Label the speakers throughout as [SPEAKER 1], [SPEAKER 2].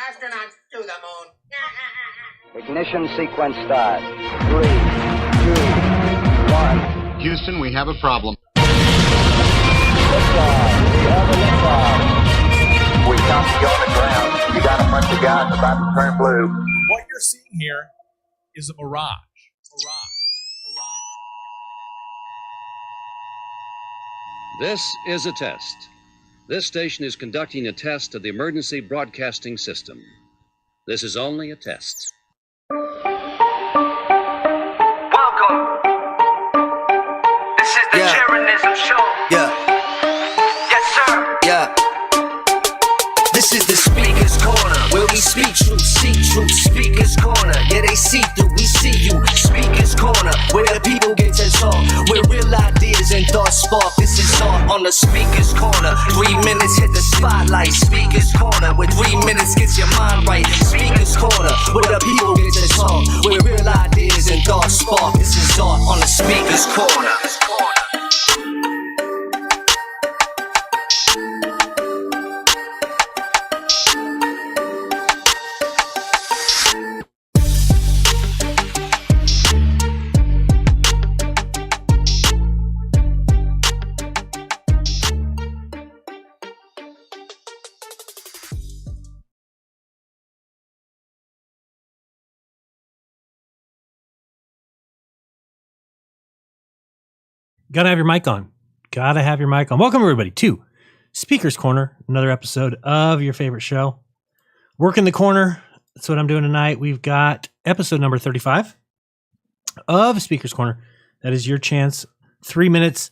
[SPEAKER 1] Astronauts to the moon.
[SPEAKER 2] Ignition sequence start. 3, 2, 1.
[SPEAKER 3] Houston, we have a problem.
[SPEAKER 2] Liftoff. We have a liftoff.
[SPEAKER 4] We copy you on the ground. You got a bunch of guys about to turn blue.
[SPEAKER 5] What you're seeing here is a mirage.
[SPEAKER 6] This is a test. This station is conducting a test of the emergency broadcasting system. This is only a test.
[SPEAKER 7] Welcome. This is the Jeranism show.
[SPEAKER 8] Yeah.
[SPEAKER 7] Yes, sir.
[SPEAKER 8] Yeah. This is the Speaker's Corner, where we speak truth, seek truth. Speaker's Corner, yeah, they see through, we see you. Speaker's Corner, where the people get to talk, where real ideas and thoughts spark. This is all on the Speaker's Corner. 3 minutes hit the spotlight. Speaker's Corner, where 3 minutes gets your mind right. Speaker's Corner, where the people get to talk, where real ideas and thoughts spark. This is all on the Speaker's Corner.
[SPEAKER 9] Gotta have your mic on. Gotta have your mic on. Welcome, everybody, to Speaker's Corner, another episode of your favorite show. Working the corner. That's what I'm doing tonight. We've got episode number 35 of Speaker's Corner. That is your chance. 3 minutes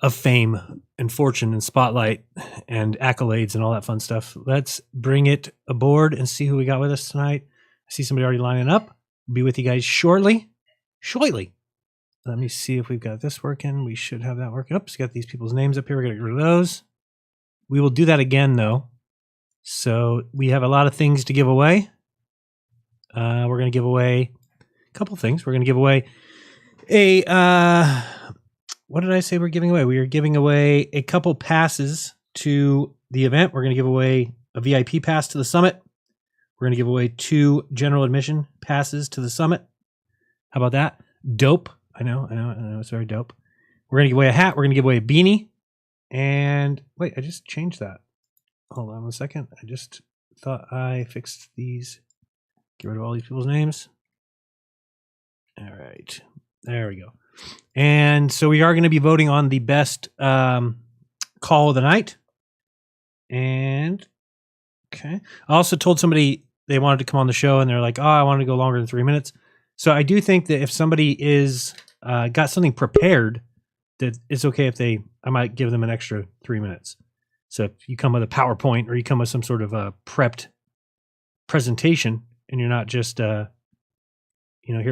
[SPEAKER 9] of fame and fortune and spotlight and accolades and all that fun stuff. Let's bring it aboard and see who we got with us tonight. I see somebody already lining up. We'll be with you guys shortly. Let me see if we've got this working. We should have that working. Oops, got these people's names up here. We're going to get rid of those. We will do that again, though. So we have a lot of things to give away. We're going to give away a couple things. We're going to give away what did I say we're giving away? We are giving away a couple passes to the event. We're going to give away a VIP pass to the summit. We're going to give away 2 general admission passes to the summit. How about that? Dope. I know. It's very dope. We're going to give away a hat. We're going to give away a beanie. And wait, I just changed that. Hold on 1 second. I just thought I fixed these. Get rid of all these people's names. All right. There we go. And so we are going to be voting on the best call of the night. And okay. I also told somebody they wanted to come on the show and they're like, oh, I wanted to go longer than 3 minutes. So I do think that if somebody is got something prepared, that it's okay if I might give them an extra 3 minutes. So if you come with a PowerPoint or you come with some sort of a prepped presentation and you're not just here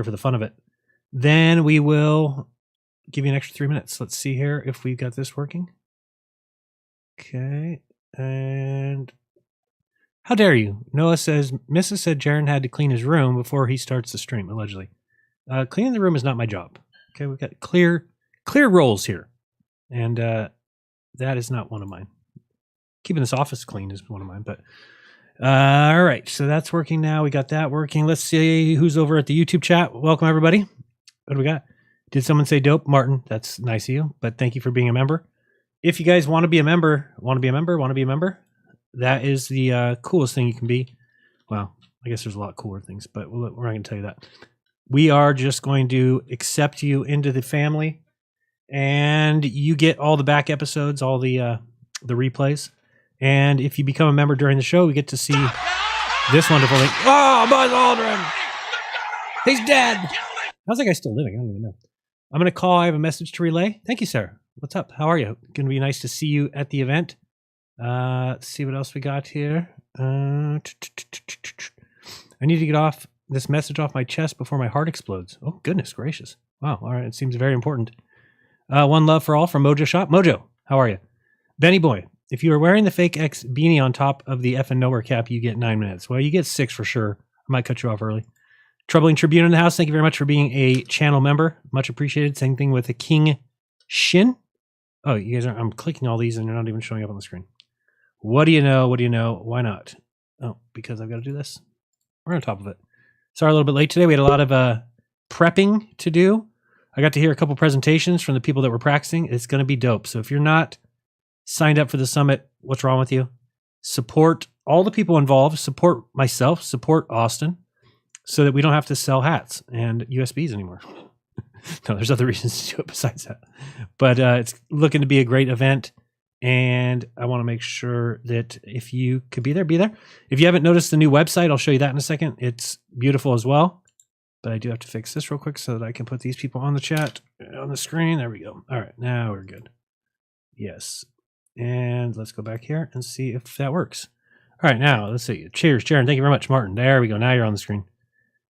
[SPEAKER 9] for the fun of it, then we will give you an extra 3 minutes. Let's see here if we've got this working. Okay, and how dare you? Noah says, Mrs. said Jaron had to clean his room before he starts the stream, allegedly. Cleaning the room is not my job. Okay, we've got clear roles here. And that is not one of mine. Keeping this office clean is one of mine. But all right, so that's working now. We got that working. Let's see who's over at the YouTube chat. Welcome, everybody. What do we got? Did someone say dope? Martin, that's nice of you. But thank you for being a member. If you guys want to be a member, that is the coolest thing you can be. Well, I guess there's a lot cooler things, but we're not going to tell you that. We are just going to accept you into the family, and you get all the back episodes, all the replays. And if you become a member during the show, we get to see this wonderful thing. Oh, Buzz Aldrin! He's dead! How's that guy still living? I don't even know. I'm going to call. I have a message to relay. Thank you, Sarah. What's up? How are you? Going to be nice to see you at the event. Let's see what else we got here. I need to get off this message off my chest before my heart explodes. Oh, goodness gracious. Wow. All right. It seems very important. One love for all from Mojo Shop. Mojo, how are you? Benny Boy, if you are wearing the fake X beanie on top of the F and Nowhere cap, you get 9 minutes. Well, you get 6 for sure. I might cut you off early. Troubling Tribune in the house. Thank you very much for being a channel member. Much appreciated. Same thing with the King Shin. Oh, you guys are, I'm clicking all these and they're not even showing up on the screen. What do you know? What do you know? Why not? Oh, because I've got to do this. We're on top of it. Sorry, a little bit late today. We had a lot of prepping to do. I got to hear a couple presentations from the people that were practicing. It's going to be dope. So if you're not signed up for the summit, what's wrong with you? Support all the people involved. Support myself. Support Austin, so that we don't have to sell hats and USBs anymore. No, there's other reasons to do it besides that. But it's looking to be a great event. And I want to make sure that if you could be there, be there. If you haven't noticed the new website, I'll show you that in a second. It's beautiful as well. But I do have to fix this real quick so that I can put these people on the chat, on the screen. There we go. All right, now we're good. Yes. And let's go back here and see if that works. All right, now let's see. Cheers, Jaron. Thank you very much, Martin. There we go. Now you're on the screen.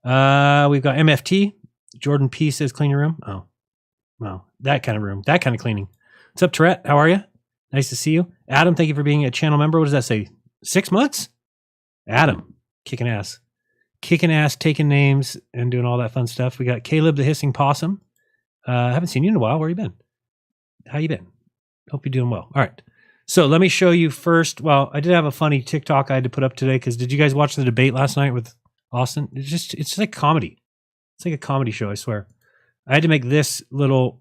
[SPEAKER 9] We've got MFT. Jordan P says clean your room. Oh, well, that kind of room, that kind of cleaning. What's up, Tourette? How are you? Nice to see you. Adam, thank you for being a channel member. What does that say? 6 months? Adam, kicking ass. Kicking ass, taking names, and doing all that fun stuff. We got Caleb the Hissing Possum. I haven't seen you in a while. Where you been? How you been? Hope you're doing well. All right. So let me show you first. Well, I did have a funny TikTok I had to put up today because did you guys watch the debate last night with Austin? It's like comedy. It's like a comedy show, I swear. I had to make this little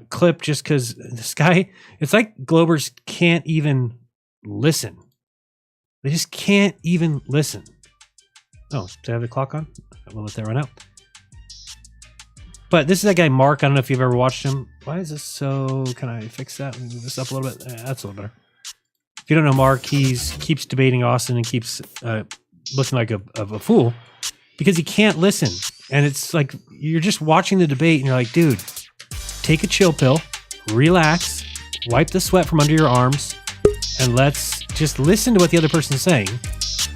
[SPEAKER 9] clip just because this guy, it's like Globers can't even listen. They just can't even listen. Oh, do I have the clock on? We'll let that run out. But this is that guy, Mark. I don't know if you've ever watched him. Why is this so... Can I fix that? Move this up a little bit. That's a little better. If you don't know Mark, he keeps debating Austin and keeps looking like a fool because he can't listen. And it's like you're just watching the debate and you're like, dude, take a chill pill, relax, wipe the sweat from under your arms, and let's just listen to what the other person's saying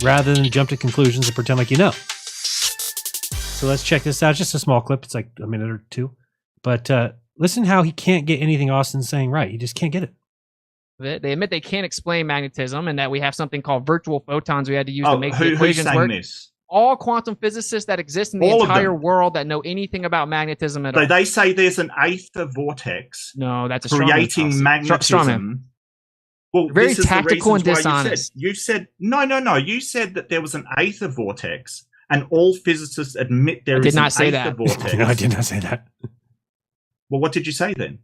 [SPEAKER 9] rather than jump to conclusions and pretend like you know. So let's check this out. It's just a small clip. It's like a minute or two. But listen how he can't get anything Austin's saying right. He just can't get it.
[SPEAKER 1] They admit they can't explain magnetism and that we have something called virtual photons we had to use to make the equations
[SPEAKER 3] who's
[SPEAKER 1] work.
[SPEAKER 3] This?
[SPEAKER 1] All quantum physicists that exist in the entire world that know anything about magnetism at all.
[SPEAKER 3] They say there's an aether vortex.
[SPEAKER 1] No, that's a
[SPEAKER 3] creating magnetism. Well,
[SPEAKER 1] very tactical and dishonest.
[SPEAKER 3] You said no. You said that there was an aether vortex, and all physicists admit there is an aether vortex.
[SPEAKER 9] No, I did not say that.
[SPEAKER 3] Well, what did you say then?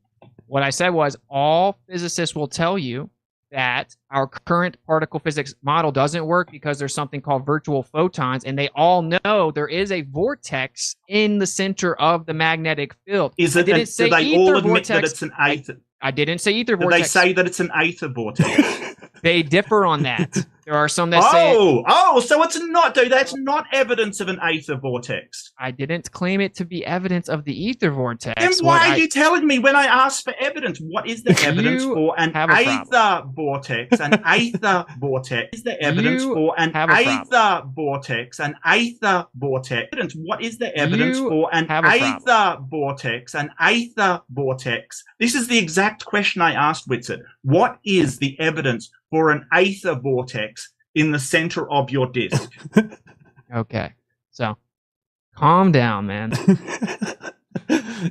[SPEAKER 1] What I said was all physicists will tell you that our current particle physics model doesn't work because there's something called virtual photons, and they all know there is a vortex in the center of the magnetic field.
[SPEAKER 3] Is it? Do they all admit that it's an aether?
[SPEAKER 1] I didn't say ether
[SPEAKER 3] vortex.
[SPEAKER 1] vortex.
[SPEAKER 3] They say that it's an aether vortex.
[SPEAKER 1] They differ on that. There are some that say...
[SPEAKER 3] So it's not, dude. That's not evidence of an aether vortex.
[SPEAKER 1] I didn't claim it to be evidence of the ether vortex.
[SPEAKER 3] Then why are you telling me when I ask for evidence? What is the evidence for an aether vortex? An aether vortex. Is the evidence for an aether vortex? An aether vortex. What is the evidence for an aether vortex? An aether vortex. This is the exact question I asked Whitsett. What is the evidence for an aether vortex in the center of your disk?
[SPEAKER 1] Okay, so calm down, man.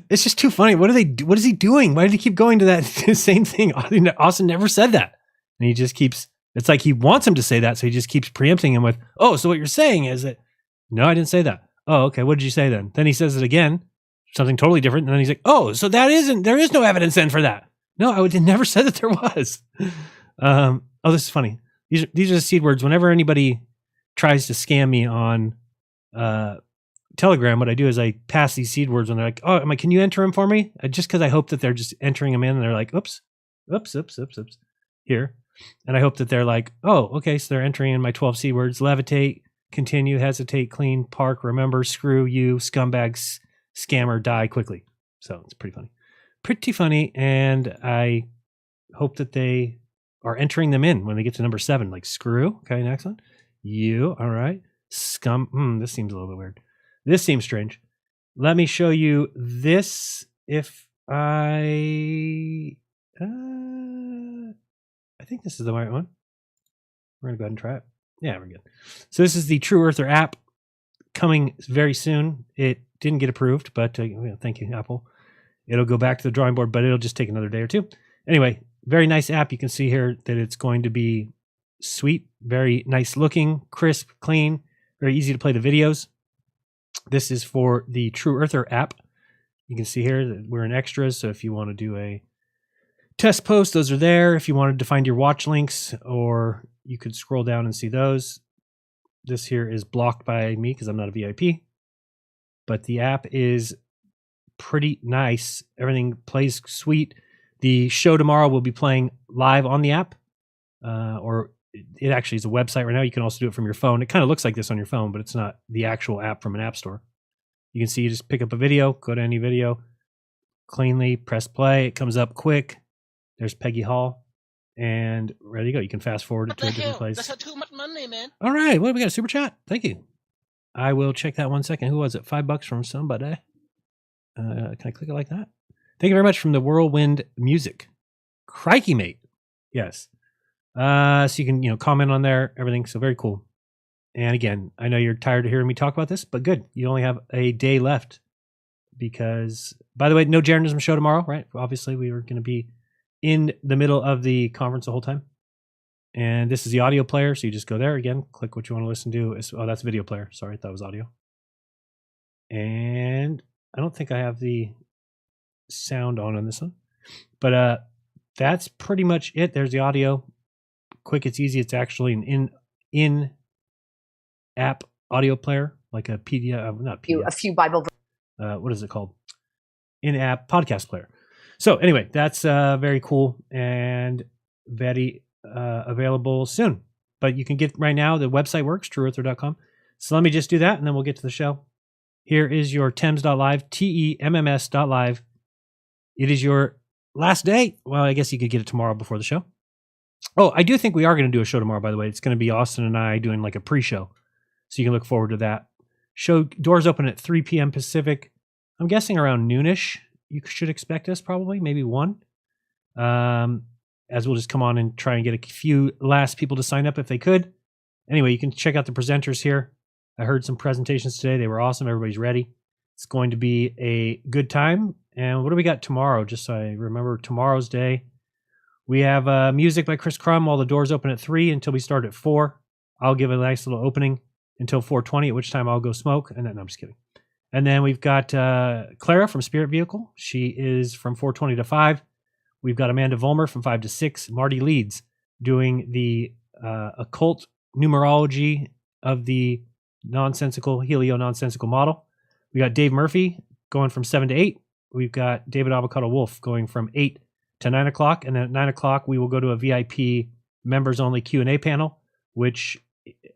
[SPEAKER 9] It's just too funny. What is he doing? Why did he keep going to that same thing? Austin never said that, and he just keeps. It's like he wants him to say that, so he just keeps preempting him with, "Oh, so what you're saying is that?" No, I didn't say that. Oh, okay. What did you say then? Then he says it again, something totally different, and then he's like, "Oh, so there is no evidence then for that." No, I never said that there was. Oh, this is funny. These are the seed words. Whenever anybody tries to scam me on Telegram, what I do is I pass these seed words when they're like, "Oh, can you enter them for me?" Just because I hope that they're just entering them in, and they're like, "Oops, here," and I hope that they're like, "Oh, okay," so they're entering in my 12 seed words: levitate, continue, hesitate, clean, park, remember, screw, you, scumbags, scammer, die quickly. So it's pretty funny, and I hope that they are entering them in when they get to number 7, like screw. Okay, next one. You, all right. Scum. This seems a little bit weird. This seems strange. Let me show you this. If I think this is the right one. We're gonna go ahead and try it. Yeah, we're good. So this is the True Earther app coming very soon. It didn't get approved, but thank you, Apple. It'll go back to the drawing board, but it'll just take another day or two. Anyway, very nice app. You can see here that it's going to be sweet, very nice looking, crisp, clean, very easy to play the videos. This is for the True Earther app. You can see here that we're in extras. So if you want to do a test post, those are there. If you wanted to find your watch links, or you could scroll down and see those. This here is blocked by me because I'm not a VIP. But the app is pretty nice. Everything plays sweet. The show tomorrow will be playing live on the app. Or it actually is a website right now. You can also do it from your phone. It kind of looks like this on your phone, but it's not the actual app from an app store. You can see you just pick up a video, go to any video, cleanly press play. It comes up quick. There's Peggy Hall, and ready to go. You can fast forward it to a different place. That's too much money, man. All right, well, we got a super chat. Thank you. I will check that 1 second. Who was it? $5 from somebody. Can I click it like that? Thank you very much from the Whirlwind Music. Crikey, mate. Yes. So you can comment on there, everything. So very cool. And again, I know you're tired of hearing me talk about this, but good. You only have a day left because, by the way, no Jeranism show tomorrow, right? Obviously, we were going to be in the middle of the conference the whole time. And this is the audio player. So you just go there again, click what you want to listen to. Oh, that's video player. Sorry, that was audio. And I don't think I have the sound on this one, but that's pretty much it. There's the audio. Quick, it's easy. It's actually an in-app audio player, like a PDF, not PDF.
[SPEAKER 10] A few Bible.
[SPEAKER 9] What is it called? In-app podcast player. So anyway, that's very cool and very available soon. But you can get right now. The website works, trueearther.com. So let me just do that, and then we'll get to the show. Here is your Tems.live, TEMMS.live. It is your last day. Well, I guess you could get it tomorrow before the show. Oh, I do think we are going to do a show tomorrow, by the way. It's going to be Austin and I doing like a pre-show. So you can look forward to that. Show doors open at 3 p.m. Pacific. I'm guessing around noonish. You should expect us probably, maybe 1. As we'll just come on and try and get a few last people to sign up if they could. Anyway, you can check out the presenters here. I heard some presentations today. They were awesome. Everybody's ready. It's going to be a good time. And what do we got tomorrow? Just so I remember tomorrow's day. We have music by Chris Crum while the doors open at 3 until we start at 4. I'll give a nice little opening until 4:20, at which time I'll go smoke. And then, no, I'm just kidding. And then we've got Clara from Spirit Vehicle. She is from 4:20 to 5. We've got Amanda Vollmer from 5 to 6. Marty Leeds doing the occult numerology of the helio-nonsensical model. We got Dave Murphy going from 7 to 8. We've got David Avocado Wolf going from 8 to 9 o'clock. And then at 9 o'clock, we will go to a VIP members-only Q&A panel, which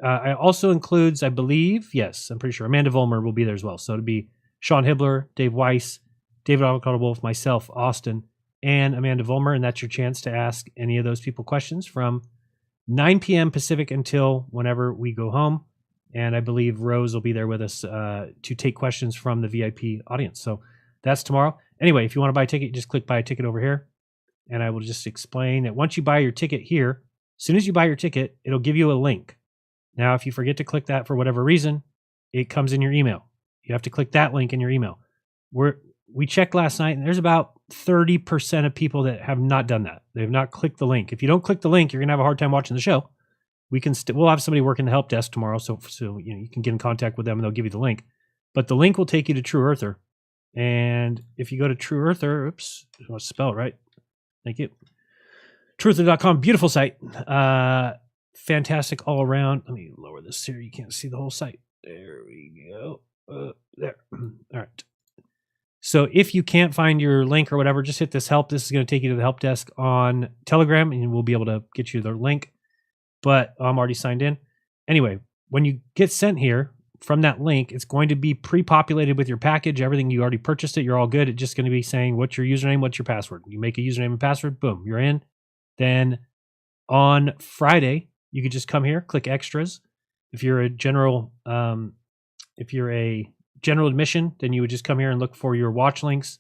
[SPEAKER 9] also includes, I believe, yes, I'm pretty sure, Amanda Vollmer will be there as well. So it'll be Sean Hibbler, Dave Weiss, David Avocado Wolf, myself, Austin, and Amanda Vollmer. And that's your chance to ask any of those people questions from 9 p.m. Pacific until whenever we go home. And I believe Rose will be there with us to take questions from the VIP audience. So that's tomorrow. Anyway, if you want to buy a ticket, just click buy a ticket over here. And I will just explain that once you buy your ticket here, as soon as you buy your ticket, it'll give you a link. Now, if you forget to click that for whatever reason, it comes in your email. You have to click that link in your email. We checked last night, and there's about 30% of people that have not done that. They have not clicked the link. If you don't click the link, you're going to have a hard time watching the show. We'll have somebody working the help desk tomorrow, so you can get in contact with them, and they'll give you the link. But the link will take you to True Earther. And if you go to True Earther, oops, I want to spell it right. Thank you. TrueEarther.com, beautiful site. Fantastic all around. Let me lower this here. You can't see the whole site. There we go. There. All right. So if you can't find your link or whatever, just hit this help. This is going to take you to the help desk on Telegram, and we'll be able to get you the link. But I'm already signed in. Anyway, when you get sent here from that link, it's going to be pre-populated with your package. Everything, you already purchased it. You're all good. It's just going to be saying, what's your username? What's your password? You make a username and password. Boom, you're in. Then on Friday, you could just come here, click extras. If you're a general admission, then you would just come here and look for your watch links,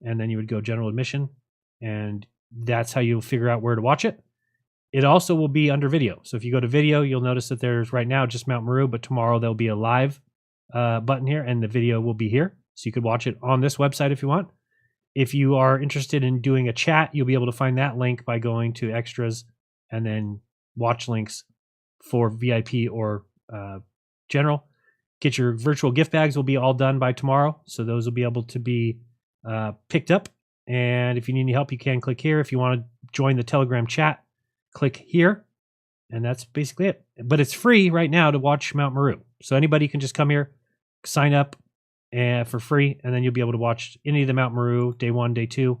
[SPEAKER 9] and then you would go general admission, and that's how you'll figure out where to watch it. It also will be under video. So if you go to video, you'll notice that there's right now just Mount Meru, but tomorrow there'll be a live button here, and the video will be here. So you could watch it on this website if you want. If you are interested in doing a chat, you'll be able to find that link by going to extras and then watch links for VIP or general. Get your virtual gift bags will be all done by tomorrow. So those will be able to be picked up. And if you need any help, you can click here. If you want to join the Telegram chat, click here. And that's basically it. But it's free right now to watch Mount Meru. So anybody can just come here, sign up for free, and then you'll be able to watch any of the Mount Meru day 1, day 2.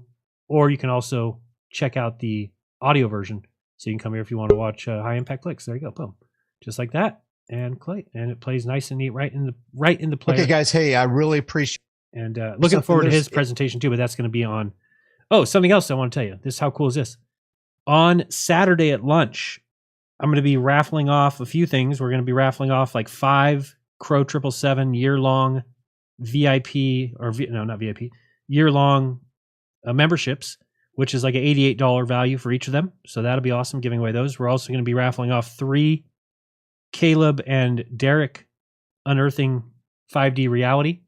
[SPEAKER 9] Or you can also check out the audio version. So you can come here if you want to watch High Impact Clicks. There you go. Boom. Just like that. And play. And it plays nice and neat right in the player.
[SPEAKER 10] Okay, guys. Hey, I really appreciate.
[SPEAKER 9] And looking forward to his presentation too. But that's going to be on. Oh, something else I want to tell you. How cool is this? On Saturday at lunch, I'm going to be raffling off a few things. We're going to be raffling off like 5 Crow 777 year-long VIP not VIP, year-long memberships, which is like an $88 value for each of them. So that'll be awesome, giving away those. We're also going to be raffling off 3 Caleb and Derek Unearthing 5D Reality.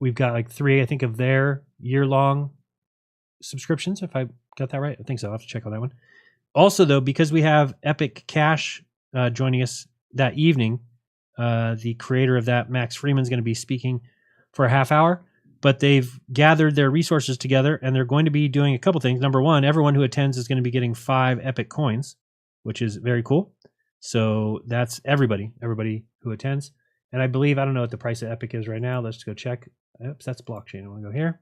[SPEAKER 9] We've got like 3, I think, of their year-long subscriptions, if I got that right. I think so. I'll have to check on that one. Also, though, because we have Epic Cash joining us that evening, the creator of that, Max Freeman, is going to be speaking for a half hour. But they've gathered their resources together, and they're going to be doing a couple things. Number one, everyone who attends is going to be getting 5 Epic coins, which is very cool. So that's everybody who attends. And I believe, I don't know what the price of Epic is right now. Let's go check. Oops, that's blockchain. I want to go here.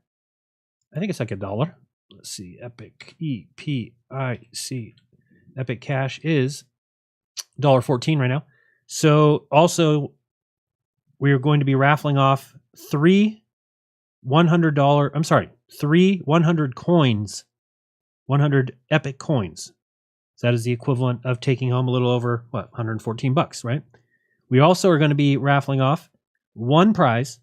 [SPEAKER 9] I think it's like $1. Let's see. Epic, EPIC. Epic Cash is $1.14 right now. So also, we are going to be raffling off 3 100 coins, 100 Epic coins. So that is the equivalent of taking home a little over, $114, right? We also are going to be raffling off one prize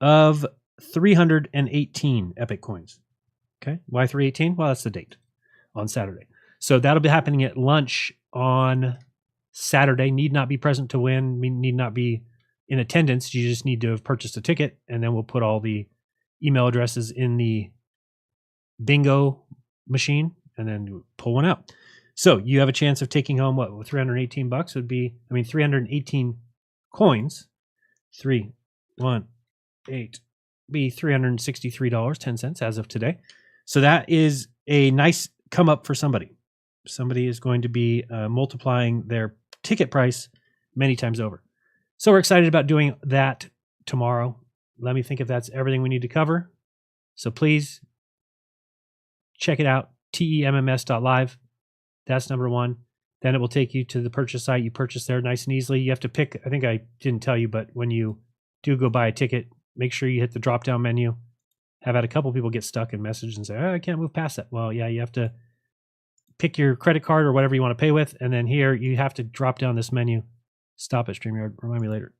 [SPEAKER 9] of 318 Epic coins. Okay, why 318? Well, that's the date on Saturday. So that'll be happening at lunch on Saturday. Need not be present to win. Need not be in attendance. You just need to have purchased a ticket, and then we'll put all the email addresses in the bingo machine and then pull one out. So you have a chance of taking home what $318 would be. 318 coins. 318 be $363.10 as of today. So that is a nice come up for somebody. Somebody is going to be multiplying their ticket price many times over. So we're excited about doing that tomorrow. Let me think if that's everything we need to cover. So please check it out, temms.live. That's number one. Then it will take you to the purchase site. You purchase there nice and easily. You have to pick, I think I didn't tell you, but when you do go buy a ticket, make sure you hit the drop-down menu. Have had a couple people get stuck and message and say, I can't move past that. Well, yeah, you have to pick your credit card or whatever you want to pay with. And then here you have to drop down this menu. Stop it, StreamYard. Remind me later.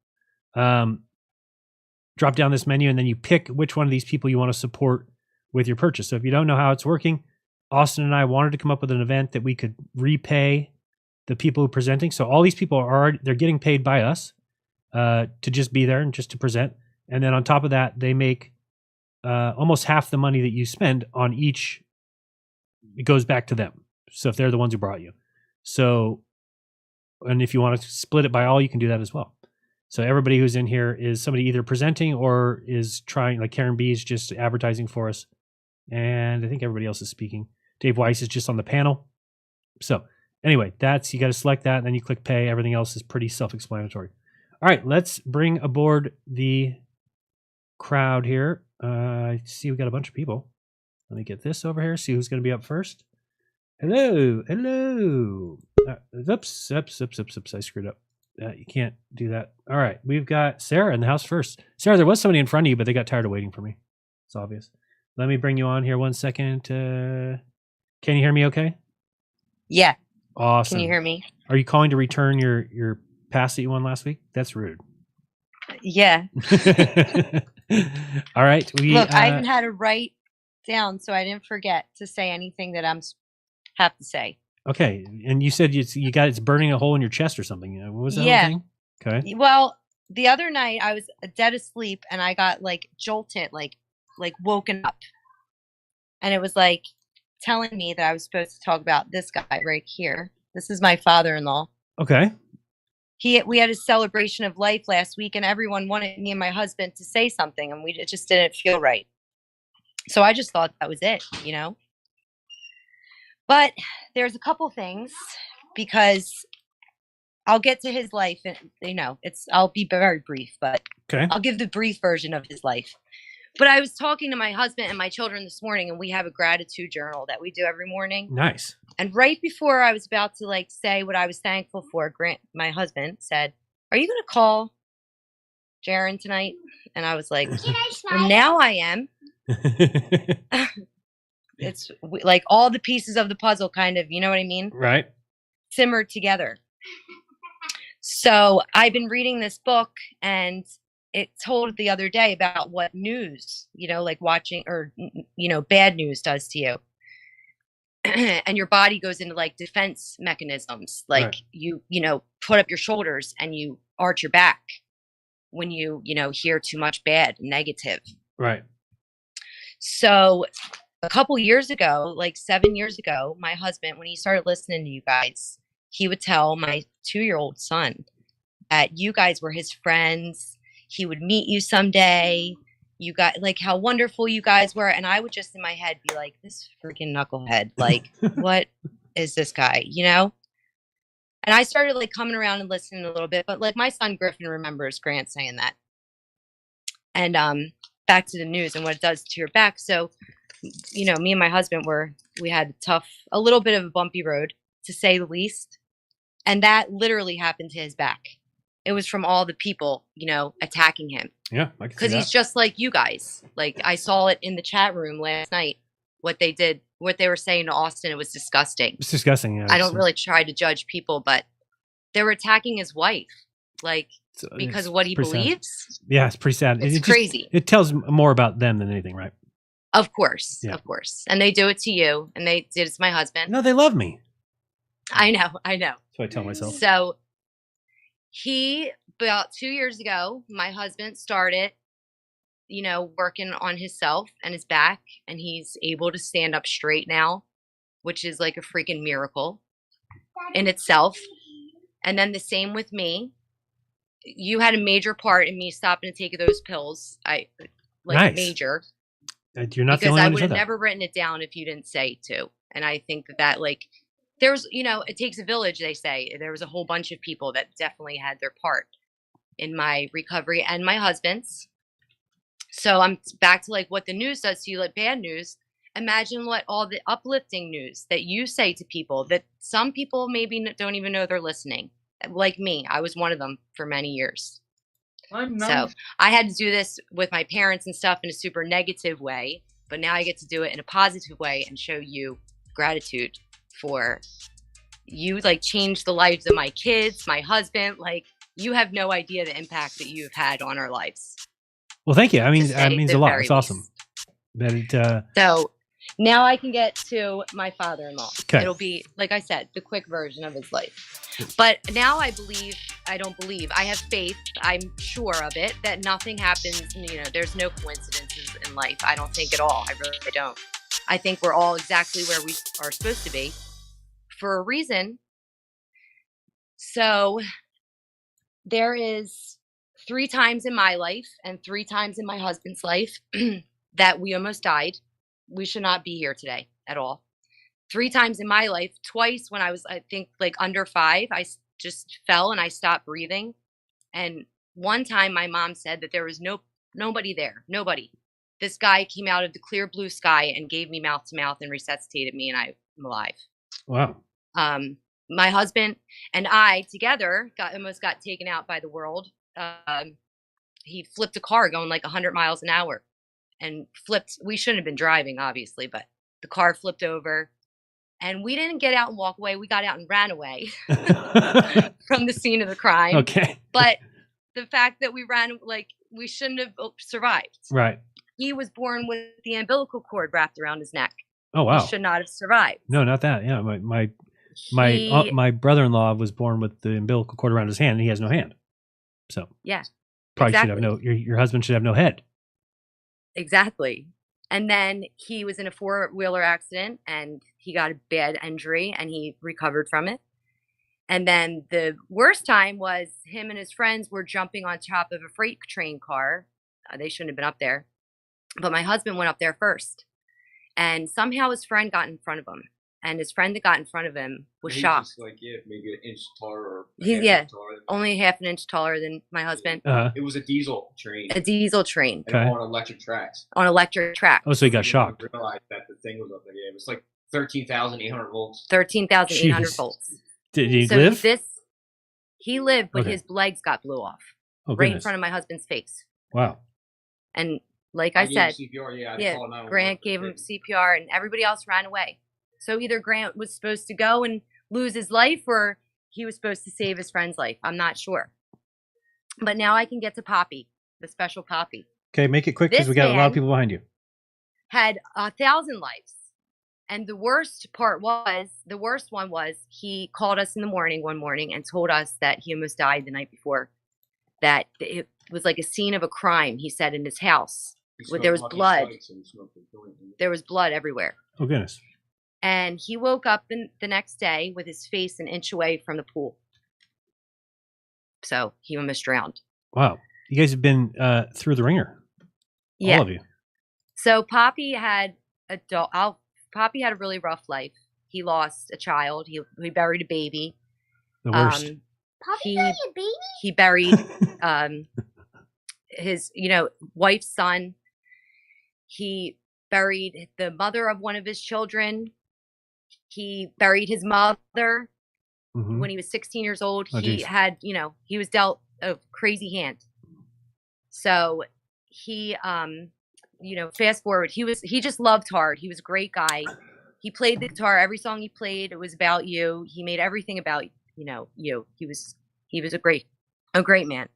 [SPEAKER 9] Drop down this menu and then you pick which one of these people you want to support with your purchase. So if you don't know how it's working, Austin and I wanted to come up with an event that we could repay the people who are presenting. So all these people they're getting paid by us to just be there and just to present. And then on top of that, they make almost half the money that you spend on each. It goes back to them. So if they're the ones who brought you. So, and if you want to split it by all, you can do that as well. So everybody who's in here is somebody either presenting or is trying, like Karen B is just advertising for us. And I think everybody else is speaking. Dave Weiss is just on the panel. So anyway, you got to select that and then you click pay. Everything else is pretty self-explanatory. All right, let's bring aboard the crowd here. I see we got a bunch of people. Let me get this over here. See who's going to be up first. Hello. Oops. I screwed up. You can't do that. All right, we've got Sarah in the house first. Sarah, there was somebody in front of you, but they got tired of waiting for me. It's obvious. Let me bring you on here 1 second. Can you hear me okay?
[SPEAKER 11] Yeah.
[SPEAKER 9] Awesome.
[SPEAKER 11] Can you hear me?
[SPEAKER 9] Are you calling to return your pass that you won last week? That's rude.
[SPEAKER 11] Yeah.
[SPEAKER 9] All right.
[SPEAKER 11] Look, I even had to write down so I didn't forget to say anything that have to say.
[SPEAKER 9] Okay. And you said it's burning a hole in your chest or something. What was that thing? Okay.
[SPEAKER 11] Well, the other night I was dead asleep and I got like jolted, like woken up. And it was like telling me that I was supposed to talk about this guy right here. This is my father-in-law.
[SPEAKER 9] Okay.
[SPEAKER 11] We had a celebration of life last week, and everyone wanted me and my husband to say something, and it just didn't feel right. So I just thought that was it, you know. But there's a couple things, because I'll get to his life, and you know, I'll be very brief, but
[SPEAKER 9] okay.
[SPEAKER 11] I'll give the brief version of his life. But I was talking to my husband and my children this morning, and we have a gratitude journal that we do every morning.
[SPEAKER 9] Nice.
[SPEAKER 11] And right before I was about to like say what I was thankful for, my husband said, "Are you going to call Jaron tonight?" And I was like, well, now I am. It's like all the pieces of the puzzle kind of, you know what I mean?
[SPEAKER 9] Right.
[SPEAKER 11] Simmered together. So I've been reading this book, and it told the other day about what news, you know, like watching or, you know, bad news does to you. And your body goes into like defense mechanisms. Like
[SPEAKER 9] right.
[SPEAKER 11] you know, put up your shoulders and you arch your back when you know, hear too much bad, negative.
[SPEAKER 9] Right.
[SPEAKER 11] So a couple years ago, like 7 years ago, my husband, when he started listening to you guys, he would tell my 2-year-old son that you guys were his friends. He would meet you someday. You got like how wonderful you guys were. And I would just in my head be like, this freaking knucklehead, like, what is this guy, you know? And I started like coming around and listening a little bit, but like my son Griffin remembers Grant saying that. And back to the news and what it does to your back. So, you know, me and my husband we had a little bit of a bumpy road, to say the least. And that literally happened to his back. It was from all the people, you know, attacking him.
[SPEAKER 9] Yeah,
[SPEAKER 11] because he's just like you guys. Like I saw it in the chat room last night. What they were saying to Austin, it was disgusting.
[SPEAKER 9] It's disgusting. Yeah,
[SPEAKER 11] I don't really try to judge people, but they were attacking his wife, like because of what he believes.
[SPEAKER 9] Sad. Yeah, it's pretty sad.
[SPEAKER 11] It's crazy.
[SPEAKER 9] It tells more about them than anything, right?
[SPEAKER 11] Of course, yeah. Of course. And they do it to you, and they did it to my husband.
[SPEAKER 9] No, they love me.
[SPEAKER 11] I know.
[SPEAKER 9] So I tell myself.
[SPEAKER 11] So about 2 years ago, my husband started, you know, working on himself and his back, and he's able to stand up straight now, which is like a freaking miracle in itself. And then the same with me. You had a major part in me stopping to take those pills.
[SPEAKER 9] Nice.
[SPEAKER 11] Major.
[SPEAKER 9] You're not the
[SPEAKER 11] because
[SPEAKER 9] only one
[SPEAKER 11] I
[SPEAKER 9] who
[SPEAKER 11] would
[SPEAKER 9] said
[SPEAKER 11] have
[SPEAKER 9] that.
[SPEAKER 11] never written it down if you didn't say to. And I think that like there's, you know, it takes a village, they say. There was a whole bunch of people that definitely had their part in my recovery and my husband's. So I'm back to like what the news does to you, like bad news. Imagine what all the uplifting news that you say to people that some people maybe don't even know they're listening. Like me, I was one of them for many years. So I had to do this with my parents and stuff in a super negative way, but now I get to do it in a positive way and show you gratitude for you, like change the lives of my kids, my husband. Like you have no idea the impact that you've had on our lives.
[SPEAKER 9] Well, thank you. I mean, that means a lot. It's awesome.
[SPEAKER 11] So now I can get to my father-in-law.
[SPEAKER 9] Okay.
[SPEAKER 11] It'll be, like I said, the quick version of his life. But now I have faith, I'm sure of it, that nothing happens, you know, there's no coincidences in life. I don't think at all. I really don't. I think we're all exactly where we are supposed to be for a reason. So there is 3 times in my life and 3 times in my husband's life that we almost died. We should not be here today at all. 3 times in my life, twice when I was, I think, like under 5, I just fell and I stopped breathing. And one time my mom said that there was nobody there, nobody. This guy came out of the clear blue sky and gave me mouth to mouth and resuscitated me, and I'm alive.
[SPEAKER 9] Wow.
[SPEAKER 11] My husband and I together almost got taken out by the world. He flipped a car going like 100 miles an hour and flipped. We shouldn't have been driving, obviously, but the car flipped over. And we didn't get out and walk away. We got out and ran away from the scene of the crime.
[SPEAKER 9] Okay.
[SPEAKER 11] But the fact that we ran, like, we shouldn't have survived.
[SPEAKER 9] Right. He
[SPEAKER 11] was born with the umbilical cord wrapped around his neck.
[SPEAKER 9] Oh, wow.
[SPEAKER 11] He should not have survived.
[SPEAKER 9] No, not that. Yeah. My brother-in-law was born with the umbilical cord around his hand, and he has no hand. So
[SPEAKER 11] yeah,
[SPEAKER 9] probably
[SPEAKER 11] exactly.
[SPEAKER 9] should have your husband should have no head.
[SPEAKER 11] Exactly. And then he was in a 4-wheeler accident and he got a bad injury and he recovered from it. And then the worst time was him and his friends were jumping on top of a freight train car. They shouldn't have been up there. But my husband went up there first. And somehow his friend got in front of him. And his friend that got in front of him was shocked.
[SPEAKER 12] Just like, maybe an inch taller or
[SPEAKER 11] only half an inch taller than my husband.
[SPEAKER 12] It was a diesel train.
[SPEAKER 11] A diesel train.
[SPEAKER 12] And on electric tracks.
[SPEAKER 11] On electric tracks.
[SPEAKER 9] Oh, so he got shocked.
[SPEAKER 12] I realized that the thing was up there. Yeah, it was like 13,800 volts.
[SPEAKER 11] 13,800 volts.
[SPEAKER 9] Did he live?
[SPEAKER 11] He lived, but his legs got blew off. Right in front of my husband's face.
[SPEAKER 9] Wow.
[SPEAKER 11] And like I said,
[SPEAKER 12] CPR,
[SPEAKER 11] Grant gave him CPR and everybody else ran away. So either Grant was supposed to go and lose his life or he was supposed to save his friend's life. I'm not sure. But now I can get to Poppy, the special Poppy.
[SPEAKER 9] Okay, make it quick because we got a lot of people behind you.
[SPEAKER 11] Had 1,000 lives. And the worst one was he called us in the morning one morning and told us that he almost died the night before. That it was like a scene of a crime, he said, in his house. There was blood. There was blood everywhere.
[SPEAKER 9] Oh, goodness.
[SPEAKER 11] And he woke up the next day with his face an inch away from the pool. So he almost drowned.
[SPEAKER 9] Wow. You guys have been through the ringer.
[SPEAKER 11] Yeah.
[SPEAKER 9] All of you.
[SPEAKER 11] So Poppy had Poppy had a really rough life. He lost a child. He buried a baby.
[SPEAKER 9] The worst.
[SPEAKER 11] Poppy buried a baby? He buried his, wife's son. He buried the mother of one of his children. He buried his mother when he was 16 years old. He had, he was dealt a crazy hand. So he, fast forward, he just loved hard. He was a great guy. He played the guitar. Every song he played, it was about you. He made everything about, you. He was a great man.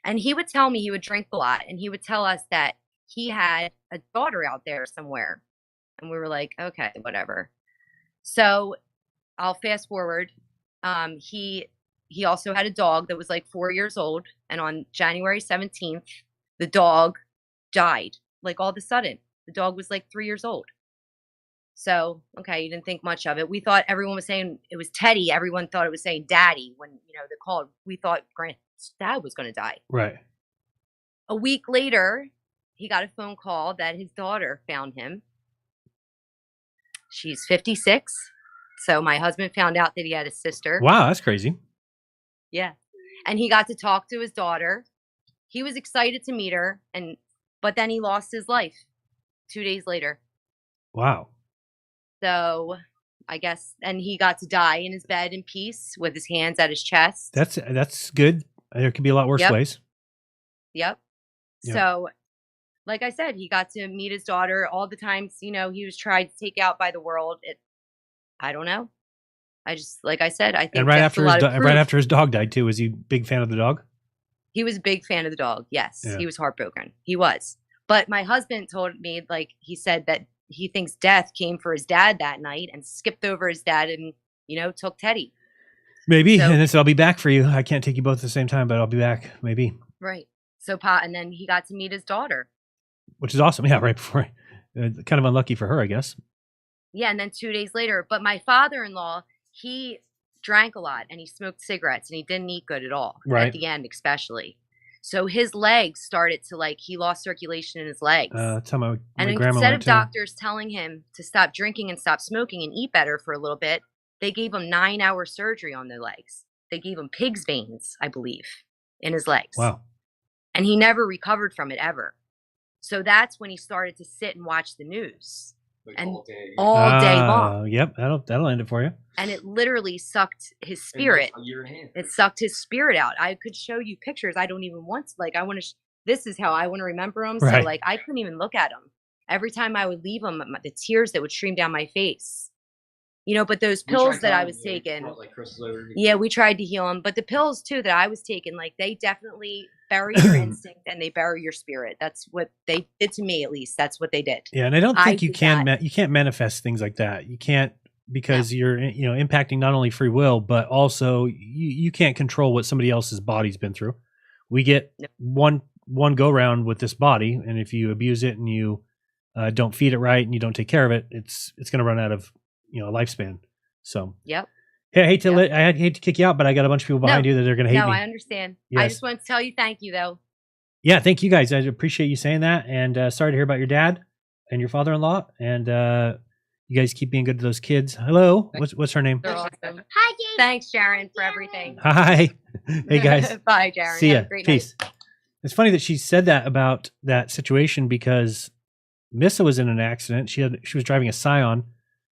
[SPEAKER 11] And he would tell me he would drink a lot, and he would tell us that he had a daughter out there somewhere. And we were like, okay, whatever. So I'll fast forward. He also had a dog that was like 4 years old. And on January 17th, the dog died. Like all of a sudden, the dog was like 3 years old. So, okay, you didn't think much of it. We thought everyone was saying it was Teddy. Everyone thought it was saying Daddy when, they called. We thought Grant's dad was going to die.
[SPEAKER 9] Right.
[SPEAKER 11] A week later, he got a phone call that his daughter found him. She's 56. So my husband found out that he had a sister.
[SPEAKER 9] Wow, that's crazy.
[SPEAKER 11] Yeah. And he got to talk to his daughter. He was excited to meet her, but then he lost his life 2 days later.
[SPEAKER 9] Wow.
[SPEAKER 11] So I guess, and he got to die in his bed in peace with his hands at his chest.
[SPEAKER 9] That's good. There could be a lot worse ways.
[SPEAKER 11] Yep. So, like I said, he got to meet his daughter all the times, he was tried to take out by the world. I don't know. I just, like I said, I think.
[SPEAKER 9] And right after his dog died too, was he a big fan of the dog?
[SPEAKER 11] He was a big fan of the dog. Yes. Yeah. He was heartbroken. He was. But my husband told me, he said that he thinks death came for his dad that night and skipped over his dad and, took Teddy.
[SPEAKER 9] Maybe. So, and I'll be back for you. I can't take you both at the same time, but I'll be back. Maybe.
[SPEAKER 11] Right. So, and then he got to meet his daughter.
[SPEAKER 9] Which is awesome. Yeah, right before. Kind of unlucky for her, I guess.
[SPEAKER 11] Yeah, and then 2 days later. But my father-in-law, he drank a lot and he smoked cigarettes and he didn't eat good at all.
[SPEAKER 9] Right.
[SPEAKER 11] At the end, especially. So his legs started to he lost circulation in his legs.
[SPEAKER 9] That's how my
[SPEAKER 11] and
[SPEAKER 9] grandma
[SPEAKER 11] instead
[SPEAKER 9] went
[SPEAKER 11] of doctors telling him to stop drinking and stop smoking and eat better for a little bit, they gave him 9-hour surgery on their legs. They gave him pig's veins, I believe, in his legs.
[SPEAKER 9] Wow.
[SPEAKER 11] And he never recovered from it ever. So that's when he started to sit and watch the news. And all day long.
[SPEAKER 9] Yep, that'll end it for you.
[SPEAKER 11] And it literally sucked his spirit. It sucked his spirit out. I could show you pictures. I don't even want to. I want to. This is how I want to remember them.
[SPEAKER 9] Right.
[SPEAKER 11] So I couldn't even look at them. Every time I would leave them, the tears that would stream down my face. But those pills that I was taking. Yeah, we tried to heal them, but the pills too that I was taking, they definitely bury your instinct and they bury your spirit. That's what they did to me, at least. That's what they did.
[SPEAKER 9] Yeah, and I don't think you can't manifest things like that. You can't, because you're impacting not only free will, but also you can't control what somebody else's body's been through. We get one go round with this body, and if you abuse it and you don't feed it right and you don't take care of it, it's going to run out of lifespan. So
[SPEAKER 11] yep.
[SPEAKER 9] Hey, I hate to kick you out, but I got a bunch of people behind you that are going to hate me.
[SPEAKER 11] No, I understand.
[SPEAKER 9] Yes.
[SPEAKER 11] I just want to tell you thank you, though.
[SPEAKER 9] Yeah, thank you guys. I appreciate you saying that. And sorry to hear about your dad and your father-in-law. And you guys keep being good to those kids. Hello. What's her name?
[SPEAKER 11] They're awesome. Hi, Jane. Thanks, Sharon, for everything.
[SPEAKER 9] Hi. Hey, guys.
[SPEAKER 11] Bye, Sharon.
[SPEAKER 9] See ya.
[SPEAKER 11] Have a great
[SPEAKER 9] Peace.
[SPEAKER 11] night.
[SPEAKER 9] It's funny that she said that about that situation because Missa was in an accident. She was driving a Scion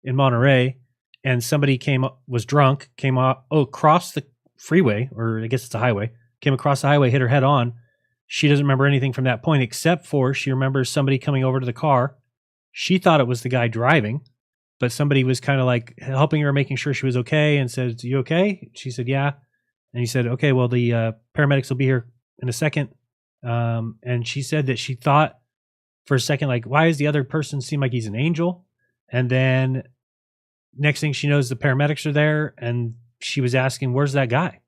[SPEAKER 9] in Monterey. And somebody was drunk, came across the freeway, or I guess it's a highway, came across the highway, hit her head on. She doesn't remember anything from that point, except for she remembers somebody coming over to the car. She thought it was the guy driving, but somebody was kind of like helping her, making sure she was okay, and said, "You okay?" She said, "Yeah." And he said, "Okay, well, the paramedics will be here in a second." And she said that she thought for a second, like, why does the other person seem like he's an angel? And then next thing she knows, the paramedics are there, and she was asking, "Where's that guy?"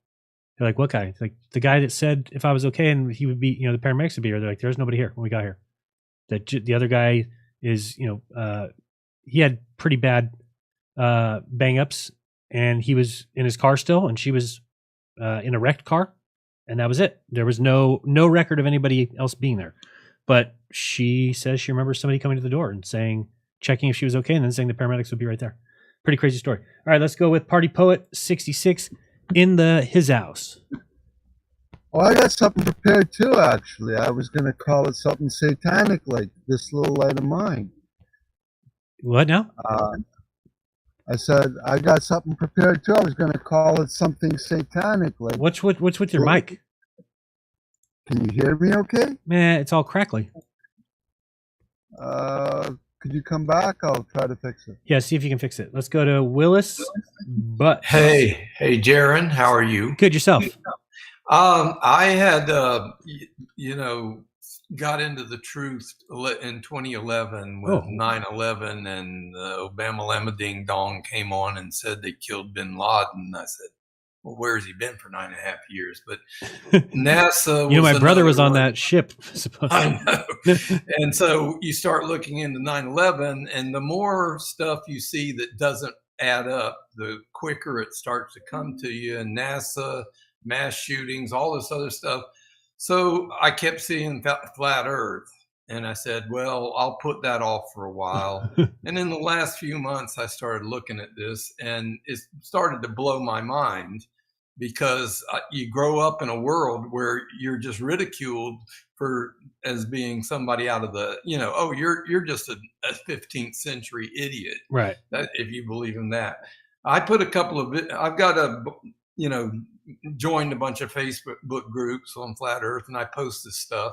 [SPEAKER 9] They're like, "What guy?" It's like, "The guy that said if I was okay and he would be, the paramedics would be here." They're like, "There's nobody here when we got here." That the other guy is, he had pretty bad bang ups, and he was in his car still, and she was in a wrecked car, and that was it. There was no record of anybody else being there. But she says she remembers somebody coming to the door and checking if she was okay, and then saying the paramedics would be right there. Pretty crazy story. All right, let's go with Party Poet 66 in his house.
[SPEAKER 13] Well, I got something prepared too, actually. I was going to call it something satanic, like this little light of mine.
[SPEAKER 9] What now?
[SPEAKER 13] I said I got something prepared too. I was going to call it something satanic, like.
[SPEAKER 9] What's with your mic?
[SPEAKER 13] Can you hear me? Okay.
[SPEAKER 9] Man, it's all crackly.
[SPEAKER 13] Could you come back? I'll try to fix it.
[SPEAKER 9] Yeah, see if you can fix it. Let's go to Willis. But
[SPEAKER 14] hey, Jaron, how are you?
[SPEAKER 9] Good, yourself?
[SPEAKER 14] I had, got into the truth in 2011 with 9/11, and Obama Lemma Ding Dong came on and said they killed Bin Laden. I said, well, where's he been for 9.5 years? But NASA was
[SPEAKER 9] my brother was on that ship.
[SPEAKER 14] I know. And so you start looking into 9/11, and the more stuff you see that doesn't add up, the quicker it starts to come to you. And NASA, mass shootings, all this other stuff. So I kept seeing flat Earth. And I said, well, I'll put that off for a while. And in the last few months, I started looking at this, and it started to blow my mind, because you grow up in a world where you're just ridiculed as being somebody out of the, you're just a 15th century idiot.
[SPEAKER 9] Right.
[SPEAKER 14] If you believe in that. I put I've got joined a bunch of Facebook groups on Flat Earth, and I post this stuff.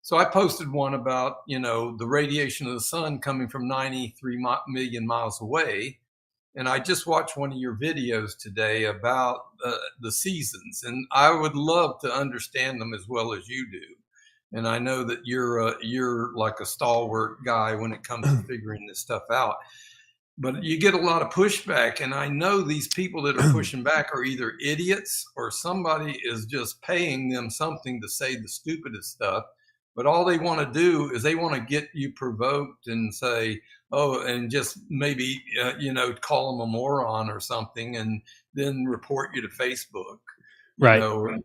[SPEAKER 14] So I posted one about, the radiation of the sun coming from 93 million miles away. And I just watched one of your videos today about the seasons, and I would love to understand them as well as you do. And I know that you're like a stalwart guy when it comes to figuring this stuff out. But you get a lot of pushback, and I know these people that are pushing back are either idiots or somebody is just paying them something to say the stupidest stuff. But all they want to do is they want to get you provoked and say, oh, and just maybe, call them a moron or something, and then report you to Facebook.
[SPEAKER 9] Right.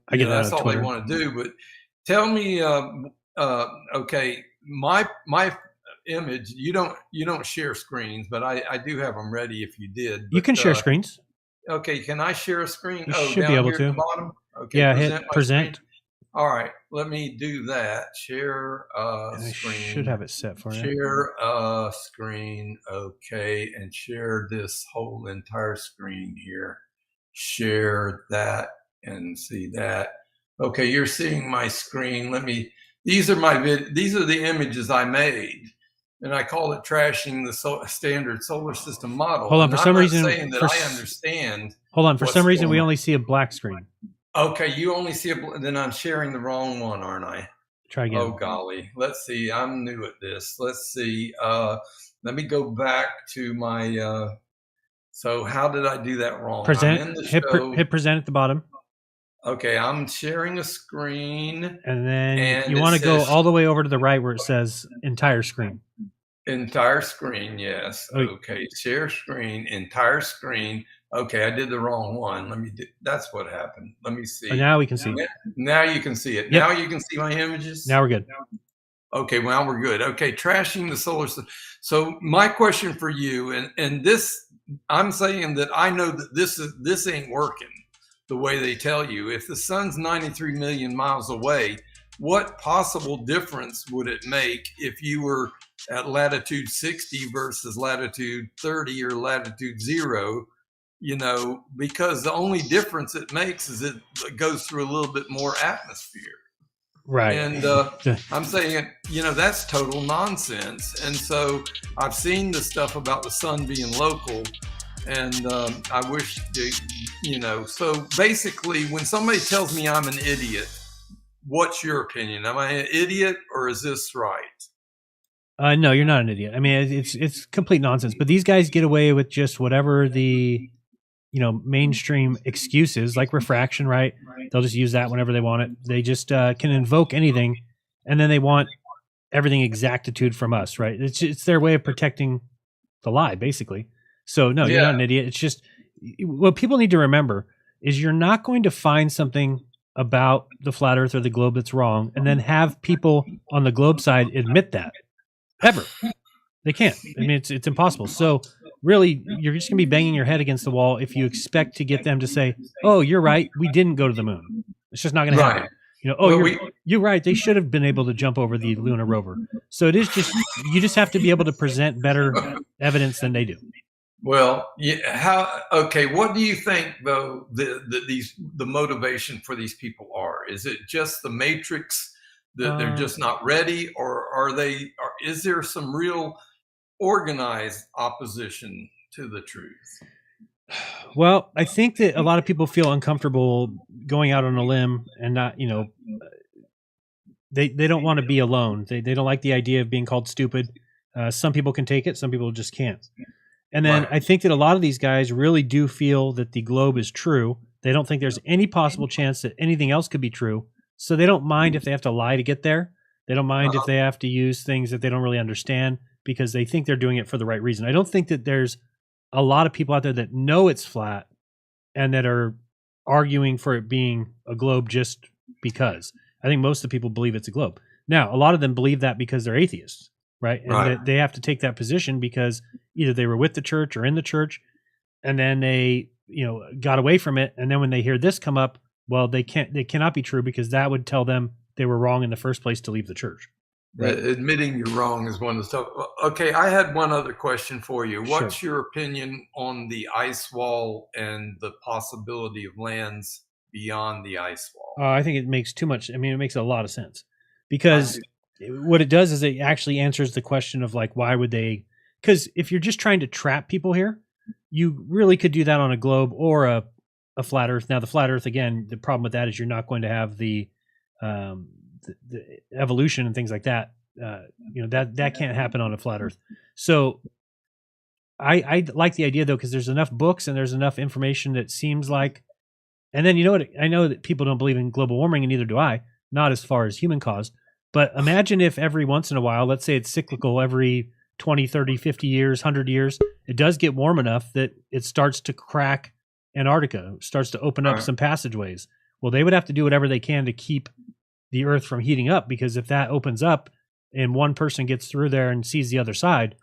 [SPEAKER 14] I get that's all Twitter. They want to do. But tell me, okay, my image, you don't share screens, but I do have them ready if you did. But,
[SPEAKER 9] you can share screens.
[SPEAKER 14] Okay, can I share a screen?
[SPEAKER 9] You should be able to.
[SPEAKER 14] At the bottom? Okay,
[SPEAKER 9] yeah, hit present.
[SPEAKER 14] All right, let me do that. Share screen.
[SPEAKER 9] I should have it set for you.
[SPEAKER 14] Share screen, okay, and share this whole entire screen here. Share that and see that. Okay, you're seeing my screen. These are the images I made, and I call it trashing the standard solar system model.
[SPEAKER 9] Hold on, for some reason,
[SPEAKER 14] saying that I understand.
[SPEAKER 9] Hold on, for some reason we only see a black screen.
[SPEAKER 14] Okay, you only see then I'm sharing the wrong one, aren't I?
[SPEAKER 9] Try again.
[SPEAKER 14] Oh, golly. Let's see. I'm new at this. Let's see. Let me go back to my, so how did I do that wrong?
[SPEAKER 9] Present, hit present at the bottom.
[SPEAKER 14] Okay, I'm sharing a screen.
[SPEAKER 9] And then you want to go all the way over to the right where it says entire screen.
[SPEAKER 14] Entire screen, yes. Okay, share screen, entire screen. Okay, I did the wrong one. That's what happened. Let me see.
[SPEAKER 9] Now we can see.
[SPEAKER 14] Now you can see it. Yep. Now you can see my images.
[SPEAKER 9] Now we're good.
[SPEAKER 14] Okay, well, we're good. Okay, trashing the solar system. So my question for you, and this, I'm saying that I know that this ain't working the way they tell you. If the sun's 93 million miles away, what possible difference would it make if you were at latitude 60 versus latitude 30 or latitude 0? You know, because the only difference it makes is it goes through a little bit more atmosphere.
[SPEAKER 9] Right.
[SPEAKER 14] And I'm saying, you know, that's total nonsense. And so I've seen the stuff about the sun being local, and I wish, you know, so basically when somebody tells me I'm an idiot, what's your opinion? Am I an idiot, or is this right?
[SPEAKER 9] No, you're not an idiot. I mean, it's complete nonsense, but these guys get away with just whatever the, you know, mainstream excuses, like refraction, right? They'll just use that whenever they want it. They just can invoke anything, and then they want everything exactitude from us, right? It's their way of protecting the lie, basically. So no, you're not an idiot. It's just what people need to remember is you're not going to find something about the flat Earth or the globe that's wrong, and then have people on the globe side admit that ever. They can't. I mean, it's impossible. So really, you're just going to be banging your head against the wall if you expect to get them to say, "Oh, you're right. We didn't go to the moon." It's just not going to happen. You know, "Oh, you're right. They should have been able to jump over the lunar rover." So it is just, you just have to be able to present better evidence than they do.
[SPEAKER 14] Well, okay. What do you think, though, the motivation for these people are? Is it just the matrix that they're just not ready, or is there some real organized opposition to the truth?
[SPEAKER 9] Well, I think that a lot of people feel uncomfortable going out on a limb and not, you know, they don't want to be alone. They don't like the idea of being called stupid. Some people can take it, some people just can't. And then I think that a lot of these guys really do feel that the globe is true. They don't think there's any possible chance that anything else could be true. So they don't mind if they have to lie to get there. They don't mind if they have to use things that they don't really understand, because they think they're doing it for the right reason. I don't think that there's a lot of people out there that know it's flat and that are arguing for it being a globe just because. I think most of the people believe it's a globe. Now, a lot of them believe that because they're atheists, right? And they have to take that position because either they were with the church or in the church, and then they, you know, got away from it. And then when they hear this come up, well, they cannot be true, because that would tell them they were wrong in the first place to leave the church.
[SPEAKER 14] Right? Admitting you're wrong is one of the stuff. Okay, I had one other question for you. What's your opinion on the ice wall and the possibility of lands beyond the ice wall?
[SPEAKER 9] I think it makes too much. I mean, it makes a lot of sense, because what it does is it actually answers the question of, like, why would they? Because if you're just trying to trap people here, you really could do that on a globe or a flat Earth. Now, the flat Earth, again, the problem with that is you're not going to have the evolution and things like that. You know, that can't happen on a flat Earth. So I like the idea, though, because there's enough books and there's enough information that seems like, and then, you know what, I know that people don't believe in global warming, and neither do I, not as far as human caused. But imagine if every once in a while, let's say it's cyclical, every 20, 30, 50 years, 100 years, it does get warm enough that it starts to crack Antarctica, starts to open up some passageways. Well, they would have to do whatever they can to keep the Earth from heating up, because if that opens up and one person gets through there and sees the other side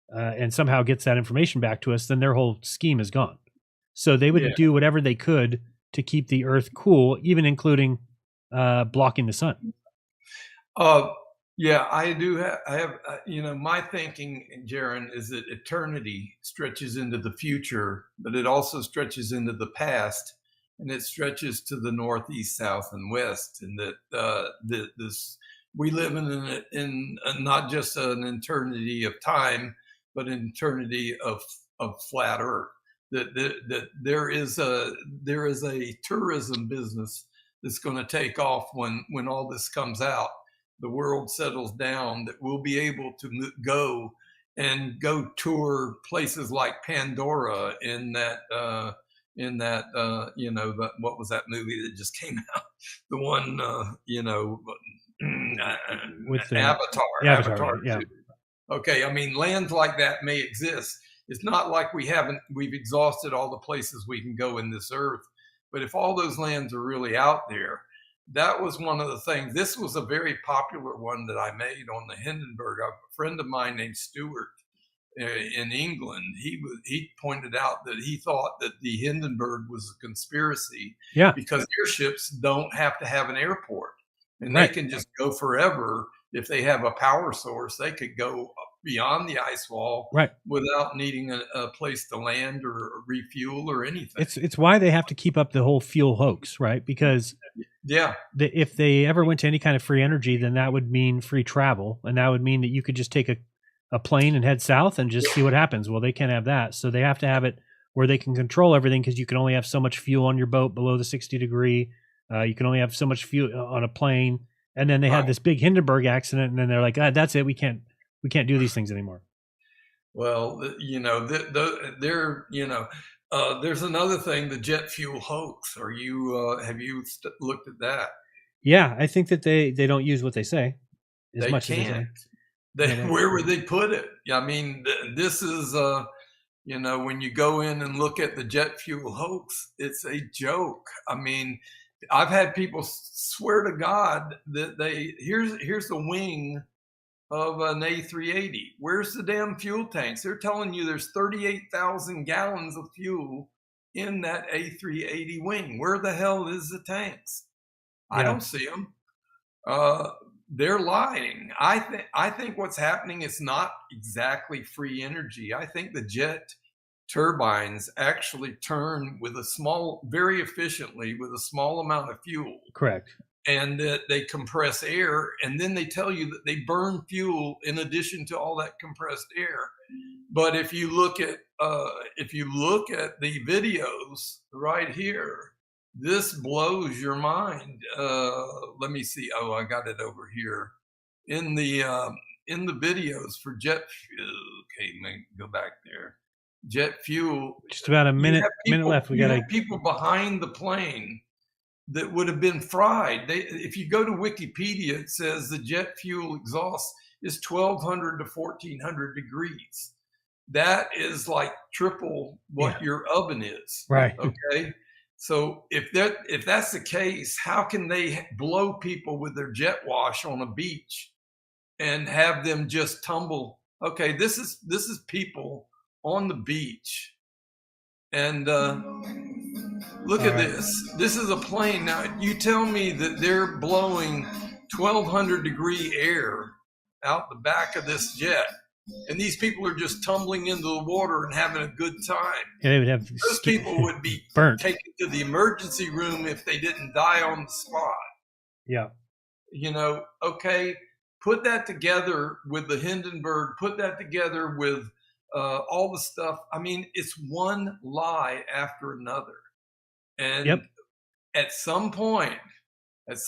[SPEAKER 9] and somehow gets that information back to us, then their whole scheme is gone. So they would do whatever they could to keep the Earth cool, even including blocking the sun.
[SPEAKER 14] Yeah, I do. I have, you know, my thinking, Jaron, is that eternity stretches into the future, but it also stretches into the past, and it stretches to the north, east, south, and west. And that we live in not just an eternity of time, but an eternity of flat Earth. That there is a tourism business that's going to take off when all this comes out. The world settles down, that we'll be able to go tour places like Pandora in that you know, what was that movie that just came out? The one you know,
[SPEAKER 9] with
[SPEAKER 14] Avatar.
[SPEAKER 9] Yeah.
[SPEAKER 14] Okay, I mean, lands like that may exist. It's not like we've exhausted all the places we can go in this earth. But if all those lands are really out there, that was one of the things. This was a very popular one that I made on the Hindenburg. A friend of mine named Stuart in England, he pointed out that he thought that the Hindenburg was a conspiracy because airships don't have to have an airport. And they can just go forever. If they have a power source, they could go beyond the ice wall without needing a place to land or refuel or anything.
[SPEAKER 9] It's why they have to keep up the whole fuel hoax, right? Because if they ever went to any kind of free energy, then that would mean free travel, and that would mean that you could just take a plane and head south and just see what happens. Well, they can't have that, so they have to have it where they can control everything, because you can only have so much fuel on your boat below the 60 degree. You can only have so much fuel on a plane. And then they had this big Hindenburg accident, and then they're like, that's it. We can't do these things anymore.
[SPEAKER 14] Well, you know, there's another thing, the jet fuel hoax. Have you looked at that?
[SPEAKER 9] Yeah, I think that they don't use what they say as
[SPEAKER 14] they
[SPEAKER 9] much
[SPEAKER 14] can't.
[SPEAKER 9] as they say.
[SPEAKER 14] Where would they put it? I mean, this is, when you go in and look at the jet fuel hoax, it's a joke. I mean, I've had people swear to God that here's the wing of an A380. Where's the damn fuel tanks? They're telling you there's 38,000 gallons of fuel in that A380 wing. Where the hell is the tanks? I don't see them. They're lying. I think what's happening is not exactly free energy. I think the jet turbines actually turn very efficiently with a small amount of fuel.
[SPEAKER 9] Correct.
[SPEAKER 14] And they compress air, and then they tell you that they burn fuel in addition to all that compressed air. But if you look at the videos right here, this blows your mind. Let me see. Oh, I got it over here in the videos for jet fuel. Okay, let me go back there. Jet fuel.
[SPEAKER 9] Just about a minute left. We got
[SPEAKER 14] people behind the plane that would have been fried. If you go to Wikipedia, it says the jet fuel exhaust is 1,200 to 1,400 degrees. That is like triple what your oven is.
[SPEAKER 9] Right.
[SPEAKER 14] Okay. So if that's the case, how can they blow people with their jet wash on a beach and have them just tumble? Okay, this is people on the beach, and look at this. This is a plane. Now you tell me that they're blowing 1,200 degree air out the back of this jet, and these people are just tumbling into the water and having a good time.
[SPEAKER 9] Yeah, they would have
[SPEAKER 14] those people would be
[SPEAKER 9] burnt,
[SPEAKER 14] taken to the emergency room if they didn't die on the spot.
[SPEAKER 9] Yeah.
[SPEAKER 14] Okay, put that together with the Hindenburg, put that together with all the stuff. I mean, it's one lie after another. And at some point, it's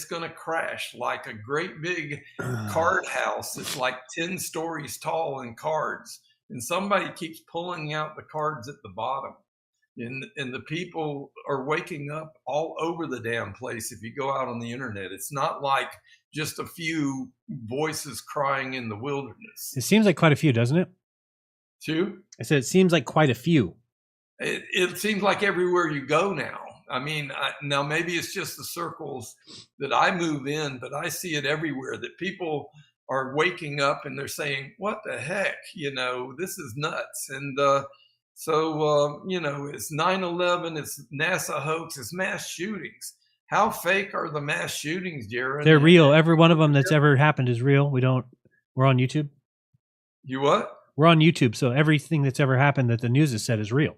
[SPEAKER 14] going to crash like a great big card house that's like 10 stories tall in cards. And somebody keeps pulling out the cards at the bottom. And the people are waking up all over the damn place if you go out on the internet. It's not like just a few voices crying in the wilderness.
[SPEAKER 9] It seems like quite a few, doesn't it?
[SPEAKER 14] Two?
[SPEAKER 9] I said it seems like quite a few.
[SPEAKER 14] It seems like everywhere you go now. I mean, now maybe it's just the circles that I move in, but I see it everywhere that people are waking up and they're saying, what the heck? This is nuts. And so it's 9/11, it's NASA hoax, it's mass shootings. How fake are the mass shootings, Jared?
[SPEAKER 9] They're real. Every one of them that's ever happened is real. We're on YouTube.
[SPEAKER 14] You what?
[SPEAKER 9] We're on YouTube, so everything that's ever happened that the news has said is real.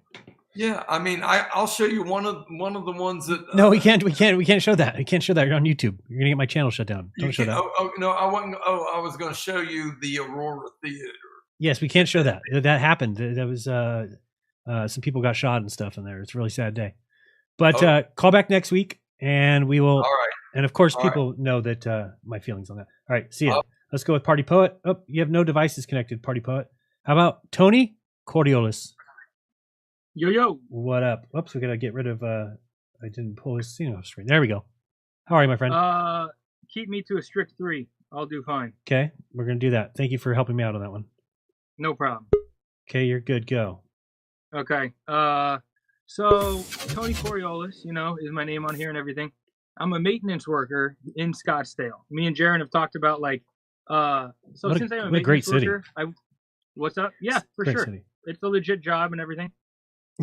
[SPEAKER 14] Yeah, I mean, I'll show you one of the ones that.
[SPEAKER 9] No, we can't show that. I can't show that. You're on YouTube. You're gonna get my channel shut down. Don't show that.
[SPEAKER 14] Oh no, I wasn't. Oh, I was going to show you the Aurora Theater.
[SPEAKER 9] Yes, we can't show that. That happened. That was some people got shot and stuff in there. It's a really sad day. But call back next week, and we will.
[SPEAKER 14] All right.
[SPEAKER 9] And of course, people know that my feelings on that. All right, see ya. Let's go with Party Poet. Oh, you have no devices connected, Party Poet. How about Tony Coriolis?
[SPEAKER 15] Yo.
[SPEAKER 9] What up? Whoops, we got to get rid of, I didn't pull his screen off screen. There we go. How are you, my friend?
[SPEAKER 15] Keep me to a strict 3. I'll do fine.
[SPEAKER 9] Okay, we're going to do that. Thank you for helping me out on that one.
[SPEAKER 15] No problem.
[SPEAKER 9] Okay, you're good. Go.
[SPEAKER 15] Okay. So Tony Coriolis, is my name on here and everything. I'm a maintenance worker in Scottsdale. Me and Jaron have talked about since I'm a maintenance worker, what's up? Yeah, for sure. City. It's a legit job and everything.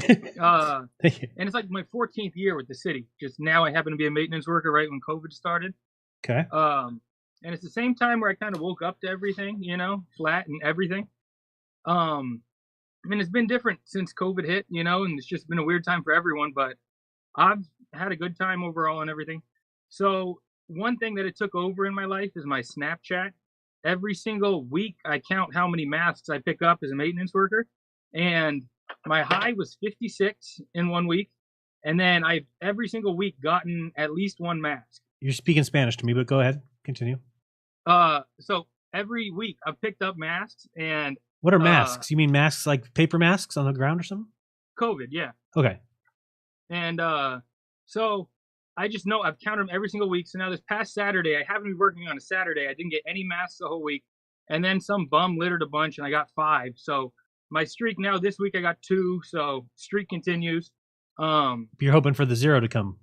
[SPEAKER 15] And it's like my 14th year with the city. Just now I happen to be a maintenance worker right when COVID started.
[SPEAKER 9] Okay.
[SPEAKER 15] And it's the same time where I kind of woke up to everything, flat and everything. I mean, it's been different since COVID hit, and it's just been a weird time for everyone, but I've had a good time overall and everything. So one thing that it took over in my life is my Snapchat. Every single week, I count how many masks I pick up as a maintenance worker. And my high was 56 in 1 week. And then I've every single week gotten at least one mask.
[SPEAKER 9] You're speaking Spanish to me, but go ahead. Continue.
[SPEAKER 15] So every week I've picked up masks. And
[SPEAKER 9] what are masks? You mean masks like paper masks on the ground or something?
[SPEAKER 15] COVID, yeah.
[SPEAKER 9] Okay.
[SPEAKER 15] And so I just know I've counted them every single week. So now this past Saturday, I happened to be working on a Saturday. I didn't get any masks the whole week. And then some bum littered a bunch and I got 5. So my streak now this week I got 2. So streak continues.
[SPEAKER 9] You're hoping for the 0 to come.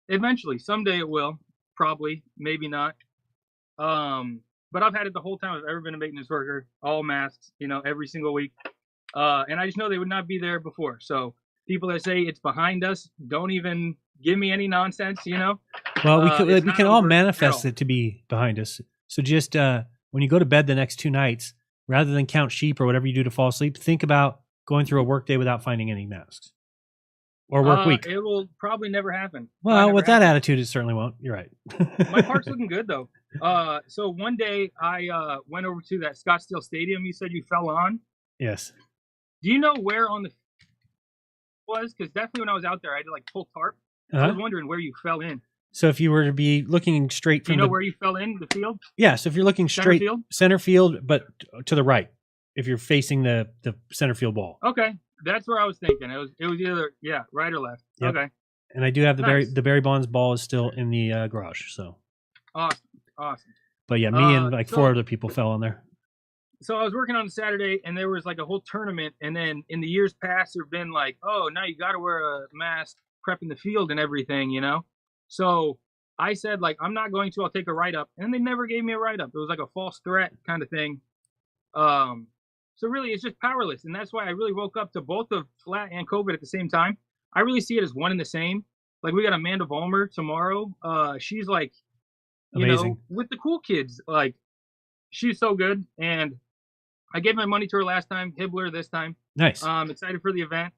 [SPEAKER 15] Eventually. Someday it will. Probably. Maybe not. But I've had it the whole time I've ever been a maintenance worker. All masks, every single week. And I just know they would not be there before. So people that say it's behind us, don't even give me any nonsense,
[SPEAKER 9] Well, we can all manifest it to be behind us. So just when you go to bed the next 2 nights, rather than count sheep or whatever you do to fall asleep, think about going through a work day without finding any masks. Or work week.
[SPEAKER 15] It will probably never happen.
[SPEAKER 9] Well, with that attitude, it certainly won't. You're right.
[SPEAKER 15] My park's looking good, though. So one day I went over to that Scottsdale Stadium you said you fell on.
[SPEAKER 9] Yes.
[SPEAKER 15] Do you know where on the was? Because definitely when I was out there, I had to pull tarp. I was wondering where you fell in.
[SPEAKER 9] So if you were to be looking straight from
[SPEAKER 15] where you fell in the field?
[SPEAKER 9] Yeah, so if you're looking straight center field, but to the right, if you're facing the center field ball.
[SPEAKER 15] Okay. That's where I was thinking. It was either right or left. Yep. Okay.
[SPEAKER 9] And I do have the Barry Bonds ball is still in the garage. So
[SPEAKER 15] awesome.
[SPEAKER 9] But yeah, me and 4 other people fell on there.
[SPEAKER 15] So I was working on Saturday, and there was a whole tournament. And then in the years past, there've been now you got to wear a mask prepping the field and everything, So I said I'm not going to. I'll take a write up, and they never gave me a write up. It was a false threat kind of thing. So really, it's just powerless, and that's why I really woke up to both of flat and COVID at the same time. I really see it as one and the same. We got Amanda Vollmer tomorrow. She's
[SPEAKER 9] amazing
[SPEAKER 15] with the cool kids. She's so good, and I gave my money to her last time. Hibbler this time.
[SPEAKER 9] Nice.
[SPEAKER 15] Excited for the event.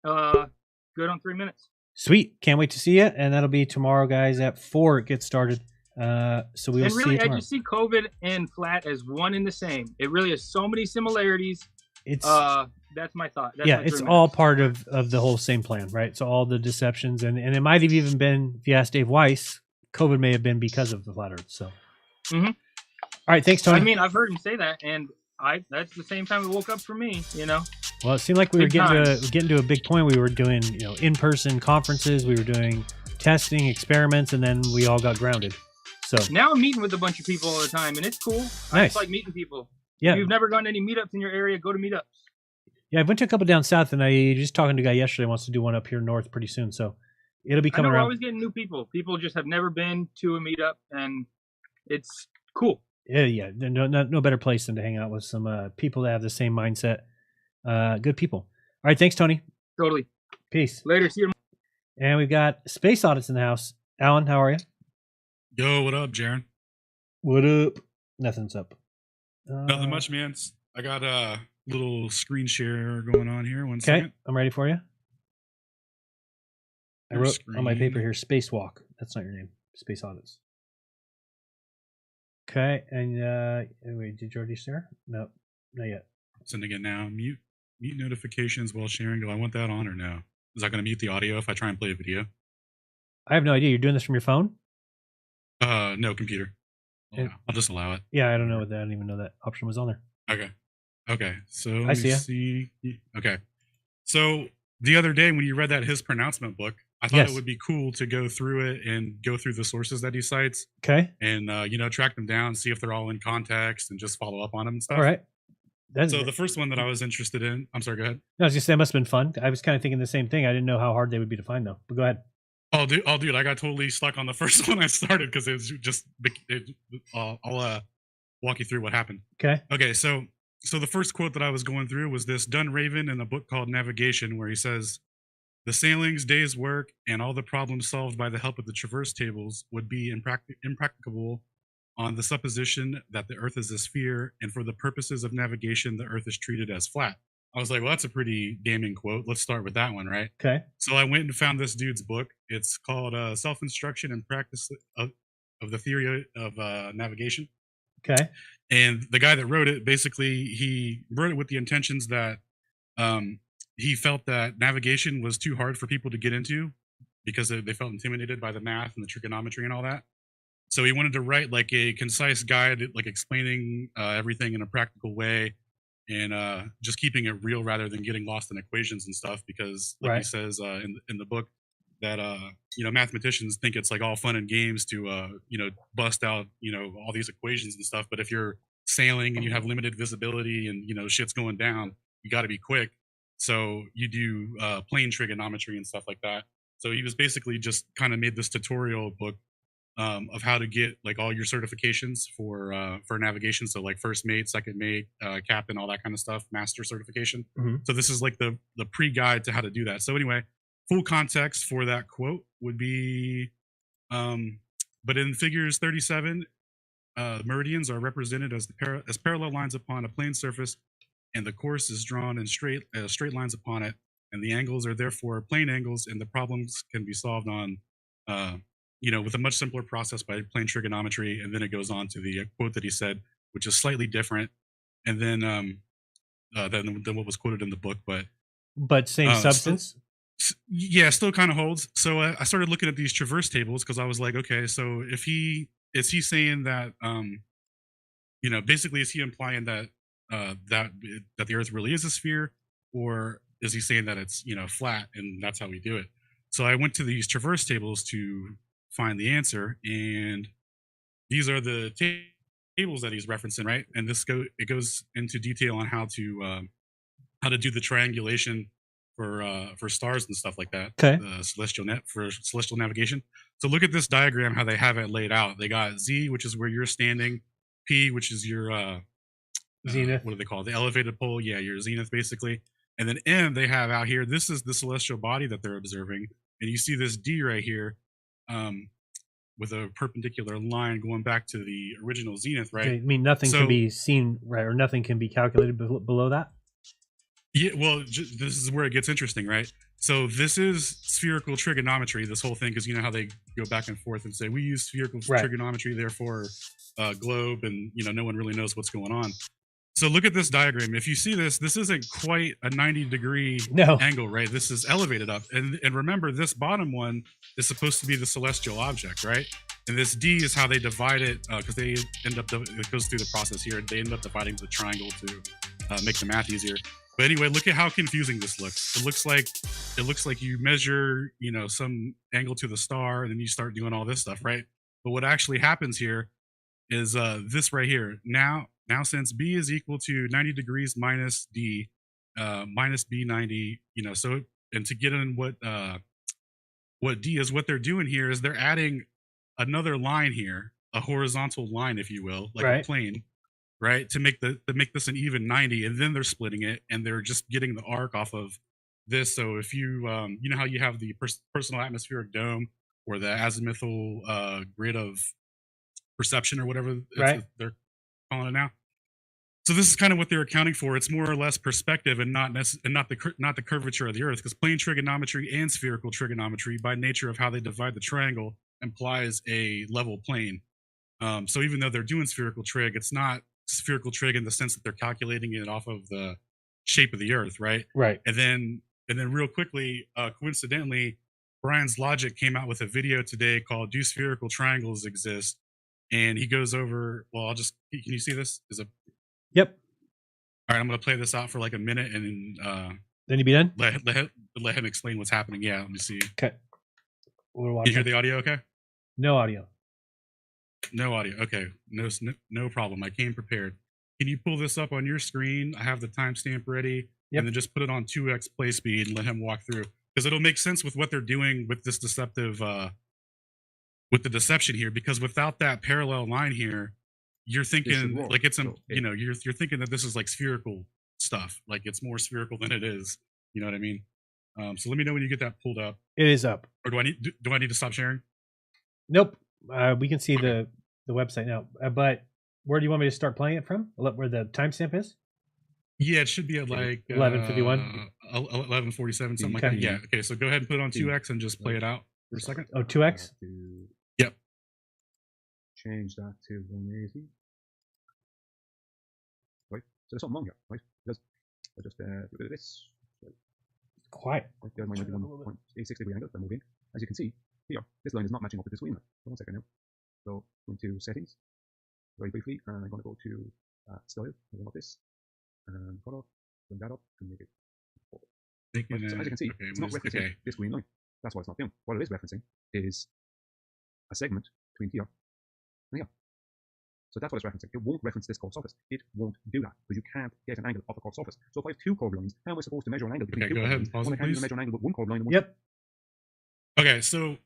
[SPEAKER 15] Good on 3 minutes.
[SPEAKER 9] Sweet. Can't wait to see you, and that'll be tomorrow, guys, at 4. It gets started. So we'll see you tomorrow.
[SPEAKER 15] I just see COVID and flat as one and the same. It really has so many similarities.
[SPEAKER 9] It's
[SPEAKER 15] that's my thought.
[SPEAKER 9] It's all part of the whole same plan, right? So all the deceptions, and it might have even been, if you ask Dave Weiss, COVID may have been because of the flat Earth. So, All right, thanks, Tony.
[SPEAKER 15] I mean, I've heard him say that, and that's the same time it woke up for me.
[SPEAKER 9] Well, it seemed like we were getting to a big point. We were doing in-person conferences. We were doing testing, experiments, and then we all got grounded. So
[SPEAKER 15] now I'm meeting with a bunch of people all the time, and it's cool.
[SPEAKER 9] Nice.
[SPEAKER 15] I just like meeting people.
[SPEAKER 9] Yeah.
[SPEAKER 15] If you've never gone to any meetups in your area, go to meetups.
[SPEAKER 9] Yeah, I went to a couple down south, and I just talking to a guy yesterday wants to do one up here north pretty soon. So it'll be coming around.
[SPEAKER 15] We're always getting new people. People just have never been to a meetup, and it's cool.
[SPEAKER 9] Yeah. No better place than to hang out with some people that have the same mindset. Good people. All right, thanks, Tony.
[SPEAKER 15] Totally.
[SPEAKER 9] Peace.
[SPEAKER 15] Later. See you tomorrow.
[SPEAKER 9] And we've got Space Audits in the house. Alan, how are you?
[SPEAKER 16] Yo, what up, Jaron?
[SPEAKER 9] What up? Nothing's up.
[SPEAKER 16] Nothing much, man. I got a little screen share going on here. One second.
[SPEAKER 9] I'm ready for you. I wrote on my paper here, Spacewalk. That's not your name. Space Audits. Okay, and wait, did you already share? No, not yet.
[SPEAKER 16] Sending it now. Mute notifications while sharing. Do I want that on or no? Is that going to mute the audio if I try and play a video?
[SPEAKER 9] I have no idea. You're doing this from your phone?
[SPEAKER 16] No, computer. I'll just allow it.
[SPEAKER 9] Yeah, I don't know what that. I didn't even know that option was on there.
[SPEAKER 16] Okay. So
[SPEAKER 9] I see.
[SPEAKER 16] Okay. So the other day when you read that His Pronouncement book, I thought it would be cool to go through it and go through the sources that he cites.
[SPEAKER 9] Okay.
[SPEAKER 16] And, track them down, see if they're all in context and just follow up on them and stuff.
[SPEAKER 9] All right.
[SPEAKER 16] So the first one that I was interested in, I'm sorry, go ahead.
[SPEAKER 9] No, I was just saying, that must have been fun. I was kind of thinking the same thing. I didn't know how hard they would be to find, though. But go ahead.
[SPEAKER 16] Oh, dude, I got totally stuck on the first one I started because it was just, I'll walk you through what happened. Okay, so the first quote that I was going through was this Dunraven in a book called Navigation, where he says, "The sailing's day's work and all the problems solved by the help of the traverse tables would be impracticable on the supposition that the Earth is a sphere, and for the purposes of navigation, the Earth is treated as flat." I was like, well, that's a pretty damning quote. Let's start with that one, right?
[SPEAKER 9] Okay.
[SPEAKER 16] So I went and found this dude's book. It's called Self-Instruction and Practice of the Theory of Navigation.
[SPEAKER 9] Okay.
[SPEAKER 16] And the guy that wrote it, basically, he wrote it with the intentions that he felt that navigation was too hard for people to get into because they felt intimidated by the math and the trigonometry and all that. So he wanted to write like a concise guide, like explaining everything in a practical way, and just keeping it real rather than getting lost in equations and stuff. Because, like he says in the book, that mathematicians think it's like all fun and games to bust out all these equations and stuff. But if you're sailing and you have limited visibility and shit's going down, you got to be quick. So you do plane trigonometry and stuff like that. So he was basically just kind of made this tutorial book of how to get like all your certifications for navigation. So like first mate, second mate, captain, all that kind of stuff, master certification.
[SPEAKER 9] Mm-hmm.
[SPEAKER 16] So this is like the pre-guide to how to do that. So anyway, full context for that quote would be, but in figures 37, meridians are represented as parallel lines upon a plane surface, and the course is drawn in straight lines upon it, and the angles are therefore plane angles, and the problems can be solved on with a much simpler process by plane trigonometry. And then it goes on to the quote that he said, which is slightly different, and then than what was quoted in the book, but
[SPEAKER 9] same substance.
[SPEAKER 16] Yeah, still kind of holds. So I started looking at these traverse tables because I was like, okay, so is he saying that basically is he implying that that the Earth really is a sphere, or is he saying that it's flat and that's how we do it? So I went to these traverse tables to find the answer, and these are the tables that he's referencing, right? And it goes into detail on how to do the triangulation for stars and stuff like that.
[SPEAKER 9] Okay.
[SPEAKER 16] Celestial navigation. So look at this diagram, how they have it laid out. They got Z, which is where you're standing, P, which is your
[SPEAKER 9] zenith.
[SPEAKER 16] What do they call it? The elevated pole? Yeah, your zenith basically. And then M they have out here. This is the celestial body that they're observing, and you see this D right here, with a perpendicular line going back to the original zenith, right?
[SPEAKER 9] I mean, nothing can be seen, right, or nothing can be calculated below that.
[SPEAKER 16] Yeah, well, this is where it gets interesting, right? So this is spherical trigonometry, this whole thing, because you know how they go back and forth and say, we use spherical trigonometry, therefore globe, and no one really knows what's going on. So look at this diagram. If you see this isn't quite a 90-degree angle, right? This is elevated up. And remember, this bottom one is supposed to be the celestial object, right? And this D is how they divide it, because they end up, it goes through the process here, they end up dividing the triangle to make the math easier. But anyway, look at how confusing this looks. It looks like you measure, some angle to the star, and then you start doing all this stuff, right? But what actually happens here is this right here. Now, since B is equal to 90 degrees minus D, minus B 90, so, and to get in what D is, what they're doing here is they're adding another line here, a horizontal line, if you will, like a plane, right? To make this an even 90, and then they're splitting it, and they're just getting the arc off of this. So if you, how you have the personal atmospheric dome, or the azimuthal grid of perception, or whatever they're calling it now. So this is kind of what they're accounting for. It's more or less perspective, and not the curvature of the Earth, because plane trigonometry and spherical trigonometry, by nature of how they divide the triangle, implies a level plane. So even though they're doing spherical trig, it's not spherical trig in the sense that they're calculating it off of the shape of the Earth, right?
[SPEAKER 9] Right.
[SPEAKER 16] And then real quickly, coincidentally, Brian's Logic came out with a video today called "Do Spherical Triangles Exist?" And he goes over, well, can you see this?
[SPEAKER 9] Yep.
[SPEAKER 16] All right, I'm going to play this out for like a minute, and
[SPEAKER 9] then you be done?
[SPEAKER 16] Let him explain what's happening. Yeah, let me see.
[SPEAKER 9] Okay.
[SPEAKER 16] You hear the audio okay?
[SPEAKER 9] No audio.
[SPEAKER 16] No audio. Okay. No problem. I came prepared. Can you pull this up on your screen? I have the timestamp ready.
[SPEAKER 9] Yep.
[SPEAKER 16] And then just put it on 2x play speed and let him walk through. Because it'll make sense with what they're doing with this deceptive with the deception here. Because without that parallel line here, you're thinking like it's you're thinking that this is like spherical stuff. Like it's more spherical than it is. You know what I mean? So let me know when you get that pulled up.
[SPEAKER 9] It is up.
[SPEAKER 16] Or do I need to stop sharing?
[SPEAKER 9] Nope. We can see the website now. But where do you want me to start playing it from? Where the timestamp is?
[SPEAKER 16] Yeah, it should be at like
[SPEAKER 9] 11:51,
[SPEAKER 16] 11:47, something like that. Yeah. Okay, so go ahead and put it on 2x and just play it out for a second.
[SPEAKER 9] Oh, 2x.
[SPEAKER 16] Yep.
[SPEAKER 17] Change that to 180. Right. So there's something wrong here, right? Because I just do a bit of this.
[SPEAKER 9] Quiet.
[SPEAKER 17] Right, there's my 91.86 degree angle. I'm moving. As you can see here, this line is not matching up with this green line. So 1 second now. So into settings, very briefly, and I'm going to go to style. I want this. And color, bring that up and make it forward. Right, so as you can see, it's not referencing this green line. That's why it's not doing. What it is referencing is a segment between here and here. So that's what it's referencing. It won't reference this curved surface. It won't do that because you can't get an angle off the curved surface. So if I have two curved lines, how am I supposed to measure an angle between two
[SPEAKER 16] go
[SPEAKER 17] curved
[SPEAKER 16] ahead
[SPEAKER 17] lines?
[SPEAKER 16] and pause it,
[SPEAKER 17] I can't
[SPEAKER 16] please.
[SPEAKER 17] measure an angle with one curved line and one.
[SPEAKER 9] Yep.
[SPEAKER 16] Okay, so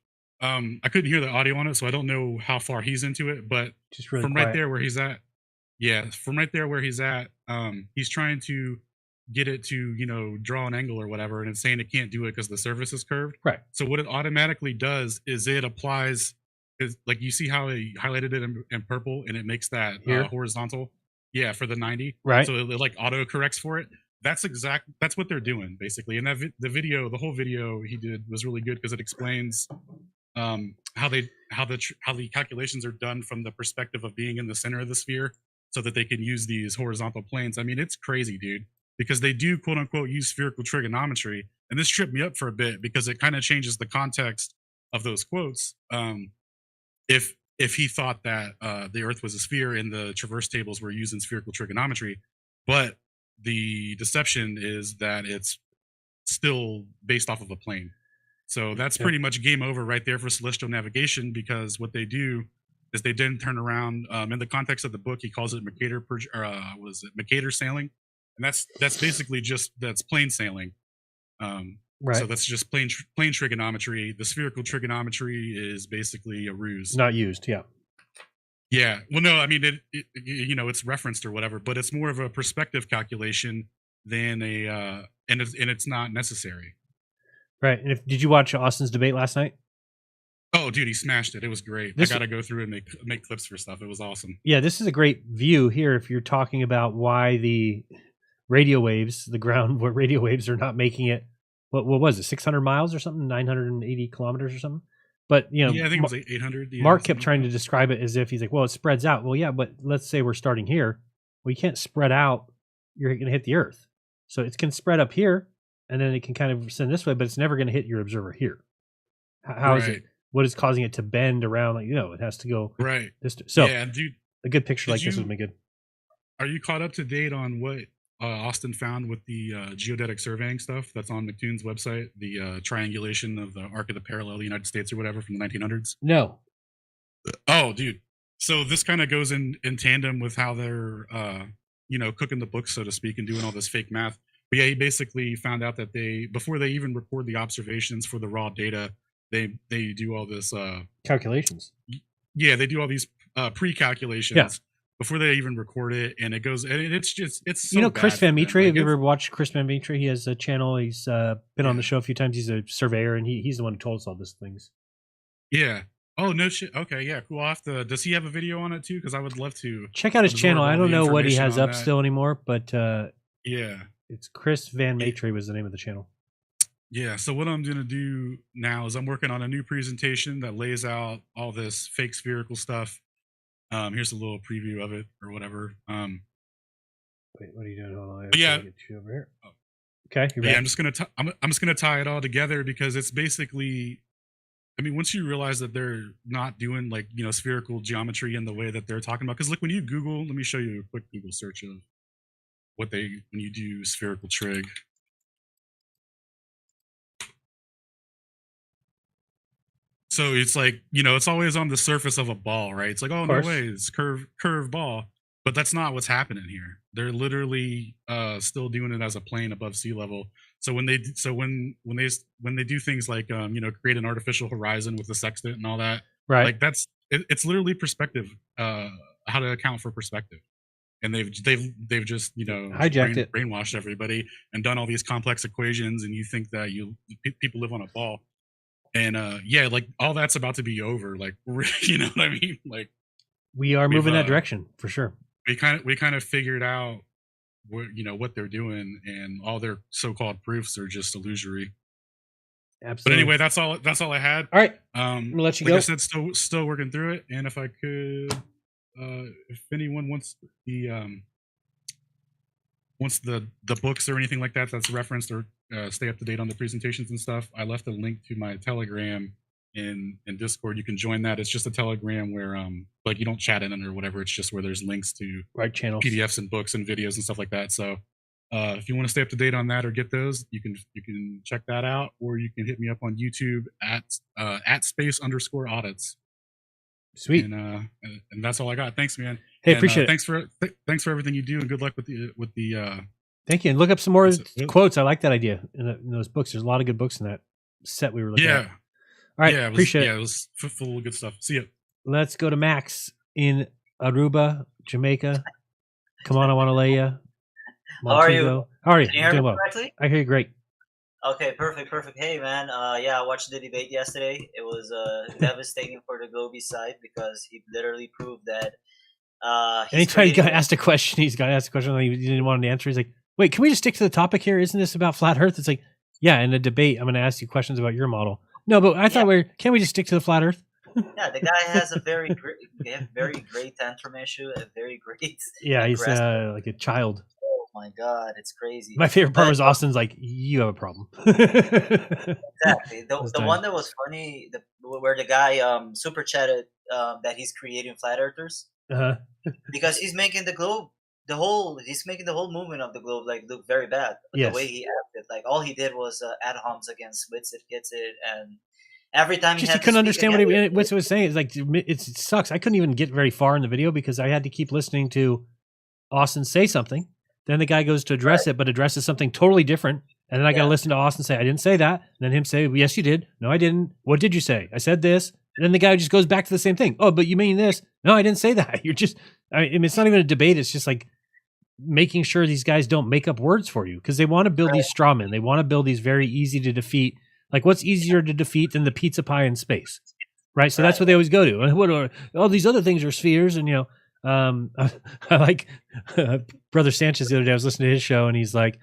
[SPEAKER 16] I couldn't hear the audio on it, so I don't know how far he's into it, but
[SPEAKER 9] just really
[SPEAKER 16] from
[SPEAKER 9] quiet.
[SPEAKER 16] right there where he's at, from right there where he's at, he's trying to get it to, draw an angle or whatever, and it's saying it can't do it because the surface is curved.
[SPEAKER 9] Right.
[SPEAKER 16] So what it automatically does is it applies, like you see how he highlighted it in purple, and it makes that horizontal, for the 90.
[SPEAKER 9] Right.
[SPEAKER 16] So it like auto corrects for it. That's what they're doing basically. And that the whole video he did was really good because it explains how the calculations are done from the perspective of being in the center of the sphere, so that they can use these horizontal planes. I mean, it's crazy, dude, because they do quote unquote use spherical trigonometry, and this tripped me up for a bit because it kind of changes the context of those quotes. If he thought that the Earth was a sphere and the traverse tables were using spherical trigonometry, but the deception is that it's still based off of a plane. So that's pretty much game over right there for celestial navigation, because what they do is they then turn around in the context of the book, he calls it Mercator sailing, and that's basically that's plane sailing.
[SPEAKER 9] Right.
[SPEAKER 16] So that's just plain trigonometry. The spherical trigonometry is basically a ruse.
[SPEAKER 9] Not used. Yeah.
[SPEAKER 16] Yeah. Well, no, I mean, it's referenced or whatever, but it's more of a perspective calculation than and it's not necessary.
[SPEAKER 9] Right. And did you watch Austin's debate last night?
[SPEAKER 16] Oh, dude, he smashed it. It was great. I got to go through and make clips for stuff. It was awesome.
[SPEAKER 9] Yeah, this is a great view here if you're talking about why the radio waves, the ground where radio waves are not making it. What was it? 600 miles or something? 980 kilometers or something? But,
[SPEAKER 16] I think it was 800. Yeah,
[SPEAKER 9] Mark kept trying to describe it as if he's like, well, it spreads out. Well, yeah, but let's say we're starting here. Well, you can't spread out. You're going to hit the Earth. So it can spread up here, and then it can kind of send this way, but it's never going to hit your observer here. How is it? What is causing it to bend around? Like, it has to go.
[SPEAKER 16] Right.
[SPEAKER 9] So
[SPEAKER 16] dude,
[SPEAKER 9] a good picture like this would be good.
[SPEAKER 16] Are you caught up to date on what Austin found with the geodetic surveying stuff that's on McToon's website, the triangulation of the arc of the parallel of the United States or whatever from the 1900s?
[SPEAKER 9] No.
[SPEAKER 16] Oh, dude. So this kind of goes in tandem with how they're, cooking the books, so to speak, and doing all this fake math. But yeah, he basically found out that before they even record the observations for the raw data, they do all this
[SPEAKER 9] calculations.
[SPEAKER 16] Yeah, they do all these pre-calculations before they even record it, and it goes, and it's so
[SPEAKER 9] Chris Van Mitre. Have you ever watched Chris Van Mitre? He has a channel. He's been on the show a few times. He's a surveyor, and he's the one who told us all these things.
[SPEAKER 16] Yeah. Oh, no shit. Okay, yeah, cool. Does he have a video on it too? Because I would love to
[SPEAKER 9] check out his channel. I don't know what he has up still anymore, but
[SPEAKER 16] yeah,
[SPEAKER 9] it's Chris Van Mitre was the name of the channel.
[SPEAKER 16] Yeah, so what I'm going to do now is I'm working on a new presentation that lays out all this fake spherical stuff. Here's a little preview of it or whatever.
[SPEAKER 9] Wait, what are you doing? Hold on.
[SPEAKER 16] Yeah,
[SPEAKER 9] get you over here. Okay,
[SPEAKER 16] yeah, I'm just gonna tie it all together because it's basically, I mean, once you realize that they're not doing like spherical geometry in the way that they're talking about, because look, when you Google, let me show you a quick Google search of when you do spherical trig. So it's like, it's always on the surface of a ball, right? It's like, oh, no way, it's curve ball. But that's not what's happening here. They're literally still doing it as a plane above sea level. So when they do things like create an artificial horizon with the sextant and all that,
[SPEAKER 9] right?
[SPEAKER 16] Like it's literally perspective, how to account for perspective. And they've just
[SPEAKER 9] hijacked it,
[SPEAKER 16] brainwashed everybody, and done all these complex equations, and you think that people live on a ball, and like all that's about to be over. Like, you know what I mean? Like,
[SPEAKER 9] we are moving that direction for sure.
[SPEAKER 16] We kind of figured out what they're doing, and all their so-called proofs are just illusory.
[SPEAKER 9] Absolutely.
[SPEAKER 16] But anyway, that's all I had.
[SPEAKER 9] All right, I'm gonna let you
[SPEAKER 16] like
[SPEAKER 9] go.
[SPEAKER 16] I said, still working through it, and if I could. If anyone wants the books or anything like that's referenced, or stay up to date on the presentations and stuff, I left a link to my Telegram in Discord. You can join that. It's just a Telegram where like you don't chat in it or whatever. It's just where there's links to
[SPEAKER 9] channels,
[SPEAKER 16] PDFs and books and videos and stuff like that. So if you want to stay up to date on that or get those, you can check that out, or you can hit me up on YouTube at @space_audits.
[SPEAKER 9] Sweet.
[SPEAKER 16] And that's all I got. Thanks, man.
[SPEAKER 9] Hey, appreciate it.
[SPEAKER 16] Thanks for everything you do, and good luck with the.
[SPEAKER 9] Thank you. And look up some more quotes. I like that idea in those books. There's a lot of good books in that set we were looking at. All right, appreciate it.
[SPEAKER 16] Yeah, it was full of good stuff. See ya.
[SPEAKER 9] Let's go to Max in Aruba, Jamaica. Come on, I want to lay you.
[SPEAKER 18] How are you?
[SPEAKER 9] How are you?
[SPEAKER 18] Can you hear me correctly?
[SPEAKER 9] I hear you great.
[SPEAKER 18] Okay, perfect. Hey, man. I watched the debate yesterday. It was devastating for the Gobi side because he literally proved that.
[SPEAKER 9] Anytime he got asked a question, he's got asked a question and he didn't want an answer. He's like, "Wait, can we just stick to the topic here? Isn't this about flat Earth?" It's like, yeah, in the debate, I'm going to ask you questions about your model. No, but I thought can't we just stick to the flat Earth?
[SPEAKER 18] Yeah, the guy has a very great tantrum issue, a very great.
[SPEAKER 9] Yeah, he's like a child.
[SPEAKER 18] Oh my God, it's crazy.
[SPEAKER 9] My favorite part was Austin's like, "You have a problem."
[SPEAKER 18] Exactly. The one that was funny, where the guy super chatted that he's creating flat earthers, because he's making the globe, he's making the whole movement of the globe like look very bad. But the way he acted, like all he did was ad homs against Witsit, gets it, and every time he
[SPEAKER 9] couldn't understand what Witsit was saying. It's like it sucks. I couldn't even get very far in the video because I had to keep listening to Austin say something. Then the guy goes to address it, but addresses something totally different. And then I got to listen to Austin say, "I didn't say that." And then him say, "Yes, you did." "No, I didn't." "What did you say?" "I said this." And then the guy just goes back to the same thing. "Oh, but you mean this?" "No, I didn't say that." You're just, I mean, it's not even a debate. It's just like making sure these guys don't make up words for you because they want to build these straw men. They want to build these very easy to defeat. Like, what's easier to defeat than the pizza pie in space? Right. So that's what they always go to. And what are all these other things are spheres? And, I like Brother Sanchez the other day. I was listening to his show and he's like,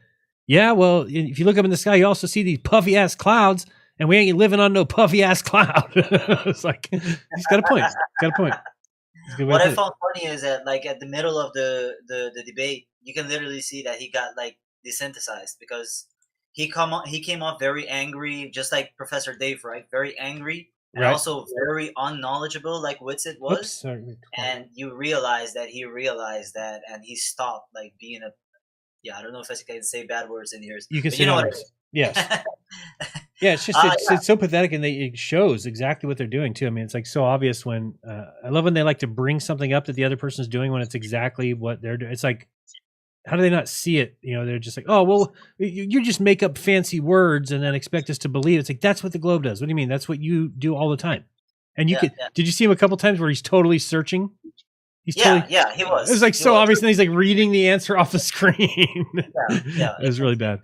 [SPEAKER 9] "Yeah, well, if you look up in the sky, you also see these puffy ass clouds, and we ain't living on no puffy ass cloud." It's like he's got a point.
[SPEAKER 18] What I found funny is that, like, at the middle of the debate, you can literally see that he got like desynthesized because he came off very angry, just like Professor Dave, right? Very angry. And also very unknowledgeable, like Witsit was. And you realize that he realized that, and he stopped like being a. Yeah, I don't know if I can say bad words in here.
[SPEAKER 9] You can say what I mean. Yes. Yeah, it's just it's so pathetic, and it shows exactly what they're doing too. I mean, it's like so obvious when I love when they like to bring something up that the other person's doing when it's exactly what they're doing. It's like, how do they not see it? They're just like, "Oh, well, you just make up fancy words and then expect us to believe." It's like, that's what the globe does. What do you mean? That's what you do all the time. And did you see him a couple times where he's totally searching? He
[SPEAKER 18] was.
[SPEAKER 9] It was like obvious, and he's like reading the answer off the screen. It was really bad.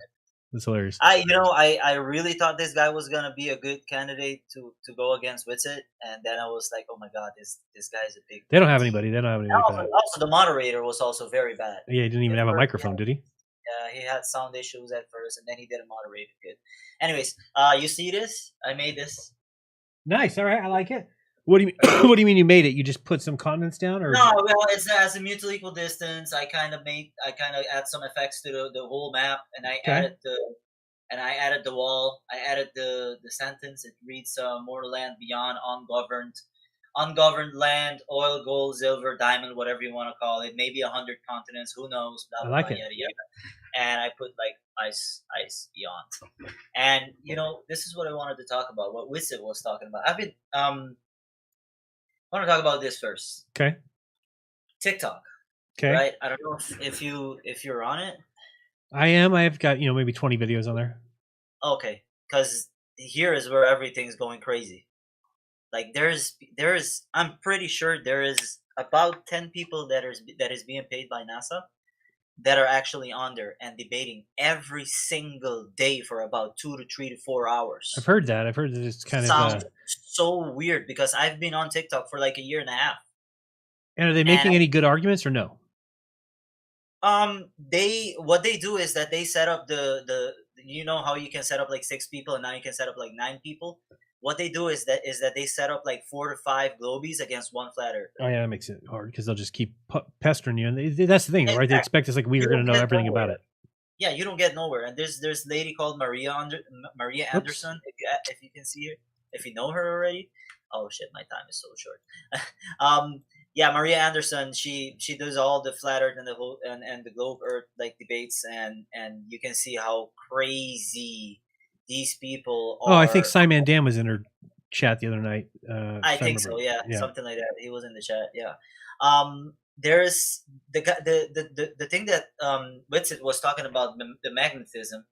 [SPEAKER 9] It's hilarious.
[SPEAKER 18] I really thought this guy was gonna be a good candidate to go against Witsit, and then I was like, "Oh my God, this guy is a big."
[SPEAKER 9] They don't have anybody.
[SPEAKER 18] Also, the moderator was also very bad.
[SPEAKER 9] Yeah, he didn't even have a microphone, did he?
[SPEAKER 18] Yeah, he had sound issues at first, and then he didn't moderate it good. Anyways, you see this? I made this.
[SPEAKER 9] Nice. All right, I like it. What do you mean? What do you mean you made it? You just put some continents down, or
[SPEAKER 18] no? Well, it's as a mutually equal distance. I kind of add some effects to the whole map, and I added the wall. I added the sentence. It reads more land beyond ungoverned land, oil, gold, silver, diamond, whatever you want to call it. Maybe 100 continents. Who knows? Blah, blah,
[SPEAKER 9] I like
[SPEAKER 18] blah,
[SPEAKER 9] it.
[SPEAKER 18] yada, yada. And I put like ice beyond. And this is what I wanted to talk about. What Wizard was talking about. I want to talk about this first.
[SPEAKER 9] Okay.
[SPEAKER 18] TikTok.
[SPEAKER 9] Okay.
[SPEAKER 18] Right. I don't know if you're on it.
[SPEAKER 9] I am. I've got maybe 20 videos on there.
[SPEAKER 18] Okay, because here is where everything's going crazy. Like I'm pretty sure there is about 10 people that is being paid by NASA that are actually on there and debating every single day for about 2 to 3 to 4 hours.
[SPEAKER 9] I've heard that. I've heard that it's kind
[SPEAKER 18] Sounds so weird because I've been on TikTok for like a year and a half.
[SPEAKER 9] And are they making any good arguments or no?
[SPEAKER 18] What they do is that they set up the how you can set up like 6 people and now you can set up like 9 people. What they do is that they set up like 4 to 5 globies against one flat earth.
[SPEAKER 9] Oh yeah, that makes it hard because they'll just keep pestering you, and that's the thing, right? They expect us like we are going to know everything about it.
[SPEAKER 18] Yeah, you don't get nowhere. And there's a lady called Maria Anderson. If you can see her, if you know her already. Oh shit, my time is so short. Yeah, Maria Anderson. She does all the flat Earth and the whole and the globe Earth like debates, and you can see how crazy these people are.
[SPEAKER 9] Oh, I think Simon Dan was in her chat the other night.
[SPEAKER 18] I think so. Yeah, something like that. He was in the chat. Yeah. There's the thing that Whitsitt was talking about the magnetism.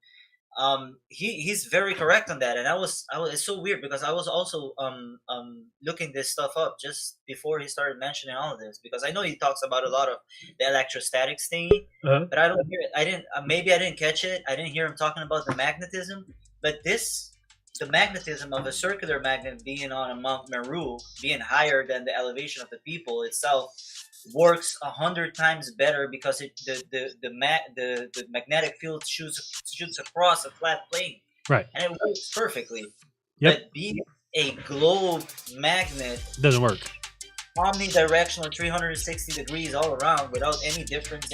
[SPEAKER 18] He's very correct on that, and I was it's so weird because I was also looking this stuff up just before he started mentioning all of this, because I know he talks about a lot of the electrostatics thingy, but I don't hear it. I didn't catch it. I didn't hear him talking about the magnetism, but the magnetism of a circular magnet being on a Mount Meru, being higher than the elevation of the people itself, works 100 times better because the magnetic field shoots across a flat plane,
[SPEAKER 9] right?
[SPEAKER 18] And it works perfectly.
[SPEAKER 9] Yep.
[SPEAKER 18] But being a globe magnet
[SPEAKER 9] doesn't work.
[SPEAKER 18] Omnidirectional, 360 degrees all around, without any difference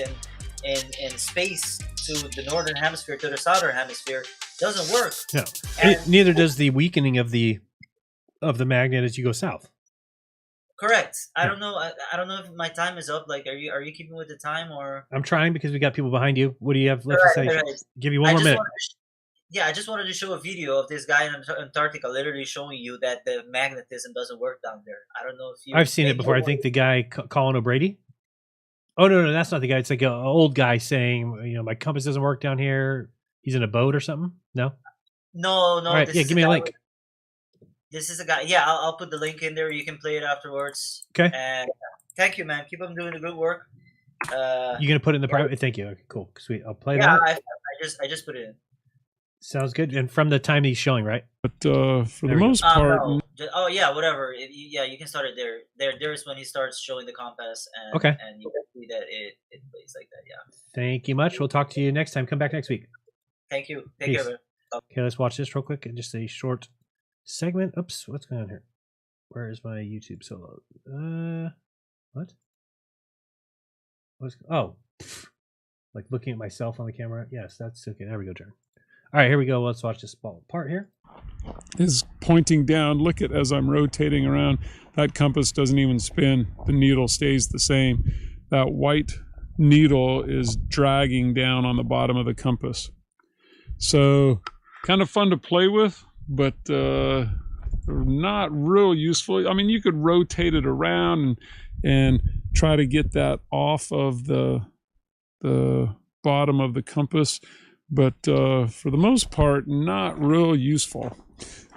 [SPEAKER 18] in space to the northern hemisphere to the southern hemisphere, doesn't work.
[SPEAKER 9] No, neither does the weakening of the magnet as you go south.
[SPEAKER 18] Correct. I don't know. I don't know if my time is up. Like, are you keeping with the time or?
[SPEAKER 9] I'm trying because we got people behind you. What do you have left to say?
[SPEAKER 18] Right.
[SPEAKER 9] Give you one more minute.
[SPEAKER 18] I just wanted to show a video of this guy in Antarctica literally showing you that the magnetism doesn't work down there. I don't know if you.
[SPEAKER 9] I've seen it before. I think the guy Colin O'Brady. Oh no, that's not the guy. It's like an old guy saying, my compass doesn't work down here. He's in a boat or something. No.
[SPEAKER 18] No.
[SPEAKER 9] All right. Yeah, give me a link.
[SPEAKER 18] This is a guy. Yeah, I'll put the link in there. You can play it afterwards.
[SPEAKER 9] Okay.
[SPEAKER 18] And thank you, man. Keep on doing the good work.
[SPEAKER 9] You gonna put it in the private? Thank you. Okay, cool, sweet. I'll play
[SPEAKER 18] that.
[SPEAKER 9] Yeah,
[SPEAKER 18] I just put it in.
[SPEAKER 9] Sounds good. And from the time he's showing, right?
[SPEAKER 16] But for the most part,
[SPEAKER 18] oh yeah, whatever. You can start it there. There's when he starts showing the compass, and
[SPEAKER 9] okay,
[SPEAKER 18] and you can see that it plays like that. Yeah.
[SPEAKER 9] Thank you much. We'll talk to you next time. Come back next week.
[SPEAKER 18] Thank you. Take care, man.
[SPEAKER 9] Okay, let's watch this real quick and just a short segment. Oops, what's going on here? Where is my YouTube solo? What? Like looking at myself on the camera. Yes, that's okay. There we go, Jared. All right, here we go. Let's watch this ball part here.
[SPEAKER 16] Is pointing down. Look at as I'm rotating around. That compass doesn't even spin. The needle stays the same. That white needle is dragging down on the bottom of the compass. So kind of fun to play with, but not real useful. I mean, you could rotate it around and try to get that off of the bottom of the compass, but for the most part, not real useful.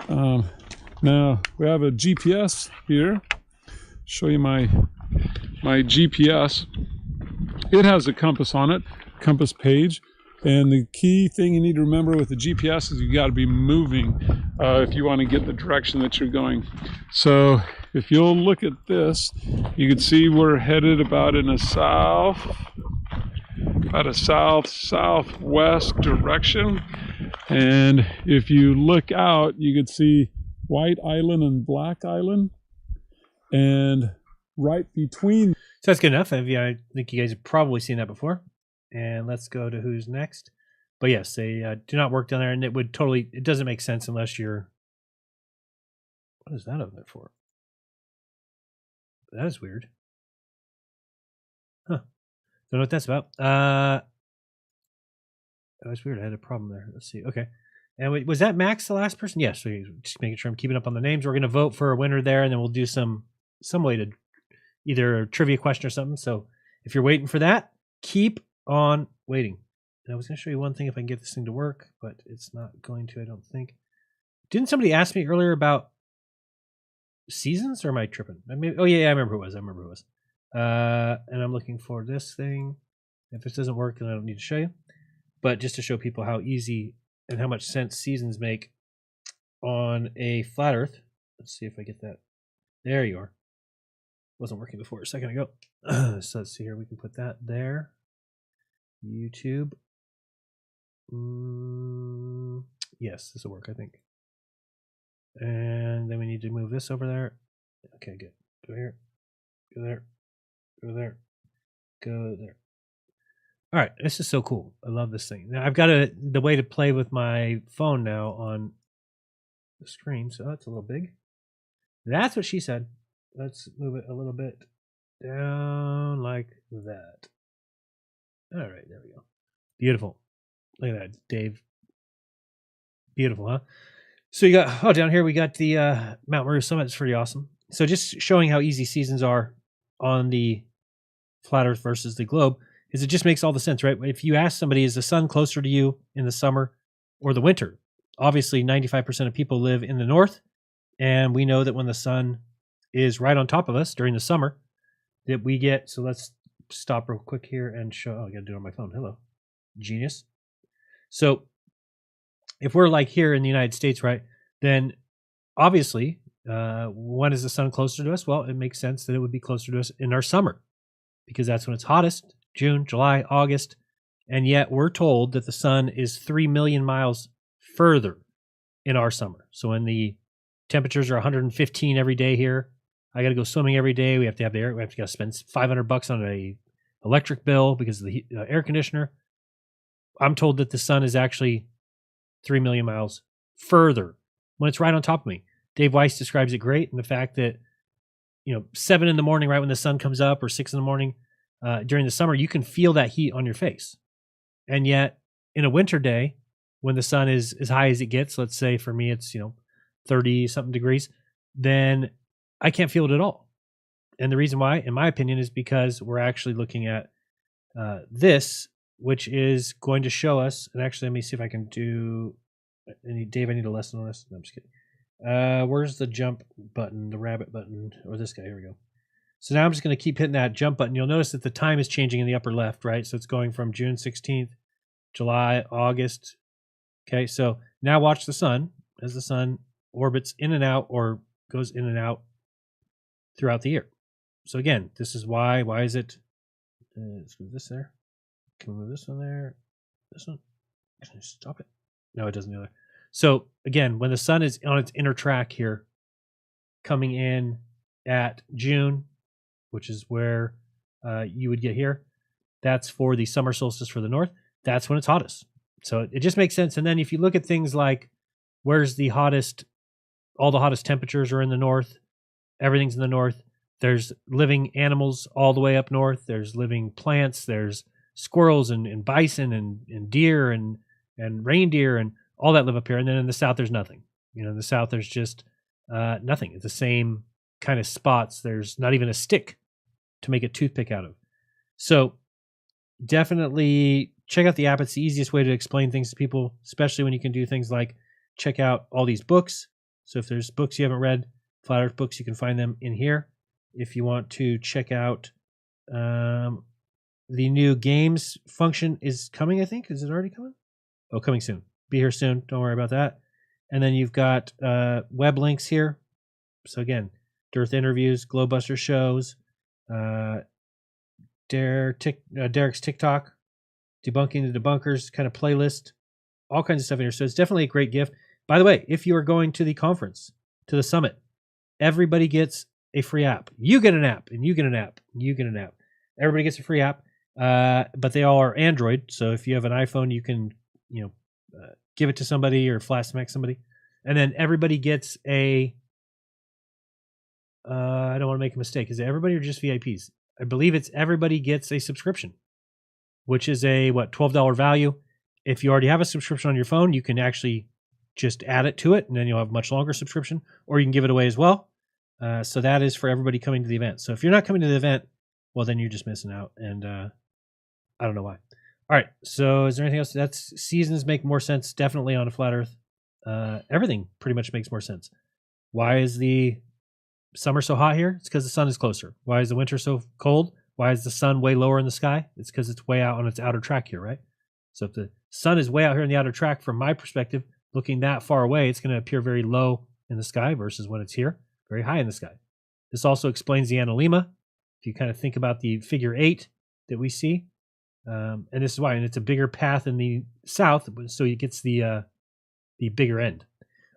[SPEAKER 16] Now we have a GPS here. Show you my GPS. It has a compass on it, compass page. And the key thing you need to remember with the GPS is you got to be moving if you want to get the direction that you're going. So if you'll look at this, you can see we're headed about in a southwest direction. And if you look out, you can see White Island and Black Island. And right between.
[SPEAKER 9] So that's good enough. I think you guys have probably seen that before. And let's go to who's next. But yes, they do not work down there, and it doesn't make sense unless you're. What is that over there for? That is weird. Huh. Don't know what that's about. Oh, it's weird. I had a problem there. Let's see. Okay. And was that Max the last person? Yes. So just making sure I'm keeping up on the names. We're going to vote for a winner there, and then we'll do some way to either a trivia question or something. So if you're waiting for that, keep on waiting. And I was going to show you one thing if I can get this thing to work, but it's not going to, I don't think. Didn't somebody ask me earlier about seasons, or am I tripping? I mean, oh yeah, I remember who it was. And I'm looking for this thing. If this doesn't work, then I don't need to show you. But just to show people how easy and how much sense seasons make on a flat Earth. Let's see if I get that. There you are. Wasn't working before a second ago. So let's see here. We can put that there. YouTube. Yes, this will work, I think. And then we need to move this over there. Okay, good. Go here. Go there. Go there. Go there. All right, this is so cool. I love this thing. Now I've got the way to play with my phone now on the screen, so that's a little big. That's what she said. Let's move it a little bit down like that. All right, there we go. Beautiful. Look at that, Dave. Beautiful, huh? So you got, down here we got the Mount Meru Summit. It's pretty awesome. So just showing how easy seasons are on the flat Earth versus the globe is it just makes all the sense, right? If you ask somebody, is the sun closer to you in the summer or the winter? Obviously, 95% of people live in the north, and we know that when the sun is right on top of us during the summer, that we get, so let's stop real quick here and show, I gotta do it on my phone. Hello, genius. So if we're like here in the United States, right, then obviously, when is the sun closer to us? Well, it makes sense that it would be closer to us in our summer because that's when it's hottest, June, July, August. And yet we're told that the sun is 3 million miles further in our summer. So when the temperatures are 115 every day here, I got to go swimming every day. We have to have the air. We have to spend $500 on a electric bill because of the air conditioner. I'm told that the sun is actually 3 million miles further when it's right on top of me. Dave Weiss describes it great in the fact that, 7 in the morning, right when the sun comes up, or 6 in the morning during the summer, you can feel that heat on your face. And yet in a winter day, when the sun is as high as it gets, let's say for me, it's, 30 something degrees, then I can't feel it at all. And the reason why, in my opinion, is because we're actually looking at this, which is going to show us, and actually, let me see if I can do, Dave, I need a lesson on this. No, I'm just kidding. Where's the jump button, the rabbit button, or this guy? Here we go. So now I'm just going to keep hitting that jump button. You'll notice that the time is changing in the upper left, right? So it's going from June 16th, July, August. Okay, so now watch the sun as the sun orbits in and out or goes in and out throughout the year. So again, this is why is it, let's move this there. Can we move this one there? This one? Can I stop it? No, it doesn't either. So again, when the sun is on its inner track here, coming in at June, which is where you would get here, that's for the summer solstice for the north. That's when it's hottest. So it just makes sense. And then if you look at things like where's the hottest, all the hottest temperatures are in the north, everything's in the north. There's living animals all the way up north. There's living plants. There's squirrels and bison and deer and reindeer and all that live up here. And then in the south, there's nothing. In the south, there's just nothing. It's the same kind of spots. There's not even a stick to make a toothpick out of. So definitely check out the app. It's the easiest way to explain things to people, especially when you can do things like check out all these books. So if there's books you haven't read, Flat Earth books, you can find them in here. If you want to check out the new games function is coming, I think. Is it already coming? Oh, coming soon. Be here soon. Don't worry about that. And then you've got web links here. So again, Dearth interviews, Glowbuster shows, Derek's TikTok, debunking the debunkers kind of playlist, all kinds of stuff in here. So it's definitely a great gift. By the way, if you are going to the conference, to the summit, everybody gets a free app. You get an app, and you get an app, and you get an app. Everybody gets a free app, but they all are Android. So if you have an iPhone, you can, give it to somebody or flash smack somebody, and then everybody gets a. I don't want to make a mistake. Is it everybody or just VIPs? I believe it's everybody gets a subscription, which is a $12 value, If you already have a subscription on your phone, you can actually just add it to it, and then you'll have a much longer subscription, or you can give it away as well. So that is for everybody coming to the event. So if you're not coming to the event, well, then you're just missing out, and I don't know why. All right, so is there anything else? That's seasons make more sense, definitely on a flat Earth. Everything pretty much makes more sense. Why is the summer so hot here? It's because the sun is closer. Why is the winter so cold? Why is the sun way lower in the sky? It's because it's way out on its outer track here, right? So if the sun is way out here in the outer track, from my perspective, looking that far away, it's going to appear very low in the sky versus when it's here, very high in the sky. This also explains the analemma. If you kind of think about the figure 8 that we see, and this is why, and it's a bigger path in the south, so it gets the bigger end.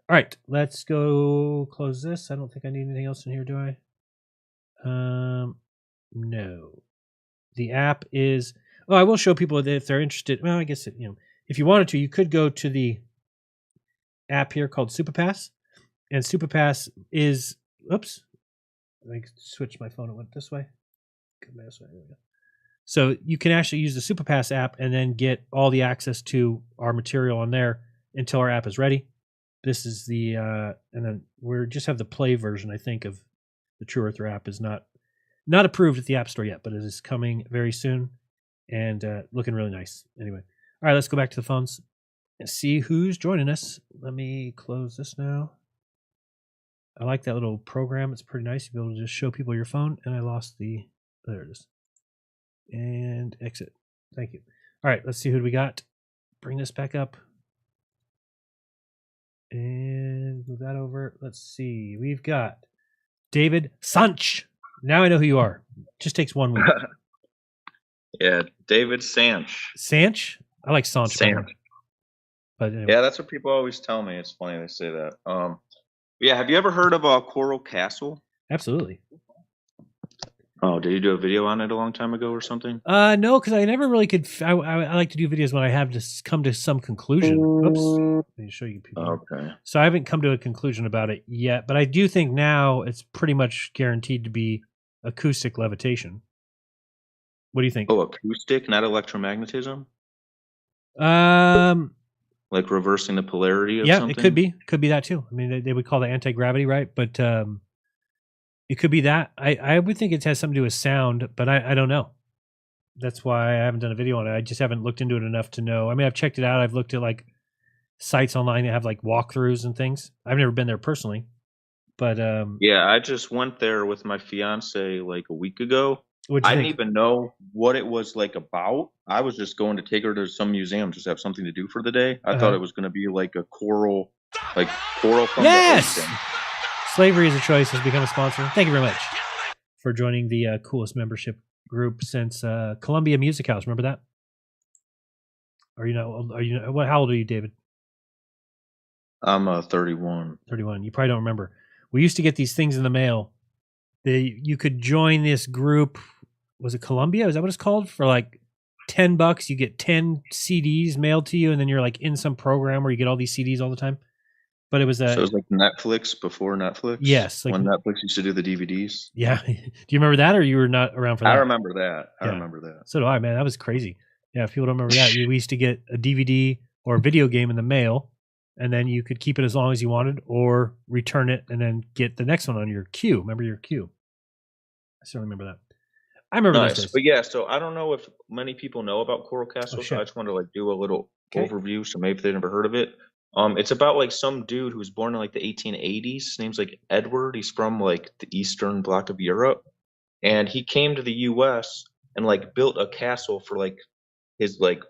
[SPEAKER 9] All right, let's go close this. I don't think I need anything else in here, do I? No. The app is. Oh, I will show people that if they're interested. Well, I guess if you wanted to, you could go to the app here called Superpass, and Superpass is. Oops, I switched my phone. It went this way. There we go. So you can actually use the Superpass app and then get all the access to our material on there until our app is ready. This is the and then we just have the play version, I think, of the True Earther app. Is not approved at the App Store yet, but it is coming very soon and looking really nice. Anyway, all right, let's go back to the phones and see who's joining us. Let me close this now. I like that little program. It's pretty nice. You'll be able to just show people your phone. And I lost the. There it is. And exit. Thank you. All right, let's see who we got. Bring this back up. And move that over. Let's see. We've got David Sanch. Now I know who you are. Just takes 1 week.
[SPEAKER 19] Yeah, David Sanch.
[SPEAKER 9] Sanch? I like Sanch.
[SPEAKER 19] Sanch.
[SPEAKER 9] But anyway.
[SPEAKER 19] Yeah, that's what people always tell me. It's funny they say that. Yeah, have you ever heard of Coral Castle?
[SPEAKER 9] Absolutely.
[SPEAKER 19] Oh, did you do a video on it a long time ago or something?
[SPEAKER 9] No, because I never really could. I like to do videos when I have to come to some conclusion. Oops. Let me show you people.
[SPEAKER 19] Okay.
[SPEAKER 9] So I haven't come to a conclusion about it yet, but I do think now it's pretty much guaranteed to be acoustic levitation. What do you think?
[SPEAKER 19] Oh, acoustic, not electromagnetism? Like reversing the polarity of something?
[SPEAKER 9] Yeah, it could be. Could be that too. I mean, they would call that anti-gravity, right? But it could be that. I would think it has something to do with sound, but I don't know. That's why I haven't done a video on it. I just haven't looked into it enough to know. I mean, I've checked it out. I've looked at like sites online that have like walkthroughs and things. I've never been there personally, but
[SPEAKER 19] yeah, I just went there with my fiance like a week ago.
[SPEAKER 9] I
[SPEAKER 19] didn't even know what it was like about. I was just going to take her to some museum, just have something to do for the day. I thought it was going to be like a coral from the ocean.
[SPEAKER 9] Slavery is a Choice has become a sponsor. Thank you very much for joining the coolest membership group since Columbia Music House. Remember that? Are you not? How old are you, David?
[SPEAKER 19] I'm 31.
[SPEAKER 9] 31. You probably don't remember. We used to get these things in the mail. You could join this group. Was it Columbia? Is that what it's called? For like $10, you get 10 CDs mailed to you, and then you're like in some program where you get all these CDs all the time. But it was
[SPEAKER 19] so it was like Netflix before Netflix.
[SPEAKER 9] Yes,
[SPEAKER 19] when Netflix used to do the DVDs.
[SPEAKER 9] Yeah, do you remember that, or you were not around for that?
[SPEAKER 19] I remember that. I remember that.
[SPEAKER 9] So do I, man. That was crazy. Yeah, if people don't remember that, we used to get a DVD or a video game in the mail, and then you could keep it as long as you wanted, or return it and then get the next one on your queue. Remember your queue? I certainly remember that. I remember those days.
[SPEAKER 19] But yeah, so I don't know if many people know about Coral Castle, so I just wanted to like do a little overview, so maybe they've never heard of it. It's about like some dude who was born in like the 1880s. His name's like Edward. He's from like the eastern bloc of Europe, and he came to the U.S. and like built a castle for like his like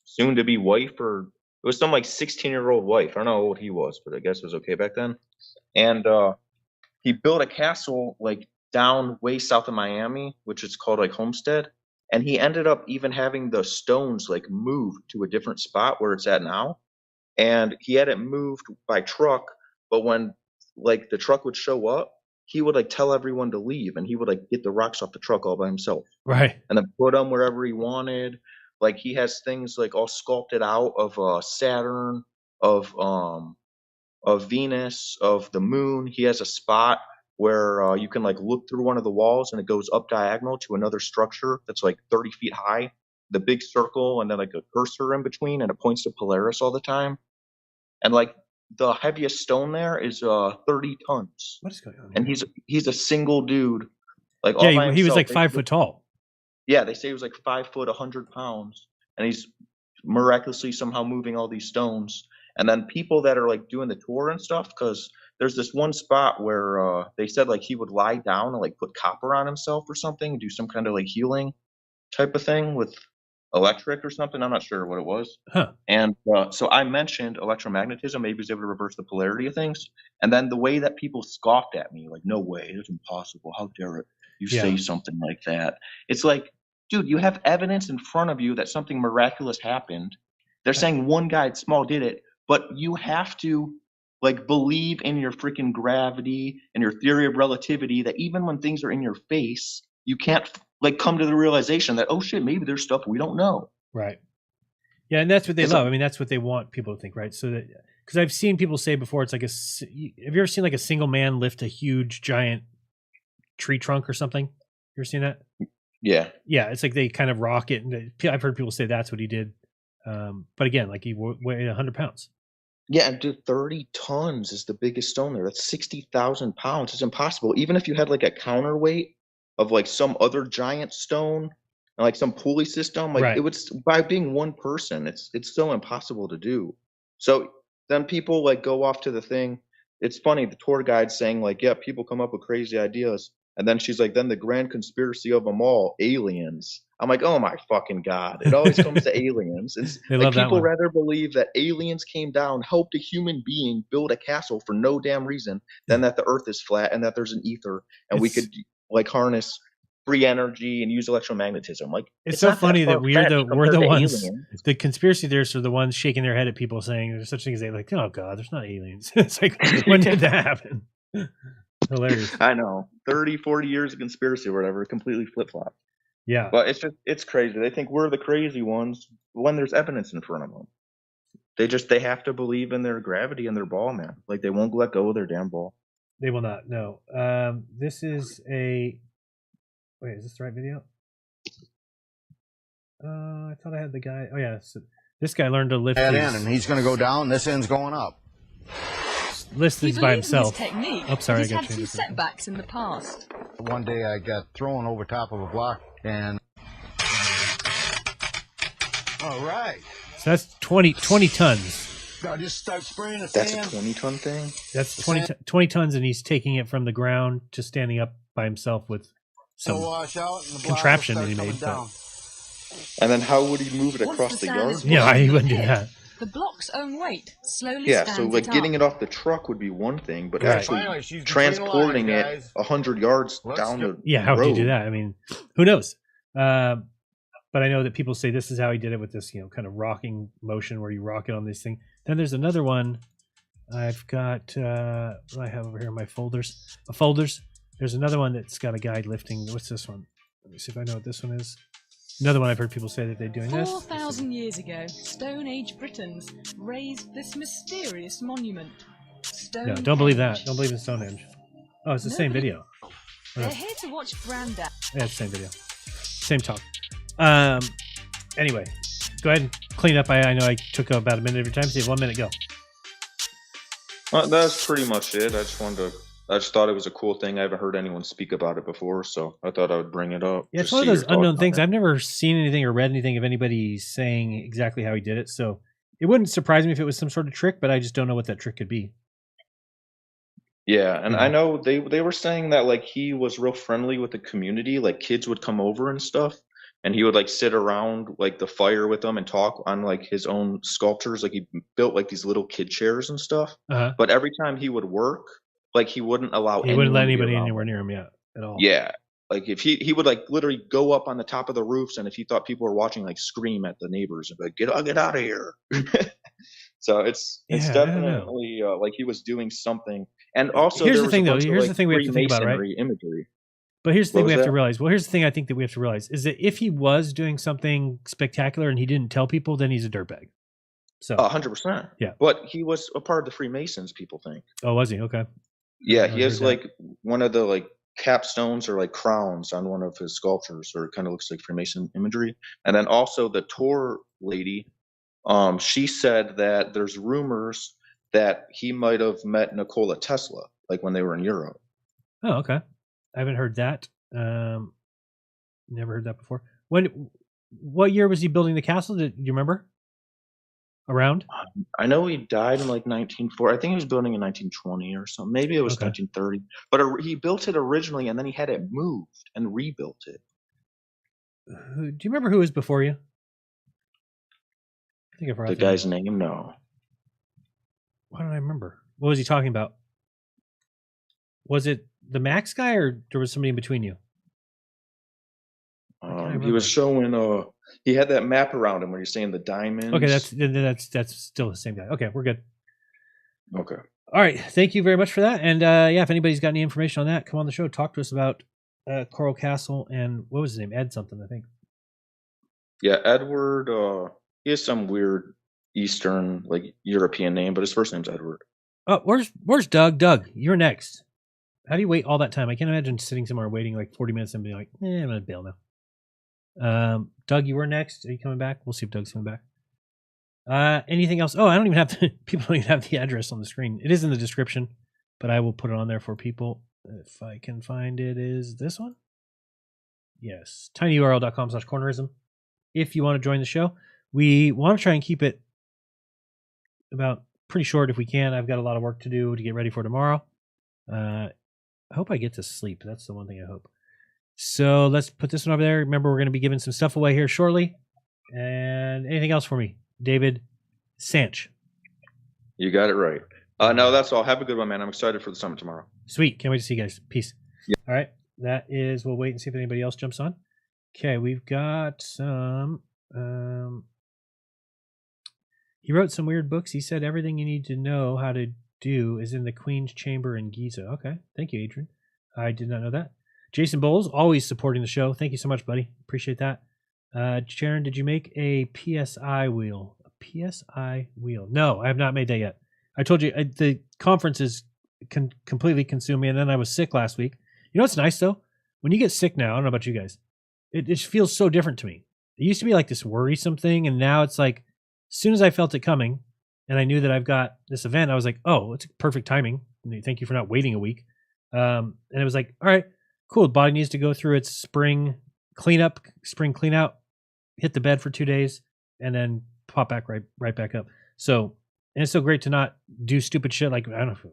[SPEAKER 19] soon-to-be wife, or it was some like 16-year-old wife. I don't know how old he was, but I guess it was okay back then. And he built a castle like down way south of Miami, which is called like Homestead. And he ended up even having the stones like moved to a different spot where it's at now. And he had it moved by truck, but when like the truck would show up, he would like tell everyone to leave, and he would like get the rocks off the truck all by himself.
[SPEAKER 9] Right.
[SPEAKER 19] And then put them wherever he wanted. Like he has things like all sculpted out of Saturn, of Venus, of the moon. He has a spot where you can like look through one of the walls and it goes up diagonal to another structure that's like 30 feet high. the big circle and then like a cursor in between, and it points to Polaris all the time. And like the heaviest stone there is 30 tons.
[SPEAKER 9] What is going on?
[SPEAKER 19] And he's a single dude. Like
[SPEAKER 9] yeah, he was like 5 foot tall.
[SPEAKER 19] Yeah, they say he was like 5 foot, 100 pounds, and he's miraculously somehow moving all these stones. And then people that are like doing the tour and stuff, because there's this one spot where they said like he would lie down and like put copper on himself or something, do some kind of like healing type of thing with electric or something. I'm not sure what it was.
[SPEAKER 9] Huh.
[SPEAKER 19] And so I mentioned electromagnetism. Maybe he was able to reverse the polarity of things. And then the way that people scoffed at me, like, no way, it's impossible. How dare you say something like that? It's like, dude, you have evidence in front of you that something miraculous happened. They're saying one guy small did it, but you have to like believe in your freaking gravity and your theory of relativity that even when things are in your face, you can't like come to the realization that, oh shit, maybe there's stuff we don't know.
[SPEAKER 9] Right. Yeah, and that's what they love. I mean, that's what they want people to think, right? So that, because I've seen people say before, it's like have you ever seen like a single man lift a huge giant tree trunk or something? You ever seen that?
[SPEAKER 19] Yeah.
[SPEAKER 9] Yeah, it's like they kind of rock it, and I've heard people say that's what he did. But again, like he weighed 100 pounds.
[SPEAKER 19] Yeah, and dude, 30 tons is the biggest stone there. That's 60,000 pounds. It's impossible. Even if you had like a counterweight of like some other giant stone and like some pulley system, like it would, by being one person, it's so impossible to do. So then people like go off to the thing. It's funny, the tour guide's saying like, yeah, people come up with crazy ideas. And then she's like, then the grand conspiracy of them all, aliens. I'm like, oh my fucking God. It always comes to aliens. It's like people rather believe that aliens came down, helped a human being build a castle for no damn reason than that the earth is flat and that there's an ether and we could like harness free energy and use electromagnetism. Like
[SPEAKER 9] it's so funny that we're the ones, the conspiracy theorists are the ones shaking their head at people saying there's such things. They like, oh God, there's not aliens. It's like, when did that happen? Hilarious.
[SPEAKER 19] I know. 30, 40 years of conspiracy or whatever, completely flip-flop.
[SPEAKER 9] Yeah.
[SPEAKER 19] But it's crazy. They think we're the crazy ones when there's evidence in front of them. They have to believe in their gravity and their ball, man. Like they won't let go of their damn ball.
[SPEAKER 9] They will not. No. This is a. Wait, is this the right video? I thought I had the guy. Oh yeah, so this guy learned to lift.
[SPEAKER 13] That end, and he's going to go down. This end's going up.
[SPEAKER 9] List these by himself.
[SPEAKER 20] Oh,
[SPEAKER 9] sorry,
[SPEAKER 20] he's had some setbacks in the past.
[SPEAKER 13] One day I got thrown over top of a block, and all right.
[SPEAKER 9] So that's 20 tons.
[SPEAKER 13] I just start spraying the
[SPEAKER 19] That's
[SPEAKER 13] sand.
[SPEAKER 19] a 20-ton thing?
[SPEAKER 9] That's 20 tons, and he's taking it from the ground to standing up by himself with some contraption that he made.
[SPEAKER 19] And then how would he move it across the yard?
[SPEAKER 9] Yeah, he wouldn't do that.
[SPEAKER 20] The block's own weight slowly
[SPEAKER 19] Yeah, so like getting it off the truck would be one thing, but actually transporting it 100 yards down the road.
[SPEAKER 9] How would you do that? I mean, who knows? But I know that people say this is how he did it with this, kind of rocking motion where you rock it on this thing. Then there's another one. I've got what do I have over here in my folders. There's another one that's got a guy lifting. What's this one? Let me see if I know what this one is. Another one I've heard people say that they're doing this.
[SPEAKER 20] 4,000 years ago, Stone Age Britons raised this mysterious monument.
[SPEAKER 9] No, don't believe that. Don't believe in Stonehenge. Oh, it's the same video.
[SPEAKER 20] They're here to watch Grandad.
[SPEAKER 9] Yeah, it's the same video. Same talk. Anyway, go ahead and clean up. I know I took about a minute of your time. So you have 1 minute, go.
[SPEAKER 19] That's pretty much it. I just thought it was a cool thing. I haven't heard anyone speak about it before, so I thought I would bring it up.
[SPEAKER 9] Yeah, it's one of those unknown things. I've never seen anything or read anything of anybody saying exactly how he did it, so it wouldn't surprise me if it was some sort of trick, but I just don't know what that trick could be.
[SPEAKER 19] Yeah, and I know they were saying that like he was real friendly with the community, like kids would come over and stuff, and he would like sit around like the fire with them and talk on like his own sculptures. Like he built like these little kid chairs and stuff. But every time he would work, like he wouldn't allow
[SPEAKER 9] he wouldn't let anybody anywhere near him at all.
[SPEAKER 19] Yeah, like if he would like literally go up on the top of the roofs, and if he thought people were watching, like scream at the neighbors and be like, get out of here. So it's definitely like he was doing something. And also
[SPEAKER 9] here's the thing though. Here's the thing we have to think about, right?
[SPEAKER 19] Imagery.
[SPEAKER 9] But here's the thing we have to realize. Well, here's the thing I think that we have to realize is that if he was doing something spectacular and he didn't tell people, then he's a dirtbag. So
[SPEAKER 19] 100%.
[SPEAKER 9] Yeah.
[SPEAKER 19] But he was a part of the Freemasons, people think.
[SPEAKER 9] Oh, was he? Okay.
[SPEAKER 19] Yeah, he has like one of the like capstones or like crowns on one of his sculptures, or it kind of looks like Freemason imagery. And then also the tour lady, she said that there's rumors that he might have met Nikola Tesla, like when they were in Europe.
[SPEAKER 9] Oh, okay. I haven't heard that. Never heard that before. What year was he building the castle? Do you remember? Around?
[SPEAKER 19] I know he died in like 1940. I think he was building in 1920 or something. Maybe it was 1930. But he built it originally, and then he had it moved and rebuilt it.
[SPEAKER 9] Do you remember who was before you? I think I forgot
[SPEAKER 19] the guy's name. No.
[SPEAKER 9] Why don't I remember? What was he talking about? Was it the Max guy, or there was somebody in between you?
[SPEAKER 19] He was showing. He had that map around him where you're saying the diamonds.
[SPEAKER 9] Okay, that's still the same guy. Okay, we're good.
[SPEAKER 19] Okay.
[SPEAKER 9] All right. Thank you very much for that. And yeah, if anybody's got any information on that, come on the show. Talk to us about Coral Castle and what was his name? Ed something, I think.
[SPEAKER 19] Yeah, Edward. He has some weird Eastern, like European name, but his first name's Edward.
[SPEAKER 9] Oh, where's Doug? Doug, you're next. How do you wait all that time? I can't imagine sitting somewhere waiting like 40 minutes and being like, I'm gonna bail now. Doug, you were next. Are you coming back? We'll see if Doug's coming back. Anything else? Oh, I don't even have people don't even have the address on the screen. It is in the description, but I will put it on there for people. If I can find it, is this one? Yes. tinyurl.com/cornerism. If you want to join the show, we want to try and keep it about pretty short if we can. I've got a lot of work to do to get ready for tomorrow. I hope I get to sleep. That's the one thing I hope. So let's put this one over there. Remember, we're going to be giving some stuff away here shortly. And anything else for me, David Sanch?
[SPEAKER 19] You got it right. No, that's all. Have a good one, man. I'm excited for the summit tomorrow.
[SPEAKER 9] Sweet. Can't wait to see you guys. Peace. Yep. All right. That is, we'll wait and see if anybody else jumps on. Okay, we've got some. He wrote some weird books. He said everything you need to know how to do is in the Queen's Chamber in Giza. Okay. Thank you, Adrian. I did not know that. Jason Bowles, always supporting the show. Thank you so much, buddy. Appreciate that. Sharon, did you make a PSI wheel? A PSI wheel? No, I have not made that yet. I told you the conferences completely consumed me, and then I was sick last week. You know what's nice, though? When you get sick now, I don't know about you guys, it just feels so different to me. It used to be like this worrisome thing, and now it's like, as soon as I felt it coming, and I knew that I've got this event, I was like, oh, it's perfect timing. Thank you for not waiting a week. And it was like, all right, cool. The body needs to go through its spring cleanup, spring clean out, hit the bed for 2 days, and then pop back right back up. So, and it's so great to not do stupid shit. Like, I don't know,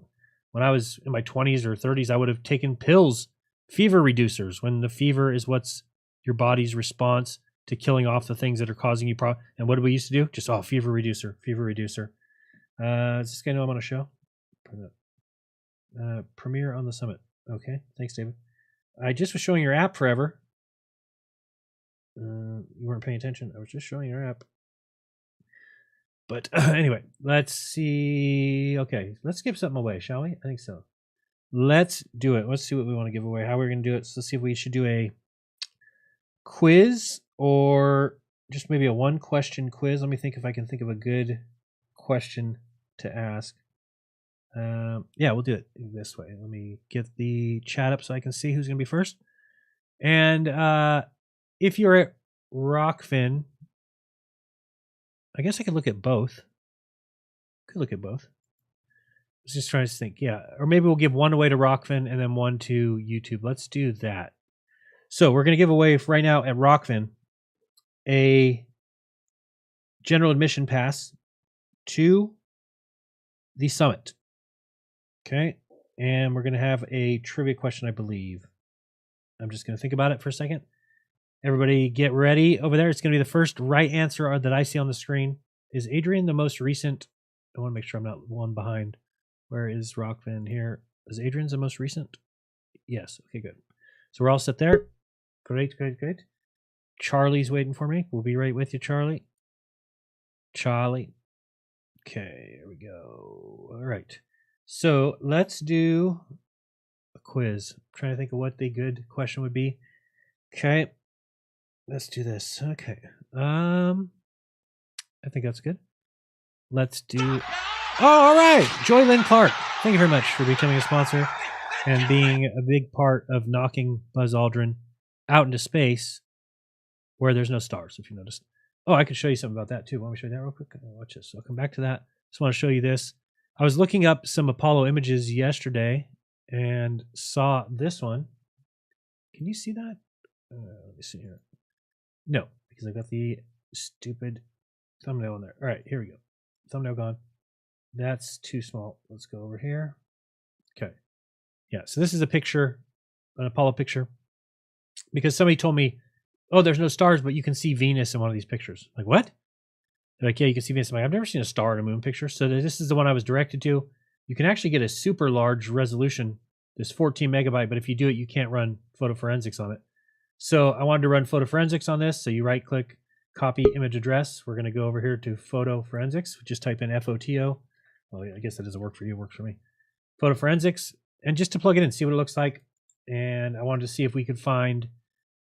[SPEAKER 9] when I was in my 20s or 30s, I would have taken pills, fever reducers, when the fever is what's your body's response to killing off the things that are causing you problems. And what did we used to do? Just, fever reducer. Does this guy know I'm on a show? Premiere on the summit. Okay. Thanks, David. I just was showing your app forever. You weren't paying attention. I was just showing your app. But anyway, let's see. Okay, let's give something away, shall we? I think so. Let's do it. Let's see what we want to give away, how we're going to do it. So let's see if we should do a quiz or just maybe a one-question quiz. Let me think if I can think of a good question to ask. Yeah, we'll do it this way. Let me get the chat up so I can see who's going to be first. And if you're at Rokfin, I guess I could look at both. I was just trying to think. Yeah, or maybe we'll give one away to Rokfin and then one to YouTube. Let's do that. So we're going to give away right now at Rokfin a general admission pass to the summit. Okay, and we're going to have a trivia question, I believe. I'm just going to think about it for a second. Everybody get ready over there. It's going to be the first right answer that I see on the screen. Is Adrian the most recent? I want to make sure I'm not one behind. Where is Rokfin here? Is Adrian's the most recent? Yes. Okay, good. So we're all set there. Great. Charlie's waiting for me. We'll be right with you, Charlie. Okay, here we go. All right. So let's do a quiz. I'm trying to think of what the good question would be. Okay. Let's do this. Okay. I think that's good. Let's do... Oh, all right. Joy Lynn Clark. Thank you very much for becoming a sponsor. and being a big part of knocking Buzz Aldrin out into space where there's no stars, if you noticed. Oh, I could show you something about that too. Want me to show you that real quick? Watch this. I'll come back to that. Just want to show you this. I was looking up some Apollo images yesterday and saw this one. Can you see that? Let me see here. No, because I got the stupid thumbnail in there. All right, here we go. Thumbnail gone. That's too small. Let's go over here. Okay. Yeah, so this is a picture, an Apollo picture, because somebody told me, oh, there's no stars, but you can see Venus in one of these pictures. Like, what? They're like, yeah, you can see Venus. I'm like, I've never seen a star in a moon picture. So this is the one I was directed to. You can actually get a super large resolution. There's 14 megabyte, but if you do it, you can't run photo forensics on it. So I wanted to run photo forensics on this. So you right click, copy image address. We're going to go over here to photo forensics. Just type in FOTO. Well, I guess that doesn't work for you. It works for me. Photo forensics. And just to plug it in, see what it looks like. And I wanted to see if we could find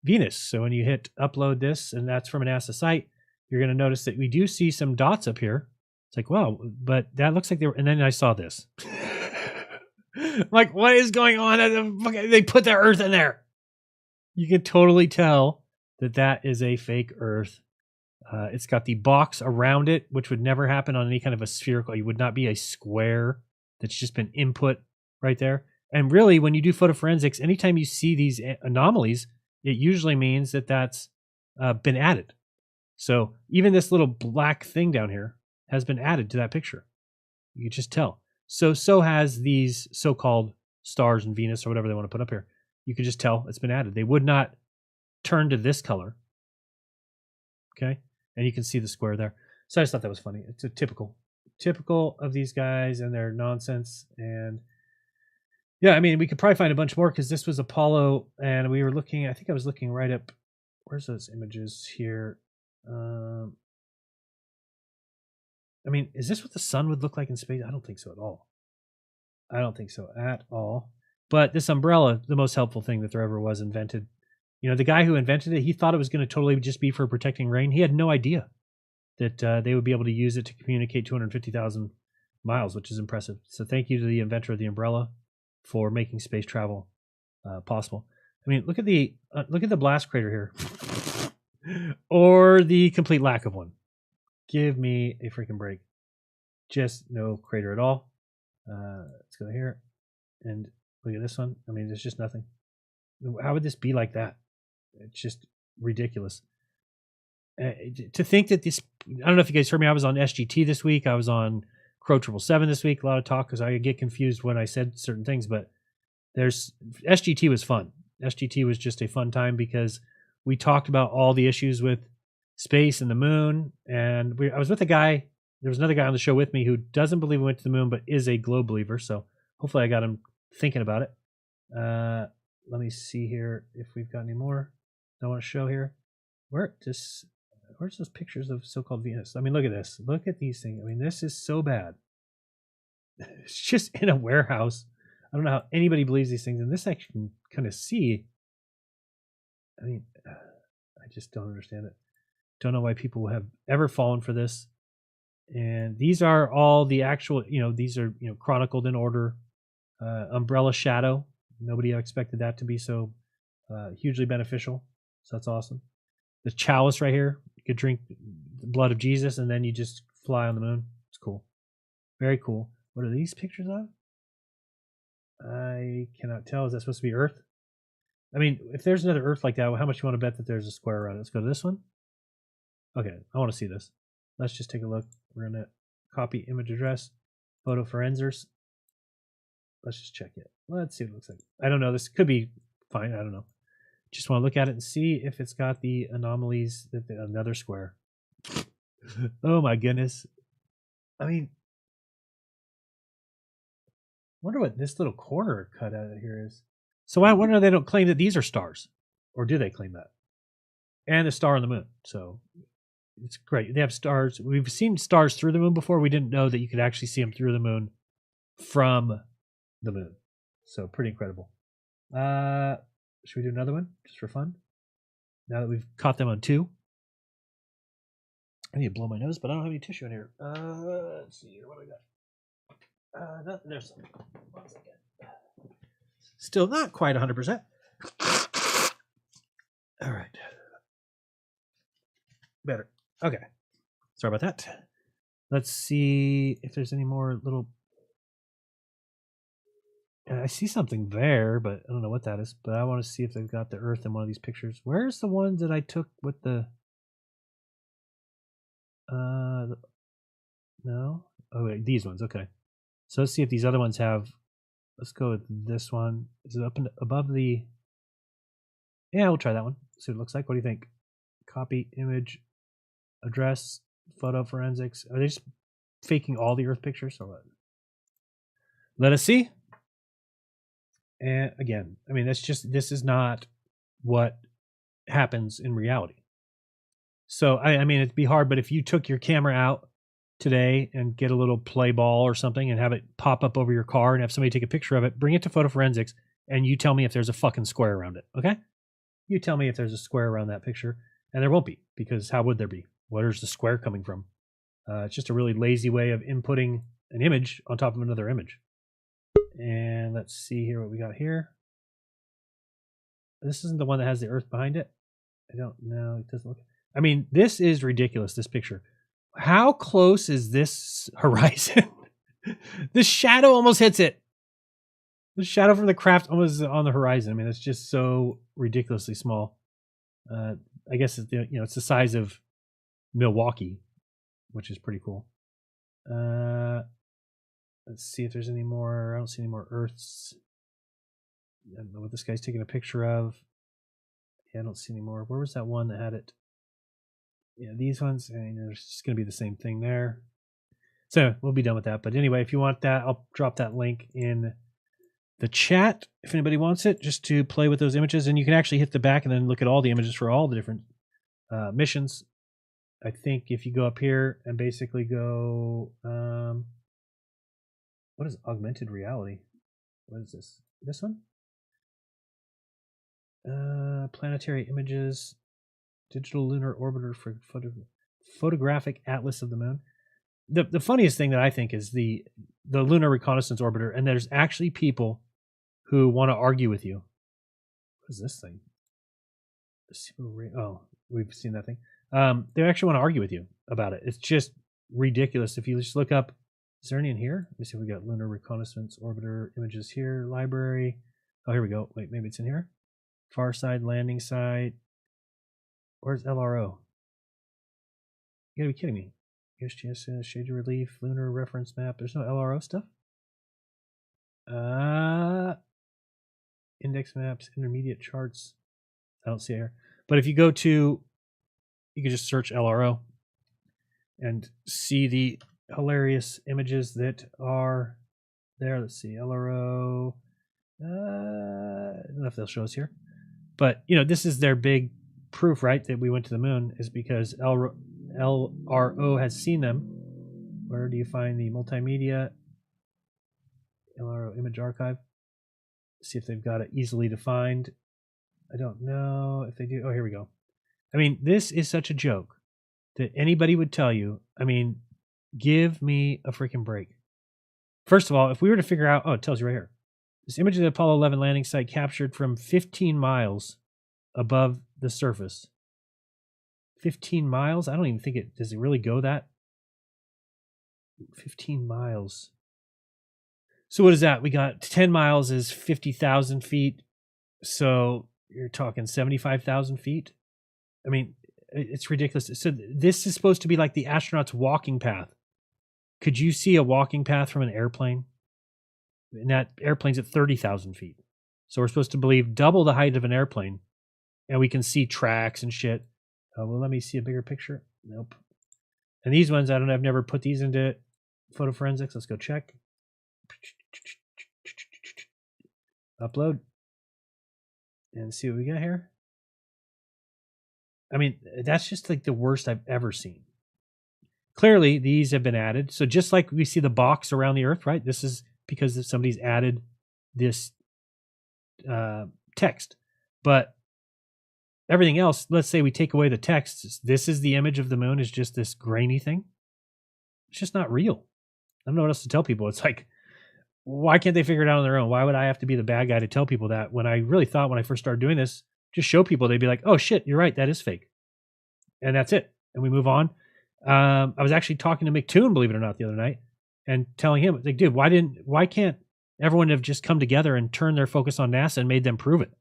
[SPEAKER 9] Venus. So when you hit upload this, and that's from a NASA site, you're going to notice that we do see some dots up here. It's like, wow, but that looks like they were. And then I saw this. Like, what is going on? They put the Earth in there. You can totally tell that that is a fake Earth. It's got the box around it, which would never happen on any kind of a spherical. It would not be a square that's just been input right there. And really, when you do photo forensics, anytime you see these anomalies, it usually means that that's been added. So even this little black thing down here has been added to that picture. You can just tell. So has these so-called stars and Venus or whatever they want to put up here. You can just tell it's been added. They would not turn to this color. Okay? And you can see the square there. So I just thought that was funny. It's a typical of these guys and their nonsense. And yeah, I mean, we could probably find a bunch more because this was Apollo and we were looking, I think I was looking right up. Where's those images here? I mean, is this what the sun would look like in space? I don't think so at all. I don't think so at all. But this umbrella, the most helpful thing that there ever was invented. You know, the guy who invented it, he thought it was going to totally just be for protecting rain. He had no idea that they would be able to use it to communicate 250,000 miles, which is impressive. So thank you to the inventor of the umbrella for making space travel possible. I mean, look at the blast crater here, or the complete lack of one. Give me a freaking break. Just no crater at all. Let's go here and look at this one. I mean, there's just nothing. How would this be like that? It's just ridiculous. To think that this, I don't know if you guys heard me. I was on SGT this week. I was on Crow 777 this week. A lot of talk because I get confused when I said certain things, but SGT was fun. SGT was just a fun time because we talked about all the issues with space and the moon. And I was with a guy. There was another guy on the show with me who doesn't believe we went to the moon, but is a globe believer. So hopefully I got him thinking about it. Let me see here if we've got any more I want to show here. Where's those pictures of so-called Venus? I mean, look at this. Look at these things. I mean, this is so bad. It's just in a warehouse. I don't know how anybody believes these things. And this I can kind of see. I mean, I just don't understand it. Don't know why people have ever fallen for this. And these are all the actual, these are, chronicled in order. Umbrella shadow. Nobody expected that to be so hugely beneficial. So that's awesome. The chalice right here. You could drink the blood of Jesus and then you just fly on the moon. It's cool. Very cool. What are these pictures of? I cannot tell. Is that supposed to be Earth? I mean, if there's another Earth like that, how much you want to bet that there's a square around it? Let's go to this one. Okay, I want to see this. Let's just take a look. We're going to copy image address, photo forensics. Let's just check it. Let's see what it looks like. I don't know. This could be fine. I don't know. Just want to look at it and see if it's got the anomalies. Another square. Oh my goodness. I mean, wonder what this little corner cut out of here is. So I wonder if they don't claim that these are stars, or do they claim that? And the star on the moon. So it's great. They have stars. We've seen stars through the moon before. We didn't know that you could actually see them through the moon from the moon. So pretty incredible. Should we do another one just for fun? Now that we've caught them on two. I need to blow my nose, but I don't have any tissue in here. Let's see here. What do I got? There's some. 1 second. Still not quite 100%. All right. Better. Okay. Sorry about that. Let's see if there's any more little... I see something there, but I don't know what that is. But I want to see if they've got the Earth in one of these pictures. Where's the one that I took with the... No? Oh, wait, these ones. Okay. So let's see if these other ones have... Let's go with this one. Is it up above the... Yeah, we'll try that one. See what it looks like. What do you think? Copy, image, address, photo forensics. Are they just faking all the Earth pictures or what? Let us see. And again, I mean, this is not what happens in reality. So, I mean, it'd be hard, but if you took your camera out today and get a little play ball or something and have it pop up over your car and have somebody take a picture of it, bring it to photo forensics, and you tell me if there's a fucking square around it, okay? You tell me if there's a square around that picture, and there won't be, because how would there be? Where's the square coming from? It's just a really lazy way of inputting an image on top of another image. And let's see here what we got here. This isn't the one that has the Earth behind it. I don't know. It doesn't look... I mean, this is ridiculous, this picture. How close is this horizon? This shadow almost hits it. The shadow from the craft almost is on the horizon. I mean, it's just so ridiculously small. I guess it's, it's the size of Milwaukee, which is pretty cool. Let's see if there's any more. I don't see any more Earths. I don't know what this guy's taking a picture of. Yeah, I don't see any more. Where was that one that had it? Yeah, these ones. I mean, there's just going to be the same thing there. So we'll be done with that. But anyway, if you want that, I'll drop that link in the chat if anybody wants it, just to play with those images. And you can actually hit the back and then look at all the images for all the different missions. I think if you go up here and basically go, what is augmented reality? What is this? This one? Planetary images, digital lunar orbiter for photographic atlas of the moon. The funniest thing that I think is the lunar reconnaissance orbiter, and there's actually people who want to argue with you. What is this thing? Oh, we've seen that thing. They actually want to argue with you about it. It's just ridiculous. If you just look up, is there any in here? Let me see if we got lunar reconnaissance orbiter images here. Library. Oh, here we go. Wait, maybe it's in here. Far side landing site. Where's LRO? You gotta be kidding me. USGS, shade of relief, lunar reference map. There's no LRO stuff. Index maps, intermediate charts. I don't see it here. But if you go to, you can just search LRO and see the hilarious images that are there. Let's see, LRO. I don't know if they'll show us here. But, this is their big proof, right, that we went to the moon, is because LRO has seen them. Where do you find the multimedia? LRO image archive. See if they've got it easily defined. I don't know if they do. Oh, here we go. I mean, this is such a joke that anybody would tell you. I mean, give me a freaking break. First of all, if we were to figure out, it tells you right here. This image of the Apollo 11 landing site captured from 15 miles above the surface. 15 miles? I don't even think it... Does it really go that? 15 miles. So what is that? We got 10 miles is 50,000 feet. So you're talking 75,000 feet. I mean, it's ridiculous. So this is supposed to be like the astronaut's walking path. Could you see a walking path from an airplane? And that airplane's at 30,000 feet. So we're supposed to believe double the height of an airplane. And we can see tracks and shit. Well, let me see a bigger picture. Nope. And these ones, I don't know. I've never put these into photo forensics. Let's go check. Upload. And see what we got here. I mean, that's just like the worst I've ever seen. Clearly, these have been added. So just like we see the box around the Earth, right? This is because somebody's added this text. But everything else, let's say we take away the text. This is the image of the moon, is just this grainy thing. It's just not real. I don't know what else to tell people. It's like, why can't they figure it out on their own? Why would I have to be the bad guy to tell people that, when I really thought when I first started doing this, just show people, they'd be like, oh shit, you're right, that is fake. And that's it. And we move on. I was actually talking to McToon, believe it or not, the other night, and telling him, like, dude, why can't everyone have just come together and turned their focus on NASA and made them prove it?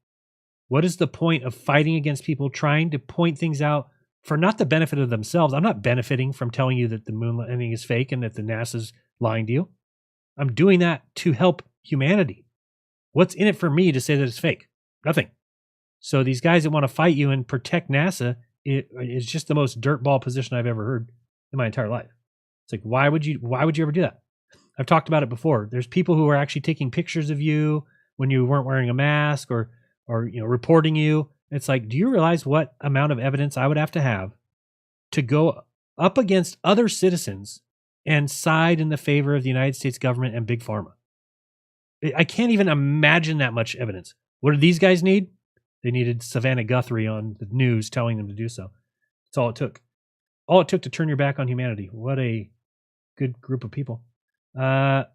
[SPEAKER 9] What is the point of fighting against people trying to point things out for not the benefit of themselves? I'm not benefiting from telling you that the moon landing is fake and that the NASA's lying to you. I'm doing that to help humanity. What's in it for me to say that it's fake? Nothing. So these guys that want to fight you and protect NASA, it is just the most dirtball position I've ever heard in my entire life. It's like, why would you ever do that? I've talked about it before. There's people who are actually taking pictures of you when you weren't wearing a mask or reporting you. It's like, do you realize what amount of evidence I would have to go up against other citizens and side in the favor of the United States government and Big Pharma? I can't even imagine that much evidence. What do these guys need? They needed Savannah Guthrie on the news telling them to do so. That's all it took. All it took to turn your back on humanity. What a good group of people. Again,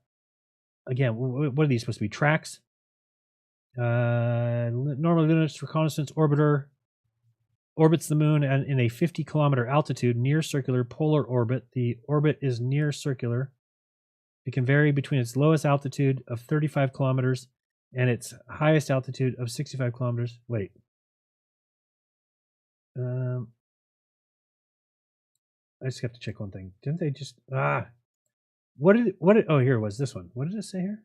[SPEAKER 9] what are these supposed to be? Tracks? Normally, Lunar Reconnaissance Orbiter orbits the moon in a 50-kilometer altitude near circular polar orbit. The orbit is near circular. It can vary between its lowest altitude of 35 kilometers and its highest altitude of 65 kilometers. Wait. I just have to check one thing. Didn't they just... What oh, here it was, this one. What did it say here?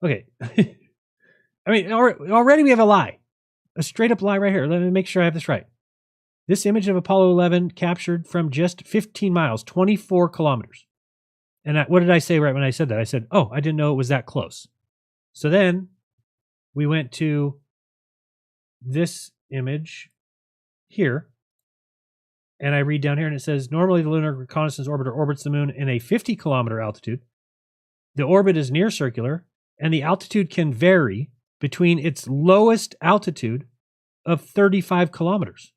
[SPEAKER 9] Okay. I mean, already we have a lie. A straight up lie right here. Let me make sure I have this right. This image of Apollo 11 captured from just 15 miles, 24 kilometers. And what did I say right when I said that? I said, oh, I didn't know it was that close. So then we went to this image here. And I read down here and it says, normally the Lunar Reconnaissance Orbiter orbits the moon in a 50-kilometer altitude. The orbit is near circular, and the altitude can vary between its lowest altitude of 35 kilometers.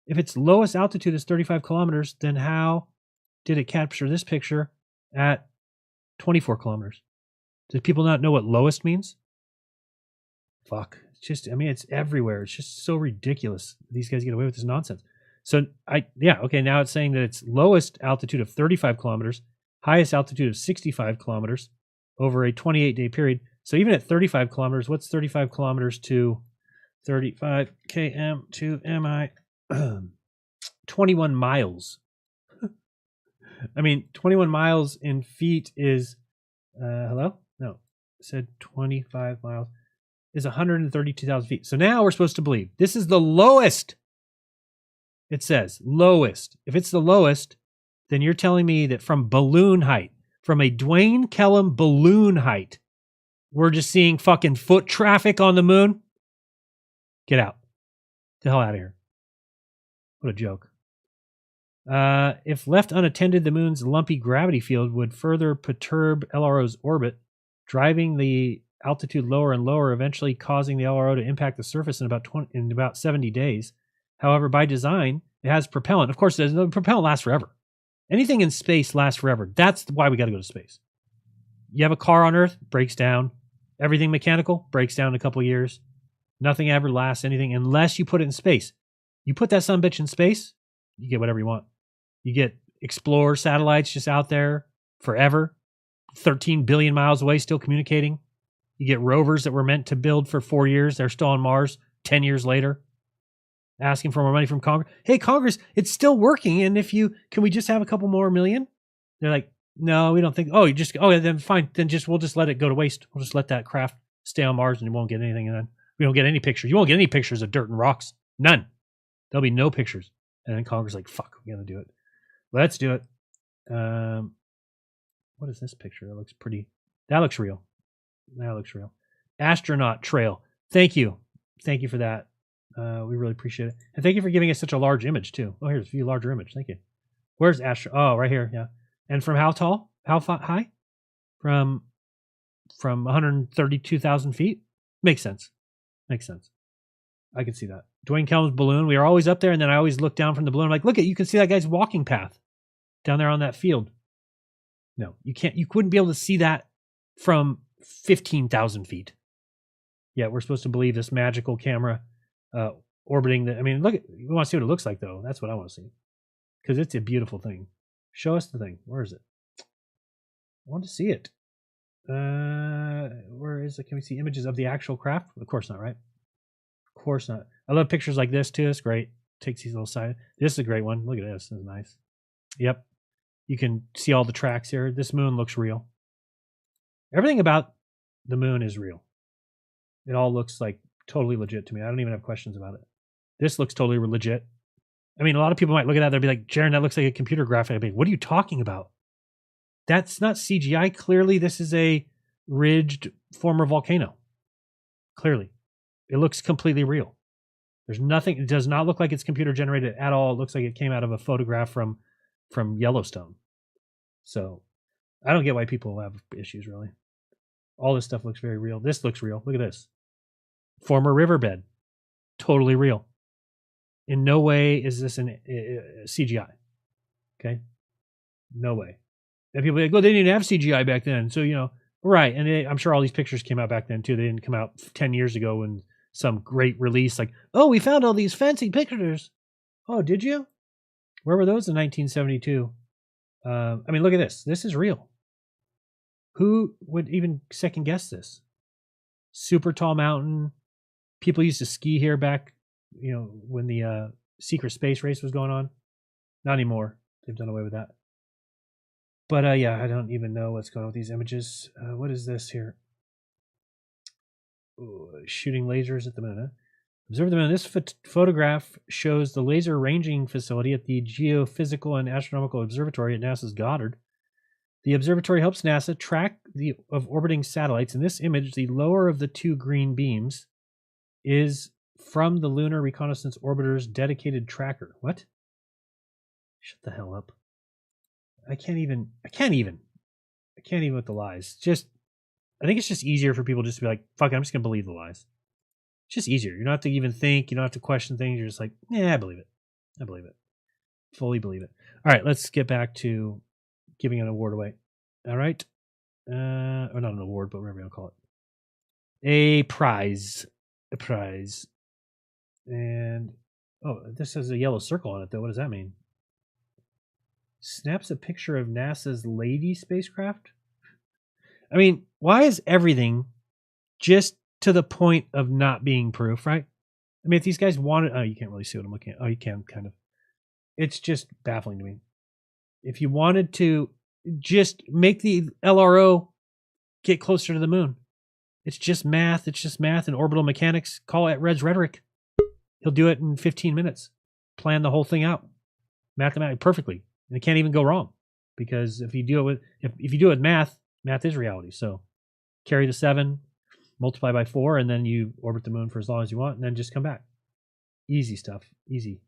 [SPEAKER 9] If its lowest altitude is 35 kilometers, then how did it capture this picture at 24 kilometers? Did people not know what lowest means? Fuck. It's just, I mean, it's everywhere. It's just so ridiculous. These guys get away with this nonsense. So, okay, now it's saying that its lowest altitude of 35 kilometers, highest altitude of 65 kilometers over a 28-day period. So even at 35 kilometers, what's 35 kilometers to 35 km to mi? 21 miles. I mean, 21 miles in feet is, hello? No, it said 25 miles is 132,000 feet. So now we're supposed to believe this is the lowest. It says lowest. If it's the lowest, then you're telling me that from balloon height, from a Dwayne Kellum balloon height, we're just seeing fucking foot traffic on the moon? Get out. Get the hell out of here. What a joke. If left unattended, the moon's lumpy gravity field would further perturb LRO's orbit, driving the altitude lower and lower, eventually causing the LRO to impact the surface in about 70 days. However, by design, it has propellant. Of course, the propellant lasts forever. Anything in space lasts forever. That's why we got to go to space. You have a car on Earth, breaks down. Everything mechanical breaks down in a couple of years. Nothing ever lasts anything unless you put it in space. You put that sumbitch in space, you get whatever you want. You get Explorer satellites just out there forever, 13 billion miles away, still communicating. You get rovers that were meant to build for 4 years. They're still on Mars 10 years later, asking for more money from Congress. Hey, Congress, it's still working. And can we just have a couple more million? They're like, no, we don't think. Oh, then fine. Then we'll just let it go to waste. We'll just let that craft stay on Mars and you won't get anything. And then we don't get any pictures. You won't get any pictures of dirt and rocks. None. There'll be no pictures. And then Congress is like, fuck, we got to do it. Let's do it. What is this picture? That looks pretty. That looks real. That looks real. Astronaut trail. Thank you. Thank you for that. We really appreciate it. And thank you for giving us such a large image too. Oh, here's a few larger image. Thank you. Where's Astro? Oh, right here. Yeah. And from how tall? How high? From 132,000 feet? Makes sense. Makes sense. I can see that. Dwayne Kellum's balloon. We are always up there, and then I always look down from the balloon. I'm like, look at, you can see that guy's walking path down there on that field. No, you can't. You wouldn't be able to see that from 15,000 feet. Yeah, we're supposed to believe this magical camera orbiting the. I mean, look. We want to see what it looks like, though. That's what I want to see, because it's a beautiful thing. Show us the thing. Where is it? I want to see it. Where is it? Can we see images of the actual craft? Of course not, right? Of course not. I love pictures like this too. It's great. Takes these little side. This is a great one. Look at this. This is nice. Yep. You can see all the tracks here. This moon looks real. Everything about the moon is real. It all looks like totally legit to me. I don't even have questions about it. This looks totally legit. I mean, a lot of people might look at that. They'll be like, Jaron, that looks like a computer graphic. I'd be like, what are you talking about? That's not CGI. Clearly, this is a ridged former volcano. Clearly. It looks completely real. There's nothing. It does not look like it's computer generated at all. It looks like it came out of a photograph from Yellowstone. So I don't get why people have issues, really. All this stuff looks very real. This looks real. Look at this. Former riverbed. Totally real. In no way is this an CGI. Okay? No way. And people are like, well, they didn't have CGI back then. So, right. And I'm sure all these pictures came out back then, too. They didn't come out 10 years ago when some great release like, oh, we found all these fancy pictures. Oh, did you? Where were those in 1972? I mean, look at this. This is real. Who would even second guess this? Super tall mountain. People used to ski here back, when the secret space race was going on. Not anymore. They've done away with that. But yeah, I don't even know what's going on with these images. What is this here? Ooh, shooting lasers at the moon. Huh? Observe the moon. This photograph shows the laser ranging facility at the Geophysical and Astronomical Observatory at NASA's Goddard. The observatory helps NASA track of orbiting satellites. In this image, the lower of the two green beams is from the Lunar Reconnaissance Orbiter's dedicated tracker. What? Shut the hell up. I can't even with the lies. I think it's just easier for people just to be like, fuck it, I'm just going to believe the lies. It's just easier. You don't have to even think. You don't have to question things. You're just like, I believe it. I believe it. Fully believe it. All right, let's get back to giving an award away. All right. Or not an award, but whatever you want to call it. A prize. A prize. And, this has a yellow circle on it, though. What does that mean? Snaps a picture of NASA's Lady spacecraft? I mean, why is everything just to the point of not being proof, right? I mean, if these guys wanted... Oh, you can't really see what I'm looking at. Oh, you can, kind of. It's just baffling to me. If you wanted to just make the LRO get closer to the moon, it's just math. It's just math and orbital mechanics. Call it Red's rhetoric. He'll do it in 15 minutes. Plan the whole thing out. Mathematically, perfectly. And it can't even go wrong. Because if you do it with math is reality. So carry the 7, multiply by 4, and then you orbit the moon for as long as you want, and then just come back. Easy stuff. Easy.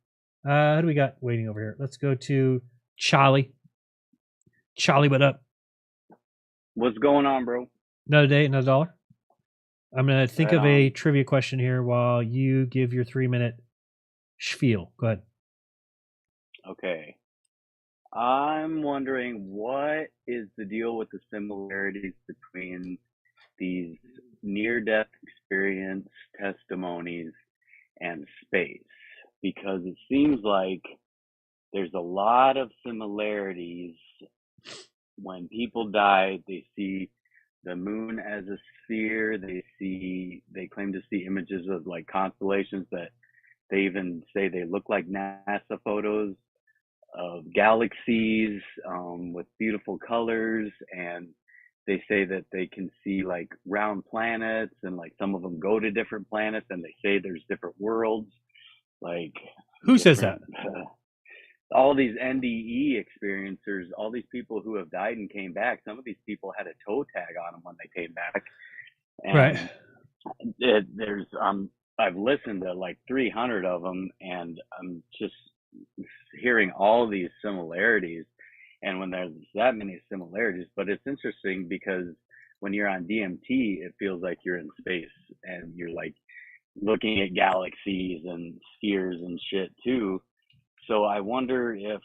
[SPEAKER 9] Who do we got waiting over here? Let's go to Charlie. Charlie, what up?
[SPEAKER 21] What's going on, bro?
[SPEAKER 9] Another day, another dollar. I'm going to think of a trivia question here while you give your 3-minute spiel. Go ahead.
[SPEAKER 21] Okay. I'm wondering, what is the deal with the similarities between these near-death experience testimonies and space? Because it seems like there's a lot of similarities. When people die, they see the moon as a sphere. They claim to see images of like constellations that they even say they look like NASA photos of galaxies with beautiful colors, and they say that they can see like round planets, and like some of them go to different planets, and they say there's different worlds. Like,
[SPEAKER 9] who says that?
[SPEAKER 21] All these NDE experiencers, all these people who have died and came back. Some of these people had a toe tag on them when they came back. And
[SPEAKER 9] right.
[SPEAKER 21] I've listened to like 300 of them, and I'm just hearing all these similarities. And when there's that many similarities, but it's interesting because when you're on DMT, it feels like you're in space and you're like looking at galaxies and spheres and shit too. So I wonder if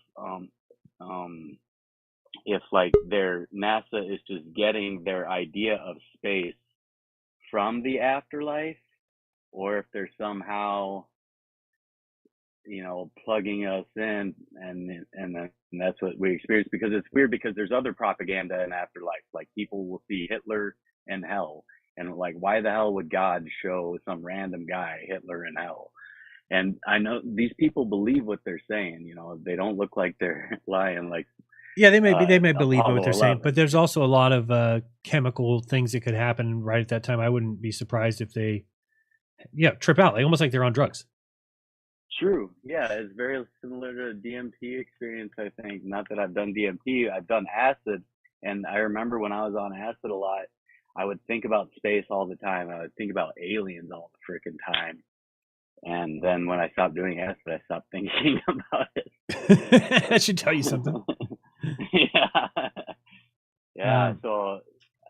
[SPEAKER 21] if like their NASA is just getting their idea of space from the afterlife, or if they're somehow, you know, plugging us in, and that's what we experience. Because it's weird, because there's other propaganda in afterlife. Like people will see Hitler in hell, and like, why the hell would God show some random guy Hitler in hell? And I know these people believe what they're saying. You know, they don't look like they're lying. Like,
[SPEAKER 9] yeah, they may believe
[SPEAKER 21] Apollo
[SPEAKER 9] what they're
[SPEAKER 21] 11.
[SPEAKER 9] saying, but there's also a lot of chemical things that could happen right at that time. I wouldn't be surprised if they, trip out, like almost like they're on drugs.
[SPEAKER 21] True. Yeah, it's very similar to DMT experience, I think. Not that I've done DMT, I've done acid. And I remember when I was on acid a lot, I would think about space all the time. I would think about aliens all the freaking time. And then when I stopped doing acid, I stopped thinking about it.
[SPEAKER 9] That should tell you something.
[SPEAKER 21] Yeah. So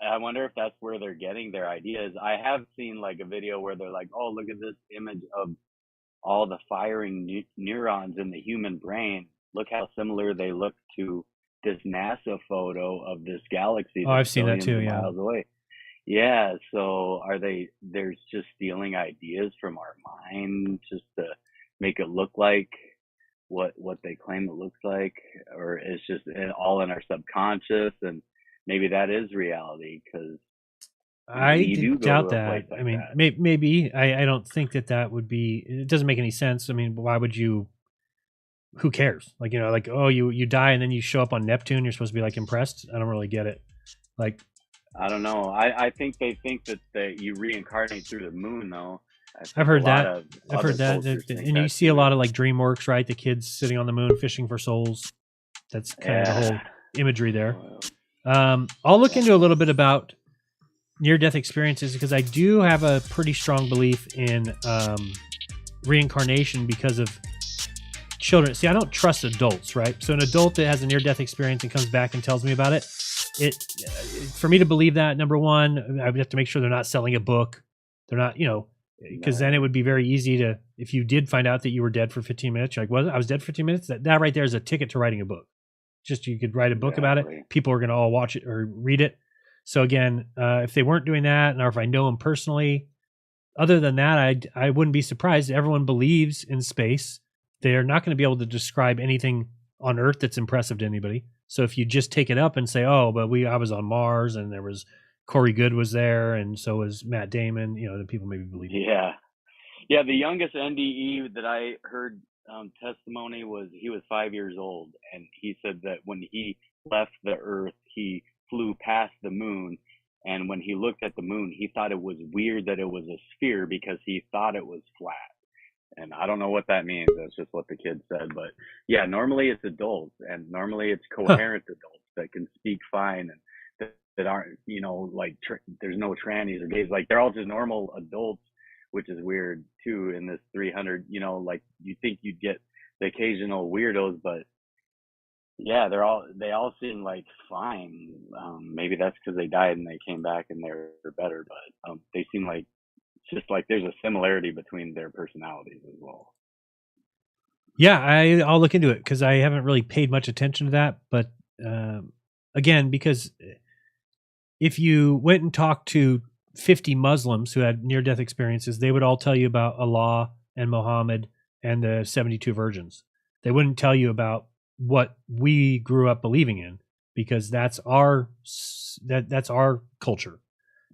[SPEAKER 21] I wonder if that's where they're getting their ideas. I have seen like a video where they're like, oh, look at this image of all the firing neurons in the human brain. Look how similar they look to this NASA photo of this galaxy.
[SPEAKER 9] Oh, I've seen that too. Yeah.
[SPEAKER 21] Miles away. Yeah. So they're just stealing ideas from our mind just to make it look like what they claim it looks like, or it's just all in our subconscious, and maybe that is reality, because
[SPEAKER 9] I doubt that. I mean, maybe I don't think that would be. It doesn't make any sense. I mean, why would you? Who cares? Like, you know, like, oh, you die and then you show up on Neptune. You're supposed to be like impressed. I don't really get it. Like,
[SPEAKER 21] I don't know. I think they think that you reincarnate through the moon, though.
[SPEAKER 9] I've heard that. I've heard that. And you see a lot of like DreamWorks, right? The kids sitting on the moon fishing for souls. That's kind of the whole imagery there. I'll look into a little bit about near-death experiences, because I do have a pretty strong belief in reincarnation because of children. See, I don't trust adults, right? So an adult that has a near-death experience and comes back and tells me about it, for me to believe that, number one, I would have to make sure they're not selling a book. They're not, you know, because then it would be very easy to, if you did find out that you were dead for 15 minutes, you're like, well, I was dead for 15 minutes. That right there is a ticket to writing a book. Just, you could write a book about it. People are going to all watch it or read it. So again, if they weren't doing that, or if I know them personally, other than that, I wouldn't be surprised. Everyone believes in space. They're not going to be able to describe anything on Earth that's impressive to anybody. So if you just take it up and say, oh, but I was on Mars, and there was Corey Good was there, and so was Matt Damon, you know, then people maybe believe it.
[SPEAKER 21] Yeah. The youngest NDE that I heard testimony was, he was 5 years old, and he said that when he left the Earth, he flew past the moon, and when he looked at the moon, he thought it was weird that it was a sphere, because he thought it was flat. And I don't know what that means. That's just what the kid said. But yeah, normally it's adults, and normally it's coherent adults that can speak fine, and that aren't, you know, like there's no trannies or gays. Like, they're all just normal adults, which is weird too in this 300, you know, like you think you'd get the occasional weirdos, but yeah, they all seem like fine. Maybe that's because they died and they came back and they're better, but they seem like, just like there's a similarity between their personalities as well.
[SPEAKER 9] Yeah, I'll look into it, because I haven't really paid much attention to that. But again, because if you went and talked to 50 Muslims who had near-death experiences, they would all tell you about Allah and Muhammad and the 72 virgins. They wouldn't tell you about what we grew up believing in, because that's our culture.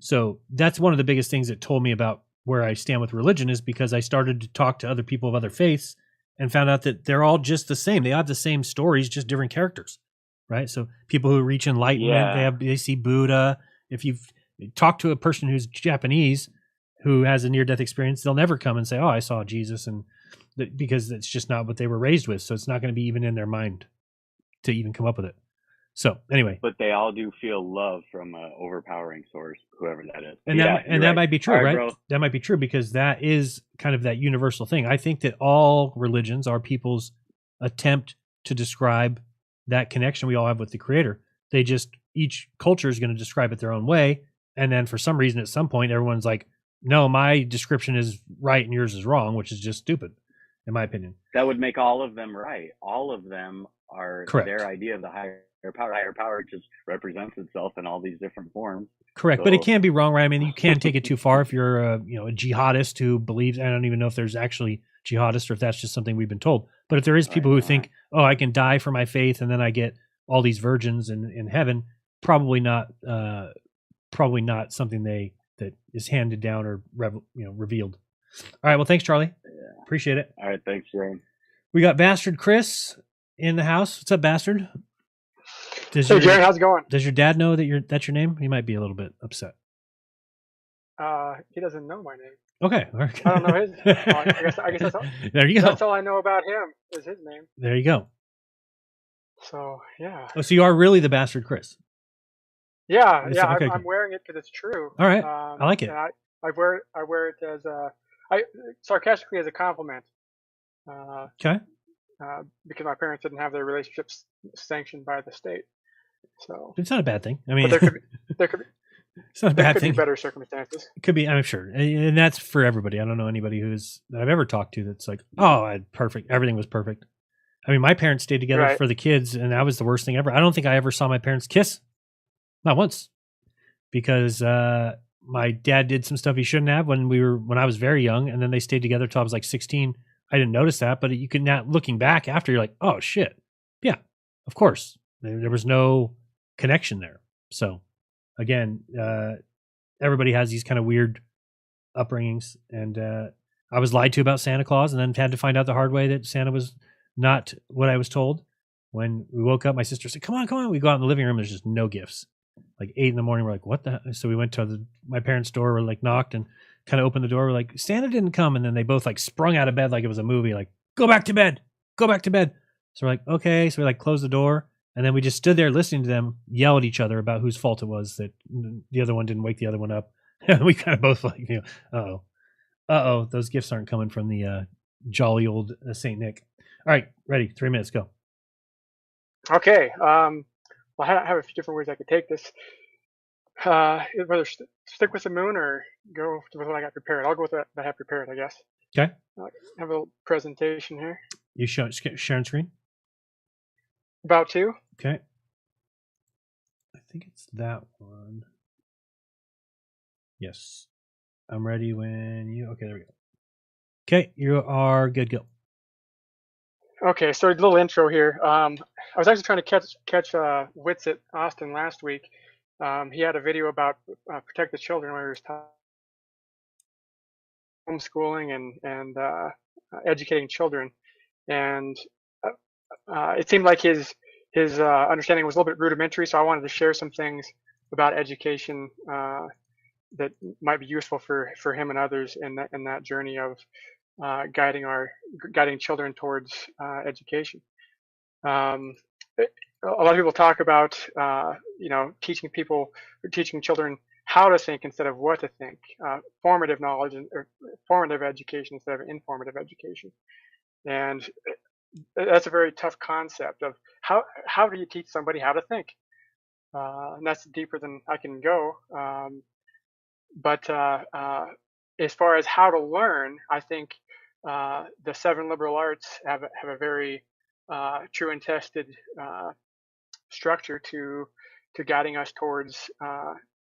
[SPEAKER 9] So that's one of the biggest things that told me about where I stand with religion, is because I started to talk to other people of other faiths and found out that they're all just the same. They have the same stories, just different characters, right? So people who reach enlightenment, they see Buddha. If you've talked to a person who's Japanese who has a near-death experience, they'll never come and say, oh, I saw Jesus, and because it's just not what they were raised with. So it's not going to be even in their mind to even come up with it. So anyway,
[SPEAKER 21] but they all do feel love from an overpowering source, whoever that is.
[SPEAKER 9] And that might be true, right? Bro. That might be true, because that is kind of that universal thing. I think that all religions are people's attempt to describe that connection we all have with the Creator. They just, each culture is going to describe it their own way. And then for some reason, at some point, everyone's like, no, my description is right and yours is wrong, which is just stupid, in my opinion.
[SPEAKER 21] That would make all of them right. All of them are correct. Their idea of the higher higher power just represents itself in all these different forms.
[SPEAKER 9] Correct, but it can be wrong, right? I mean, you can take it too far if you're a jihadist who believes. I don't even know if there's actually jihadists or if that's just something we've been told. But if there is people who think, oh, I can die for my faith and then I get all these virgins in heaven, probably not something that is handed down or revealed. All right, well, thanks, Charlie.
[SPEAKER 21] Yeah.
[SPEAKER 9] Appreciate it.
[SPEAKER 21] All right, thanks, Jeremy.
[SPEAKER 9] We got Bastard Chris in the house. What's up, Bastard?
[SPEAKER 2] Hey, Jared, how's it going?
[SPEAKER 9] Does your dad know that that's your name? He might be a little bit upset.
[SPEAKER 2] He doesn't know my name.
[SPEAKER 9] Okay.
[SPEAKER 2] I don't know his. I guess that's all.
[SPEAKER 9] There you go.
[SPEAKER 2] That's all I know about him is his name.
[SPEAKER 9] There you go.
[SPEAKER 2] So yeah.
[SPEAKER 9] Oh, so you are really the Bastard Chris?
[SPEAKER 2] Yeah,
[SPEAKER 9] It's-
[SPEAKER 2] yeah.
[SPEAKER 9] okay.
[SPEAKER 2] I'm wearing it because it's true.
[SPEAKER 9] All right. I like it.
[SPEAKER 2] And I wear it as sarcastically as a compliment.
[SPEAKER 9] Okay.
[SPEAKER 2] Because my parents didn't have their relationships sanctioned by the state. So
[SPEAKER 9] It's not a bad thing. I mean,
[SPEAKER 2] but there could be
[SPEAKER 9] it's not a
[SPEAKER 2] there
[SPEAKER 9] bad
[SPEAKER 2] could
[SPEAKER 9] thing.
[SPEAKER 2] be better circumstances.
[SPEAKER 9] It could be, I'm sure, and that's for everybody. I don't know anybody that I've ever talked to that's like, oh, perfect. Everything was perfect. I mean, my parents stayed together
[SPEAKER 2] Right.
[SPEAKER 9] for the kids, and that was the worst thing ever. I don't think I ever saw my parents kiss, not once, because my dad did some stuff he shouldn't have when I was very young, and then they stayed together till I was like 16. I didn't notice that, but you can now, looking back after, you're like, oh shit, yeah, of course, there was no connection there. So again, everybody has these kind of weird upbringings, and I was lied to about Santa Claus, and then had to find out the hard way that Santa was not what I was told. When we woke up, my sister said, come on. We go out in the living room, there's just no gifts. Like 8 a.m, we're like, what the? So we went to my parents' door, we like knocked and kind of opened the door. We're like, Santa didn't come. And then they both like sprung out of bed like it was a movie, like, go back to bed. So we're like, okay. So we like closed the door. And then we just stood there listening to them yell at each other about whose fault it was that the other one didn't wake the other one up. And we kind of both like, uh-oh, those gifts aren't coming from the jolly old Saint Nick. All right, ready, 3 minutes, go.
[SPEAKER 2] Okay. Well, I have a few different ways I could take this. Whether stick with the moon or go with what I got prepared. I'll go with what I have prepared, I guess.
[SPEAKER 9] Okay.
[SPEAKER 2] I have a little presentation here.
[SPEAKER 9] You sharing screen?
[SPEAKER 2] About to.
[SPEAKER 9] Okay. I think it's that one. Yes. I'm ready when you... Okay, there we go. Okay, you are good, go.
[SPEAKER 2] Okay, so a little intro here. I was actually trying to catch Wits at Austin last week. He had a video about protect the children where he was homeschooling and educating children, and it seemed like his understanding was a little bit rudimentary. So I wanted to share some things about education that might be useful for him and others in that journey of guiding children towards education. A lot of people talk about teaching children how to think instead of what to think, formative knowledge or formative education instead of informative education, and that's a very tough concept of how do you teach somebody how to think, and that's deeper than I can go. But as far as how to learn, I think the 7 liberal arts have a very true and tested structure to guiding us towards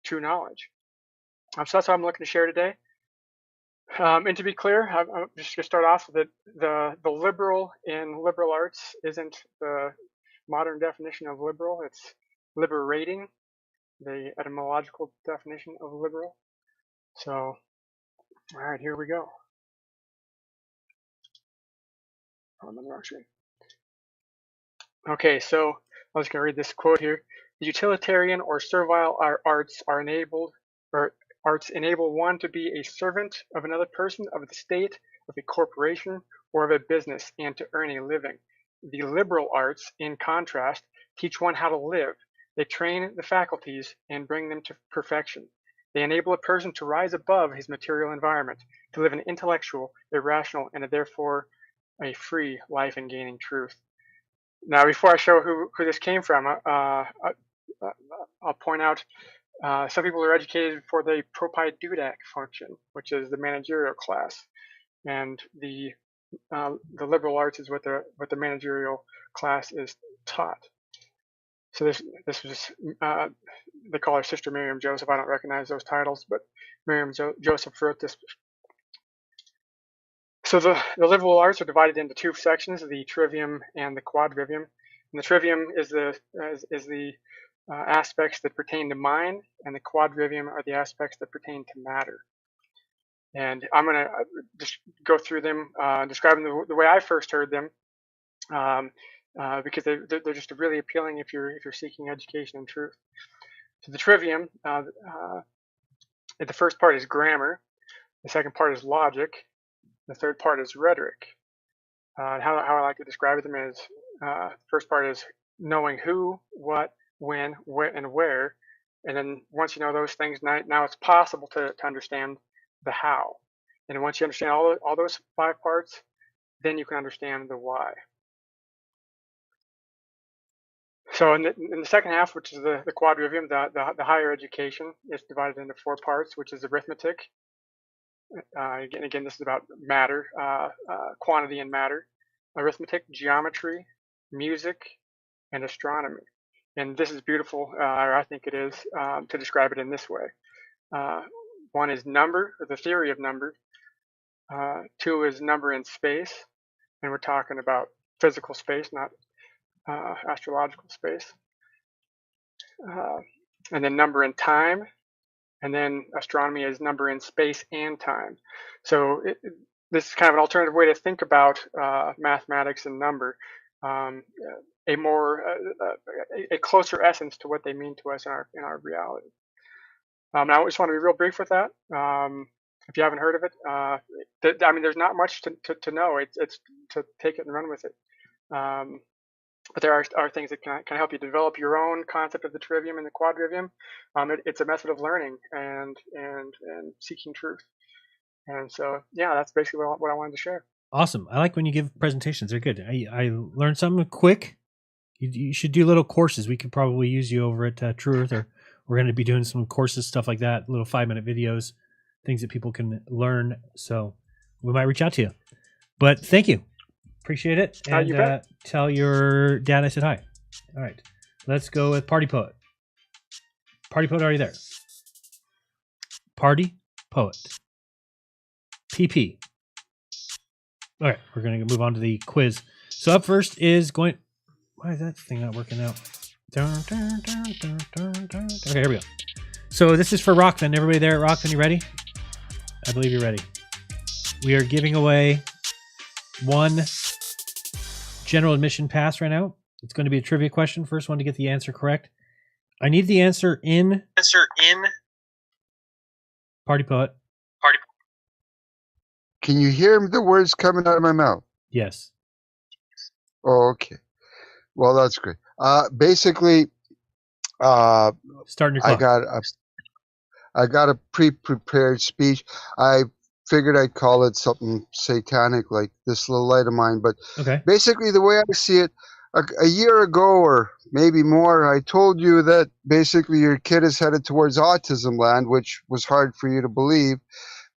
[SPEAKER 2] true knowledge. So that's what I'm looking to share today. And to be clear, I'm just going to start off with the liberal in liberal arts isn't the modern definition of liberal. It's liberating, the etymological definition of liberal. So, all right, here we go. I'm on the wrong screen. Okay, so I'm just going to read this quote here. The utilitarian or servile arts arts enable one to be a servant of another person, of the state, of a corporation, or of a business, and to earn a living. The liberal arts, in contrast, teach one how to live. They train the faculties and bring them to perfection. They enable a person to rise above his material environment, to live an intellectual, irrational, and therefore a free life in gaining truth. Now, before I show who this came from, I'll point out some people are educated for the propaidudac function, which is the managerial class, and the liberal arts is what the managerial class is taught. So this was they call her Sister Miriam Joseph. I don't recognize those titles, but Miriam Joseph wrote this. So the livable arts are divided into two sections: the trivium and the quadrivium. And the trivium is the aspects that pertain to mind, and the quadrivium are the aspects that pertain to matter. And I'm going to just go through them, describe them the way I first heard them, because they're just really appealing if you're seeking education and truth. So the trivium, the first part is grammar, the second part is logic, the third part is rhetoric. How I like to describe them is, the first part is knowing who, what, when, where, and where, and then once you know those things, now it's possible to understand the how. And once you understand all those 5 parts, then you can understand the why. So in the second half, which is the quadrivium, the higher education, is divided into 4 parts, which is arithmetic. Again, this is about matter, quantity and matter. Arithmetic, geometry, music, and astronomy. And this is beautiful, or I think it is, to describe it in this way. 1 is number, or the theory of number. 2 is number in space, and we're talking about physical space, not astrological space. And then number in time, and then astronomy is number in space and time. So this is kind of an alternative way to think about mathematics and number, a closer essence to what they mean to us in our reality. I just want to be real brief with that. If you haven't heard of it, I mean, there's not much to know. It's to take it and run with it. But there are things that can help you develop your own concept of the trivium and the quadrivium. It's a method of learning and seeking truth. And so, yeah, that's basically what I wanted to share.
[SPEAKER 9] Awesome. I like when you give presentations. They're good. I learned something quick. You should do little courses. We could probably use you over at True Earth, or we're going to be doing some courses, stuff like that, little 5-minute videos, things that people can learn. So we might reach out to you. But thank you. Appreciate it. And tell your dad I said hi. All right. Let's go with Party Poet. Party Poet, are you there? Party Poet. PP. All right. We're going to move on to the quiz. So up first is going... Why is that thing not working out? Okay, here we go. So this is for Rokfin. Everybody there at Rokfin, you ready? I believe you're ready. We are giving away 1 general admission pass right now. It's going to be a trivia question. First one to get the answer correct. I need the answer in Party Poet.
[SPEAKER 13] Can you hear the words coming out of my mouth?
[SPEAKER 9] Yes.
[SPEAKER 13] Oh, okay. Well, that's great. Basically,
[SPEAKER 9] starting your clock.
[SPEAKER 13] I got a pre-prepared speech. I figured I'd call it something satanic, like This Little Light of Mine. But basically, the way I see it, a year ago or maybe more, I told you that basically your kid is headed towards autism land, which was hard for you to believe.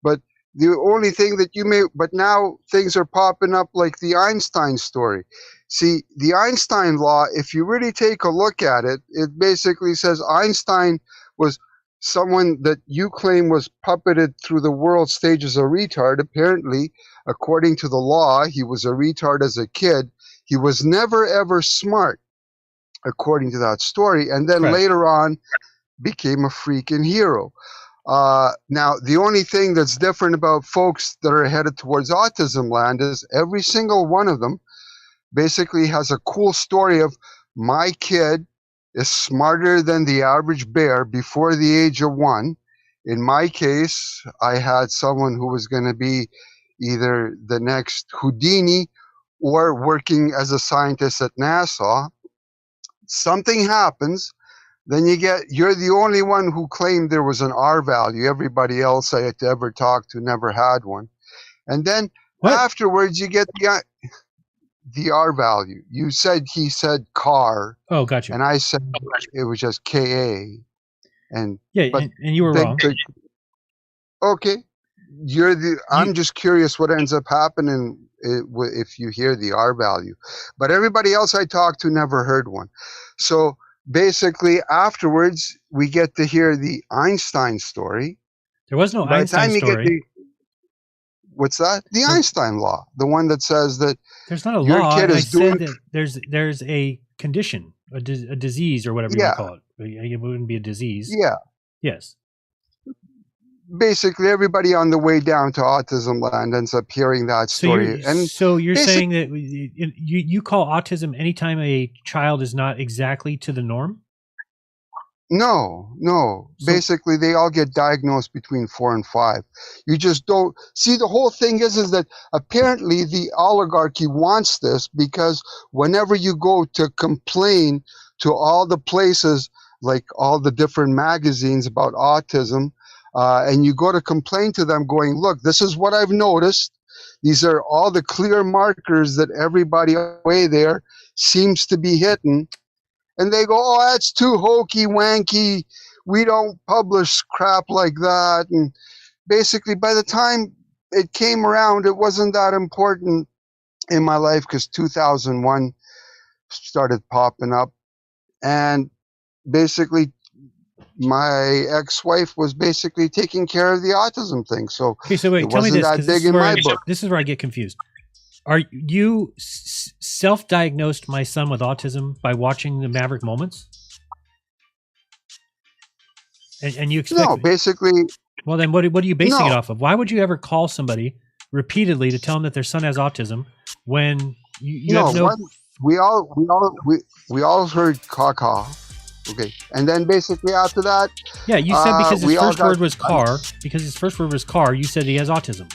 [SPEAKER 13] But the only thing that but now things are popping up like the Einstein story. See, the Einstein law, if you really take a look at it, it basically says Einstein was someone that you claim was puppeted through the world stage as a retard. Apparently, according to the law, he was a retard as a kid. He was never, ever smart, according to that story. And then later on, became a freaking hero. Now, the only thing that's different about folks that are headed towards autism land is every single one of them basically has a cool story of my kid is smarter than the average bear before the age of 1. In my case, I had someone who was going to be either the next Houdini or working as a scientist at NASA. Something happens, then you're the only one who claimed there was an R value. Everybody else I had ever talked to never had one. And then afterwards you get the R value. He said car.
[SPEAKER 9] Oh, gotcha.
[SPEAKER 13] And I said it was just KA. And
[SPEAKER 9] you were wrong.
[SPEAKER 13] Okay. I'm just curious what ends up happening if you hear the R value. But everybody else I talked to never heard one. So basically afterwards we get to hear the Einstein story.
[SPEAKER 9] There was no
[SPEAKER 13] By
[SPEAKER 9] Einstein
[SPEAKER 13] the time
[SPEAKER 9] story.
[SPEAKER 13] you get what's that? The Einstein law, the one that says that
[SPEAKER 9] there's not a
[SPEAKER 13] your
[SPEAKER 9] law.
[SPEAKER 13] kid
[SPEAKER 9] I
[SPEAKER 13] is doing.
[SPEAKER 9] said that there's a condition, a disease or whatever you want to call it. It wouldn't be a disease.
[SPEAKER 13] Yeah.
[SPEAKER 9] Yes.
[SPEAKER 13] Basically, everybody on the way down to autism land ends up hearing that story.
[SPEAKER 9] So you're saying that you call autism anytime a child is not exactly to the norm?
[SPEAKER 13] No. Basically, they all get diagnosed between 4 and 5. You just don't see. The whole thing is that apparently the oligarchy wants this, because whenever you go to complain to all the places, like all the different magazines about autism, and you go to complain to them going, look, this is what I've noticed. These are all the clear markers that everybody away there seems to be hitting. And they go, oh, that's too hokey wanky. We don't publish crap like that. And basically, by the time it came around, it wasn't that important in my life, because 2001 started popping up. And basically, my ex-wife was basically taking care of the autism thing. So,
[SPEAKER 9] okay, so wait,
[SPEAKER 13] it
[SPEAKER 9] tell me
[SPEAKER 13] wasn't
[SPEAKER 9] this,
[SPEAKER 13] that
[SPEAKER 9] 'cause
[SPEAKER 13] big in my book.
[SPEAKER 9] this is where I get confused. Are you self-diagnosed my son with autism by watching the Maverick Moments? And you expect...
[SPEAKER 13] No, basically...
[SPEAKER 9] Well, then what are you basing it off of? Why would you ever call somebody repeatedly to tell them that their son has autism when you have no...
[SPEAKER 13] We all heard caca. Okay, and then basically after that,
[SPEAKER 9] yeah, you said because his first word was car. Because his first word was car, you said he has autism.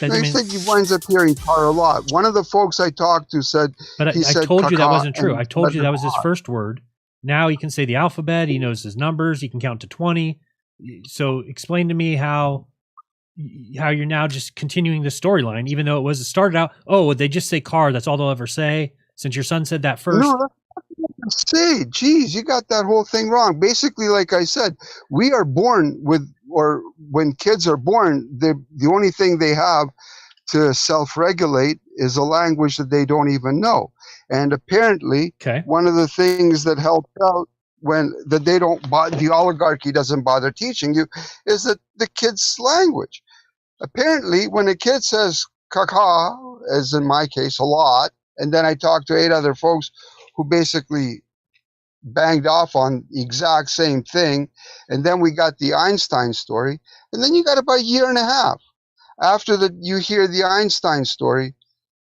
[SPEAKER 13] I said he winds up hearing car a lot. One of the folks I talked to said,
[SPEAKER 9] but I told you that wasn't true. I told you that was his first word. Now he can say the alphabet. He knows his numbers. He can count to 20. So explain to me how you're now just continuing the storyline, even though it started out. Oh, they just say car. That's all they'll ever say. Since your son said that first.
[SPEAKER 13] No, say, geez, you got that whole thing wrong. Basically, like I said, we are born with, or when kids are born, the only thing they have to self-regulate is a language that they don't even know. And apparently, one of the things that helped out the oligarchy doesn't bother teaching you is that the kid's language. Apparently, when a kid says caca, as in my case, a lot, and then I talked to 8 other folks who basically banged off on the exact same thing. And then we got the Einstein story. And then you got about a year and a half after that you hear the Einstein story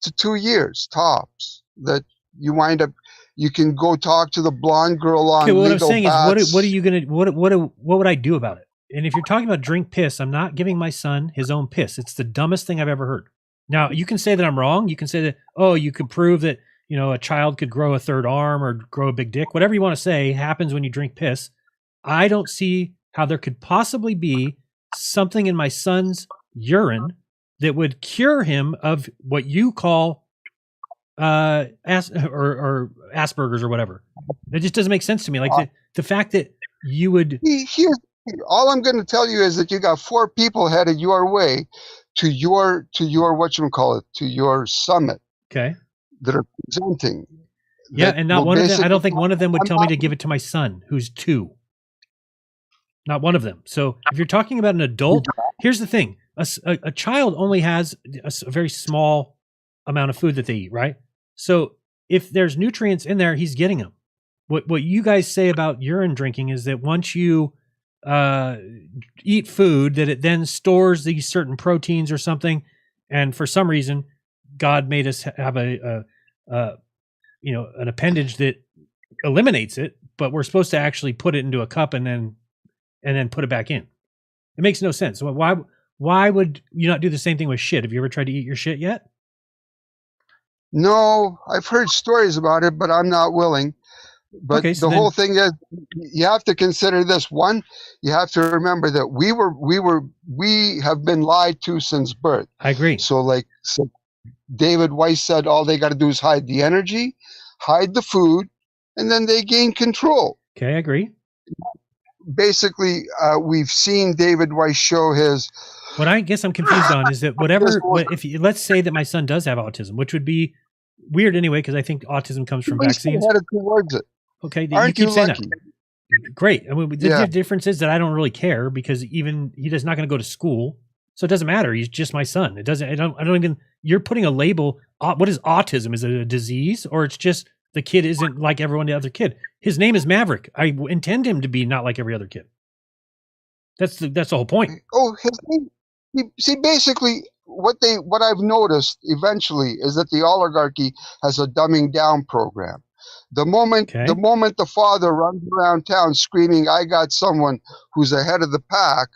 [SPEAKER 13] to 2 years tops that you wind up, you can go talk to the blonde girl on
[SPEAKER 9] what
[SPEAKER 13] legal
[SPEAKER 9] I'm saying
[SPEAKER 13] bats.
[SPEAKER 9] is, what are you going to, what would I do about it? And if you're talking about drink piss, I'm not giving my son his own piss. It's the dumbest thing I've ever heard. Now, you can say that I'm wrong. You can say that, oh, you could prove that, a child could grow a third arm or grow a big dick. Whatever you want to say happens when you drink piss. I don't see how there could possibly be something in my son's urine that would cure him of what you call or Asperger's or whatever. It just doesn't make sense to me. Like the fact that you would...
[SPEAKER 13] All I'm going to tell you is that you got 4 people headed your way to your whatchamacallit, to your summit.
[SPEAKER 9] Okay.
[SPEAKER 13] That are presenting.
[SPEAKER 9] Yeah, and not one of them. I don't think one of them would tell me to give it to my son, who's 2. Not one of them. So if you're talking about an adult, here's the thing: a child only has a very small amount of food that they eat, right? So if there's nutrients in there, he's getting them. What you guys say about urine drinking is that once you eat food, that it then stores these certain proteins or something, and for some reason, God made us have an appendage that eliminates it, but we're supposed to actually put it into a cup and then put it back in. It makes no sense. So why would you not do the same thing with shit? Have you ever tried to eat your shit yet?
[SPEAKER 13] No, I've heard stories about it, but I'm not willing. But
[SPEAKER 9] okay, so
[SPEAKER 13] the whole thing is, you have to consider this. One, you have to remember that we have been lied to since birth.
[SPEAKER 9] I agree.
[SPEAKER 13] So David Weiss said all they got to do is hide the energy, hide the food, and then they gain control.
[SPEAKER 9] Okay, I agree.
[SPEAKER 13] Basically, we've seen David Weiss show his...
[SPEAKER 9] What I guess I'm confused on is that let's say that my son does have autism, which would be weird anyway, because I think autism comes from
[SPEAKER 13] At least
[SPEAKER 9] vaccines.
[SPEAKER 13] headed towards it.
[SPEAKER 9] Okay,
[SPEAKER 13] Aren't
[SPEAKER 9] you keep
[SPEAKER 13] you
[SPEAKER 9] saying
[SPEAKER 13] lucky?
[SPEAKER 9] that. Great. I mean, the
[SPEAKER 13] Yeah.
[SPEAKER 9] difference is that I don't really care because even he's not going to go to school, so it doesn't matter. He's just my son. It doesn't. I don't even. You're putting a label. What is autism? Is it a disease, or it's just the kid isn't like everyone the other kid? His name is Maverick. I intend him to be not like every other kid. That's the whole point.
[SPEAKER 13] Oh, his name. See, basically, what I've noticed eventually is that the oligarchy has a dumbing down program. The moment the father runs around town screaming, "I got someone who's ahead of the pack,"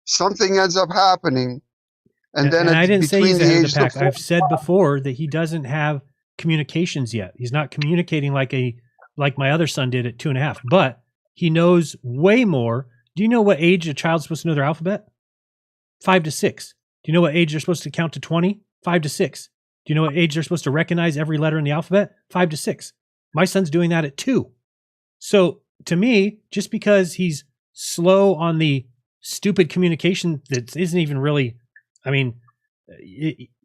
[SPEAKER 13] something ends up happening, and then
[SPEAKER 9] I didn't say he's ahead of the pack.
[SPEAKER 13] of
[SPEAKER 9] I've said before that he doesn't have communications yet. He's not communicating like my other son did at 2.5, but he knows way more. Do you know what age a child's supposed to know their alphabet? 5 to 6. Do you know what age they're supposed to count to 20? 5 to 6. Do you know what age they're supposed to recognize every letter in the alphabet? 5 to 6. My son's doing that at 2. So to me, just because he's slow on the stupid communication that isn't even really, I mean,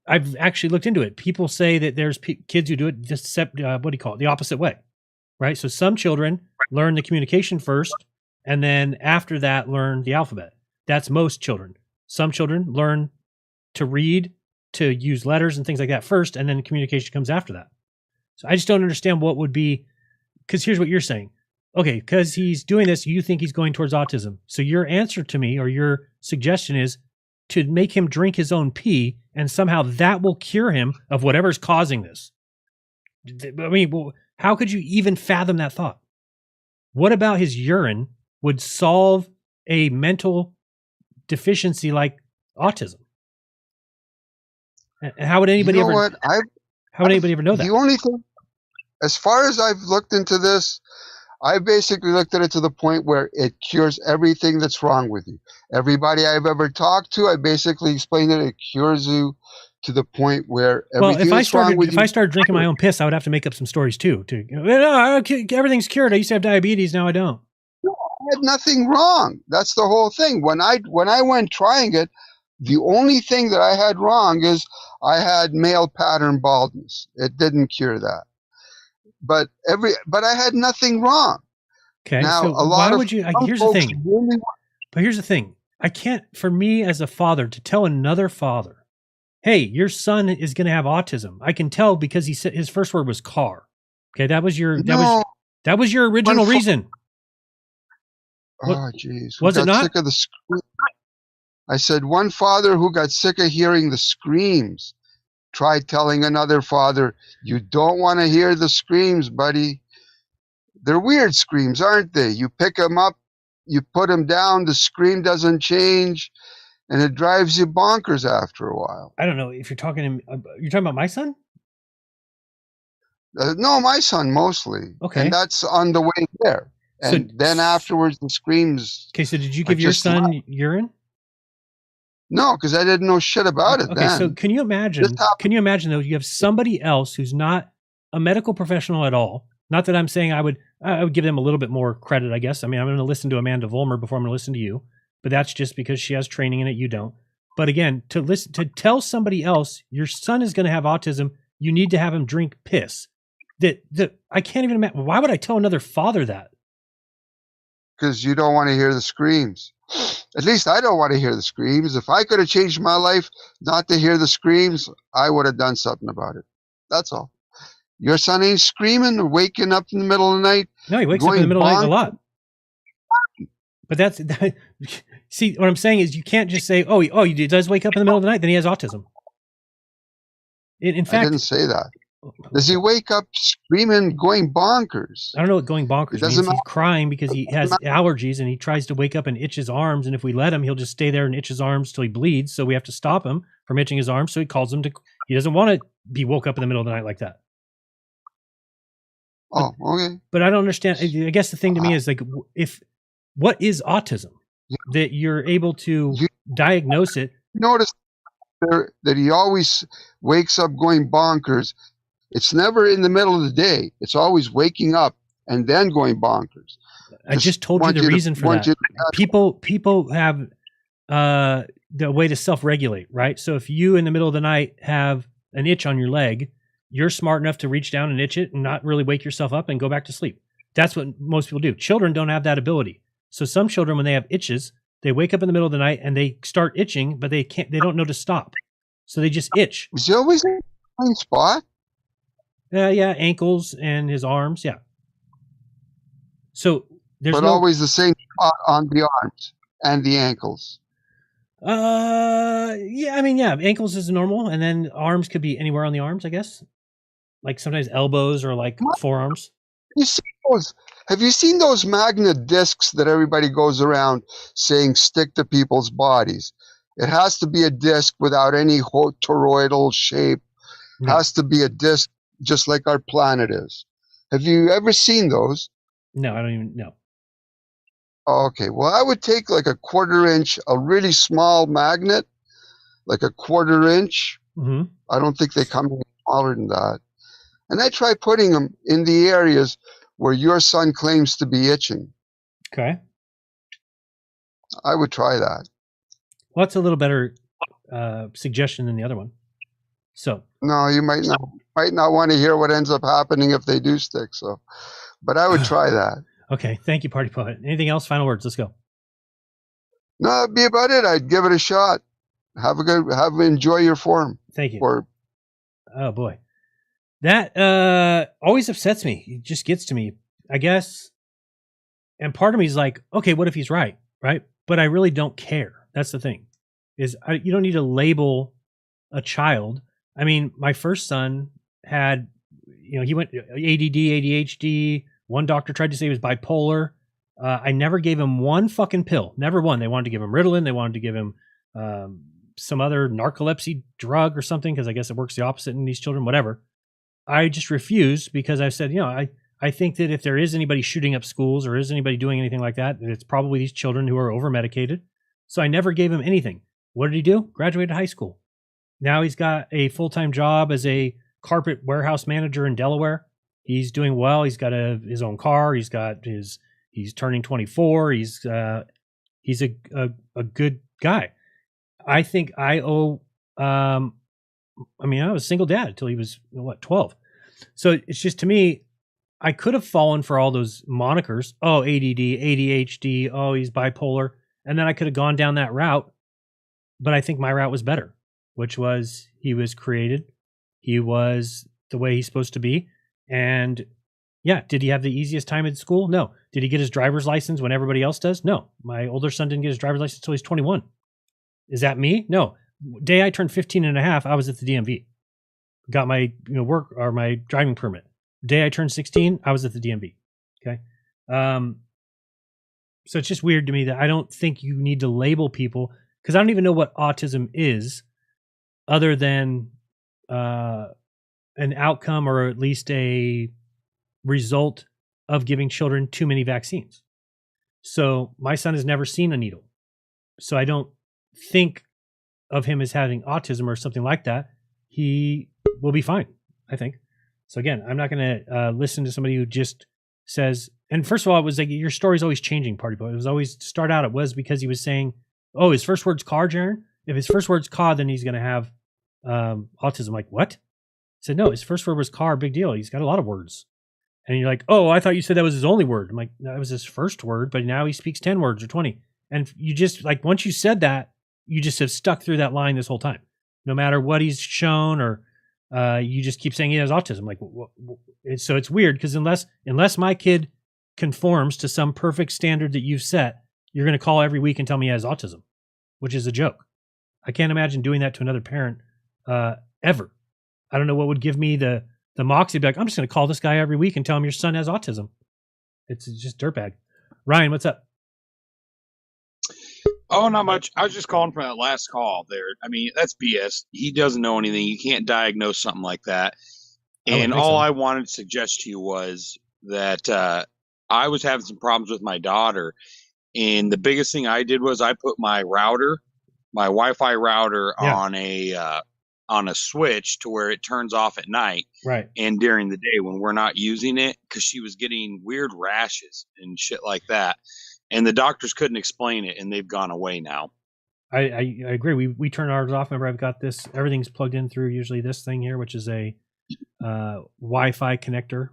[SPEAKER 9] I've actually looked into it. People say that there's kids who do it the opposite way, right? So some children learn the communication first, and then after that learn the alphabet. That's most children. Some children learn to read, to use letters and things like that first, and then communication comes after that. So I just don't understand what would be, because here's what you're saying. Okay, because he's doing this, you think he's going towards autism. So your answer to me, or your suggestion, is to make him drink his own pee, and somehow that will cure him of whatever's causing this. I mean, well, how could you even fathom that thought? What about his urine would solve a mental deficiency like autism? And how would anybody
[SPEAKER 13] You know
[SPEAKER 9] ever?
[SPEAKER 13] what?
[SPEAKER 9] How would anybody ever know that?
[SPEAKER 13] The only thing, as far as I've looked into this, I basically looked at it to the point where it cures everything that's wrong with you. Everybody I've ever talked to, I basically explained it. It cures you to the point where everything
[SPEAKER 9] if I
[SPEAKER 13] that's wrong with you.
[SPEAKER 9] I started drinking my own piss, I would have to make up some stories too. Everything's cured. I used to have diabetes. Now I don't.
[SPEAKER 13] I had nothing wrong. That's the whole thing. When I went trying it, the only thing that I had wrong is I had male pattern baldness. It didn't cure that. But I had nothing wrong.
[SPEAKER 9] Okay.
[SPEAKER 13] Now,
[SPEAKER 9] so
[SPEAKER 13] a lot
[SPEAKER 9] why
[SPEAKER 13] of
[SPEAKER 9] would you?
[SPEAKER 13] some
[SPEAKER 9] Here's the
[SPEAKER 13] folks
[SPEAKER 9] thing.
[SPEAKER 13] really-
[SPEAKER 9] But here's the thing. I can't, for me as a father, to tell another father, "Hey, your son is going to have autism." I can tell because he said his first word was car. Okay, that was your that was your original reason.
[SPEAKER 13] Oh, jeez.
[SPEAKER 9] Was it not?
[SPEAKER 13] Sick of the scream. I said one father who got sick of hearing the screams tried telling another father, "You don't want to hear the screams, buddy. They're weird screams, aren't they? You pick them up, you put them down, the scream doesn't change, and it drives you bonkers after a while."
[SPEAKER 9] I don't know if you're talking about my son?
[SPEAKER 13] No, my son mostly.
[SPEAKER 9] Okay.
[SPEAKER 13] And that's on the way there. And then afterwards, the screams.
[SPEAKER 9] Okay, so did you give your son urine?
[SPEAKER 13] No, because I didn't know shit about it
[SPEAKER 9] Okay,
[SPEAKER 13] then.
[SPEAKER 9] so can you imagine? Can you imagine though? You have somebody else who's not a medical professional at all. Not that I'm saying I would give them a little bit more credit, I guess. I mean, I'm going to listen to Amanda Vollmer before I'm going to listen to you, but that's just because she has training in it. You don't. But again, to tell somebody else your son is going to have autism, you need to have him drink piss. That I can't even imagine. Why would I tell another father that?
[SPEAKER 13] Because you don't want to hear the screams. At least I don't want to hear the screams. If I could have changed my life not to hear the screams, I would have done something about it. That's all. Your son ain't screaming or waking up in the middle of the night.
[SPEAKER 9] No, he wakes up in the middle of the night a lot. But see, what I'm saying is you can't just say, oh, he does wake up in the middle of the night, then he has autism. In fact,
[SPEAKER 13] I didn't say that. Does he wake up screaming, going bonkers?
[SPEAKER 9] I don't know what going bonkers means. He's crying because he has allergies and he tries to wake up and itch his arms. And if we let him, he'll just stay there and itch his arms till he bleeds. So we have to stop him from itching his arms. So he calls him he doesn't want to be woke up in the middle of the night like that.
[SPEAKER 13] Oh, okay.
[SPEAKER 9] But I don't understand. I guess the thing to me is like, what is autism? That you're able to diagnose it.
[SPEAKER 13] Notice that he always wakes up going bonkers. It's never in the middle of the day. It's always waking up and then going bonkers.
[SPEAKER 9] I just told you the reason for that. People have the way to self-regulate, right? So if you in the middle of the night have an itch on your leg, you're smart enough to reach down and itch it and not really wake yourself up and go back to sleep. That's what most people do. Children don't have that ability. So some children, when they have itches, they wake up in the middle of the night and they start itching, but they don't know to stop. So they just itch.
[SPEAKER 13] Is he always in the same spot?
[SPEAKER 9] Yeah, ankles and his arms, yeah. So there's
[SPEAKER 13] always the same spot on the arms and the ankles.
[SPEAKER 9] Yeah, I mean, yeah, ankles is normal, and then arms could be anywhere on the arms, I guess. Like sometimes elbows or like forearms.
[SPEAKER 13] Have you seen those magnet discs that everybody goes around saying stick to people's bodies? It has to be a disc without any toroidal shape. It has to be a disc just like our planet is. Have you ever seen those?
[SPEAKER 9] No, I don't even know.
[SPEAKER 13] Okay, well, I would take like a 1/4 inch, a really small magnet, like a 1/4 inch.
[SPEAKER 9] Mm-hmm.
[SPEAKER 13] I don't think they come any smaller than that. And I try putting them in the areas where your son claims to be itching.
[SPEAKER 9] Okay.
[SPEAKER 13] I would try that.
[SPEAKER 9] Well, that's a little better suggestion than the other one. So.
[SPEAKER 13] No, you might not want to hear what ends up happening if they do stick. So, but I would try that.
[SPEAKER 9] Okay, thank you, Party Poet. Anything else? Final words. Let's go.
[SPEAKER 13] No, that'd be about it. I'd give it a shot. Enjoy your form.
[SPEAKER 9] Thank you. Oh boy, that always upsets me. It just gets to me, I guess. And part of me is like, okay, what if he's right? Right? But I really don't care. That's the thing. You don't need to label a child. I mean, my first son had, he went ADD, ADHD. One doctor tried to say he was bipolar. I never gave him one fucking pill. Never one. They wanted to give him Ritalin. They wanted to give him some other narcolepsy drug or something, because I guess it works the opposite in these children, whatever. I just refused because I said, I think that if there is anybody shooting up schools or is anybody doing anything like that, it's probably these children who are over-medicated. So I never gave him anything. What did he do? Graduated high school. Now he's got a full-time job as a carpet warehouse manager in Delaware. He's doing well. He's got his own car. He's turning 24. He's a good guy. I think I owe, I was a single dad until he was 12. So it's just, to me, I could have fallen for all those monikers. Oh, ADD, ADHD. Oh, he's bipolar. And then I could have gone down that route. But I think my route was better, which was he was created. He was the way he's supposed to be. And yeah, did he have the easiest time at school? No. Did he get his driver's license when everybody else does? No. My older son didn't get his driver's license until he's 21. Is that me? No. Day I turned 15 and a half, I was at the DMV. Got my work or my driving permit. Day I turned 16, I was at the DMV. Okay. So it's just weird to me that I don't think you need to label people, because I don't even know what autism is, other than an outcome or at least a result of giving children too many vaccines. So my son has never seen a needle. So I don't think of him as having autism or something like that. He will be fine, I think. So again, I'm not going to listen to somebody who just says, and first of all, it was like, your story's always changing, Party Boy. It was always, to start out, it was because he was saying, oh, his first word's car, Jaren? If his first word's car, then he's going to have autism. I'm like, what? I said, no, his first word was car, big deal. He's got a lot of words. And you're like, oh, I thought you said that was his only word. I'm like, no, that was his first word, but now he speaks 10 words or 20. And you just, like, once you said that, you just have stuck through that line this whole time. No matter what he's shown, or you just keep saying he has autism. Like, so it's weird, because unless my kid conforms to some perfect standard that you've set, you're going to call every week and tell me he has autism, which is a joke. I can't imagine doing that to another parent ever. I don't know what would give me the moxie to be like, I'm just going to call this guy every week and tell him your son has autism. It's just dirtbag. Ryan, what's up?
[SPEAKER 4] Oh, not much. I was just calling for that last call there. I mean, that's BS. He doesn't know anything. You can't diagnose something like that. And all I wanted to suggest to you was that I was having some problems with my daughter. And the biggest thing I did was I put my Wi-Fi router on a switch to where it turns off at night.
[SPEAKER 9] Right.
[SPEAKER 4] And during the day when we're not using it, because she was getting weird rashes and shit like that. And the doctors couldn't explain it, and they've gone away now.
[SPEAKER 9] I agree. We turn ours off. Remember, I've got this. Everything's plugged in through usually this thing here, which is a Wi-Fi connector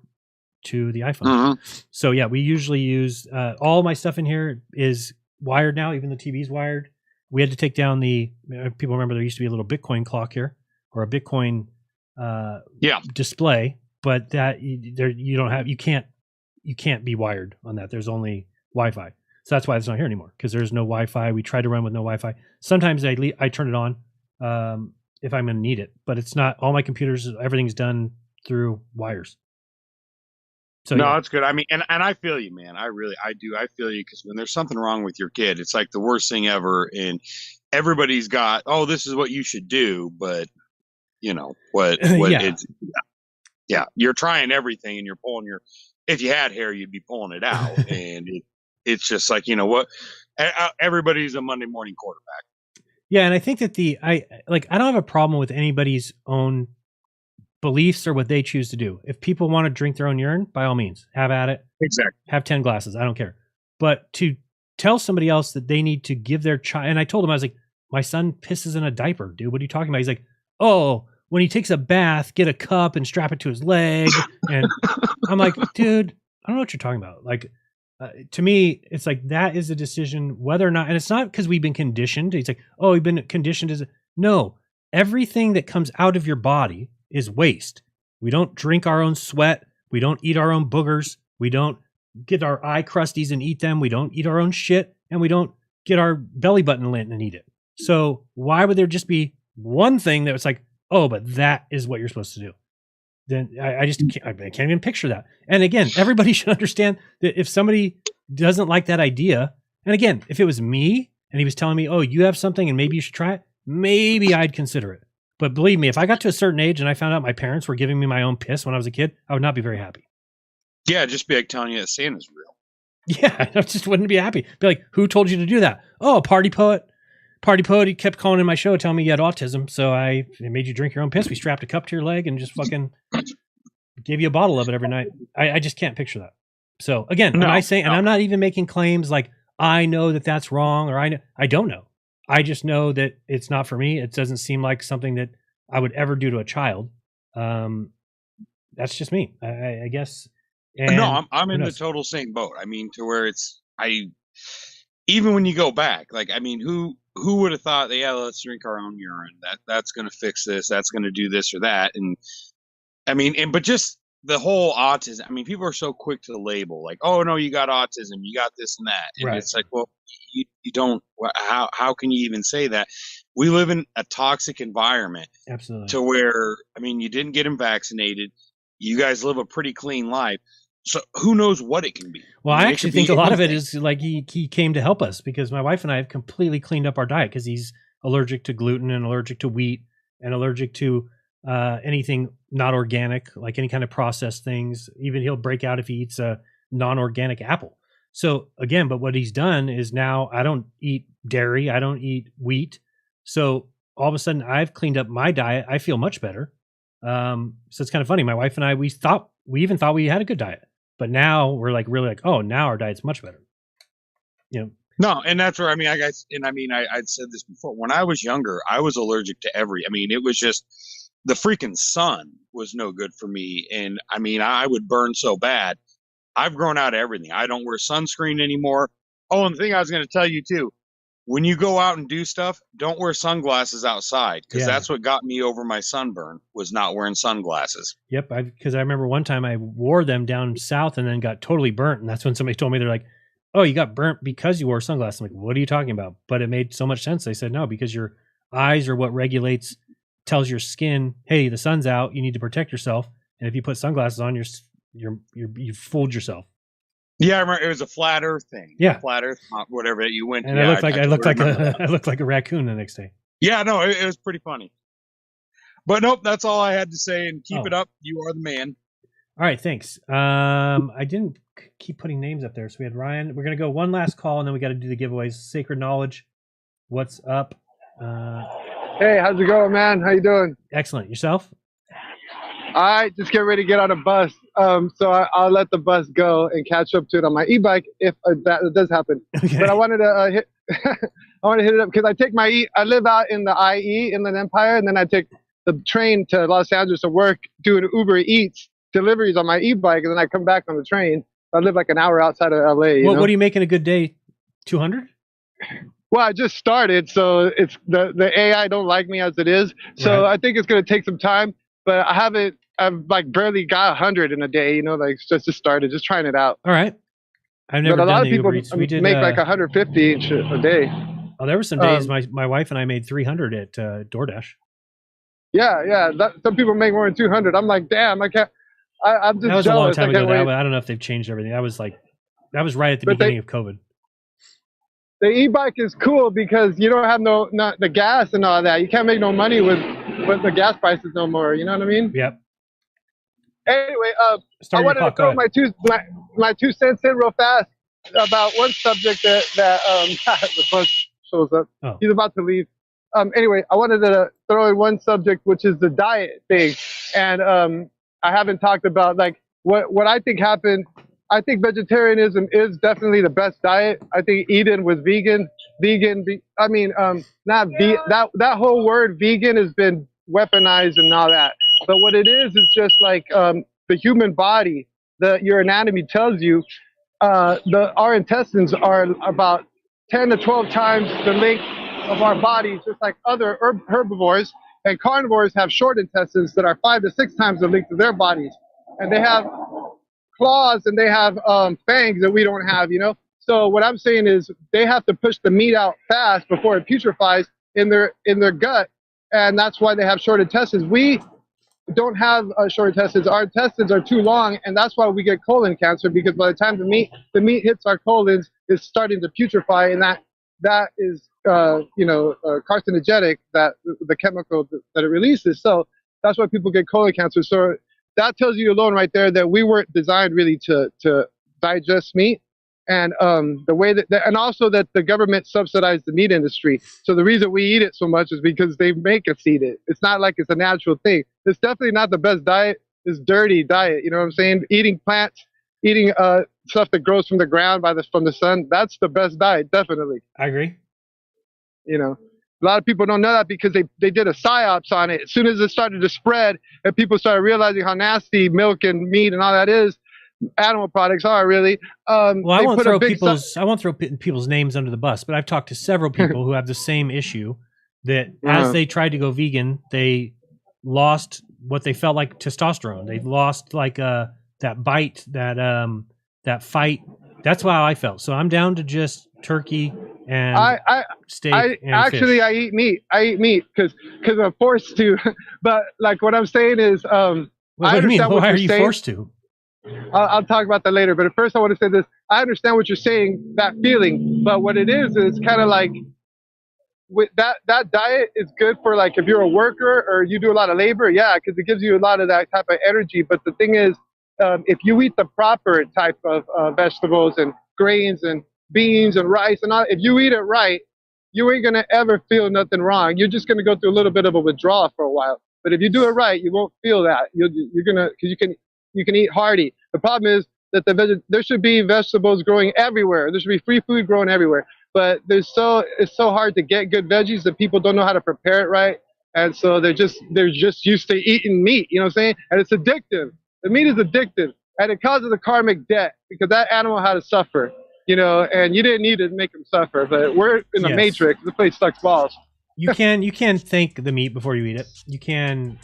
[SPEAKER 9] to the iPhone. So yeah, we usually use all my stuff in here is wired now. Even the TV's wired. We had to take down the people remember there used to be a little Bitcoin clock here or a Bitcoin display, but that you can't be wired on that. There's only Wi-Fi. So that's why it's not here anymore, because there's no Wi-Fi. We try to run with no Wi-Fi. Sometimes I turn it on if I'm going to need it, but it's not. All my computers, everything's done through wires. So
[SPEAKER 4] no, that's good. I mean, and I feel you, man. I do. I feel you, because when there's something wrong with your kid, it's like the worst thing ever. And everybody's got, oh, this is what you should do, but you know what? Yeah, you're trying everything, and you're pulling your. If you had hair, you'd be pulling it out, and it's just like, you know what? Everybody's a Monday morning quarterback.
[SPEAKER 9] Yeah, and I think that I don't have a problem with anybody's own beliefs or what they choose to do. If people want to drink their own urine, by all means, have at it.
[SPEAKER 4] Exactly.
[SPEAKER 9] Have 10 glasses. I don't care. But to tell somebody else that they need to give their child, and I told him, I was like, my son pisses in a diaper, dude. What are you talking about? He's like, oh, when he takes a bath, get a cup and strap it to his leg. And I'm like, dude, I don't know what you're talking about. Like, to me, it's like that is a decision whether or not, and it's not because we've been conditioned. It's like, oh, we've been conditioned as no. Everything that comes out of your body is waste. We don't drink our own sweat. We don't eat our own boogers. We don't get our eye crusties and eat them. We don't eat our own shit, and we don't get our belly button lint and eat it. So why would there just be one thing that was like, oh, but that is what you're supposed to do? Then I can't even picture that. And again, everybody should understand that if somebody doesn't like that idea, and again, if it was me and he was telling me, oh, you have something and maybe you should try it, maybe I'd consider it. But believe me, if I got to a certain age and I found out my parents were giving me my own piss when I was a kid, I would not be very happy.
[SPEAKER 4] Yeah, just be like telling you that Santa's real.
[SPEAKER 9] Yeah, I just wouldn't be happy. Be like, who told you to do that? Oh, Party Poet, he kept calling in my show telling me you had autism, so I made you drink your own piss. We strapped a cup to your leg and just fucking gave you a bottle of it every night. I just can't picture that. So again, and I'm not even making claims like I know that that's wrong, or I don't know. I just know that it's not for me. It doesn't seem like something that I would ever do to a child. That's just me, I guess. And
[SPEAKER 4] no, I'm in the total same boat. I mean, to where even when you go back, like, I mean, who would have thought that, yeah, let's drink our own urine. That's going to fix this. That's going to do this or that. And I mean, but just the whole autism. I mean, people are so quick to label, like, oh no, you got autism, you got this and that. And It's like, well, you don't. How can you even say that? We live in a toxic environment.
[SPEAKER 9] Absolutely.
[SPEAKER 4] To where, I mean, you didn't get him vaccinated. You guys live a pretty clean life. So who knows what it can be?
[SPEAKER 9] Well, I actually think a lot of it is like he came to help us, because my wife and I have completely cleaned up our diet, because he's allergic to gluten and allergic to wheat and allergic to anything not organic, like any kind of processed things. Even he'll break out if he eats a non-organic apple. So again, but what he's done is now I don't eat dairy. I don't eat wheat. So all of a sudden I've cleaned up my diet. I feel much better. So it's kind of funny. My wife and I, we even thought we had a good diet. But now we're like really like, oh, now our diet's much better. You know.
[SPEAKER 4] No, and that's where I'd said this before. When I was younger, I was allergic to it was just the freaking sun was no good for me. And I mean, I would burn so bad. I've grown out of everything. I don't wear sunscreen anymore. Oh, and the thing I was going to tell you too, when you go out and do stuff, don't wear sunglasses outside, because that's what got me over my sunburn, was not wearing sunglasses.
[SPEAKER 9] Yep, because I remember one time I wore them down south and then got totally burnt, and that's when somebody told me, they're like, "Oh, you got burnt because you wore sunglasses." I'm like, "What are you talking about?" But it made so much sense. They said, "No, because your eyes are what tells your skin, hey, the sun's out, you need to protect yourself, and if you put sunglasses on, you fooled yourself."
[SPEAKER 4] Yeah, I remember it was a flat Earth thing.
[SPEAKER 9] Yeah,
[SPEAKER 4] flat Earth, whatever that you went.
[SPEAKER 9] And I looked like a raccoon the next day.
[SPEAKER 4] Yeah, no, it was pretty funny. But nope, that's all I had to say. And keep it up. You are the man.
[SPEAKER 9] All right, thanks. I didn't keep putting names up there, so we had Ryan. We're gonna go one last call, and then we got to do the giveaways. Sacred Knowledge, what's up?
[SPEAKER 5] Hey, how's it going, man? How you doing?
[SPEAKER 9] Excellent. Yourself?
[SPEAKER 5] All right, just get ready to get on a bus. So I'll let the bus go and catch up to it on my e-bike if that does happen. Okay. But I wanted to hit it up because I live out in the IE, Inland Empire, and then I take the train to Los Angeles to work doing Uber Eats deliveries on my e-bike, and then I come back on the train. I live like an hour outside of LA.
[SPEAKER 9] What are you making a good day? 200?
[SPEAKER 5] Well, I just started, so it's the AI don't like me as it is. So I think it's going to take some time, but I've like barely got 100 in a day, you know, like just started, just trying it out.
[SPEAKER 9] All right. I've never
[SPEAKER 5] but a
[SPEAKER 9] done
[SPEAKER 5] lot
[SPEAKER 9] the
[SPEAKER 5] of people
[SPEAKER 9] Uber Eats. We did,
[SPEAKER 5] make like 150 a day.
[SPEAKER 9] Oh, there were some days my wife and I made 300 at DoorDash.
[SPEAKER 5] Yeah. Some people make more than 200. I'm like, damn, I can't. I'm just
[SPEAKER 9] that was
[SPEAKER 5] jealous.
[SPEAKER 9] a long time ago.
[SPEAKER 5] Wait.
[SPEAKER 9] I don't know if they've changed everything. That was right at the beginning of COVID.
[SPEAKER 5] The e-bike is cool because you don't have not the gas and all that. You can't make no money with the gas prices no more. You know what I mean?
[SPEAKER 9] Yep.
[SPEAKER 5] Anyway, I wanted to throw my 2 cents in real fast about one subject that the bus shows up.
[SPEAKER 9] Oh.
[SPEAKER 5] He's about to leave. Anyway, I wanted to throw in one subject, which is the diet thing, and I haven't talked about like what I think happened. I think vegetarianism is definitely the best diet. I think Eden was vegan. That whole word vegan has been weaponized and all that. But what it is just like the human body. Your anatomy tells you our intestines are about 10 to 12 times the length of our bodies, just like other herbivores. And carnivores have short intestines that are 5 to 6 times the length of their bodies, and they have claws and they have fangs that we don't have, you know. So what I'm saying is they have to push the meat out fast before it putrefies in their gut, and that's why they have short intestines. We don't have short intestines. Our intestines are too long, and that's why we get colon cancer, because by the time the meat hits our colons, it's starting to putrefy, and that is carcinogenic, that the chemical that it releases. So that's why people get colon cancer. So that tells you alone right there that we weren't designed really to digest meat, and the way and also that the government subsidized the meat industry. So the reason we eat it so much is because they make us eat it. It's not like it's a natural thing. It's definitely not the best diet. It's dirty diet. You know what I'm saying? Eating plants, eating stuff that grows from the ground from the sun. That's the best diet, definitely.
[SPEAKER 9] I agree.
[SPEAKER 5] You know, a lot of people don't know that because they did a psyops on it. As soon as it started to spread and people started realizing how nasty milk and meat and all that is, animal products are really.
[SPEAKER 9] Well, I won't throw people's names under the bus, but I've talked to several people who have the same issue, that as they tried to go vegan, they lost what they felt like testosterone. They lost like that bite, that fight. That's how I felt. So I'm down to just turkey and steak and fish.
[SPEAKER 5] I eat meat. I eat meat because I'm forced to. But like what I'm saying is,
[SPEAKER 9] what do you mean? Why are you forced to?
[SPEAKER 5] I'll talk about that later. But at first, I want to say this. I understand what you're saying, that feeling. But what it is kind of like with that diet is good for like if you're a worker or you do a lot of labor, yeah, because it gives you a lot of that type of energy. But the thing is, if you eat the proper type of vegetables and grains and beans and rice and all, if you eat it right, you ain't gonna ever feel nothing wrong. You're just gonna go through a little bit of a withdrawal for a while. But if you do it right, you won't feel that. You're gonna, because you can eat hearty. The problem is that there should be vegetables growing everywhere. There should be free food growing everywhere. But it's so hard to get good veggies that people don't know how to prepare it right, and so they're just used to eating meat. You know what I'm saying? And it's addictive. The meat is addictive, and it causes a karmic debt because that animal had to suffer. You know, and you didn't need to make them suffer. But we're in the matrix. The place sucks balls.
[SPEAKER 9] You can thank the meat before you eat it. You can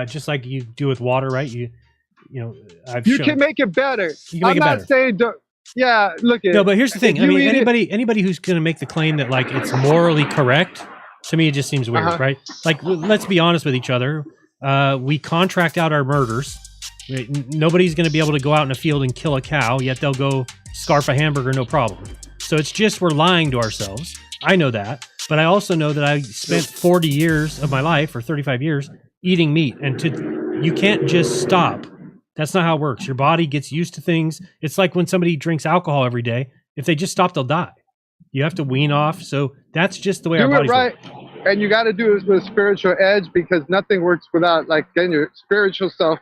[SPEAKER 9] just like you do with water, right? You
[SPEAKER 5] can make it better.
[SPEAKER 9] You can make it better.
[SPEAKER 5] I'm not saying look at
[SPEAKER 9] no, but here's the thing. I mean, anybody who's going to make the claim that like it's morally correct, to me it just seems weird, right? Like, let's be honest with each other. We contract out our murders. Nobody's going to be able to go out in a field and kill a cow, yet they'll go scarf a hamburger, no problem. So it's just we're lying to ourselves. I know that, but I also know that I spent 40 years of my life, or 35 years, eating meat, and you can't just stop. That's not how it works. Your body gets used to things. It's like when somebody drinks alcohol every day. If they just stop, they'll die. You have to wean off. So that's just the way our bodies work.
[SPEAKER 5] And you got to do it with a spiritual edge, because nothing works without like getting your spiritual self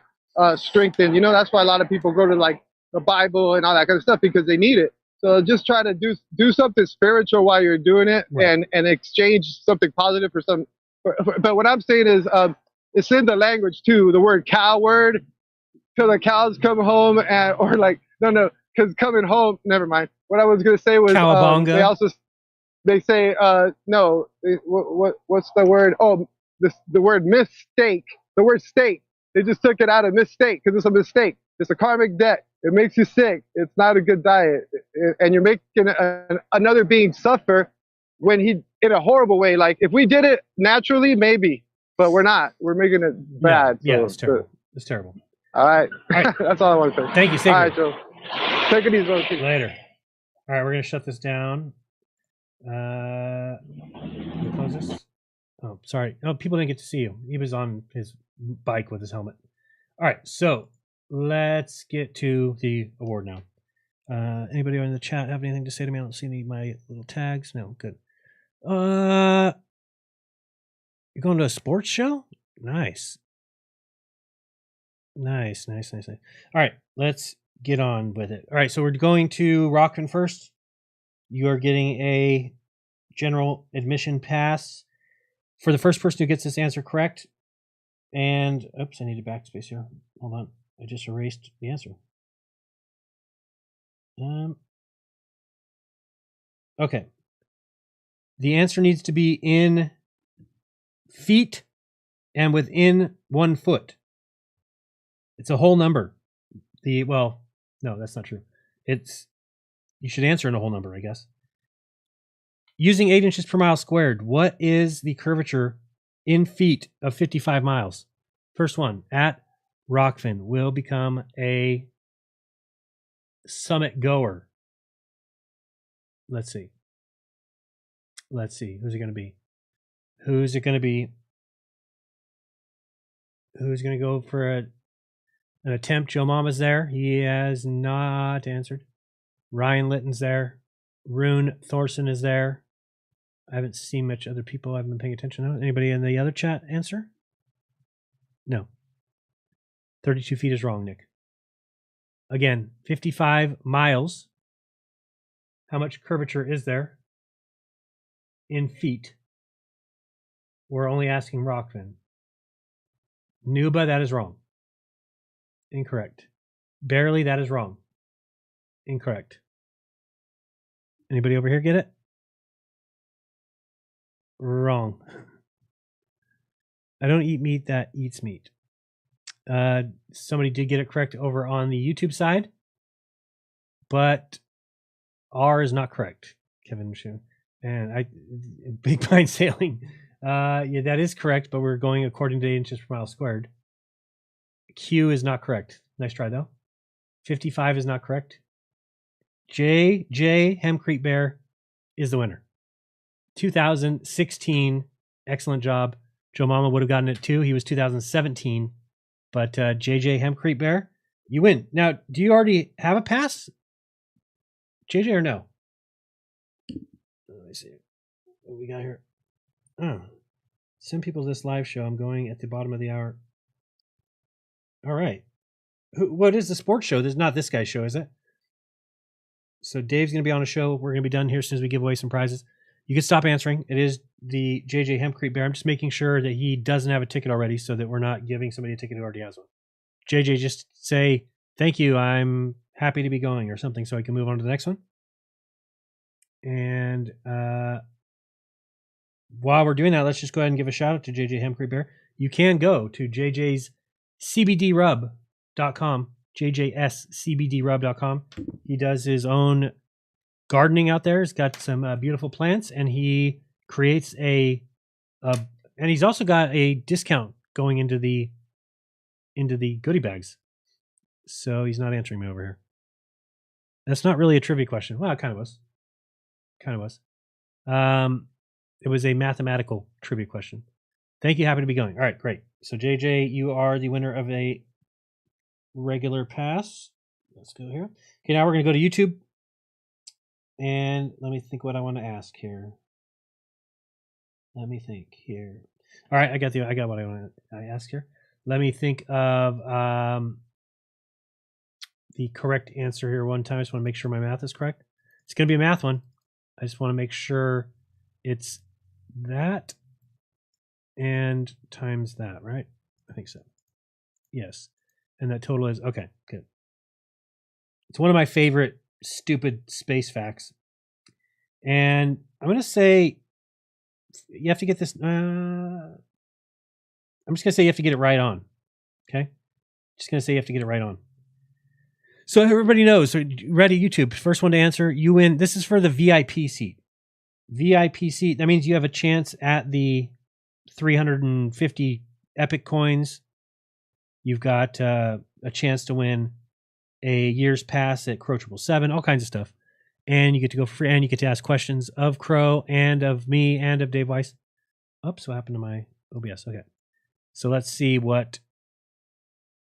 [SPEAKER 5] strengthened. You know, that's why a lot of people go to like the Bible and all that kind of stuff, because they need it. So just try to do something spiritual while you're doing it, and exchange something positive for some. But what I'm saying is, it's in the language too. The word coward, till the cows come home, and or like no, because coming home. Never mind. What I was gonna say was they say no. What's the word? Oh, the word mistake. The word steak. They just took it out of mistake because it's a mistake. It's a karmic debt. It makes you sick. It's not a good diet, and you're making another being suffer when he in a horrible way. Like if we did it naturally, maybe, but we're not. We're making it bad.
[SPEAKER 9] Yeah,
[SPEAKER 5] so,
[SPEAKER 9] it's terrible. It's terrible.
[SPEAKER 5] All right. That's all I want to say.
[SPEAKER 9] Thank you, Segue.
[SPEAKER 5] All right, Joe. Take it easy.
[SPEAKER 9] Later. All right, we're gonna shut this down. Can we close this? Oh, sorry. Oh, people didn't get to see him. He was on his bike with his helmet. All right, so let's get to the award now. Anybody in the chat have anything to say to me? I don't see any of my little tags. No, good. You're going to a sports show? Nice. Nice. All right, let's get on with it. All right, so we're going to Rokfin first. You are getting a general admission pass for the first person who gets this answer correct. And, oops, I need a backspace here. Hold on. I just erased the answer. Okay. The answer needs to be in feet and within 1 foot. It's a whole number. No, that's not true. You should answer in a whole number, I guess. Using 8 inches per mile squared, what is the curvature in feet of 55 miles? First one, at Rokfin will become a summit goer. Let's see. Who's it going to be? Who's going to go for an attempt? Joe Mama's there. He has not answered. Ryan Litton's there. Rune Thorson is there. I haven't seen much other people I've been paying attention to. Anybody in the other chat answer? No. 32 feet is wrong, Nick. Again, 55 miles. How much curvature is there in feet? We're only asking Rokfin. Nuba, that is wrong. Incorrect. Barely, that is wrong. Incorrect. Anybody over here get it? Wrong. I don't eat meat that eats meat. Somebody did get it correct over on the YouTube side, but R is not correct. Kevin Michoud. And Big Pine Sailing. Yeah, that is correct, but we're going according to 8 inches per mile squared. Q is not correct. Nice try though. 55 is not correct. J Hemcrete Bear is the winner. 2016, excellent job. Joe Mama would have gotten it too. He was 2017, but JJ Hemcrete Bear, you win. Now, do you already have a pass, JJ, or no? Let me see what we got here. Oh, send people this live show. I'm going at the bottom of the hour. All right. What is the sports show? This is not this guy's show, is it? So Dave's going to be on a show. We're going to be done here as soon as we give away some prizes. You can stop answering. It is the JJ Hemcrete Bear. I'm just making sure that he doesn't have a ticket already so that we're not giving somebody a ticket who already has one. JJ, just say, thank you, I'm happy to be going or something so I can move on to the next one. And while we're doing that, let's just go ahead and give a shout out to JJ Hemcrete Bear. You can go to JJ's CBDrub.com, JJSCBDrub.com. He does his own gardening out there. He's got some beautiful plants, and he creates and he's also got a discount going into the goodie bags. So he's not answering me over here. That's not really a trivia question. Well, it kind of was. It was a mathematical trivia question. Thank you. Happy to be going. All right, great. So JJ, you are the winner of a regular pass. Let's go here. Okay, now we're going to go to YouTube. And let me think what I want to ask here. All right, I got what I want to ask here. Let me think of the correct answer here one time. I just want to make sure my math is correct. It's going to be a math one. I just want to make sure it's that and times that, right? think so. Yes. And that total is, okay, good. It's one of my favorite stupid space facts. And I'm going to say you have to get this. I'm just going to say you have to get it right on. Okay? Just going to say you have to get it right on. So everybody knows. Ready, YouTube. First one to answer, you win. This is for the VIP seat. VIP seat. That means you have a chance at the 350 Epic coins. You've got a chance to win a year's pass at Crow 777, all kinds of stuff. And you get to go for free, and you get to ask questions of Crow and of me and of Dave Weiss. Oops, what happened to my OBS? Okay. So let's see what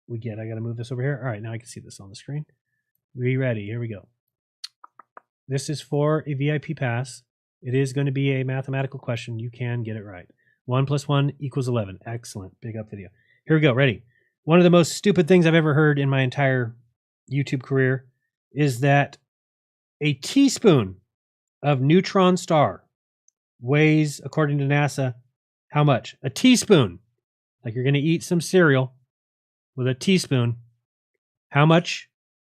[SPEAKER 9] we get. I got to move this over here. All right, now I can see this on the screen. We ready? Here we go. This is for a VIP pass. It is going to be a mathematical question. You can get it right. 1 + 1 = 11. Excellent. Big up video. Here we go. Ready? One of the most stupid things I've ever heard in my entire YouTube career is that a teaspoon of neutron star weighs, according to NASA, how much? A teaspoon. Like you're going to eat some cereal with a teaspoon. How much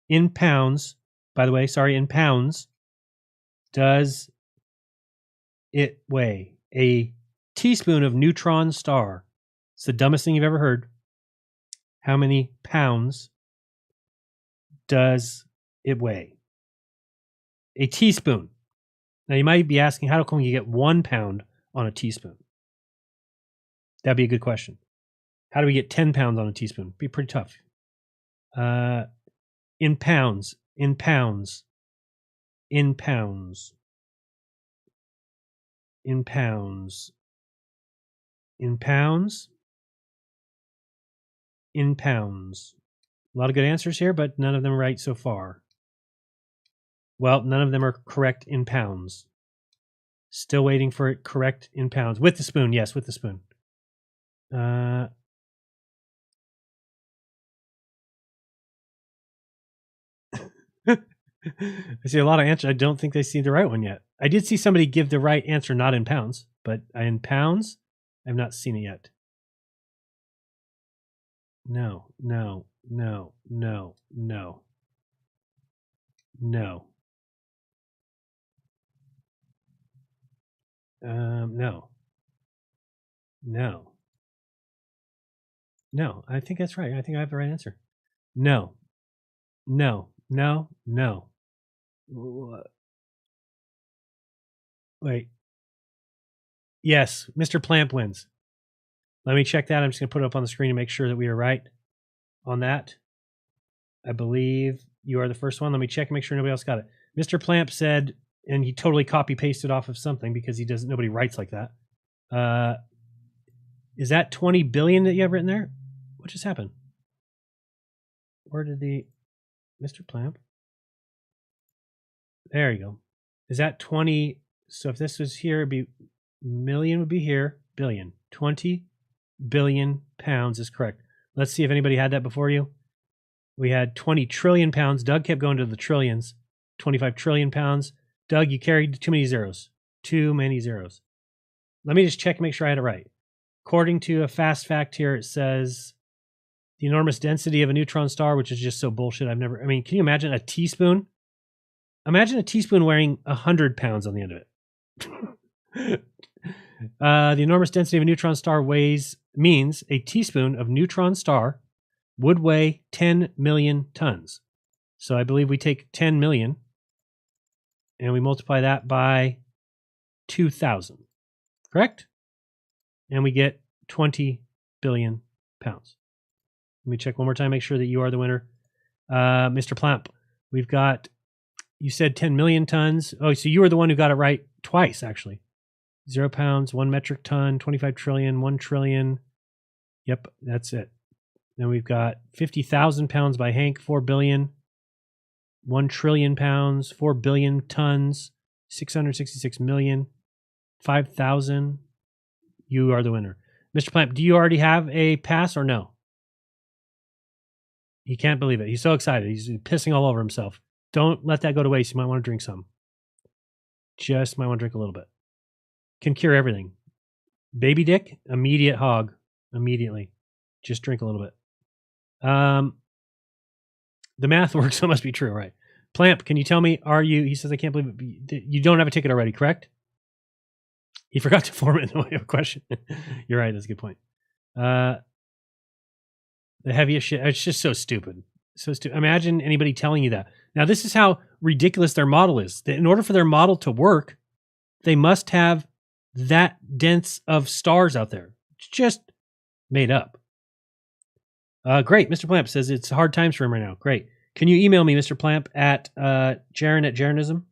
[SPEAKER 9] in pounds, by the way, sorry, in pounds, does it weigh? A teaspoon of neutron star. It's the dumbest thing you've ever heard. How many pounds does it weigh? A teaspoon. Now you might be asking, how come you get 1 pound on a teaspoon? That'd be a good question. How do we get 10 pounds on a teaspoon? Be pretty tough. In pounds, in pounds, in pounds, in pounds, in pounds, in pounds. A lot of good answers here, but none of them right so far. Well, none of them are correct in pounds. Still waiting for it correct in pounds. With the spoon, yes, with the spoon. I see a lot of answers. I don't think they see the right one yet. I did see somebody give the right answer, not in pounds, but in pounds, I've not seen it yet. No, no, no, no, no, no. No. No. No, I think that's right. I think I have the right answer. No. No. No. No. Wait. Yes, Mr. Plamp wins. Let me check that. I'm just going to put it up on the screen to make sure that we are right on that. I believe you are the first one. Let me check and make sure nobody else got it. Mr. Plamp said, and he totally copy pasted off of something because he doesn't. Nobody writes like that. Is that 20 billion that you have written there? What just happened? Where did the Mr. Plamp? There you go. Is that 20? So if this was here, it'd be million would be here. Billion. 20 billion pounds is correct. Let's see if anybody had that before you. We had 20 trillion pounds. Doug kept going to the trillions. 25 trillion pounds. Doug, you carried too many zeros. Too many zeros. Let me just check and make sure I had it right. According to a fast fact here, it says the enormous density of a neutron star, which is just so bullshit. Can you imagine a teaspoon? Imagine a teaspoon weighing 100 pounds on the end of it. The enormous density of a neutron star means a teaspoon of neutron star would weigh 10 million tons. So I believe we take 10 million and we multiply that by 2,000. Correct? And we get 20 billion pounds. Let me check one more time, make sure that you are the winner. Mr. Plamp, we've got, you said 10 million tons. Oh, so you were the one who got it right twice, actually. 0 pounds, 1 metric ton, 25 trillion, 1 trillion. Yep, that's it. Then we've got 50,000 pounds by Hank, 4 billion, 1 trillion pounds, 4 billion tons, 666 million, 5,000. You are the winner. Mr. Plamp, do you already have a pass or no? He can't believe it. He's so excited. He's pissing all over himself. Don't let that go to waste. You might want to drink some. Just might want to drink a little bit. Can cure everything. Baby dick, immediate hog. Immediately. Just drink a little bit. The math works, so it must be true, right? Plamp, can you tell me, he says, I can't believe it. You don't have a ticket already, correct? He forgot to form it in the way of a question. You're right, that's a good point. The heaviest shit, it's just so stupid. So stupid. Imagine anybody telling you that. Now, this is how ridiculous their model is. In order for their model to work, they must have that dense of stars out there. It's just made up. Great. Mr. Plamp says it's hard times for him right now. Great. Can you email me, Mr. Plamp, at Jeranism,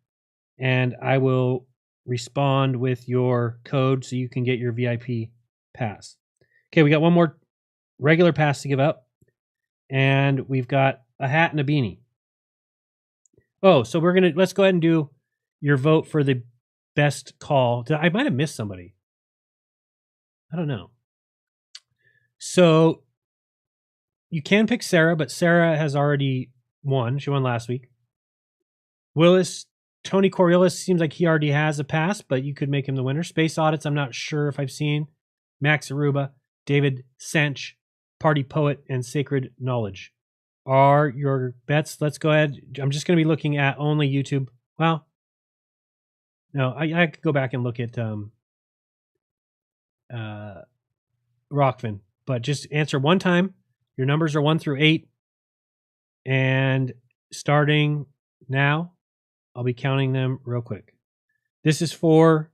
[SPEAKER 9] and I will respond with your code so you can get your VIP pass. Okay, we got one more regular pass to give up, and we've got a hat and a beanie. Oh, so let's go ahead and do your vote for the best call. I might have missed somebody. I don't know. So you can pick Sarah, but Sarah has already won. She won last week. Willis, Tony Coriolis seems like he already has a pass, but you could make him the winner. Space Audits, I'm not sure if I've seen. Max Aruba, David Sench, Party Poet, and Sacred Knowledge are your bets. Let's go ahead. I'm just going to be looking at only YouTube. Well, no, I could go back and look at Rokfin, but just answer one time. Your numbers are 1 through 8, and starting now, I'll be counting them real quick. This is for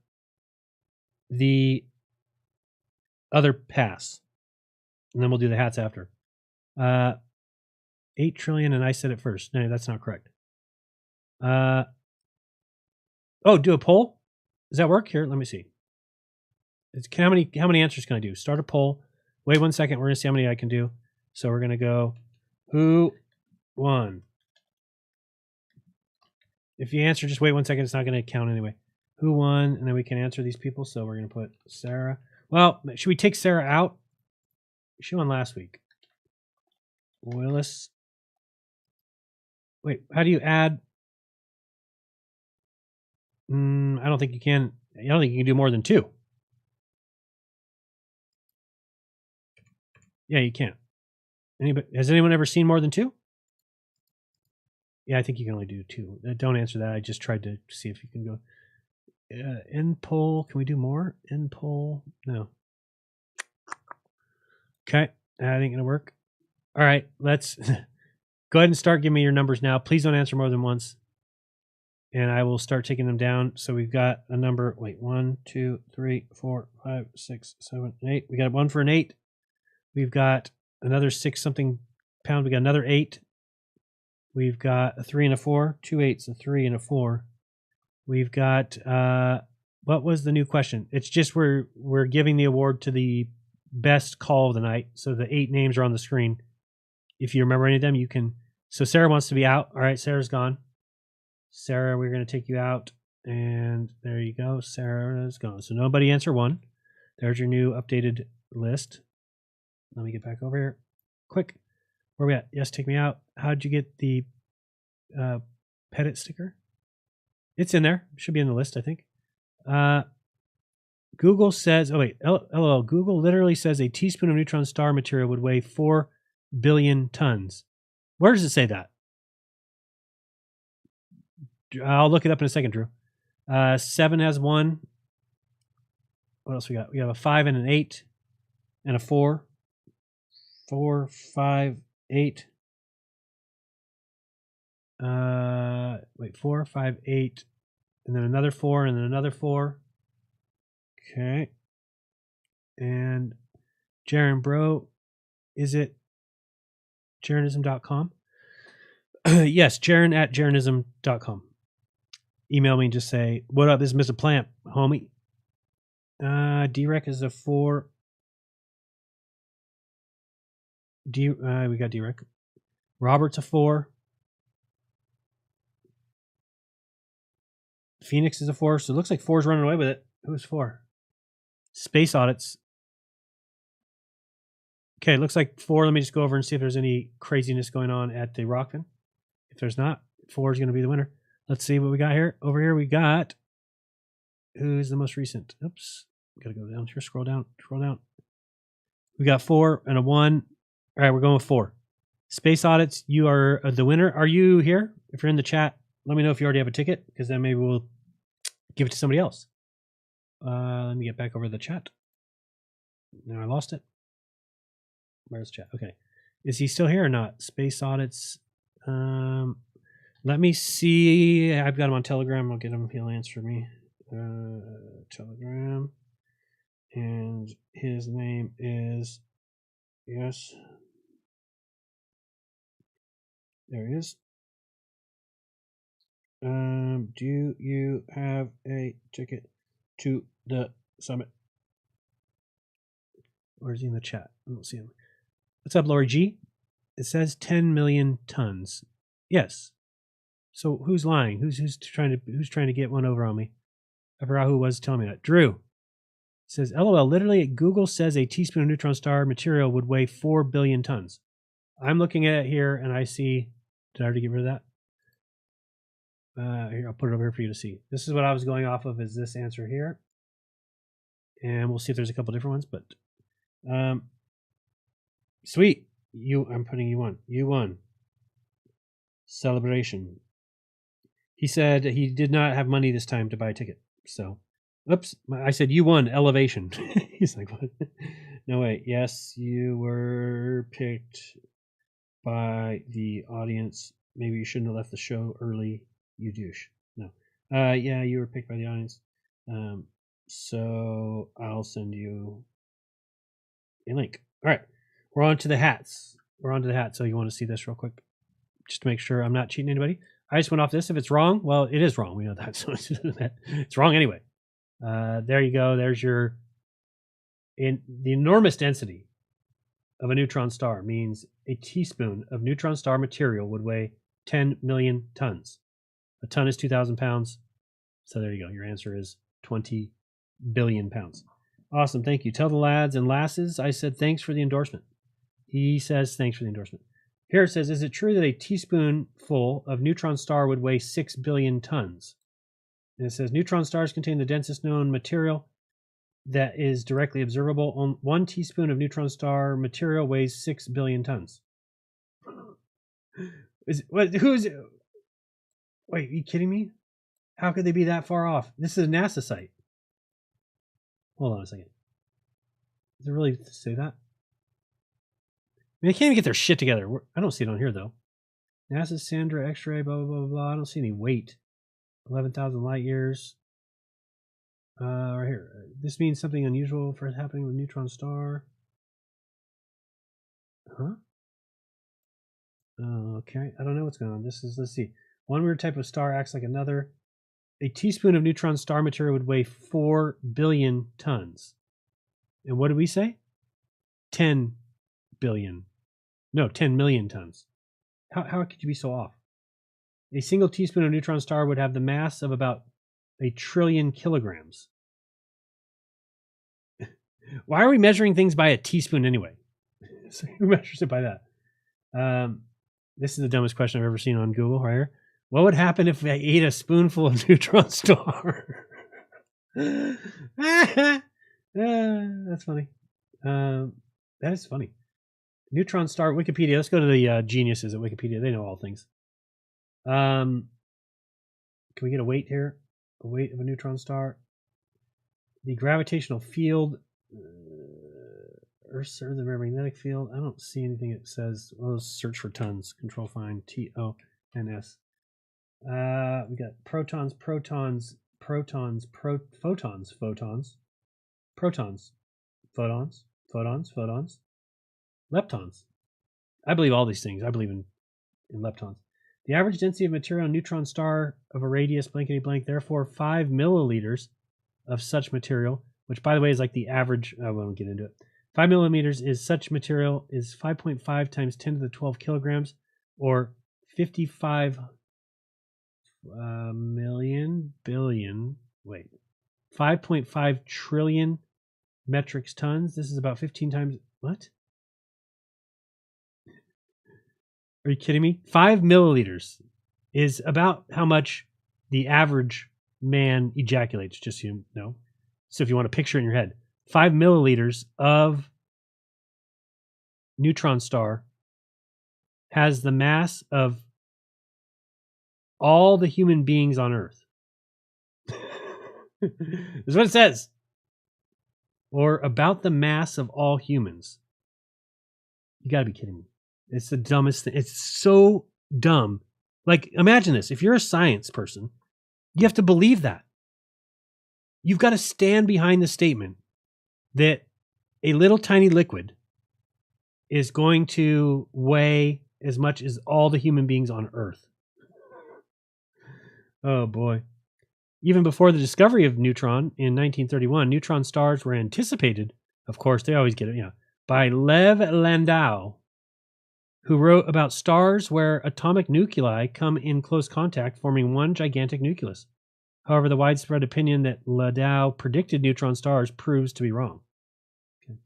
[SPEAKER 9] the other pass, and then we'll do the hats after. 8 trillion, and I said it first. No, that's not correct. Do a poll? Does that work? Here, let me see. How many answers can I do? Start a poll. Wait 1 second. We're going to see how many I can do. So we're going to go, who won? If you answer, just wait 1 second. It's not going to count anyway. Who won? And then we can answer these people. So we're going to put Sarah. Well, should we take Sarah out? She won last week. Willis. Wait, how do you add? I don't think you can. I don't think you can do more than 2. Yeah, you can't. Has anyone ever seen more than 2? Yeah, I think you can only do 2. Don't answer that. I just tried to see if you can go. End poll. Can we do more? End poll. No. Okay. That ain't going to work. All right. Let's go ahead and start giving me your numbers now. Please don't answer more than once. And I will start taking them down. So we've got a number. Wait, 1, 2, 3, 4, 5, 6, 7, 8. We got one for an 8. We've got another 6 something pound. We got another 8. We've got a 3 and a 4. 2 8s, a 3 and a 4. We've got what was the new question? It's just we're giving the award to the best call of the night. So the 8 names are on the screen. If you remember any of them, you can. So Sarah wants to be out. All right, Sarah's gone. Sarah, we're going to take you out. And there you go. Sarah's gone. So nobody answer 1. There's your new updated list. Let me get back over here. Quick. Where are we at? Yes, take me out. How'd you get the Pettit sticker? It's in there. It should be in the list, I think. Google says, oh wait, LOL. Google literally says a teaspoon of neutron star material would weigh 4 billion tons. Where does it say that? I'll look it up in a second, Drew. 7 has 1. What else we got? We have a 5 and an 8 and a 4. 4, 5, 8. Wait, 4, 5, 8, and then another 4, and then another 4. Okay. And Jaren Bro, is it Jeranism.com? Yes, Jaren at Jeranism.com. Email me and just say, what up, this is Mr. Plamp, homie. D-Rec is a 4. We got D-Rec. Robert's a 4. Phoenix is a 4. So it looks like 4's running away with it. Who's 4? Space Audits. Okay, it looks like 4. Let me just go over and see if there's any craziness going on at the Rokfin. If there's not, 4 is going to be the winner. Let's see what we got here. Over here we got, who's the most recent? Oops. Got to go down here. Scroll down. Scroll down. We got 4 and a 1. All right, we're going with 4. Space Audits, you are the winner. Are you here? If you're in the chat, let me know if you already have a ticket, because then maybe we'll give it to somebody else. Let me get back over to the chat. No, I lost it. Where's chat? Okay. Is he still here or not? Space Audits. Let me see. I've got him on Telegram. I'll get him. He'll answer me. Telegram. And his name is, yes. There he is. Do you have a ticket to the summit? Or is he in the chat? I don't see him. What's up, Lori G? It says 10 million tons. Yes. So who's lying? Who's trying to get one over on me? I forgot who was telling me that. Drew says, LOL, literally Google says a teaspoon of neutron star material would weigh 4 billion tons. I'm looking at it here and I see, did I already get rid of that? Here, I'll put it over here for you to see. This is what I was going off of, is this answer here. And we'll see if there's a couple different ones, but sweet. I'm putting you on. You won. Celebration. He said he did not have money this time to buy a ticket. So, oops. I said you won elevation. He's like, what? No, wait. Yes, you were picked by the audience. Maybe you shouldn't have left the show early, you douche. No. Yeah, you were picked by the audience. So I'll send you a link. All right. We're on to the hats. So you want to see this real quick, just to make sure I'm not cheating anybody. I just went off this. If it's wrong, well, it is wrong. We know that. So it's wrong anyway. There you go. There's the enormous density of a neutron star means a teaspoon of neutron star material would weigh 10 million tons. A ton is 2,000 pounds. So there you go. Your answer is 20 billion pounds. Awesome. Thank you. Tell the lads and lasses I said thanks for the endorsement. He says thanks for the endorsement. Here it says, is it true that a teaspoonful of neutron star would weigh 6 billion tons? And it says, neutron stars contain the densest known material that is directly observable. 1 teaspoon of neutron star material weighs 6 billion tons. Wait, are you kidding me? How could they be that far off? This is a NASA site. Hold on a second. Does it really say that? I mean, they can't even get their shit together. I don't see it on here, though. NASA Sandra X-ray, blah, blah, blah, blah. I don't see any weight. 11,000 light years. Right here. This means something unusual for happening with neutron star. Huh? Okay. I don't know what's going on. Let's see. One weird type of star acts like another. A teaspoon of neutron star material would weigh 4 billion tons. And what did we say? 10 billion. No, 10 million tons. How could you be so off? A single teaspoon of neutron star would have the mass of about 1 trillion kilograms. Why are we measuring things by a teaspoon anyway? So who measures it by that? This is the dumbest question I've ever seen on Google right here. What would happen if I ate a spoonful of neutron star? That's funny. That is funny. Neutron star, Wikipedia. Let's go to the geniuses at Wikipedia. They know all things. Can we get a weight here? A weight of a neutron star. The gravitational field, Earth's magnetic field. I don't see anything that says. Well, let's search for tons. Control find TONS. We got protons, photons, leptons. I believe all these things. I believe in leptons. The average density of material in a neutron star of a radius blankety blank, therefore 5 milliliters of such material, which by the way is like the average. I won't get into it. 5 millimeters is such material is 5.5 times 10 to the 12 kilograms, or 55 million billion. Wait, 5.5 trillion metric tons. This is about 15 times. What? Are you kidding me? 5 milliliters is about how much the average man ejaculates, just so you know. So if you want to picture it in your head, 5 milliliters of neutron star has the mass of all the human beings on Earth. That's what it says. Or about the mass of all humans. You got to be kidding me. It's the dumbest thing. It's so dumb. Like, imagine this. If you're a science person, you have to believe that. You've got to stand behind the statement that a little tiny liquid is going to weigh as much as all the human beings on Earth. Oh, boy. Even before the discovery of neutron in 1931, neutron stars were anticipated, of course, they always get it, by Lev Landau, who wrote about stars where atomic nuclei come in close contact, forming one gigantic nucleus. However, the widespread opinion that Landau predicted neutron stars proves to be wrong. Okay.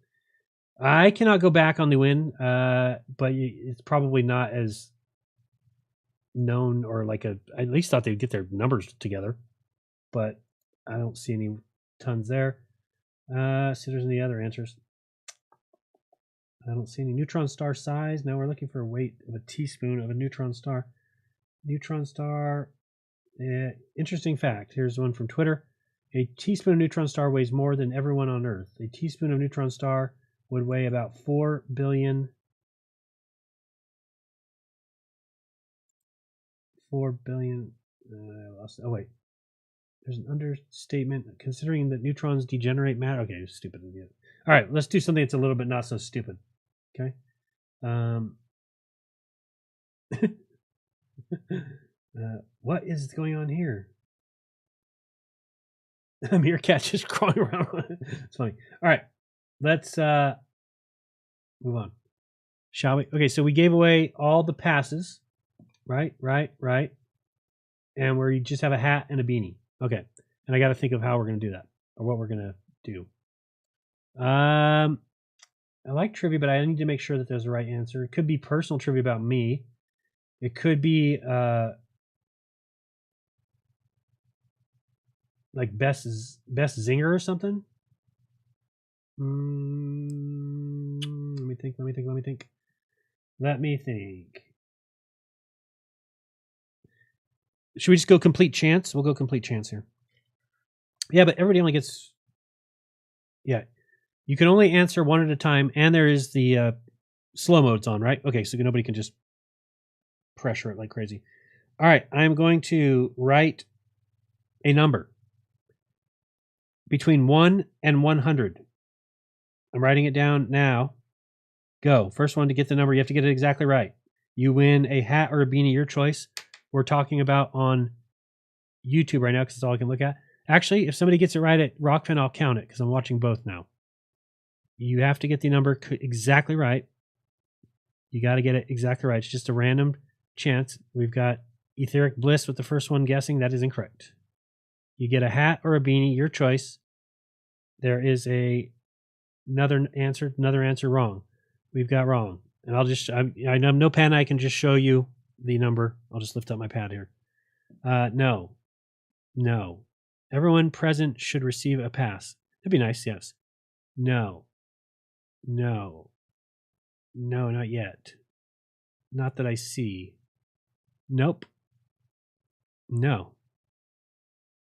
[SPEAKER 9] I cannot go back on the win, but it's probably not as known, or like I at least thought they'd get their numbers together, but I don't see any tons there. See, there's any other answers. I don't see any. Neutron star size. Now we're looking for a weight of a teaspoon of a neutron star. Neutron star. Interesting fact. Here's one from Twitter. A teaspoon of neutron star weighs more than everyone on Earth. A teaspoon of neutron star would weigh about 4 billion. 4 billion. Oh, wait. There's an understatement. Considering that neutrons degenerate matter. Okay, stupid idiot. All right, let's do something that's a little bit not so stupid. Okay. What is going on here? A meerkat just crawling around. It's funny. All right, let's move on. Shall we? Okay, so we gave away all the passes. Right. And where you just have a hat and a beanie. Okay. And I got to think of how we're going to do that, or what we're going to do. I like trivia, but I need to make sure that there's the right answer. It could be personal trivia about me. It could be like best zinger or something. Let me think. Should we just go complete chance? We'll go complete chance here. Yeah, but everybody only gets... Yeah. You can only answer one at a time, and there is the slow modes on, right? Okay, so nobody can just pressure it like crazy. All right, I'm going to write a number between 1 and 100. I'm writing it down now. Go. First one to get the number. You have to get it exactly right. You win a hat or a beanie, your choice. We're talking about on YouTube right now because it's all I can look at. Actually, if somebody gets it right at Rokfin, I'll count it because I'm watching both now. You have to get the number exactly right. You got to get it exactly right. It's just a random chance. We've got Etheric Bliss with the first one guessing. That is incorrect. You get a hat or a beanie, your choice. There is another answer wrong. We've got wrong. And I have no pen. I can just show you the number. I'll just lift up my pad here. No. Everyone present should receive a pass. That'd be nice, yes. No, not yet. Not that I see. Nope. No.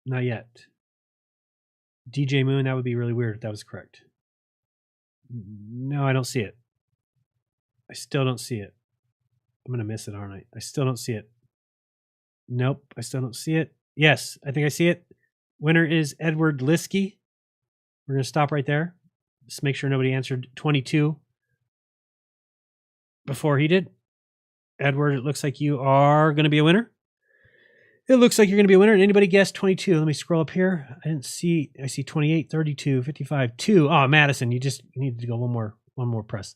[SPEAKER 9] Not yet. DJ Moon, that would be really weird if that was correct. No, I don't see it. I still don't see it. I'm going to miss it, aren't I? I still don't see it. Nope, I still don't see it. Yes, I think I see it. Winner is Edward Liskey. We're going to stop right there. Just make sure nobody answered 22 before he did. Edward, it looks like you are going to be a winner. It looks like you're going to be a winner. And anybody guessed 22? Let me scroll up here. I see 28, 32, 55, 2. Oh, Madison, you needed to go one more press.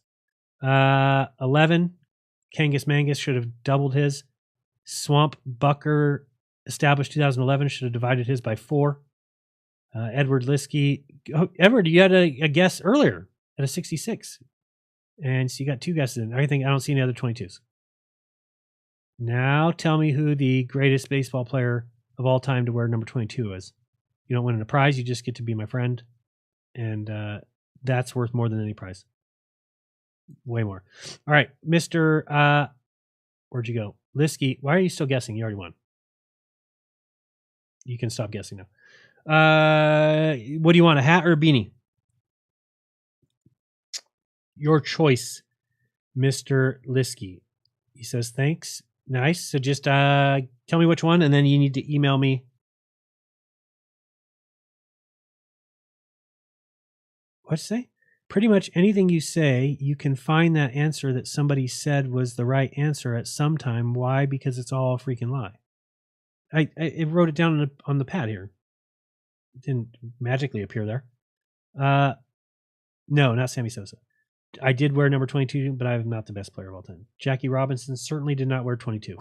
[SPEAKER 9] 11. Kangas Mangus should have doubled his. Swamp Bucker established 2011 should have divided his by 4. Edward Liskey. Oh, Edward, you had a guess earlier at a 66. And so you got 2 guesses in. I don't see any other 22s. Now tell me who the greatest baseball player of all time to wear number 22 is. You don't win a prize. You just get to be my friend. And that's worth more than any prize. Way more. All right, Mr. Where'd you go? Liskey, why are you still guessing? You already won. You can stop guessing now. What do you want, a hat or a beanie? Your choice, Mr. Liskey. He says, thanks. Nice. So just tell me which one, and then you need to email me. What'd you say? Pretty much anything you say, you can find that answer that somebody said was the right answer at some time. Why? Because it's all a freaking lie. I wrote it down on the pad here. It didn't magically appear there. No, not Sammy Sosa. I did wear number 22, but I'm not the best player of all time. Jackie Robinson certainly did not wear 22.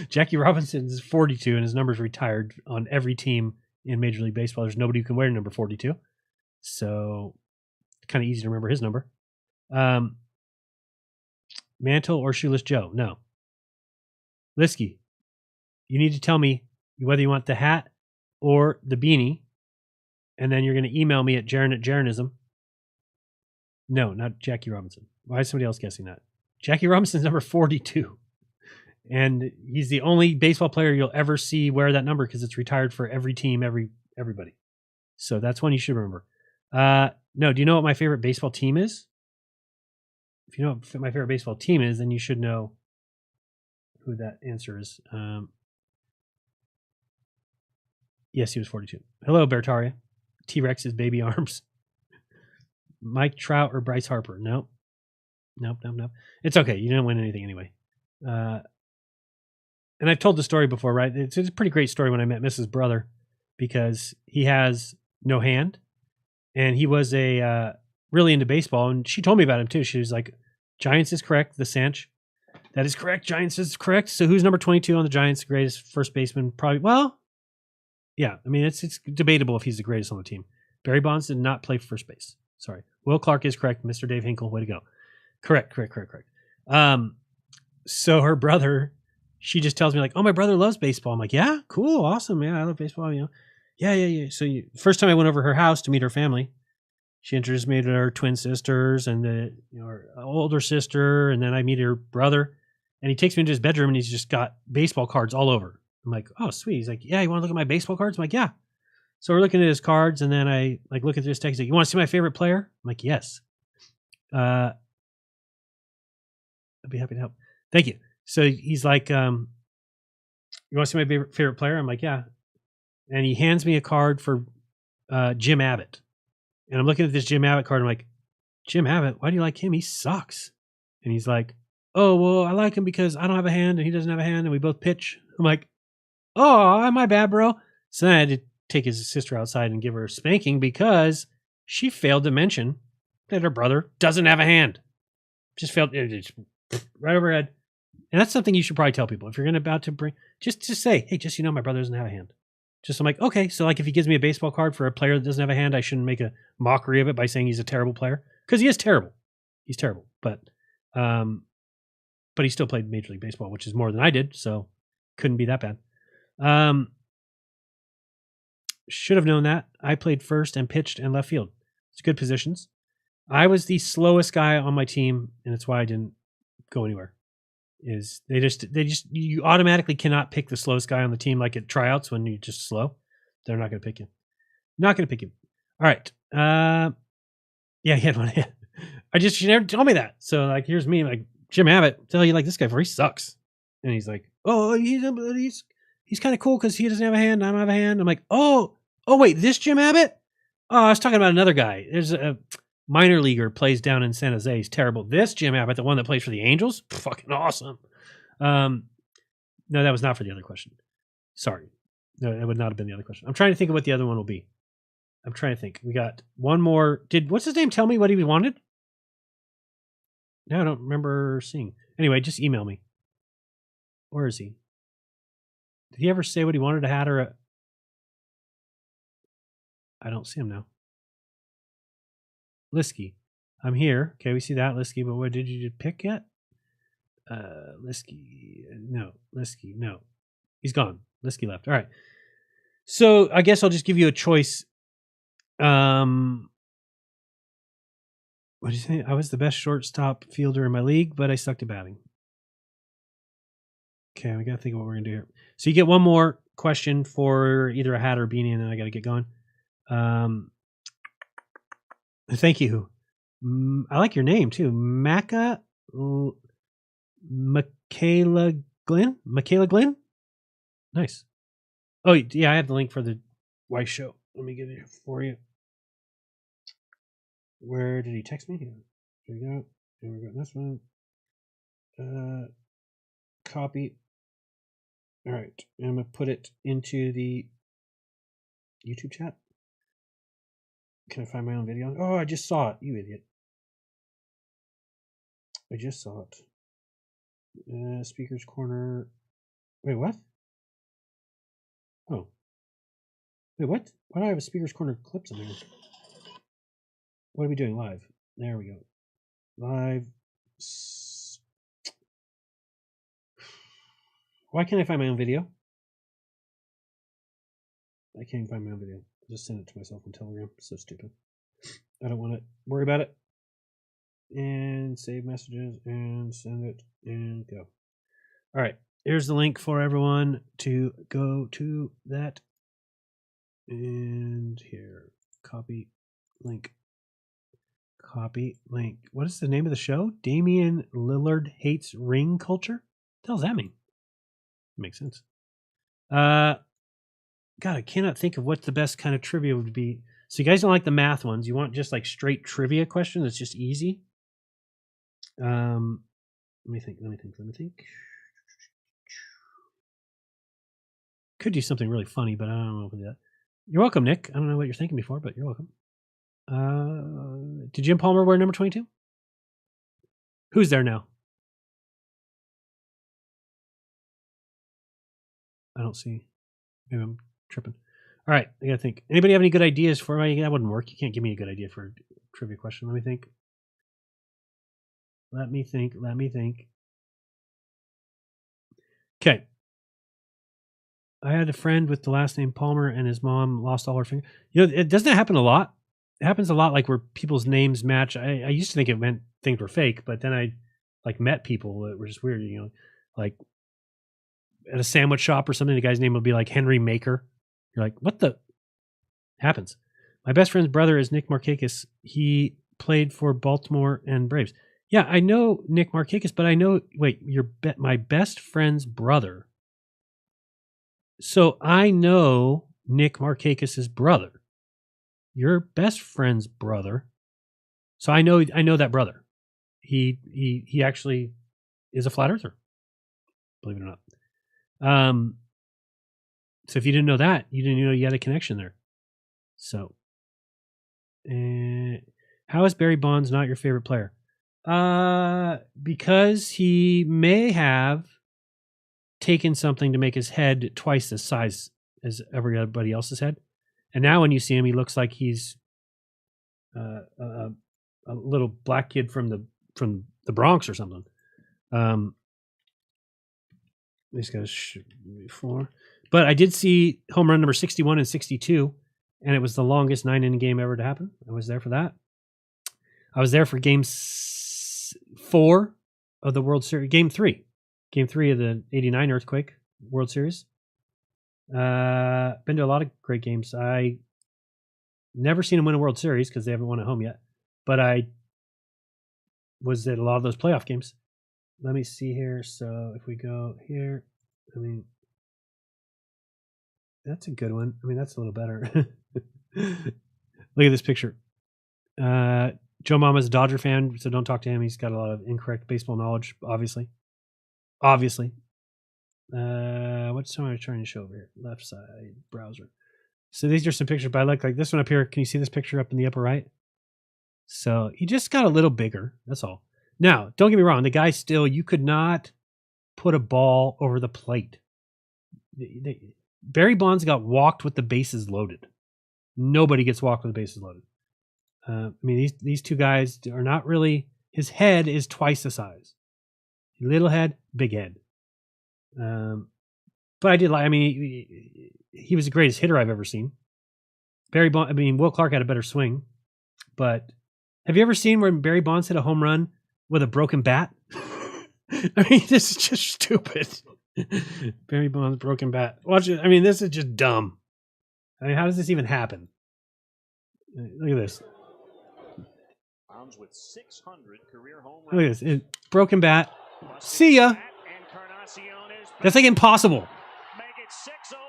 [SPEAKER 9] Jackie Robinson is 42, and his number's retired on every team in Major League Baseball. There's nobody who can wear number 42. So kind of easy to remember his number. Mantle or Shoeless Joe? No. Liskey, you need to tell me whether you want the hat or the beanie, and then you're going to email me at Jeranism. No, not Jackie Robinson. Why is somebody else guessing that? Jackie Robinson's number 42. And he's the only baseball player you'll ever see wear that number because it's retired for every team, everybody. So that's one you should remember. No, do you know what my favorite baseball team is? If you know what my favorite baseball team is, then you should know who that answer is. Yes, he was 42. Hello, Bertaria. T-Rex's baby arms. Mike Trout or Bryce Harper? Nope. It's okay. You didn't win anything anyway. And I've told the story before, right? It's a pretty great story when I met Mrs. Brother because he has no hand and he was really into baseball. And she told me about him too. She was like, Giants is correct. The Sanch. That is correct. Giants is correct. So who's number 22 on the Giants? The greatest first baseman? Probably. Well, yeah. I mean, it's debatable if he's the greatest on the team. Barry Bonds did not play first base. Sorry. Will Clark is correct. Mr. Dave Hinkle, way to go. Correct. So her brother, she just tells me like, oh, my brother loves baseball. I'm like, yeah, cool. Awesome. Yeah, I love baseball. You know? Yeah. So first time I went over her house to meet her family, she introduced me to her twin sisters and her older sister. And then I meet her brother and he takes me into his bedroom and he's just got baseball cards all over. I'm like, oh, sweet. He's like, yeah, you want to look at my baseball cards? I'm like, yeah. So we're looking at his cards, and then I look at this text. He's like, you want to see my favorite player? I'm like, yes. I'd be happy to help. Thank you. So he's like, you want to see my favorite player? I'm like, yeah. And he hands me a card for Jim Abbott. And I'm looking at this Jim Abbott card. I'm like, Jim Abbott? Why do you like him? He sucks. And he's like, oh, well, I like him because I don't have a hand, and he doesn't have a hand, and we both pitch. I'm like, oh, my bad, bro. So then I had to take his sister outside and give her a spanking because she failed to mention that her brother doesn't have a hand. Just failed right over her head. And that's something you should probably tell people. If you're about to bring, just say, hey, just, my brother doesn't have a hand. Just I'm like, okay. So like if he gives me a baseball card for a player that doesn't have a hand, I shouldn't make a mockery of it by saying he's a terrible player. Because he is terrible. He's terrible. But he still played Major League Baseball, which is more than I did. So couldn't be that bad. Should have known that. I played first and pitched and left field. It's good positions. I was the slowest guy on my team, and it's why I didn't go anywhere. You automatically cannot pick the slowest guy on the team like at tryouts when you're just slow. They're not going to pick you. Not going to pick you. All right. Yeah, he had one. She never told me that. So like, here's me like Jim Abbott. Tell you like this guy for he sucks, and he's like, oh, he's kind of cool because he doesn't have a hand. I don't have a hand. I'm like, oh, wait, this Jim Abbott? Oh, I was talking about another guy. There's a minor leaguer plays down in San Jose. He's terrible. This Jim Abbott, the one that plays for the Angels, fucking awesome. No, that was not for the other question. Sorry. No, that would not have been the other question. I'm trying to think of what the other one will be. I'm trying to think. We got one more. What's his name tell me what he wanted? No, I don't remember seeing. Anyway, just email me. Where is he? Did he ever say what he wanted, a hat or a... I don't see him now. Liskey. I'm here. Okay, we see that, Liskey, but what did you pick yet? Liskey. No. Liskey. No. He's gone. Liskey left. All right. So I guess I'll just give you a choice. What do you say? I was the best shortstop fielder in my league, but I sucked at batting. Okay, we got to think of what we're going to do here. So you get one more question for either a hat or a beanie, and then I got to get going. Thank you. I like your name, too. Michaela Glenn? Michaela Glenn? Nice. Oh, yeah, I have the link for the Weiss show. Let me get it for you. Where did he text me? Here we go. Here we go. This one. Copy. All right. I'm going to put it into the YouTube chat. Can I find my own video? Oh, I just saw it. You idiot. I just saw it. Speaker's Corner. Wait, what? Oh. Wait, what? Why do I have a Speaker's Corner clips in there? What are we doing live? There we go. Live. Why can't I find my own video? I can't even find my own video. I just send it to myself on Telegram. So stupid. I don't want to worry about it. And save messages and send it and go. All right. Here's the link for everyone to go to that. And here. Copy link. Copy link. What is the name of the show? Damian Lillard hates ring culture? What the hell does that mean? Makes sense. God, I cannot think of what the best kind of trivia would be. So you guys don't like the math ones. You want just like straight trivia questions. It's just easy. Let me think. Could do something really funny, but I don't know if we do that. You're welcome, Nick. I don't know what you're thinking before, but you're welcome. Did Jim Palmer wear number 22? Who's there now? I don't see. Maybe I'm tripping. All right, I gotta think. Anybody have any good ideas for me? That wouldn't work. You can't give me a good idea for a trivia question. Let me think. Okay. I had a friend with the last name Palmer, and his mom lost all her fingers. You know, it doesn't happen a lot. It happens a lot, like where people's names match. I used to think it meant things were fake, but then I like met people that were just weird. You know, like at a sandwich shop or something, the guy's name will be like Henry Maker. You're like, what the happens? My best friend's brother is Nick Markakis. He played for Baltimore and Braves. Yeah, I know Nick Markakis, but I know, wait, my best friend's brother. So I know Nick Markakis' brother. Your best friend's brother. So I know that brother. He actually is a flat earther. Believe it or not. So if you didn't know that, you didn't know you had a connection there. So, how is Barry Bonds not your favorite player? Because he may have taken something to make his head twice the size as everybody else's head, and now when you see him, he looks like he's a little black kid from the Bronx or something. These guys should be 4. But I did see home run number 61 and 62, and it was the longest 9-inning game ever to happen. I was there for that. I was there for game 4 of the World Series. Game 3 of the 89 Earthquake World Series. Been to a lot of great games. I never seen them win a World Series because they haven't won at home yet. But I was at a lot of those playoff games. Let me see here. So if we go here, I mean, that's a good one. I mean, that's a little better. Look at this picture. Joe Mama's a Dodger fan, so don't talk to him. He's got a lot of incorrect baseball knowledge, obviously. What's someone trying to show over here? Left side browser. So these are some pictures, but I like this one up here. Can you see this picture up in the upper right? So he just got a little bigger. That's all. Now, don't get me wrong. The guy still, you could not put a ball over the plate. Barry Bonds got walked with the bases loaded. Nobody gets walked with the bases loaded. I mean, these two guys are not really. His head is twice the size. Little head, big head. But I did like. I mean, he was the greatest hitter I've ever seen. Will Clark had a better swing, but Have you ever seen where Barry Bonds hit a home run with a broken bat? I mean, this is just stupid. Barry Bonds broken bat. Watch it. I mean, this is just dumb. I mean, how does this even happen? Look at this.
[SPEAKER 6] With 600 career home
[SPEAKER 9] Look at this. Broken bat. See ya. That's like impossible.
[SPEAKER 6] Make it 601.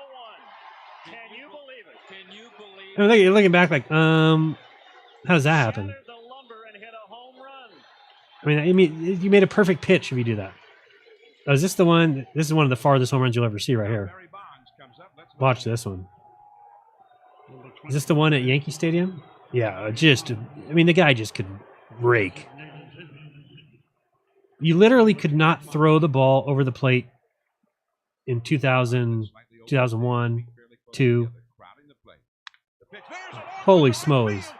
[SPEAKER 6] Can you believe it? Can you believe
[SPEAKER 9] I mean, you're looking back like, how does that happen? I mean, you made a perfect pitch if you do that. Oh, is this the one? This is one of the farthest home runs you'll ever see right here. Watch this one. Is this the one at Yankee Stadium? Yeah, I mean, the guy just could rake. You literally could not throw the ball over the plate in 2000, 2001, 2. Holy smolies.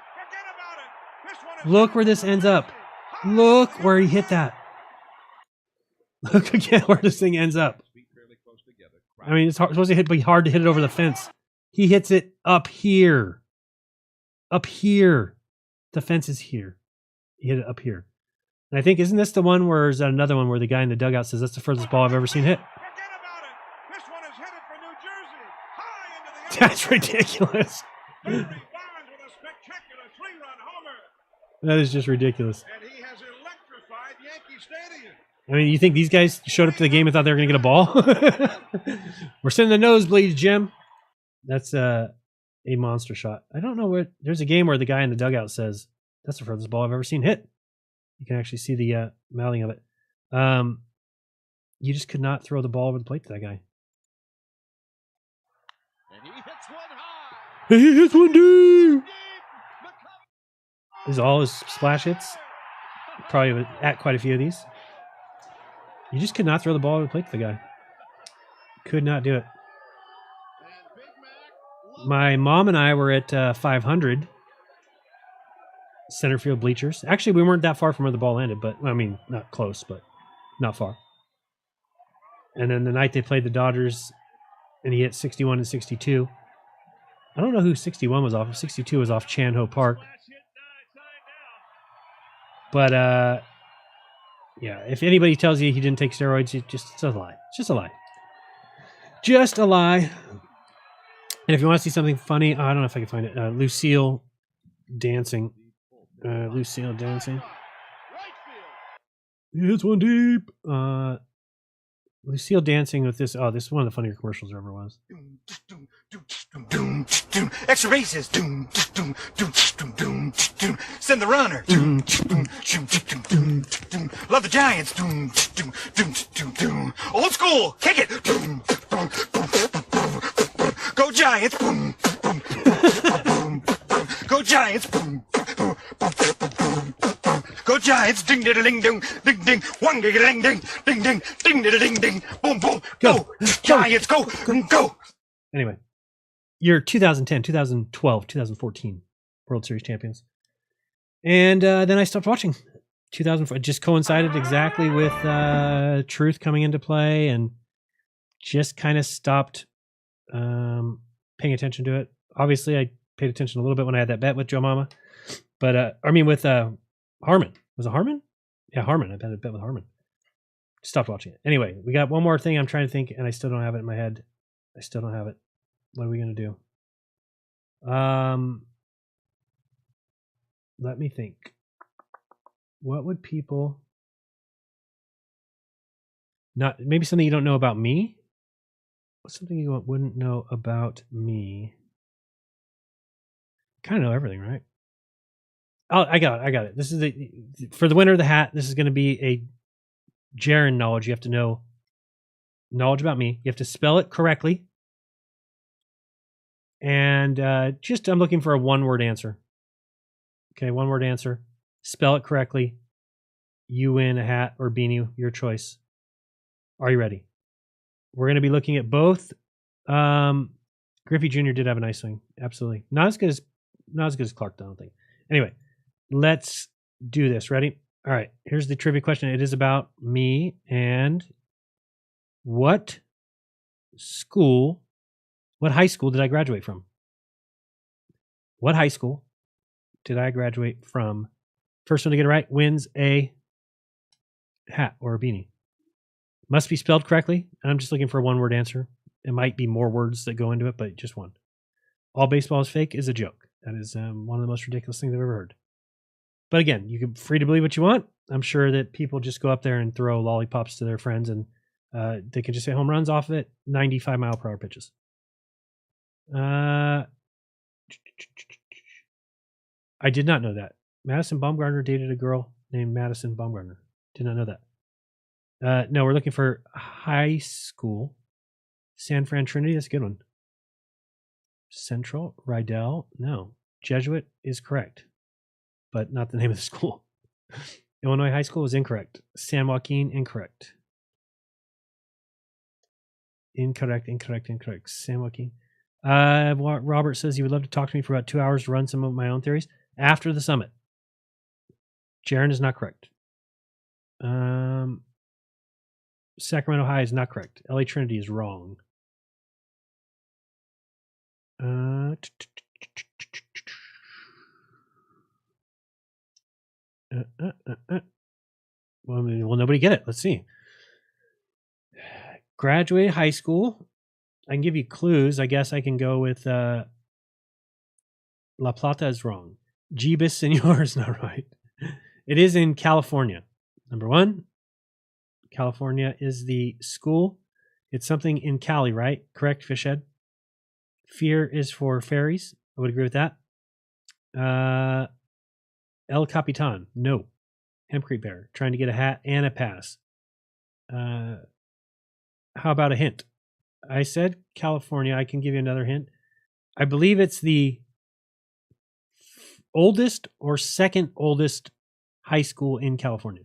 [SPEAKER 9] Look where this ends up. Look where he hit that. Look again where this thing ends up. I mean, it's supposed to be hard to hit it over the fence. He hits it up here. Up here. The fence is here. He hit it up here. And I think, isn't this the one where, is that another one where the guy in the dugout says, that's the furthest ball I've ever seen hit? That's ridiculous. That is just ridiculous. I mean, you think these guys showed up to the game and thought they were going to get a ball? We're sitting in the nosebleeds, Jim. That's a monster shot. I don't know what. There's a game where the guy in the dugout says, that's the furthest ball I've ever seen hit. You can actually see the mouthing of it. You just could not throw the ball over the plate to that guy.
[SPEAKER 6] And he hits one high.
[SPEAKER 9] He hits one deep. These are all his splash hits. Probably at quite a few of these. You just could not throw the ball over the plate to the guy. Could not do it. My mom and I were at 500 center field bleachers. Actually, we weren't that far from where the ball landed, but I mean, not close, but not far. And then the night they played the Dodgers, and he hit 61 and 62. I don't know who 61 was off. 62 was off Chan Ho Park. But yeah, if anybody tells you he didn't take steroids, it's a lie. It's just a lie. Just a lie. And if you want to see something funny, I don't know if I can find it. Lucille dancing. Lucille dancing. It's one deep. Lucille dancing with this. Oh, this is one of the funnier commercials there ever was.
[SPEAKER 22] Extra bases. Send the runner. Love the Giants. Old school. Kick it. Go Giants. Go Giants. Go Giants. Ding ding ding ding ding ding. One ding ding ding ding ding ding ding ding. Boom boom. Go Giants. Go go.
[SPEAKER 9] Anyway, you're 2010, 2012, 2014 World Series champions. And then I stopped watching. 2004, it just coincided exactly with Truth coming into play, and just kind of stopped paying attention to it. Obviously, I paid attention a little bit when I had that bet with Joe Mama. But, with Harmon. Was it Harmon? Yeah, Harmon. I had a bet with Harmon. Stopped watching it. Anyway, we got one more thing I'm trying to think, and I still don't have it in my head. I still don't have it. What are we going to do? Let me think. What would people... Maybe something you don't know about me? What's something you wouldn't know about me? Kind of know everything, right? Oh, I got it. This is for the winner of the hat. This is going to be a Jaren knowledge. You have to know knowledge about me. You have to spell it correctly. And I'm looking for a one-word answer. Okay, one-word answer. Spell it correctly. You win a hat or beanie, your choice. Are you ready? We're going to be looking at both. Griffey Jr. did have a nice swing. Absolutely. Not as good as Clark, I don't think. Anyway, let's do this. Ready? All right. Here's the trivia question. It is about me and what high school did I graduate from? What high school did I graduate from First one to get it right wins a hat or a beanie. Must be spelled correctly. I'm just looking for a one-word answer. It might be more words that go into it, but just one. All baseball is fake is a joke. That is one of the most ridiculous things I've ever heard. But again, you can free to believe what you want. I'm sure that people just go up there and throw lollipops to their friends, and they can just say home runs off of it. 95-mile-per-hour pitches. I did not know that. Madison Baumgartner dated a girl named Madison Baumgartner. Did not know that. No, we're looking for high school. San Fran Trinity, that's a good one. Central, Rydell, no. Jesuit is correct, but not the name of the school. Illinois High School is incorrect. San Joaquin, incorrect. Incorrect. San Joaquin. Robert says he would love to talk to me for about 2 hours to run some of my own theories after the summit. Jaron is not correct. Sacramento High is not correct. LA Trinity is wrong. Well, will nobody get it? Let's see. Graduated high school. I can give you clues. I guess I can go with La Plata is wrong. Jeebus Senor is not right. It is in California. Number one, California is the school. It's something in Cali, right? Correct, Fishhead? Fear is for fairies. I would agree with that. El Capitan, no. Hempcrete Bear, trying to get a hat and a pass. How about a hint? I said California. I can give you another hint. I believe it's the oldest or second oldest high school in California.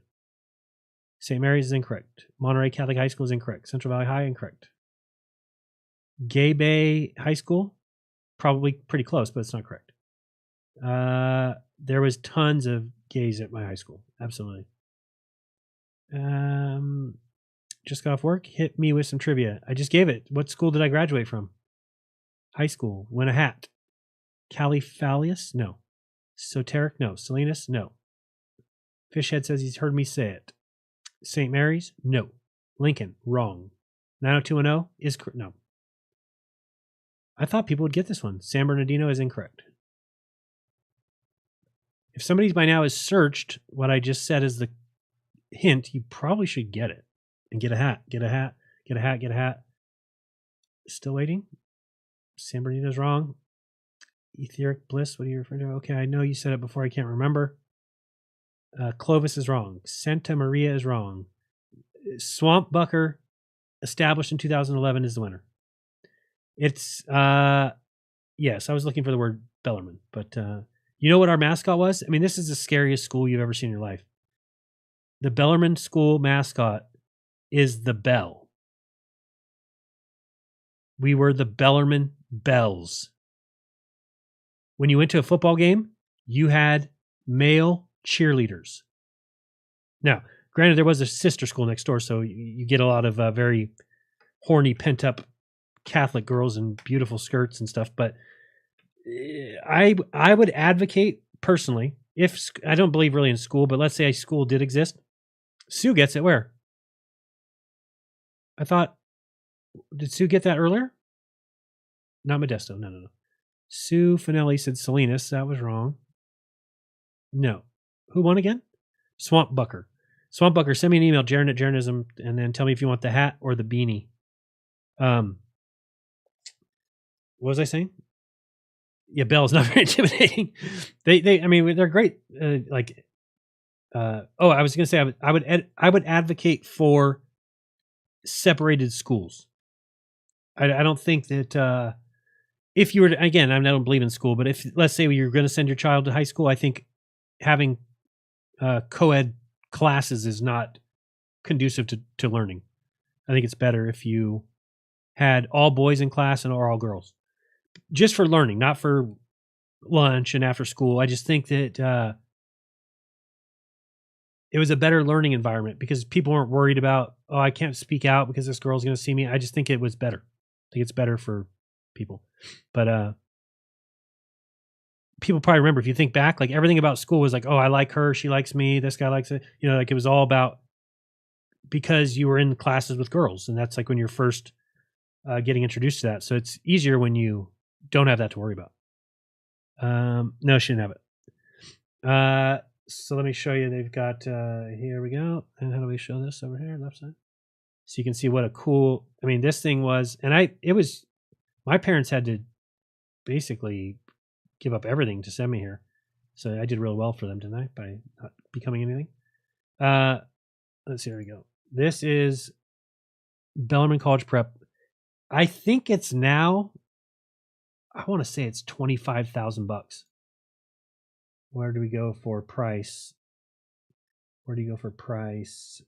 [SPEAKER 9] St. Mary's is incorrect. Monterey Catholic High School is incorrect. Central Valley High, incorrect. Gay Bay High School, probably pretty close, but it's not correct. There was tons of gays at my high school. Absolutely. Just got off work. Hit me with some trivia. I just gave it. What school did I graduate from? High school. Win a hat. Califalius? No. Soteric? No. Salinas? No. Fishhead says he's heard me say it. St. Mary's? No. Lincoln? Wrong. 90210 is correct. No. I thought people would get this one. San Bernardino is incorrect. If somebody by now has searched what I just said as the hint, you probably should get it and get a hat. Get a hat. Get a hat. Get a hat. Still waiting. San Bernardino's wrong. Etheric Bliss. What are you referring to? Okay, I know you said it before. I can't remember. Clovis is wrong. Santa Maria is wrong. Swamp Bucker, established in 2011, is the winner. It's yes, I was looking for the word Bellarmine, but you know what our mascot was? I mean, this is the scariest school you've ever seen in your life. The Bellarmine school mascot is the bell. We were the Bellarmine Bells. When you went to a football game, you had male cheerleaders. Now, granted, there was a sister school next door, so you get a lot of very horny, pent-up Catholic girls in beautiful skirts and stuff, but I would advocate personally, if I don't believe really in school, but let's say a school did exist. Sue gets it where? I thought, did Sue get that earlier? Not Modesto. No. Sue Finelli said Salinas. That was wrong. No. Who won again? Swamp Bucker. Swamp Bucker, send me an email, Jaron at Jeranism, and then tell me if you want the hat or the beanie. What was I saying? Yeah, Bell's not very intimidating. I mean, they're great. I was going to say I would advocate for separated schools. I don't think that if you were to, again, I don't believe in school, but if let's say you're going to send your child to high school, I think having co-ed classes is not conducive to learning. I think it's better if you had all boys in class and all girls. Just for learning, not for lunch and after school. I just think that it was a better learning environment because people weren't worried about, oh, I can't speak out because this girl's going to see me. I just think it was better. I think it's better for people. But people probably remember, if you think back, like everything about school was like, oh, I like her, she likes me, this guy likes it. You know, like it was all about, because you were in classes with girls, and that's like when you're first getting introduced to that. So it's easier when you don't have that to worry about. No, she didn't have it. So let me show you. They've got, here we go. And how do we show this over here, left side? So you can see what a cool, I mean, this thing was, and my parents had to basically give up everything to send me here. So I did real well for them tonight by not becoming anything. Let's see, here we go. This is Bellarmine College Prep. I think it's now, I want to say it's $25,000. Where do we go for price? Where do you go for price?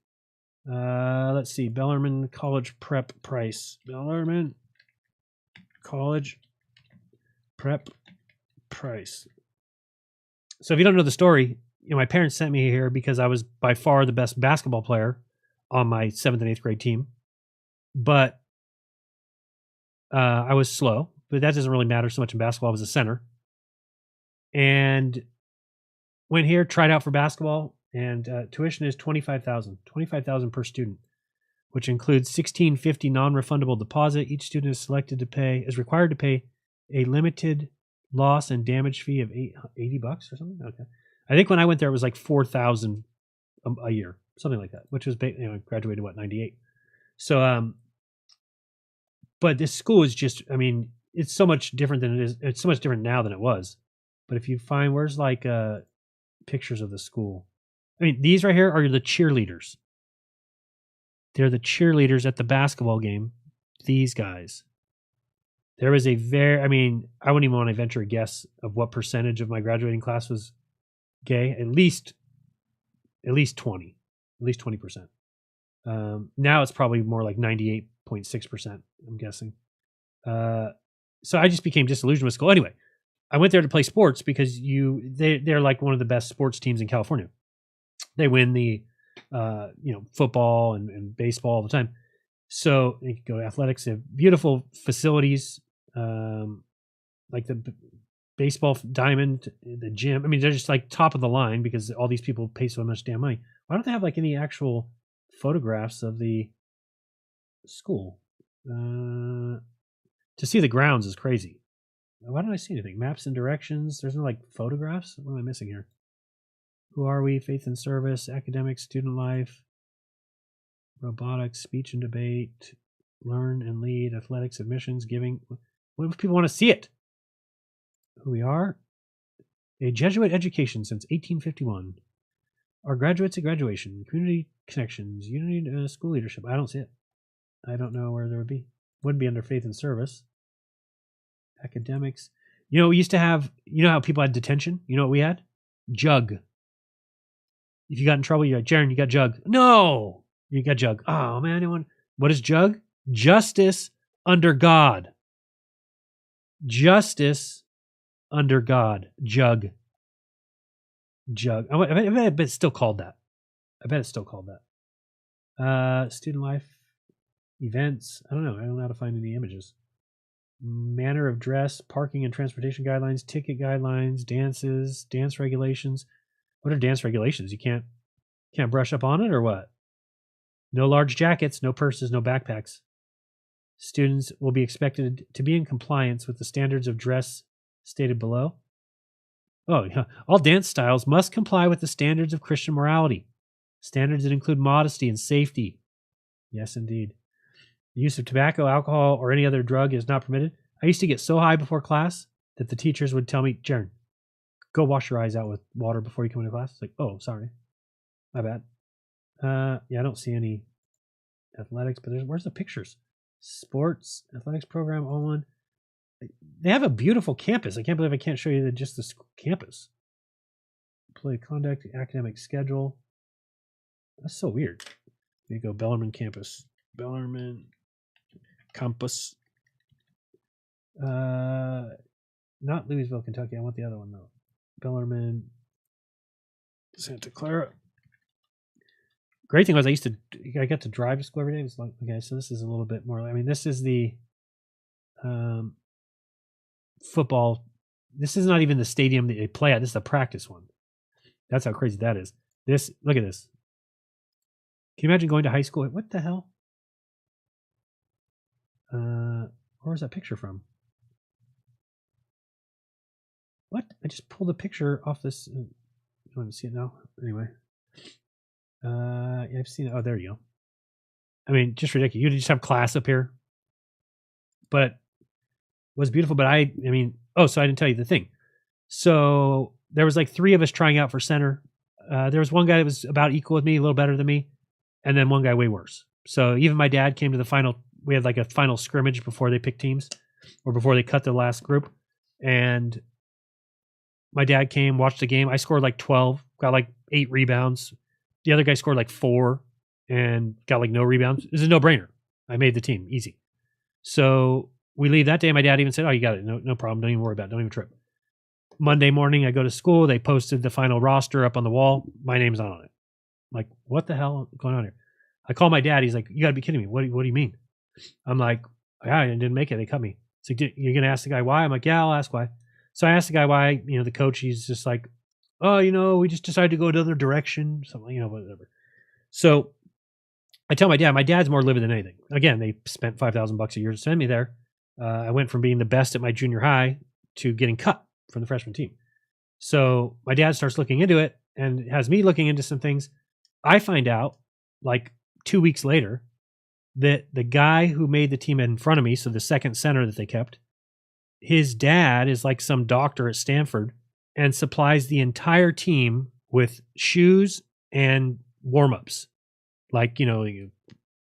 [SPEAKER 9] Let's see, Bellarmine College Prep price. Bellarmine College Prep price. So if you don't know the story, you know, my parents sent me here because I was by far the best basketball player on my 7th and 8th grade team. But I was slow, but that doesn't really matter so much in basketball. I was a center. And went here, tried out for basketball, and tuition is $25,000 per student, which includes $1,650 non-refundable deposit. Each student is required to pay a limited loss and damage fee of $80 or something. Okay, I think when I went there, it was like $4,000 a year, something like that, which was, you know, graduated what, 98. So, but this school is just, I mean, it's so much different than it is. It's so much different now than it was. But if you find, where's like pictures of the school? I mean, these right here are the cheerleaders. They're the cheerleaders at the basketball game. These guys. There was I wouldn't even want to venture a guess of what percentage of my graduating class was gay. At least 20%. Now it's probably more like 98.6%, I'm guessing. So I just became disillusioned with school. Anyway, I went there to play sports because they're like one of the best sports teams in California. They win the football and baseball all the time. So you can go to athletics. They have beautiful facilities, like the baseball diamond, the gym. I mean, they're just like top of the line because all these people pay so much damn money. Why don't they have like any actual photographs of the school? To see the grounds is crazy. Why don't I see anything? Maps and directions. There's no like photographs. What am I missing here? Who are we? Faith and service, academics, student life, robotics, speech and debate, learn and lead, athletics, admissions, giving. What if people want to see it? Who we are? A Jesuit education since 1851. Our graduates at graduation, community connections, unity, school leadership. I don't see it. I don't know where there would be. Wouldn't be under faith and service. Academics. You know, we used to have, you know how people had detention? You know what we had? Jug. If you got in trouble, you're like, Jaren, you got jug. No! You got jug. Oh, man, anyone? What is jug? Justice under God. Justice under God. Jug. Jug. I bet it's still called that. Student life. Events. I don't know how to find any images. Manner of dress, parking and transportation guidelines, ticket guidelines, dances, dance regulations. What are dance regulations? You can't brush up on it or what? No large jackets, no purses, no backpacks. Students will be expected to be in compliance with the standards of dress stated below. Oh, yeah. All dance styles must comply with the standards of Christian morality. Standards that include modesty and safety. Yes, indeed. The use of tobacco, alcohol, or any other drug is not permitted. I used to get so high before class that the teachers would tell me, Jaren, go wash your eyes out with water before you come into class. It's like, oh, sorry. My bad. Yeah, I don't see any athletics, but where's the pictures? Sports, athletics program, all one. They have a beautiful campus. I can't believe I can't show you just the campus. Employee conduct, academic schedule. That's so weird. There you go, Bellarmine campus. Bellarmine campus. Not Louisville, Kentucky. I want the other one though. Bellarmine, Santa Clara. Great thing was I got to drive to school every day. It was like, okay, so this is a little bit more. I mean, this is the football this is not even the stadium that they play at. This is a practice one. That's how crazy that is. Look at this. Can you imagine going to high school? What the hell? Where was that picture from? What? I just pulled a picture off this. You want to see it now? Anyway. Yeah, I've seen it. Oh, there you go. I mean, just ridiculous. You just have class up here. But it was beautiful. But I mean, so I didn't tell you the thing. So there was like 3 of us trying out for center. There was one guy that was about equal with me, a little better than me. And then one guy way worse. So even my dad came to the final. We had like a final scrimmage before they picked teams or before they cut the last group. And my dad came, watched the game. I scored like 12, got like 8 rebounds. The other guy scored like 4 and got like no rebounds. It was a no-brainer. I made the team easy. So we leave that day. My dad even said, "Oh, you got it. No problem. Don't even worry about it. Don't even trip." Monday morning, I go to school. They posted the final roster up on the wall. My name's not on it. I'm like, what the hell is going on here? I call my dad. He's like, "You got to be kidding me. What do you mean?" I'm like, "Yeah, I didn't make it. They cut me." So you're going to ask the guy why? I'm like, "Yeah, I'll ask why." So I asked the guy why. The coach, he's just like, "Oh, we just decided to go another direction." Something, whatever. So I tell my dad. My dad's more livid than anything. Again, they spent $5,000 a year to send me there. I went from being the best at my junior high to getting cut from the freshman team. So my dad starts looking into it and has me looking into some things. I find out like 2 weeks later that the guy who made the team in front of me, so the second center that they kept, his dad is like some doctor at Stanford and supplies the entire team with shoes and warm-ups. Like,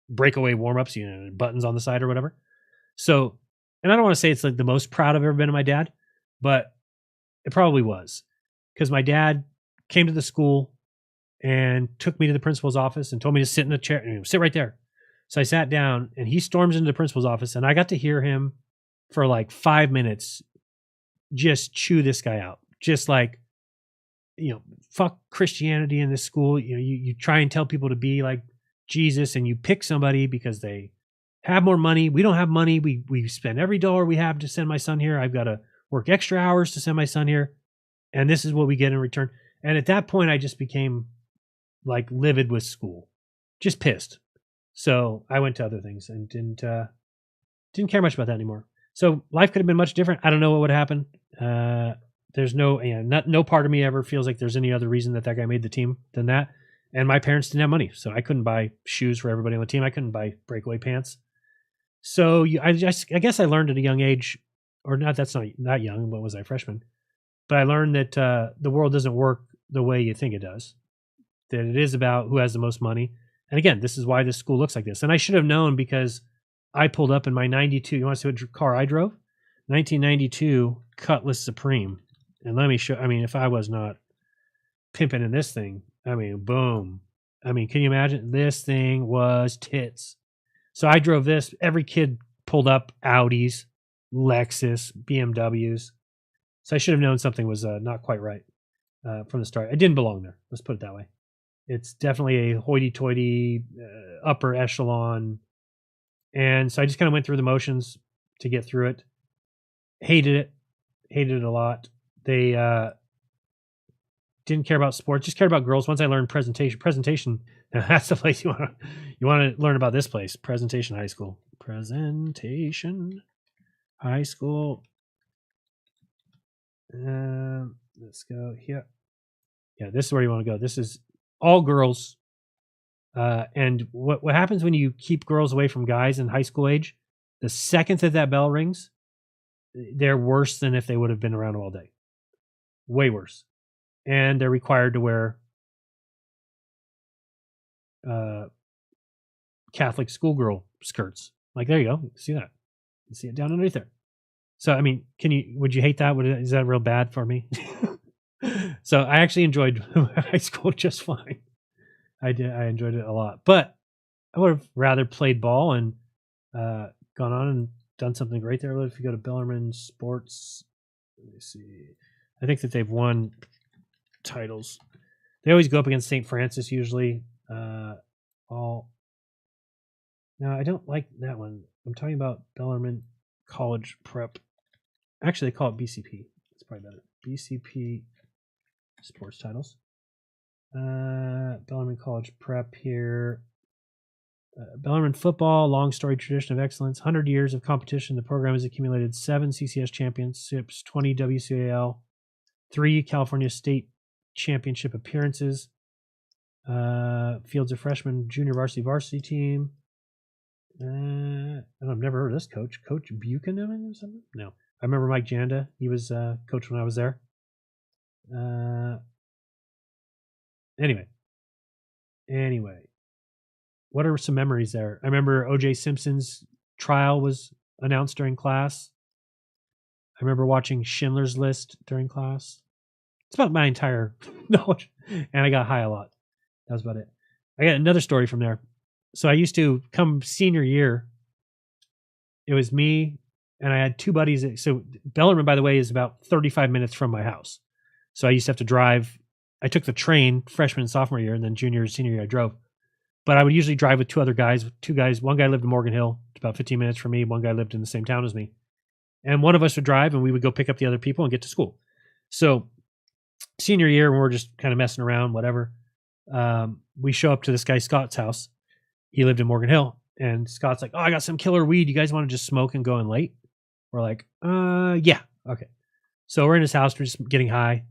[SPEAKER 9] breakaway warm-ups, buttons on the side or whatever. So, and I don't want to say it's like the most proud I've ever been of my dad, but it probably was. Because my dad came to the school and took me to the principal's office and told me to sit in the chair, sit right there. So I sat down and he storms into the principal's office and I got to hear him for like 5 minutes just chew this guy out. Just like, fuck Christianity in this school. You try and tell people to be like Jesus and you pick somebody because they have more money. We don't have money. We spend every dollar we have to send my son here. I've got to work extra hours to send my son here. And this is what we get in return. And at that point, I just became like livid with school, just pissed. So I went to other things and didn't care much about that anymore. So life could have been much different. I don't know what would happen. There's no part of me ever feels like there's any other reason that guy made the team than that. And my parents didn't have money, so I couldn't buy shoes for everybody on the team. I couldn't buy breakaway pants. So I guess I learned at a young age, or not. That's not young. What was I, freshman? But I learned that the world doesn't work the way you think it does. That it is about who has the most money. And again, this is why this school looks like this. And I should have known because I pulled up in my 92. You want to see what car I drove? 1992 Cutlass Supreme. And let me show. I mean, if I was not pimping in this thing, I mean, boom. I mean, can you imagine? This thing was tits. So I drove this. Every kid pulled up Audis, Lexus, BMWs. So I should have known something was not quite right from the start. I didn't belong there. Let's put it that way. It's definitely a hoity-toity, upper echelon. And so I just kind of went through the motions to get through it. Hated it a lot. They didn't care about sports, just cared about girls. Once I learned presentation, that's the place you want to learn about this place. Presentation High School. Presentation High School. Let's go here. Yeah, this is where you want to go. This is all girls. And what happens when you keep girls away from guys in high school age, the second that bell rings, they're worse than if they would have been around all day. Way worse. And they're required to wear Catholic schoolgirl skirts. Like, there you go. See that? You see it down underneath there. So, I mean, would you hate that? Is that real bad for me? So I actually enjoyed high school just fine. I did. I enjoyed it a lot, but I would have rather played ball and gone on and done something great there. If you go to Bellarmine Sports, let me see. I think that they've won titles. They always go up against St. Francis usually. No, I don't like that one. I'm talking about Bellarmine College Prep. Actually, they call it BCP. It's probably better. BCP sports titles. Bellarmine College Prep here. Bellarmine football, long story tradition of excellence. 100 years of competition. The program has accumulated 7 CCS championships, 20 WCAL, 3 California State Championship appearances. Fields of freshman, junior varsity team. And I've never heard of this coach. Coach Buchanan or something? No. I remember Mike Janda. He was coach when I was there. Anyway. What are some memories there? I remember O.J. Simpson's trial was announced during class. I remember watching Schindler's List during class. It's about my entire knowledge. And I got high a lot. That was about it. I got another story from there. So I used to come senior year. It was me and I had 2 buddies. So Bellarmine, by the way, is about 35 minutes from my house. So I used to have to drive. I took the train freshman and sophomore year, and then junior and senior year I drove. But I would usually drive with 2 other guys. 2 guys. One guy lived in Morgan Hill. It's about 15 minutes from me. One guy lived in the same town as me. And one of us would drive, and we would go pick up the other people and get to school. So senior year, when we're just kind of messing around, whatever, we show up to this guy Scott's house. He lived in Morgan Hill. And Scott's like, oh, I got some killer weed. You guys want to just smoke and go in late? We're like, yeah. Okay. So we're in his house. We're just getting high.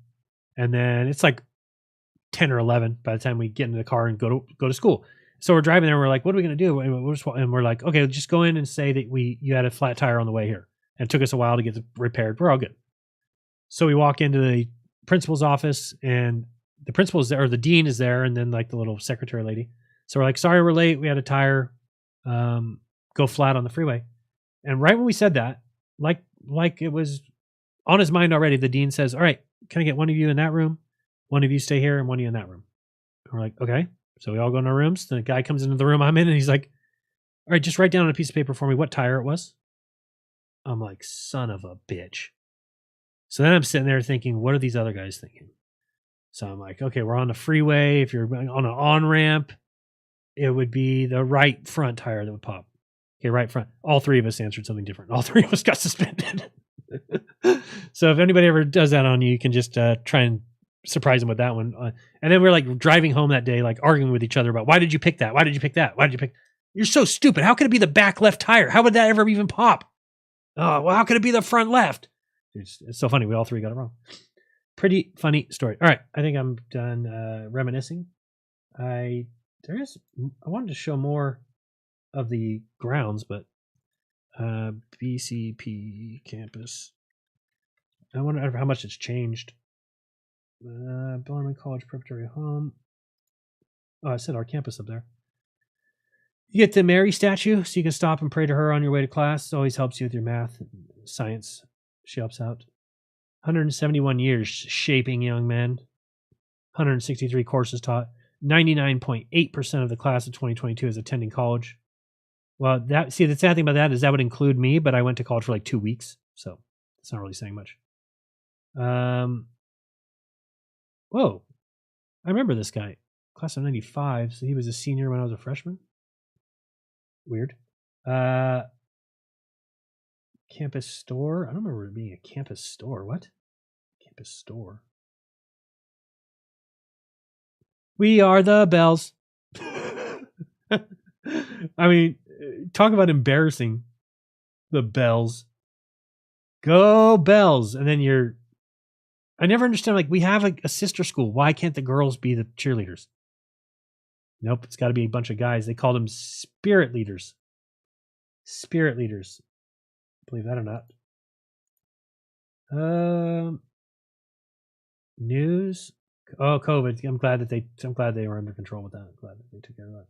[SPEAKER 9] And then it's like 10 or 11 by the time we get into the car and go to school. So we're driving there. And we're like, what are we going to do? And we're like, okay, just go in and say that you had a flat tire on the way here. And it took us a while to get it repaired. We're all good. So we walk into the principal's office, and the principal's there, or the dean is there, and then like the little secretary lady. So we're like, sorry, we're late. We had a tire go flat on the freeway. And right when we said that, like it was on his mind already, the dean says, all right, can I get one of you in that room? One of you stay here and one of you in that room. And we're like, okay. So we all go in our rooms. The guy comes into the room I'm in, and he's like, all right, just write down on a piece of paper for me what tire it was. I'm like, son of a bitch. So then I'm sitting there thinking, what are these other guys thinking? So I'm like, okay, we're on the freeway. If you're on an on-ramp, it would be the right front tire that would pop. Okay, right front. All 3 of us answered something different. All 3 of us got suspended. So if anybody ever does that on you, you can just try and surprise them with that one. And then we're like driving home that day, like arguing with each other about, why did you pick that? Why did you pick that? Why did you pick? You're so stupid. How could it be the back left tire? How would that ever even pop? Oh, well, how could it be the front left? It's so funny. We all 3 got it wrong. Pretty funny story. All right. I think I'm done reminiscing. I wanted to show more of the grounds, but BCP campus. I wonder how much it's changed. Bellarmine College Preparatory Home. Oh, I said our campus up there. You get the Mary statue, so you can stop and pray to her on your way to class. It always helps you with your math and science. She helps out. 171 years shaping young men. 163 courses taught. 99.8% of the class of 2022 is attending college. Well, the sad thing about that is that would include me, but I went to college for like 2 weeks, so it's not really saying much. Whoa. I remember this guy. Class of 95, so he was a senior when I was a freshman. Weird. Campus store. I don't remember it being a campus store. What? Campus store. We are the Bells. I mean, talk about embarrassing. The Bells. Go Bells. And then I never understand, like, we have a sister school. Why can't the girls be the cheerleaders? Nope, it's got to be a bunch of guys. They call them spirit leaders. Spirit leaders. Believe that or not. News. Oh, COVID. I'm glad they were under control with that. I'm glad that they took care of that.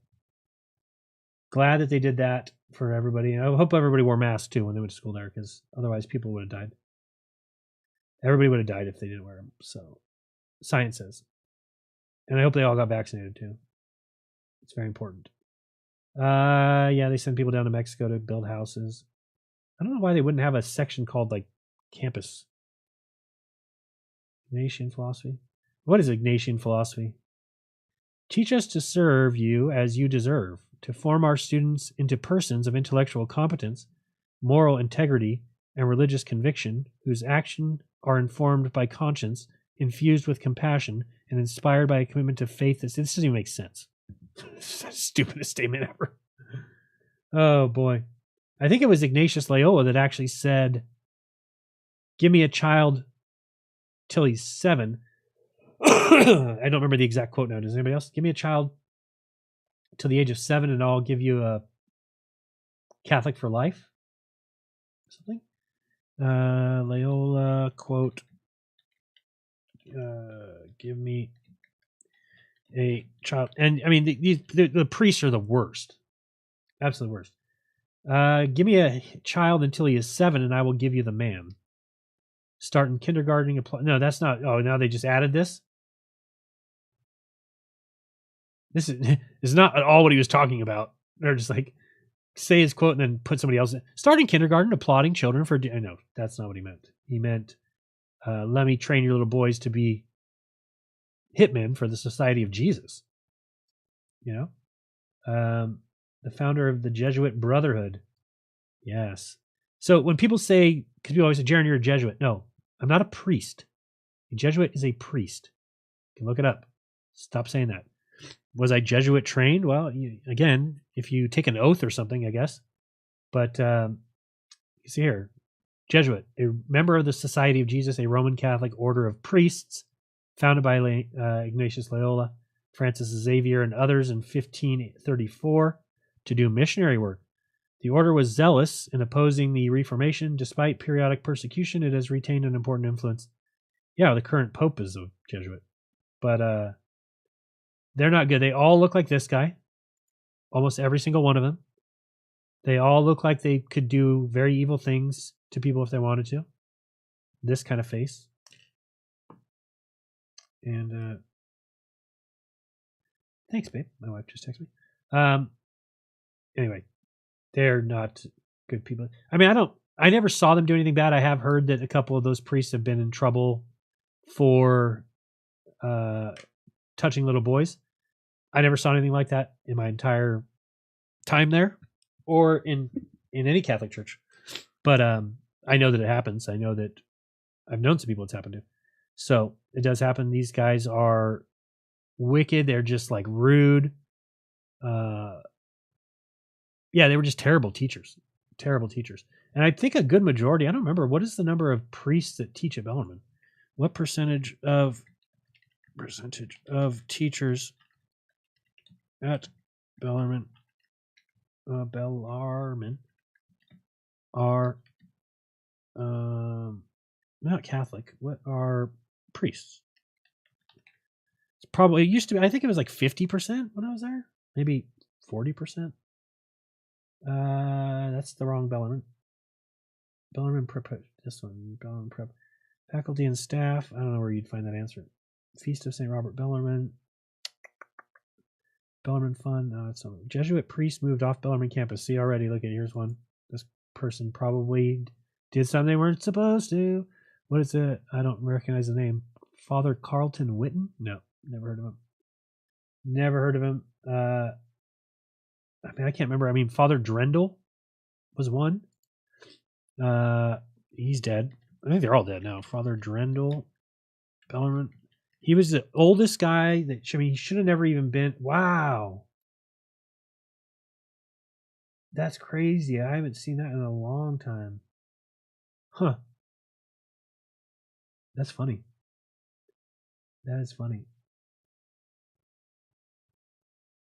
[SPEAKER 9] Glad that they did that for everybody. I hope everybody wore masks too when they went to school there, because otherwise people would have died. Everybody would have died if they didn't wear them. So science says. And I hope they all got vaccinated too. It's very important. Yeah, they send people down to Mexico to build houses. I don't know why they wouldn't have a section called like campus. Ignatian philosophy. What is Ignatian philosophy? Teach us to serve you as you deserve, to form our students into persons of intellectual competence, moral integrity, and religious conviction, whose action are informed by conscience, infused with compassion, and inspired by a commitment to faith. This doesn't even make sense. It's the stupidest statement ever. Oh, boy. I think it was Ignatius Loyola that actually said, give me a child till he's 7. I don't remember the exact quote now. Does anybody else? Give me a child till the age of 7 and I'll give you a Catholic for life. Something. Loyola quote. Give me a child. And I mean, the priests are the worst. Absolute worst. Give me a child until he is 7 and I will give you the man. Start in kindergarten. No, that's not. Oh, now they just added this. This is not at all what he was talking about. They're just like, say his quote and then put somebody else in. Start in kindergarten, applauding children for. No, that's not what he meant. He meant, let me train your little boys to be hitmen for the Society of Jesus. You know? The founder of the Jesuit Brotherhood. Yes. So when people say, because people always say, Jaron, you're a Jesuit. No, I'm not a priest. A Jesuit is a priest. You can look it up. Stop saying that. Was I Jesuit trained? Well, again, if you take an oath or something, I guess. But you see here, Jesuit, a member of the Society of Jesus, a Roman Catholic order of priests, founded by Ignatius Loyola, Francis Xavier, and others in 1534 to do missionary work. The order was zealous in opposing the Reformation. Despite periodic persecution, it has retained an important influence. Yeah, the current pope is a Jesuit. But they're not good. They all look like this guy. Almost every single one of them. They all look like they could do very evil things to people if they wanted to. This kind of face. And thanks, babe. My wife just texted me. Anyway, they're not good people. I mean, I never saw them do anything bad. I have heard that a couple of those priests have been in trouble for touching little boys. I never saw anything like that in my entire time there or in any Catholic church. But I know that it happens. I know that I've known some people it's happened to. So it does happen. These guys are wicked. They're just like rude. Yeah, they were just terrible teachers. Terrible teachers. And I think a good majority, I don't remember, what is the number of priests that teach at Bellarmine? What percentage of teachers at Bellarmine are not Catholic? What are priests? It's probably, it used to be, I think it was like 50% when I was there. Maybe 40%. That's the wrong Bellarmine. Bellarmine Prep. This one, Bellarmine Prep. Faculty and staff. I don't know where you'd find that answer. Feast of St. Robert Bellarmine. Bellarmine Fund. No, it's not. Jesuit priest moved off Bellarmine campus. See already. Look at here's one. This person probably did something they weren't supposed to. What is it? I don't recognize the name. Father Carlton Witten? No, never heard of him. Never heard of him. I mean, I can't remember. I mean, Father Drendel was one. He's dead. I think they're all dead now. Father Drendel, Bellarmine. He was the oldest guy that, I mean, he should have never even been. Wow. That's crazy. I haven't seen that in a long time. Huh. That's funny. That is funny.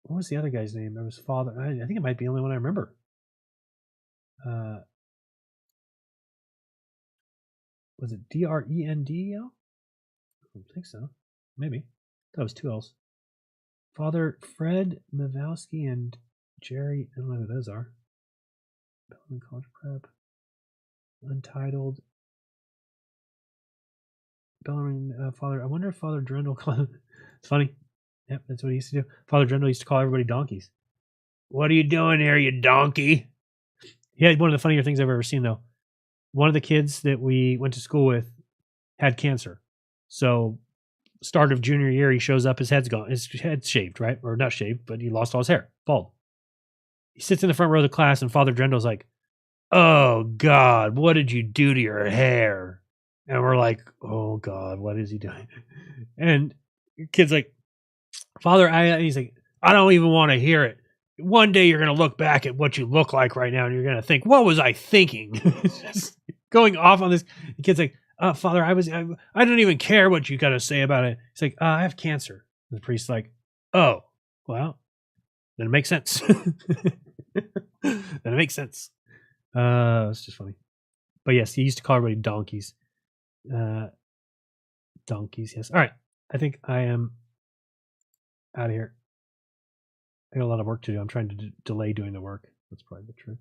[SPEAKER 9] What was the other guy's name? There was Father. I think it might be the only one I remember. Was it Drendel? I don't think so. Maybe. That was 2 L's. Father Fred Mavowski and Jerry. I don't know who those are. Bellarmine College Prep. Untitled. Bellarmine Father. I wonder if Father Drendel. It's funny. Yep, that's what he used to do. Father Drendel used to call everybody donkeys. What are you doing here, you donkey? He had one of the funnier things I've ever seen, though. One of the kids that we went to school with had cancer. So, start of junior year, he shows up, his head's gone. His head's shaved, right? Or not shaved, but he lost all his hair. Bald. He sits in the front row of the class, and Father Drendel's like, oh, God, what did you do to your hair? And we're like, oh God, what is he doing? And your kid's like, Father, he's like, I don't even want to hear it. One day you're going to look back at what you look like right now and you're going to think, what was I thinking? Just going off on this. The kid's like, Father, I don't even care what you got to say about it. He's like, I have cancer. And the priest's like, oh, well, then it makes sense. Then it makes sense. It's just funny. But yes, he used to call everybody donkeys. Donkeys, yes. All right. I think I am out of here. I got a lot of work to do. I'm trying to delay doing the work. That's probably the truth.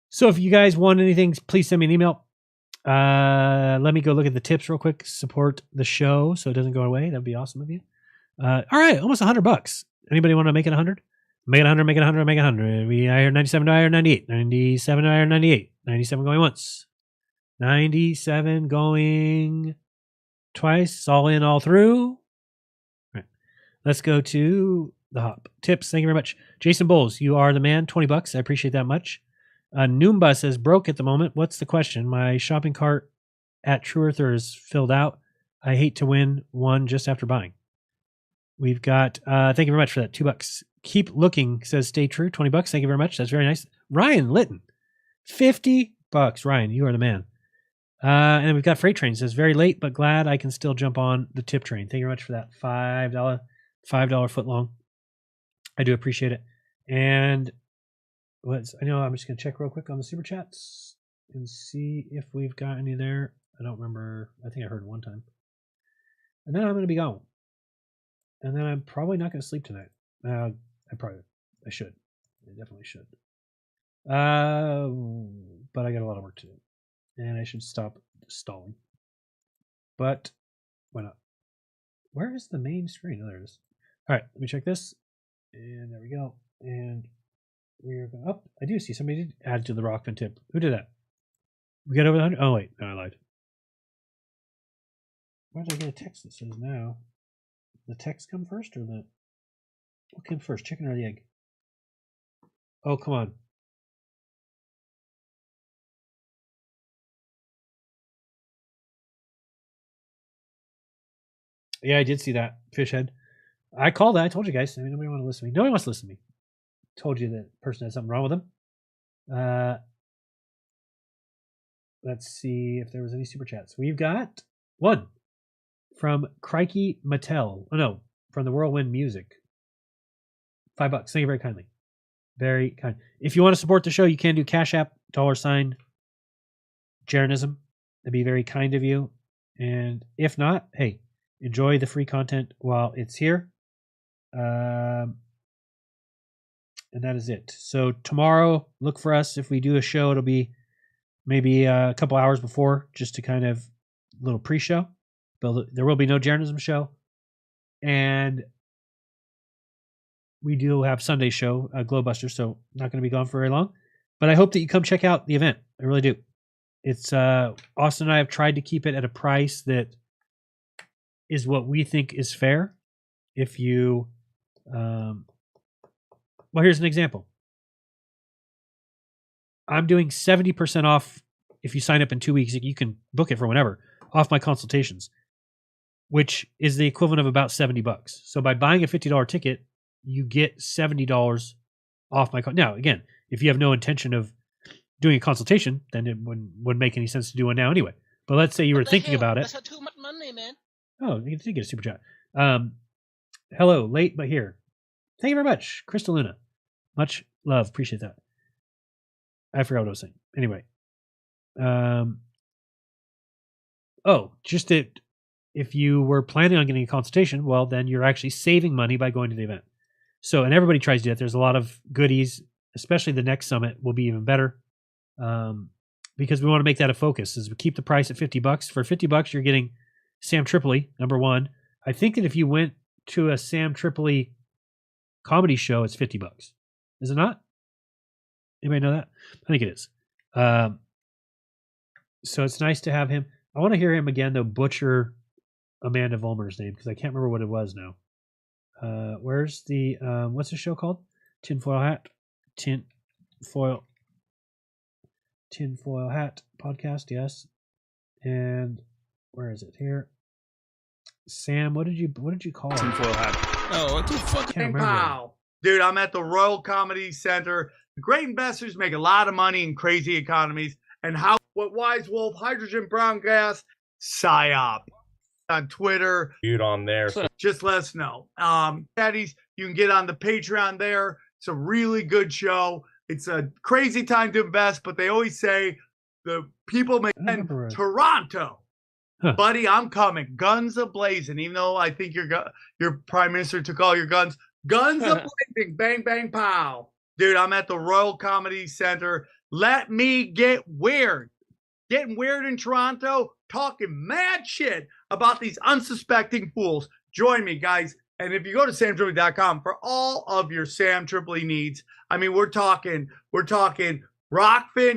[SPEAKER 9] So if you guys want anything, please send me an email. Let me go look at the tips real quick. Support the show so it doesn't go away. That'd be awesome of you. All right, almost $100. Anybody want to make it 100? Make it 100, make it 100, make it 100. I heard 97, I heard 98. 97, I heard 98. 97 going once. 97 going twice. All in, all through. All right. Let's go to the hop. Tips, thank you very much. Jason Bowles, you are the man. $20. I appreciate that much. Noomba says, broke at the moment. What's the question? My shopping cart at True Earther is filled out. I hate to win one just after buying. We've got, thank you very much for that. $2. Keep looking says, stay true. $20. Thank you very much. That's very nice. Ryan Litton, $50. Ryan, you are the man. And then we've got Freight Train says, very late, but glad I can still jump on the tip train. Thank you very much for that. $5 foot long. I do appreciate it. And I know I'm just going to check real quick on the super chats and see if we've got any there. I don't remember. I think I heard one time. And then I'm going to be gone. And then I'm probably not going to sleep tonight. I should. I definitely should. But I got a lot of work to do. And I should stop stalling. But why not? Where is the main screen? Oh, there it is. All right, let me check this. And there we go. And we are going up. I do see somebody did add to the Rokfin tip. Who did that? We got over 100? Oh, wait. No, I lied. Where did I get a text that says now? The text come first or the... What came first, chicken or the egg? Oh, come on. Yeah, I did see that. Fish head. I called that. I told you guys. I mean, nobody wants to listen to me. Nobody wants to listen to me. Told you that person had something wrong with them. Let's see if there was any super chats. We've got one from Crikey Mattel. Oh, no. From the Whirlwind Music. $5. Thank you very kindly. Very kind. If you want to support the show, you can do Cash App, $, Jeranism. That'd be very kind of you. And if not, hey, enjoy the free content while it's here. And that is it. So tomorrow, look for us. If we do a show, it'll be maybe a couple hours before, just to kind of little pre-show. But there will be no Jeranism show. And we do have Sunday show, Glowbuster, so not going to be gone for very long. But I hope that you come check out the event. I really do. It's Austin and I have tried to keep it at a price that is what we think is fair. If you, well, here's an example. I'm doing 70% off. If you sign up in 2 weeks, you can book it for whenever, off my consultations, which is the equivalent of about $70. So by buying a $50 ticket, you get $70 off my. Now, again, if you have no intention of doing a consultation, then it wouldn't make any sense to do one now anyway. But let's say you were thinking about it.
[SPEAKER 7] That's too much money, man.
[SPEAKER 9] Oh, you did get a super chat. Hello, late but here. Thank you very much, Crystal Luna. Much love, appreciate that. I forgot what I was saying. Anyway, just that if you were planning on getting a consultation, well, then you're actually saving money by going to the event. So, and everybody tries to do it. There's a lot of goodies, especially the next summit will be even better, because we want to make that a focus. Is we keep the price at $50. For $50, you're getting Sam Tripoli, number one. I think that if you went to a Sam Tripoli comedy show, it's $50. Is it not? Anybody know that? I think it is. So it's nice to have him. I want to hear him again, though, butcher Amanda Vollmer's name, because I can't remember what it was now. Where's the, what's the show called? Tinfoil Hat Podcast, yes. And where is it here? Sam, what did you call it?
[SPEAKER 7] Tinfoil hat. Oh, what the fuck?
[SPEAKER 8] Pow. Dude, I'm at the Royal Comedy Center. The great investors make a lot of money in crazy economies. And what Wise Wolf, hydrogen brown gas, PSYOP. On Twitter.
[SPEAKER 7] Dude on there.
[SPEAKER 8] Just let us know. Daddies, you can get on the Patreon there. It's a really good show. It's a crazy time to invest, but they always say the people make in Toronto.
[SPEAKER 9] Huh.
[SPEAKER 8] Buddy, I'm coming. Guns a-blazing. Even though I think your prime minister took all your guns. Guns a-blazing. Bang, bang, pow. Dude, I'm at the Royal Comedy Center. Let me get weird. Getting weird in Toronto. Talking mad shit about these unsuspecting fools. Join me, guys. And if you go to samtripoli.com for all of your Sam Tripoli needs, I mean, we're talking Rokfin.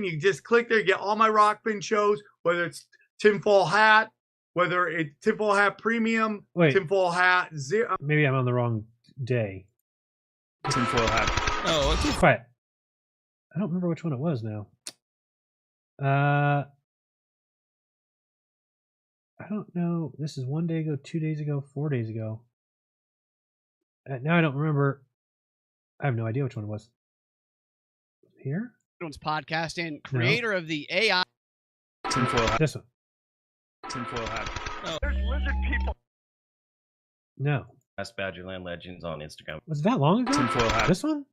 [SPEAKER 8] You just click there, get all my Rokfin shows, whether it's Tinfoil Hat, whether it's Tinfoil Hat Premium, Tinfoil Hat Zero.
[SPEAKER 9] Maybe I'm on the wrong day.
[SPEAKER 7] Tinfoil Hat. Oh, what the
[SPEAKER 9] Quiet. I don't remember which one it was now. I don't know. This is 1 day ago, 2 days ago, 4 days ago. Now I don't remember. I have no idea which one it was. Here?
[SPEAKER 23] Podcast and creator of the AI.
[SPEAKER 7] Tinfoil hat.
[SPEAKER 9] This one.
[SPEAKER 7] Tinfoil hat. Oh.
[SPEAKER 22] There's lizard people.
[SPEAKER 9] No.
[SPEAKER 12] Ask Badgerland Legends on Instagram.
[SPEAKER 9] Was that long ago?
[SPEAKER 7] Tinfoil hat.
[SPEAKER 9] This one?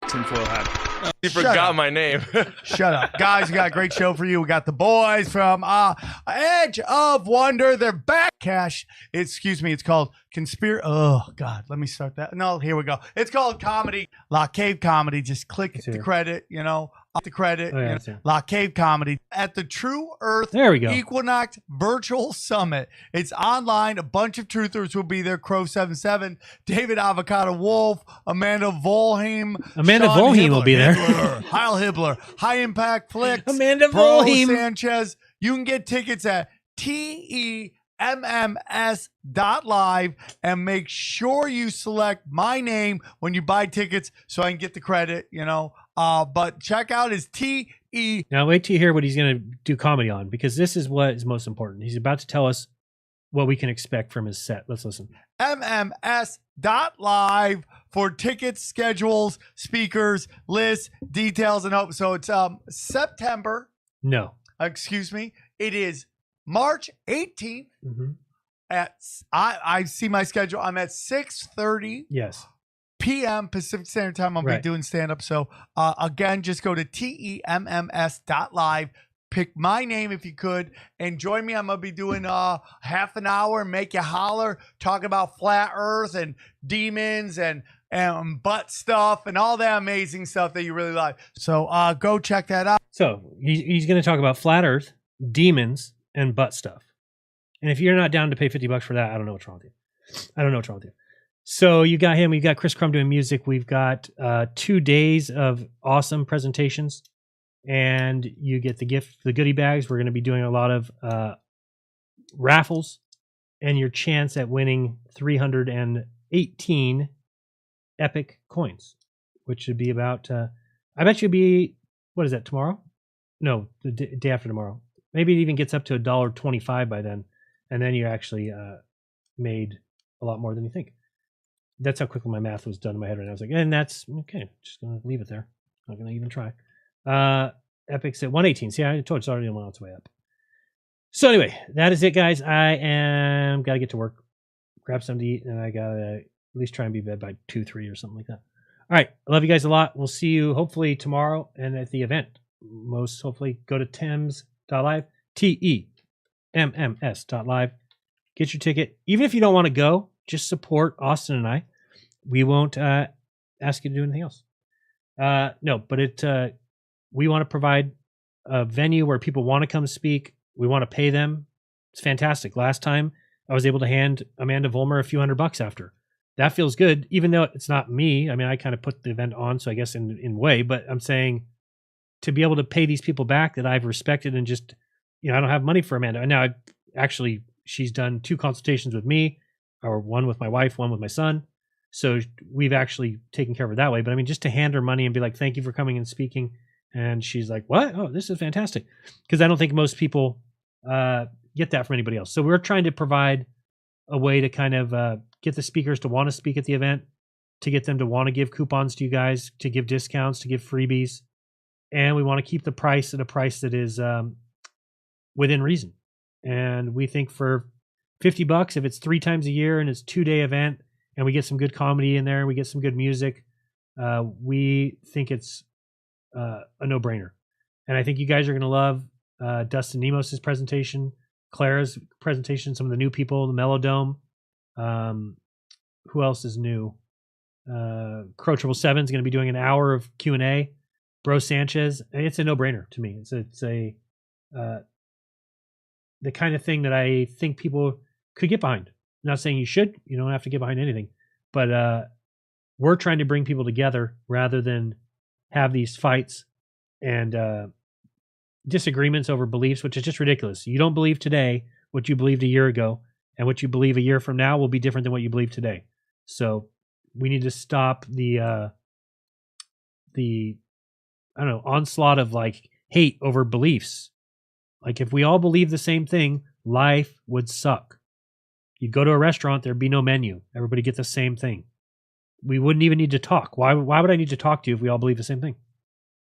[SPEAKER 7] Tinfoil hat. Oh.
[SPEAKER 24] You forgot my name.
[SPEAKER 8] Shut up. Guys, we got a great show for you. We got the boys from Edge of Wonder. They're back. Cash. Excuse me. It's called Oh, God. Let me start that. No, here we go. It's called Comedy. La Cave Comedy. Just click the credit, the credit. La Cave Comedy at the True Earth
[SPEAKER 9] there we go.
[SPEAKER 8] Equinox Virtual Summit. It's online. A bunch of truthers will be there. Crow77, David Avocado Wolf, Amanda Volheim.
[SPEAKER 9] Amanda Volheim will be there.
[SPEAKER 8] Heil Hibbler, High Impact Flicks,
[SPEAKER 9] Amanda
[SPEAKER 8] Bro
[SPEAKER 9] Volheim.
[SPEAKER 8] Sanchez. You can get tickets at TEMMS.live and make sure you select my name when you buy tickets so I can get the credit, but check out his TE.
[SPEAKER 9] Now wait till you hear what he's going to do comedy on, because this is what is most important. He's about to tell us what we can expect from his set. Let's listen.
[SPEAKER 8] MMS.live for tickets, schedules, speakers, lists, details, and hope. So it's September.
[SPEAKER 9] No.
[SPEAKER 8] Excuse me. It is March 18th.
[SPEAKER 9] Mm-hmm.
[SPEAKER 8] I see my schedule. I'm at 6:30.
[SPEAKER 9] Yes.
[SPEAKER 8] p.m. Pacific Standard Time. I'll be doing stand-up. So again, just go to TEMMS.live. Pick my name if you could, and join me. I'm going to be doing half an hour, make you holler, talk about flat earth and demons and butt stuff and all that amazing stuff that you really like. So go check that out.
[SPEAKER 9] So he's going to talk about flat earth, demons, and butt stuff. And if you're not down to pay $50 for that, I don't know what's wrong with you. So you got him. We've got Chris Crum doing music. We've got 2 days of awesome presentations. And you get the goodie bags. We're going to be doing a lot of raffles, and your chance at winning 318 epic coins, which should be about, I bet you'll be, what is that, tomorrow? No, the day after tomorrow. Maybe it even gets up to $1.25 by then. And then you actually made a lot more than you think. That's how quickly my math was done in my head right now. I was like, and that's okay. Just going to leave it there. Not going to even try. Epic's at 118. See, I told you it's already on its way up. So anyway, that is it, guys. I am got to get to work, grab something to eat, and I got to at least try and be in bed by 2, 3 or something like that. All right. I love you guys a lot. We'll see you hopefully tomorrow and at the event. Most hopefully go to TEMMS.live, TEMMS.live. Get your ticket. Even if you don't want to go, just support Austin and I. We won't ask you to do anything else. No, but we want to provide a venue where people want to come speak. We want to pay them. It's fantastic. Last time I was able to hand Amanda Vollmer a few $100 after. That feels good, even though it's not me. I mean, I kind of put the event on, so I guess in way, but I'm saying to be able to pay these people back that I've respected and just, I don't have money for Amanda. And now she's done 2 consultations with me, or one with my wife, one with my son. So we've actually taken care of her that way. But I mean, just to hand her money and be like, thank you for coming and speaking. And she's like, what? Oh, this is fantastic. Because I don't think most people get that from anybody else. So we're trying to provide a way to kind of get the speakers to want to speak at the event, to get them to want to give coupons to you guys, to give discounts, to give freebies. And we want to keep the price at a price that is within reason. And we think for $50, if it's 3 times a year and it's 2-day event, and we get some good comedy in there, and we get some good music, we think it's a no-brainer. And I think you guys are going to love Dustin Nemos's presentation, Clara's presentation, some of the new people, the Melodome. Who else is new? Crow 777 is going to be doing an hour of Q&A. Bro Sanchez, it's a no-brainer to me. It's a the kind of thing that I think people could get behind. I'm not saying you should. You don't have to get behind anything. But we're trying to bring people together rather than have these fights and disagreements over beliefs, which is just ridiculous. You don't believe today what you believed a year ago, and what you believe a year from now will be different than what you believe today. So we need to stop the I don't know, onslaught of like hate over beliefs. Like if we all believe the same thing, life would suck. You'd go to a restaurant, there'd be no menu. Everybody get the same thing. We wouldn't even need to talk. Why would I need to talk to you if we all believe the same thing?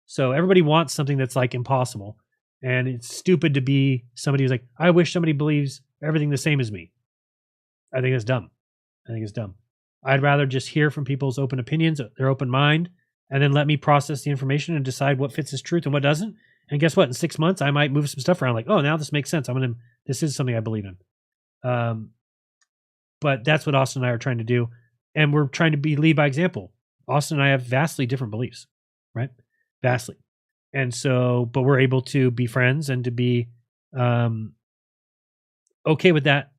[SPEAKER 9] So everybody wants something that's like impossible. And it's stupid to be somebody who's like, I wish somebody believes everything the same as me. I think it's dumb. I'd rather just hear from people's open opinions, their open mind, and then let me process the information and decide what fits as truth and what doesn't. And guess what? In 6 months, I might move some stuff around. Like, oh, now this makes sense. This is something I believe in. But that's what Austin and I are trying to do. And we're trying to lead by example. Austin and I have vastly different beliefs, right? Vastly. And so, but we're able to be friends and to be okay with that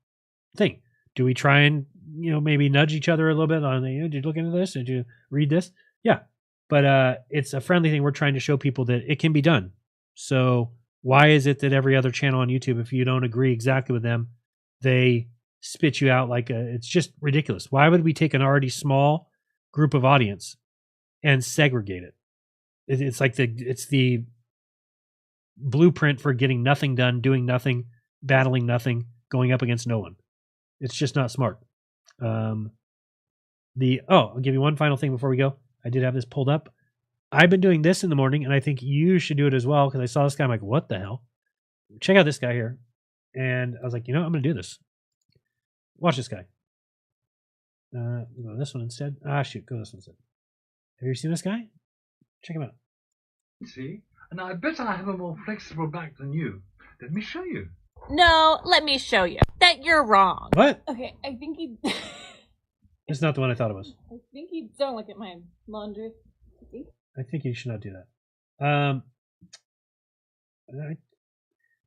[SPEAKER 9] thing. Do we try and, maybe nudge each other a little bit on, did you look into this? Did you read this? Yeah. But it's a friendly thing. We're trying to show people that it can be done. So why is it that every other channel on YouTube, if you don't agree exactly with them, they spit you out like it's just ridiculous. Why would we take an already small group of audience and segregate it? It's like it's the blueprint for getting nothing done, doing nothing, battling nothing, going up against no one. It's just not smart. I'll give you one final thing before we go. I did have this pulled up. I've been doing this in the morning, and I think you should do it as well, because I saw this guy. I'm like, what the hell? Check out this guy here. And I was like, I'm going to do this. Watch this guy. Go this one instead. Shoot, go this one instead. Have you seen this guy? Check him out.
[SPEAKER 8] See? And I bet I have a more flexible back than you. Let me show you.
[SPEAKER 1] No, let me show you that you're wrong.
[SPEAKER 9] What?
[SPEAKER 1] Okay, I think you...
[SPEAKER 9] It's not the one I thought it was.
[SPEAKER 1] I think you don't look at my laundry.
[SPEAKER 9] I think you should not do that.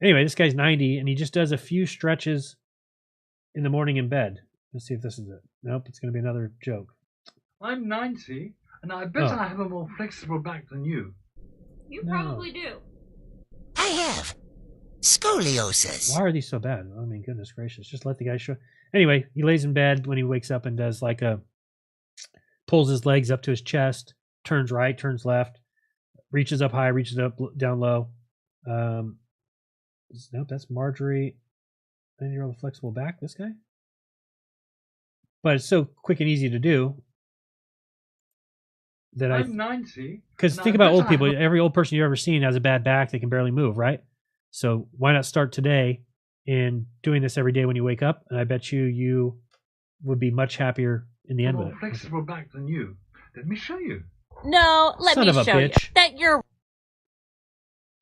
[SPEAKER 9] Anyway, this guy's 90, and he just does a few stretches in the morning in bed. Let's see if this is it. Nope, it's going to be another joke.
[SPEAKER 8] I'm 90, and I bet I have a more flexible back than you.
[SPEAKER 1] You probably do.
[SPEAKER 3] I have scoliosis.
[SPEAKER 9] Why are these so bad? I mean, goodness gracious. Just let the guy show. Anyway, he lays in bed when he wakes up and does pulls his legs up to his chest, turns right, turns left, reaches up high, reaches up down low. Nope, that's Marjorie. 90-year-old flexible back, this guy. But it's so quick and easy to do that
[SPEAKER 8] I'm 90.
[SPEAKER 9] Because think about old people. Every old person you've ever seen has a bad back. They can barely move, right? So why not start today in doing this every day when you wake up? And I bet you would be much happier in the end of it.
[SPEAKER 8] More flexible back than you. Let me show you.
[SPEAKER 1] No, let me show you that you're...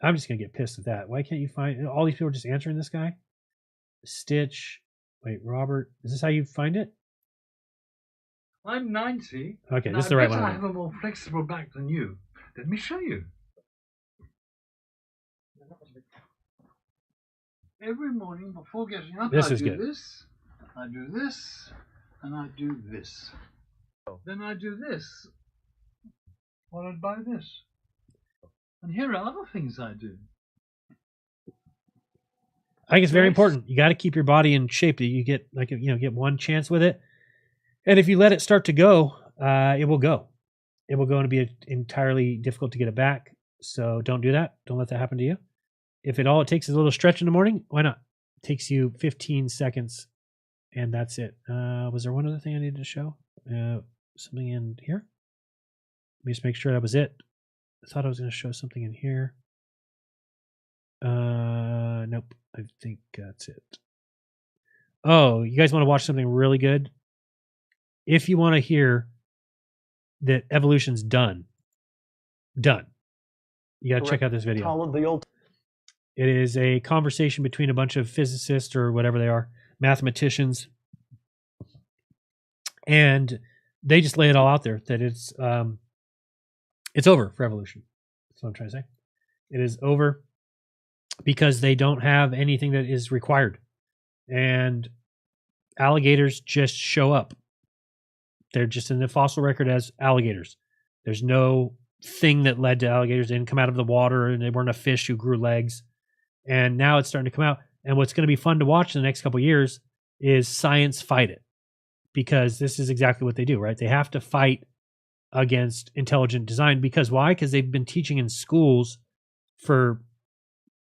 [SPEAKER 9] I'm just going to get pissed at that. Why can't you find... All these people are just answering this guy? Stitch. Wait, Robert. Is this how you find it?
[SPEAKER 8] I'm 90.
[SPEAKER 9] Okay, this is the right one.
[SPEAKER 8] I have a more flexible back than you. Let me show you. Every morning before getting up, I do this, I do this, and I do this. Then I do this, followed by this. And here are other things I do.
[SPEAKER 9] I think it's very important. You got to keep your body in shape that you get get one chance with it. And if you let it start to go, it will go. It will go and be entirely difficult to get it back. So don't do that. Don't let that happen to you. if all it takes is a little stretch in the morning, why not? It takes you 15 seconds, and that's it. Was there one other thing I needed to show? Something in here? Let me just make sure that was it. I thought I was going to show something in here. Nope. I think that's it. Oh, you guys want to watch something really good? If you want to hear that evolution's done, you got to check out this video. It is a conversation between a bunch of physicists or whatever they are, mathematicians, and they just lay it all out there that it's over for evolution. That's what I'm trying to say. It is over because they don't have anything that is required, and alligators just show up. They're just in the fossil record as alligators. There's no thing that led to alligators. They didn't come out of the water, and they weren't a fish who grew legs. And now it's starting to come out. And what's going to be fun to watch in the next couple of years is science fight it, because this is exactly what they do, right? They have to fight against intelligent design. Because why? Because they've been teaching in schools for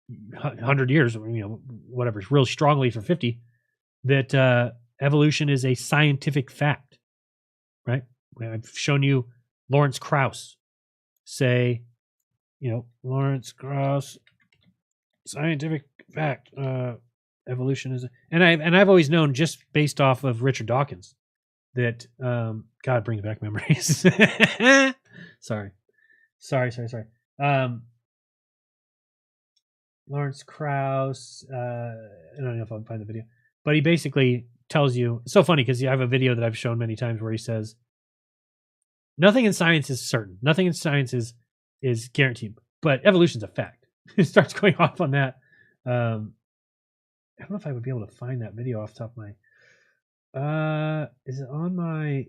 [SPEAKER 9] 100 years, whatever, real strongly for 50, that evolution is a scientific fact, right? I've shown you Lawrence Krauss say, Lawrence Krauss, scientific fact, evolution is, and I've always known, just based off of Richard Dawkins, that God brings back memories. Sorry. Lawrence Krauss, I don't know if I'll find the video, but he basically tells you, it's so funny because I have a video that I've shown many times where he says, nothing in science is certain. Nothing in science is guaranteed, but evolution's a fact. It starts going off on that. I don't know if I would be able to find that video off the top of my... is it on my...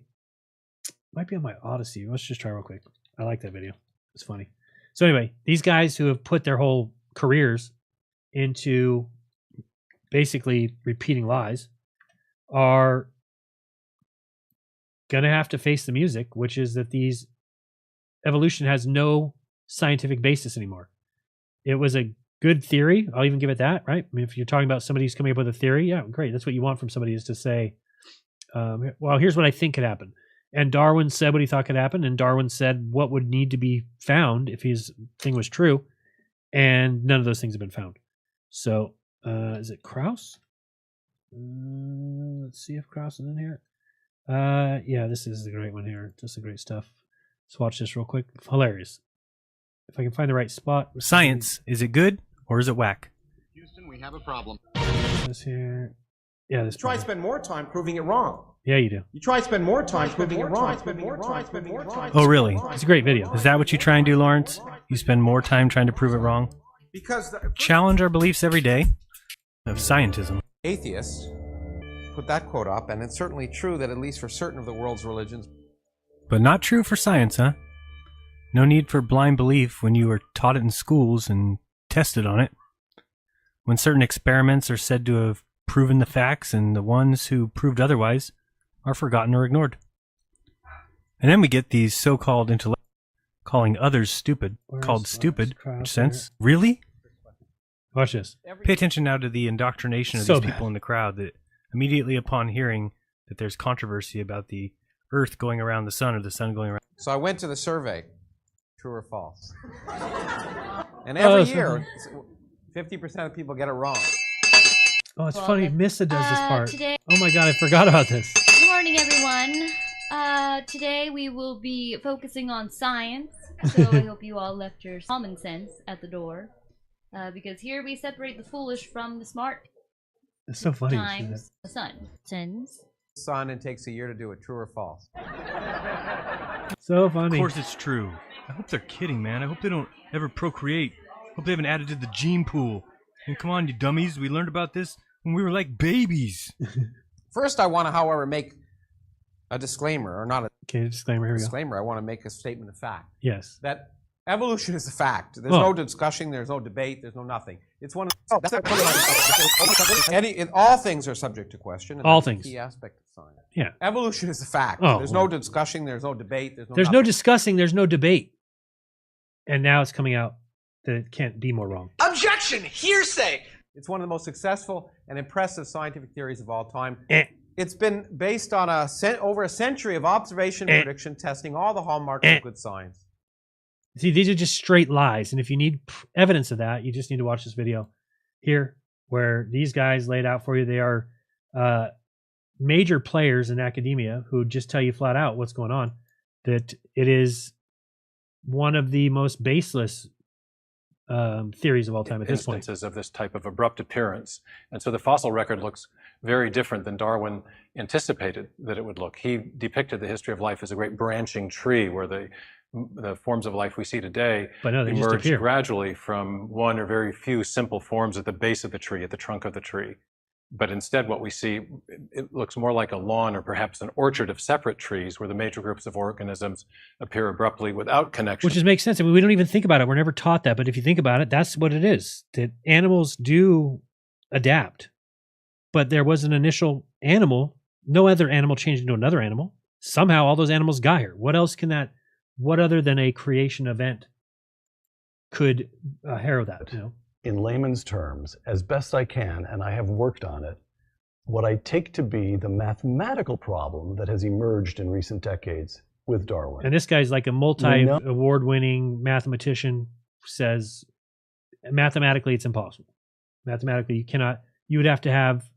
[SPEAKER 9] Might be on my Odyssey. Let's just try real quick. I like that video. It's funny. So anyway, these guys who have put their whole careers into basically repeating lies are going to have to face the music, which is that evolution has no scientific basis anymore. It was a good theory. I'll even give it that, right? I mean, if you're talking about somebody who's coming up with a theory, yeah, great. That's what you want from somebody, is to say, well, here's what I think could happen. And Darwin said what he thought could happen, and Darwin said what would need to be found if his thing was true, and none of those things have been found. So, is it Krauss? Let's see if Krauss is in here. Yeah, this is the great one here. Just the great stuff. Let's watch this real quick. Hilarious. If I can find the right spot.
[SPEAKER 10] Science, is it good or is it whack?
[SPEAKER 11] Houston, we have a problem.
[SPEAKER 9] This here. Yeah, this.
[SPEAKER 11] Try to spend more time proving it wrong.
[SPEAKER 9] Yeah, you do.
[SPEAKER 11] You try to spend more time proving it wrong.
[SPEAKER 10] Oh, really?
[SPEAKER 9] It's a great video.
[SPEAKER 10] Is that what you try and do, Lawrence? You spend more time trying to prove it wrong?
[SPEAKER 11] Because
[SPEAKER 10] challenge our beliefs every day of scientism.
[SPEAKER 11] Atheists put that quote up, and it's certainly true that at least for certain of the world's religions.
[SPEAKER 10] But not true for science, huh? No need for blind belief when you were taught it in schools and tested on it. When certain experiments are said to have proven the facts, and the ones who proved otherwise are forgotten or ignored. And then we get these so-called intellectuals calling others stupid, called stupid, which sense? Really?
[SPEAKER 9] Watch this.
[SPEAKER 10] Pay attention now to the indoctrination of these people in the crowd that immediately upon hearing that there's controversy about the Earth going around the sun or the sun going around.
[SPEAKER 11] So I went to the survey. True or false? And every year, 50% of people get it wrong.
[SPEAKER 9] Oh, it's funny. Missa does this part.
[SPEAKER 1] Today,
[SPEAKER 9] oh my god, I forgot about this.
[SPEAKER 1] Good morning, everyone. Today we will be focusing on science. So I hope you all left your common sense at the door. Because here we separate the foolish from the smart.
[SPEAKER 9] It's so funny.
[SPEAKER 1] Times the sun.
[SPEAKER 11] Sun, it takes a year to do it. True or false?
[SPEAKER 9] So funny.
[SPEAKER 10] Of course it's true. I hope they're kidding, man. I hope they don't ever procreate. Hope they haven't added to the gene pool. And come on, you dummies. We learned about this when we were like babies.
[SPEAKER 11] First, I want to, however, make a disclaimer, or not a
[SPEAKER 9] disclaimer. Here we go.
[SPEAKER 11] Disclaimer. I want to make a statement of fact.
[SPEAKER 9] Yes.
[SPEAKER 11] That evolution is a fact. There's no discussion. There's no debate. There's no nothing. It's one of all things are subject to question. And
[SPEAKER 9] all
[SPEAKER 11] that's
[SPEAKER 9] things.
[SPEAKER 11] A key aspect of science.
[SPEAKER 9] Yeah.
[SPEAKER 11] Evolution is a fact.
[SPEAKER 9] Oh,
[SPEAKER 11] there's no discussion. There's no debate.
[SPEAKER 9] There's no discussing. There's no debate. And now it's coming out that it can't be more wrong.
[SPEAKER 11] Objection!
[SPEAKER 22] Objection! Hearsay!
[SPEAKER 11] It's one of the most successful and impressive scientific theories of all time.
[SPEAKER 9] Eh.
[SPEAKER 11] It's been based on over a century of observation, prediction, testing, all the hallmarks of good science.
[SPEAKER 9] See, these are just straight lies. And if you need evidence of that, you just need to watch this video here, where these guys laid out for you. They are major players in academia who just tell you flat out what's going on, that it is one of the most baseless theories of all time at this point.
[SPEAKER 14] Instances of this type of abrupt appearance. And so the fossil record looks very different than Darwin anticipated that it would look. He depicted the history of life as a great branching tree where the forms of life we see today emerge gradually from one or very few simple forms at the base of the tree, at the trunk of the tree. But instead what we see, it looks more like a lawn or perhaps an orchard of separate trees where the major groups of organisms appear abruptly without connection.
[SPEAKER 9] Which just makes sense. I mean, we don't even think about it. We're never taught that. But if you think about it, that's what it is. That animals do adapt. But there was an initial animal. No other animal changed into another animal. Somehow all those animals got here. What else can that, what other than a creation event could harrow that, you know?
[SPEAKER 15] In layman's terms, as best I can, and I have worked on it, what I take to be the mathematical problem that has emerged in recent decades with Darwin.
[SPEAKER 9] And this guy's like a multi-award-winning mathematician, says mathematically it's impossible. Mathematically you cannot, you would have to have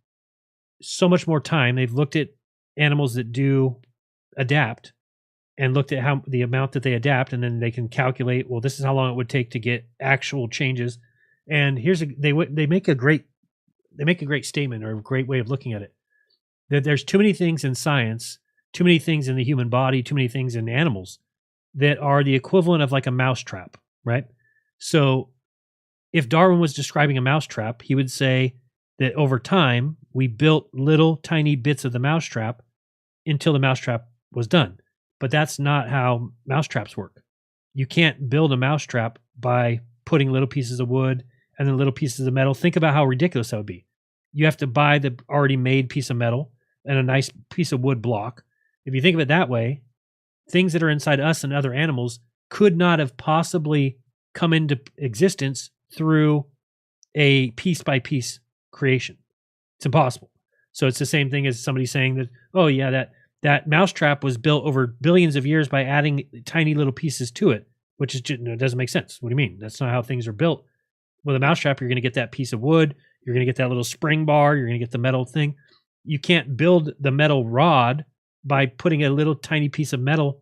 [SPEAKER 9] so much more time. They've looked at animals that do adapt and looked at how the amount that they adapt, and then they can calculate, well, this is how long it would take to get actual changes. And here's they make a great statement, or a great way of looking at it, that there's too many things in science, too many things in the human body, too many things in animals that are the equivalent of like a mousetrap, right? So if Darwin was describing a mousetrap, he would say that over time we built little tiny bits of the mousetrap until the mousetrap was done. But that's not how mousetraps work. You can't build a mousetrap by putting little pieces of wood and then little pieces of metal. Think about how ridiculous that would be. You have to buy the already made piece of metal and a nice piece of wood block. If you think of it that way, things that are inside us and other animals could not have possibly come into existence through a piece by piece creation. It's impossible. So it's the same thing as somebody saying that, oh yeah, that mousetrap was built over billions of years by adding tiny little pieces to it, which is just, it doesn't make sense. What do you mean? That's not how things are built. With a mousetrap, you're going to get that piece of wood. You're going to get that little spring bar. You're going to get the metal thing. You can't build the metal rod by putting a little tiny piece of metal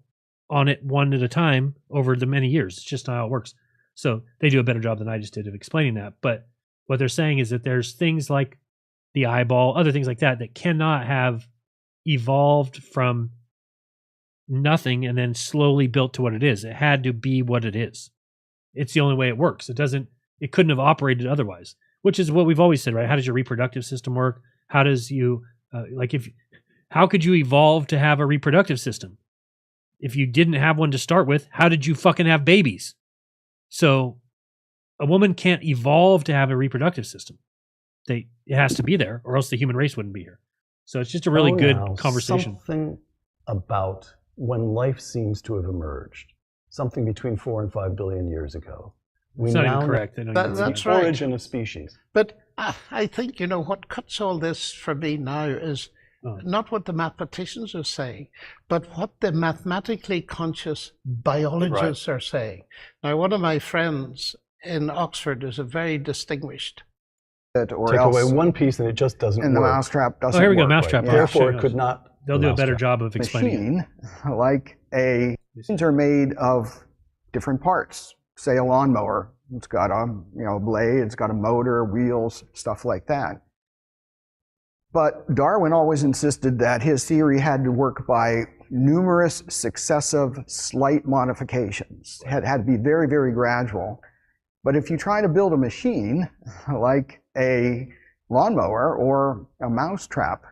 [SPEAKER 9] on it one at a time over the many years. It's just not how it works. So they do a better job than I just did of explaining that. But what they're saying is that there's things like the eyeball, other things like that, that cannot have evolved from nothing and then slowly built to what it is. It had to be what it is. It's the only way it works. It couldn't have operated otherwise, which is what we've always said, right? How does your reproductive system work? How does you, how could you evolve to have a reproductive system? If you didn't have one to start with, how did you fucking have babies? So a woman can't evolve to have a reproductive system. It has to be there, or else the human race wouldn't be here. So it's just a really good conversation.
[SPEAKER 15] Something about when life seems to have emerged, something between 4 and 5 billion years ago.
[SPEAKER 9] It's not even correct.
[SPEAKER 15] That's the origin of species.
[SPEAKER 17] But I think, what cuts all this for me now is not what the mathematicians are saying, but what the mathematically conscious biologists are saying. Now, one of my friends in Oxford is a very distinguished.
[SPEAKER 15] Take away one piece and it just doesn't work.
[SPEAKER 24] And the mousetrap doesn't work.
[SPEAKER 9] Here we go, mousetrap.
[SPEAKER 24] Right?
[SPEAKER 15] Therefore, it could not.
[SPEAKER 9] They'll do a better job of explaining
[SPEAKER 24] machine, like machines are made of different parts. Say a lawnmower, it's got a blade, it's got a motor, wheels, stuff like that. But Darwin always insisted that his theory had to work by numerous successive slight modifications. It had to be very, very gradual. But if you try to build a machine like a lawnmower or a mousetrap,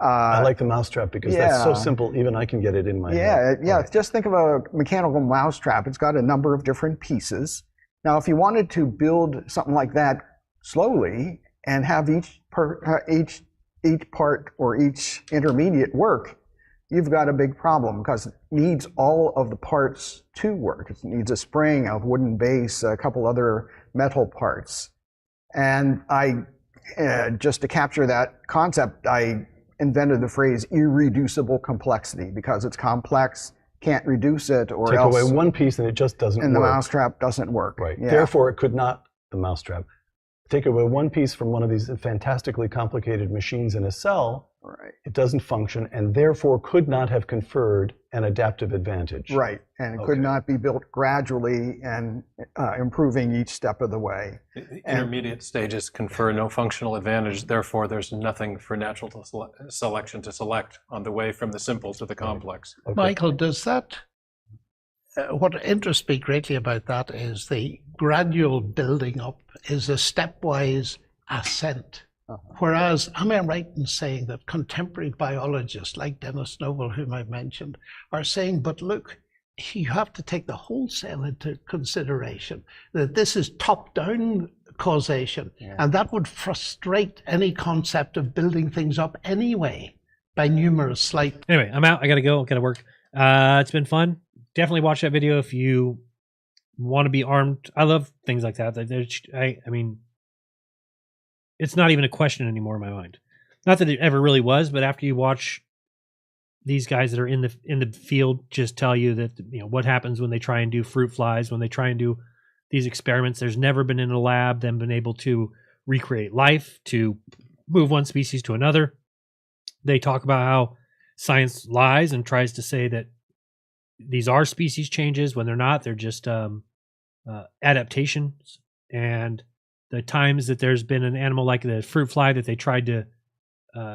[SPEAKER 15] I like the mousetrap because that's so simple, even I can get it in my head.
[SPEAKER 24] Yeah, just think of a mechanical mousetrap. It's got a number of different pieces. Now, if you wanted to build something like that slowly and have each part or each intermediate work, you've got a big problem because it needs all of the parts to work. It needs a spring, a wooden base, a couple other metal parts. And I, just to capture that concept, I invented the phrase irreducible complexity, because it's complex, can't reduce it, or
[SPEAKER 15] Take
[SPEAKER 24] else
[SPEAKER 15] away one piece and it just doesn't work.
[SPEAKER 24] and the mousetrap doesn't work.
[SPEAKER 15] Right.
[SPEAKER 24] Yeah.
[SPEAKER 15] Therefore, it could not, the mousetrap, take away one piece from one of these fantastically complicated machines in a cell,
[SPEAKER 24] right.
[SPEAKER 15] It doesn't function, and therefore could not have conferred an adaptive advantage.
[SPEAKER 24] Right, and it could not be built gradually and improving each step of the way.
[SPEAKER 14] The intermediate stages confer no functional advantage, therefore there's nothing for natural selection to select on the way from the simple to the complex.
[SPEAKER 17] Okay. Michael, does that, what interests me greatly about that is the gradual building up is a stepwise ascent. Whereas, am I right in saying that contemporary biologists like Dennis Noble, whom I mentioned, are saying, but look, you have to take the whole cell into consideration, that this is top-down causation, and that would frustrate any concept of building things up anyway by numerous slight...
[SPEAKER 9] Anyway, I'm out. I gotta go. Gotta work. It's been fun. Definitely watch that video if you want to be armed. I love things like that. I mean... It's not even a question anymore in my mind. Not that it ever really was, but after you watch these guys that are in the field just tell you that, you know, what happens when they try and do fruit flies, when they try and do these experiments. There's never been in a lab them been able to recreate life, to move one species to another. They talk about how science lies and tries to say that these are species changes when they're not. They're just adaptations. And the times that there's been an animal like the fruit fly that they tried to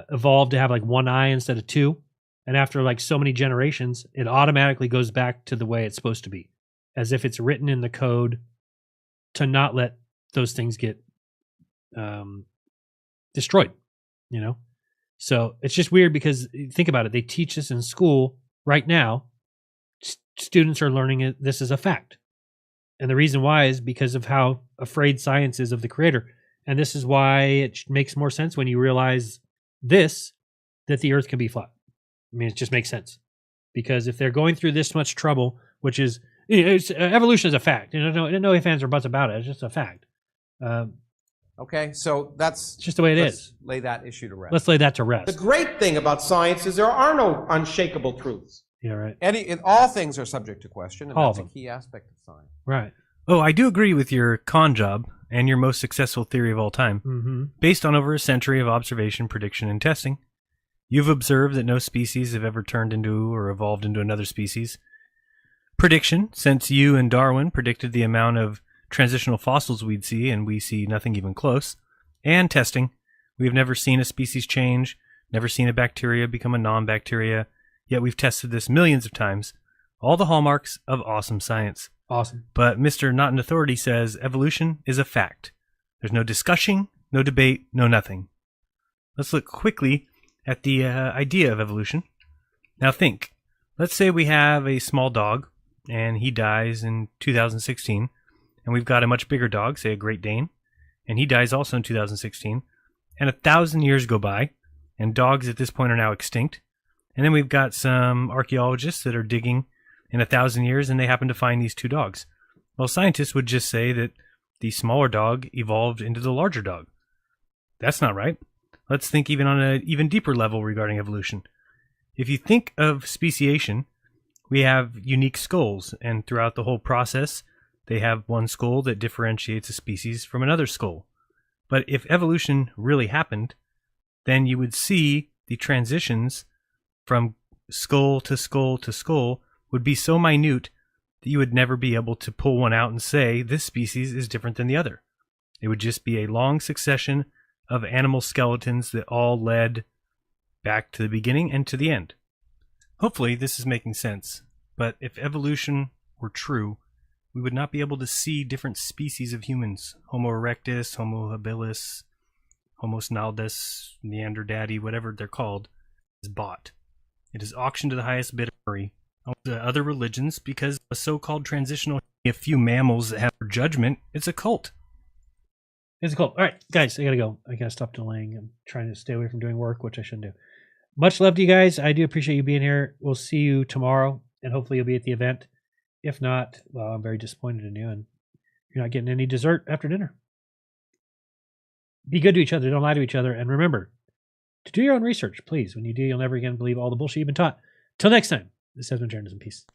[SPEAKER 9] evolve to have like one eye instead of two, and after like so many generations, it automatically goes back to the way it's supposed to be, as if it's written in the code to not let those things get destroyed, you know? So it's just weird because think about it. They teach this in school right now. Students are learning it. This is a fact. And the reason why is because of how afraid science is of the creator. And this is why it makes more sense when you realize this, that the earth can be flat. I mean, it just makes sense. Because if they're going through this much trouble, which is, evolution is a fact. No ifs, ands, or buts about it. It's just a fact.
[SPEAKER 11] Okay, so that's
[SPEAKER 9] just the way it is.
[SPEAKER 11] Lay that issue to rest.
[SPEAKER 9] Let's lay that to rest.
[SPEAKER 11] The great thing about science is there are no unshakable truths.
[SPEAKER 9] Yeah, right.
[SPEAKER 11] All things are subject to question, and
[SPEAKER 9] All
[SPEAKER 11] that's a key aspect of science.
[SPEAKER 9] Right.
[SPEAKER 10] Oh, I do agree with your con job and your most successful theory of all time.
[SPEAKER 9] Mm-hmm.
[SPEAKER 10] Based on over a century of observation, prediction, and testing, you've observed that no species have ever turned into or evolved into another species. Prediction, since you and Darwin predicted the amount of transitional fossils we'd see, and we see nothing even close. And testing, we've never seen a species change, never seen a bacteria become a non-bacteria, yet we've tested this millions of times. All the hallmarks of awesome science.
[SPEAKER 9] Awesome.
[SPEAKER 10] But Mr. Not an Authority says evolution is a fact. There's no discussion, no debate, no nothing. Let's look quickly at the idea of evolution. Now think, let's say we have a small dog, and he dies in 2016, and we've got a much bigger dog, say a Great Dane, and he dies also in 2016, and 1,000 years go by, and dogs at this point are now extinct. And then we've got some archaeologists that are digging in 1,000 years, and they happen to find these two dogs. Well, scientists would just say that the smaller dog evolved into the larger dog. That's not right. Let's think even on an even deeper level regarding evolution. If you think of speciation, we have unique skulls, and throughout the whole process, they have one skull that differentiates a species from another skull. But if evolution really happened, then you would see the transitions from skull to skull to skull would be so minute that you would never be able to pull one out and say this species is different than the other. It would just be a long succession of animal skeletons that all led back to the beginning and to the end. Hopefully this is making sense, but if evolution were true, we would not be able to see different species of humans, Homo erectus, Homo habilis, Homo snaldus, Neanderdaddy, whatever they're called, is bought. It is auctioned to the highest bidder to other religions because a so-called transitional, a few mammals that have judgment, it's a cult.
[SPEAKER 9] It's a cult. All right, guys, I gotta go. I gotta stop delaying. I'm trying to stay away from doing work, which I shouldn't do. Much love to you guys. I do appreciate you being here. We'll see you tomorrow, and hopefully you'll be at the event. If not, well, I'm very disappointed in you, and you're not getting any dessert after dinner. be good to each other. Don't lie to each other. And remember to do your own research, please. When you do, you'll never again believe all the bullshit you've been taught. Till next time, this has been Jeranism. Peace.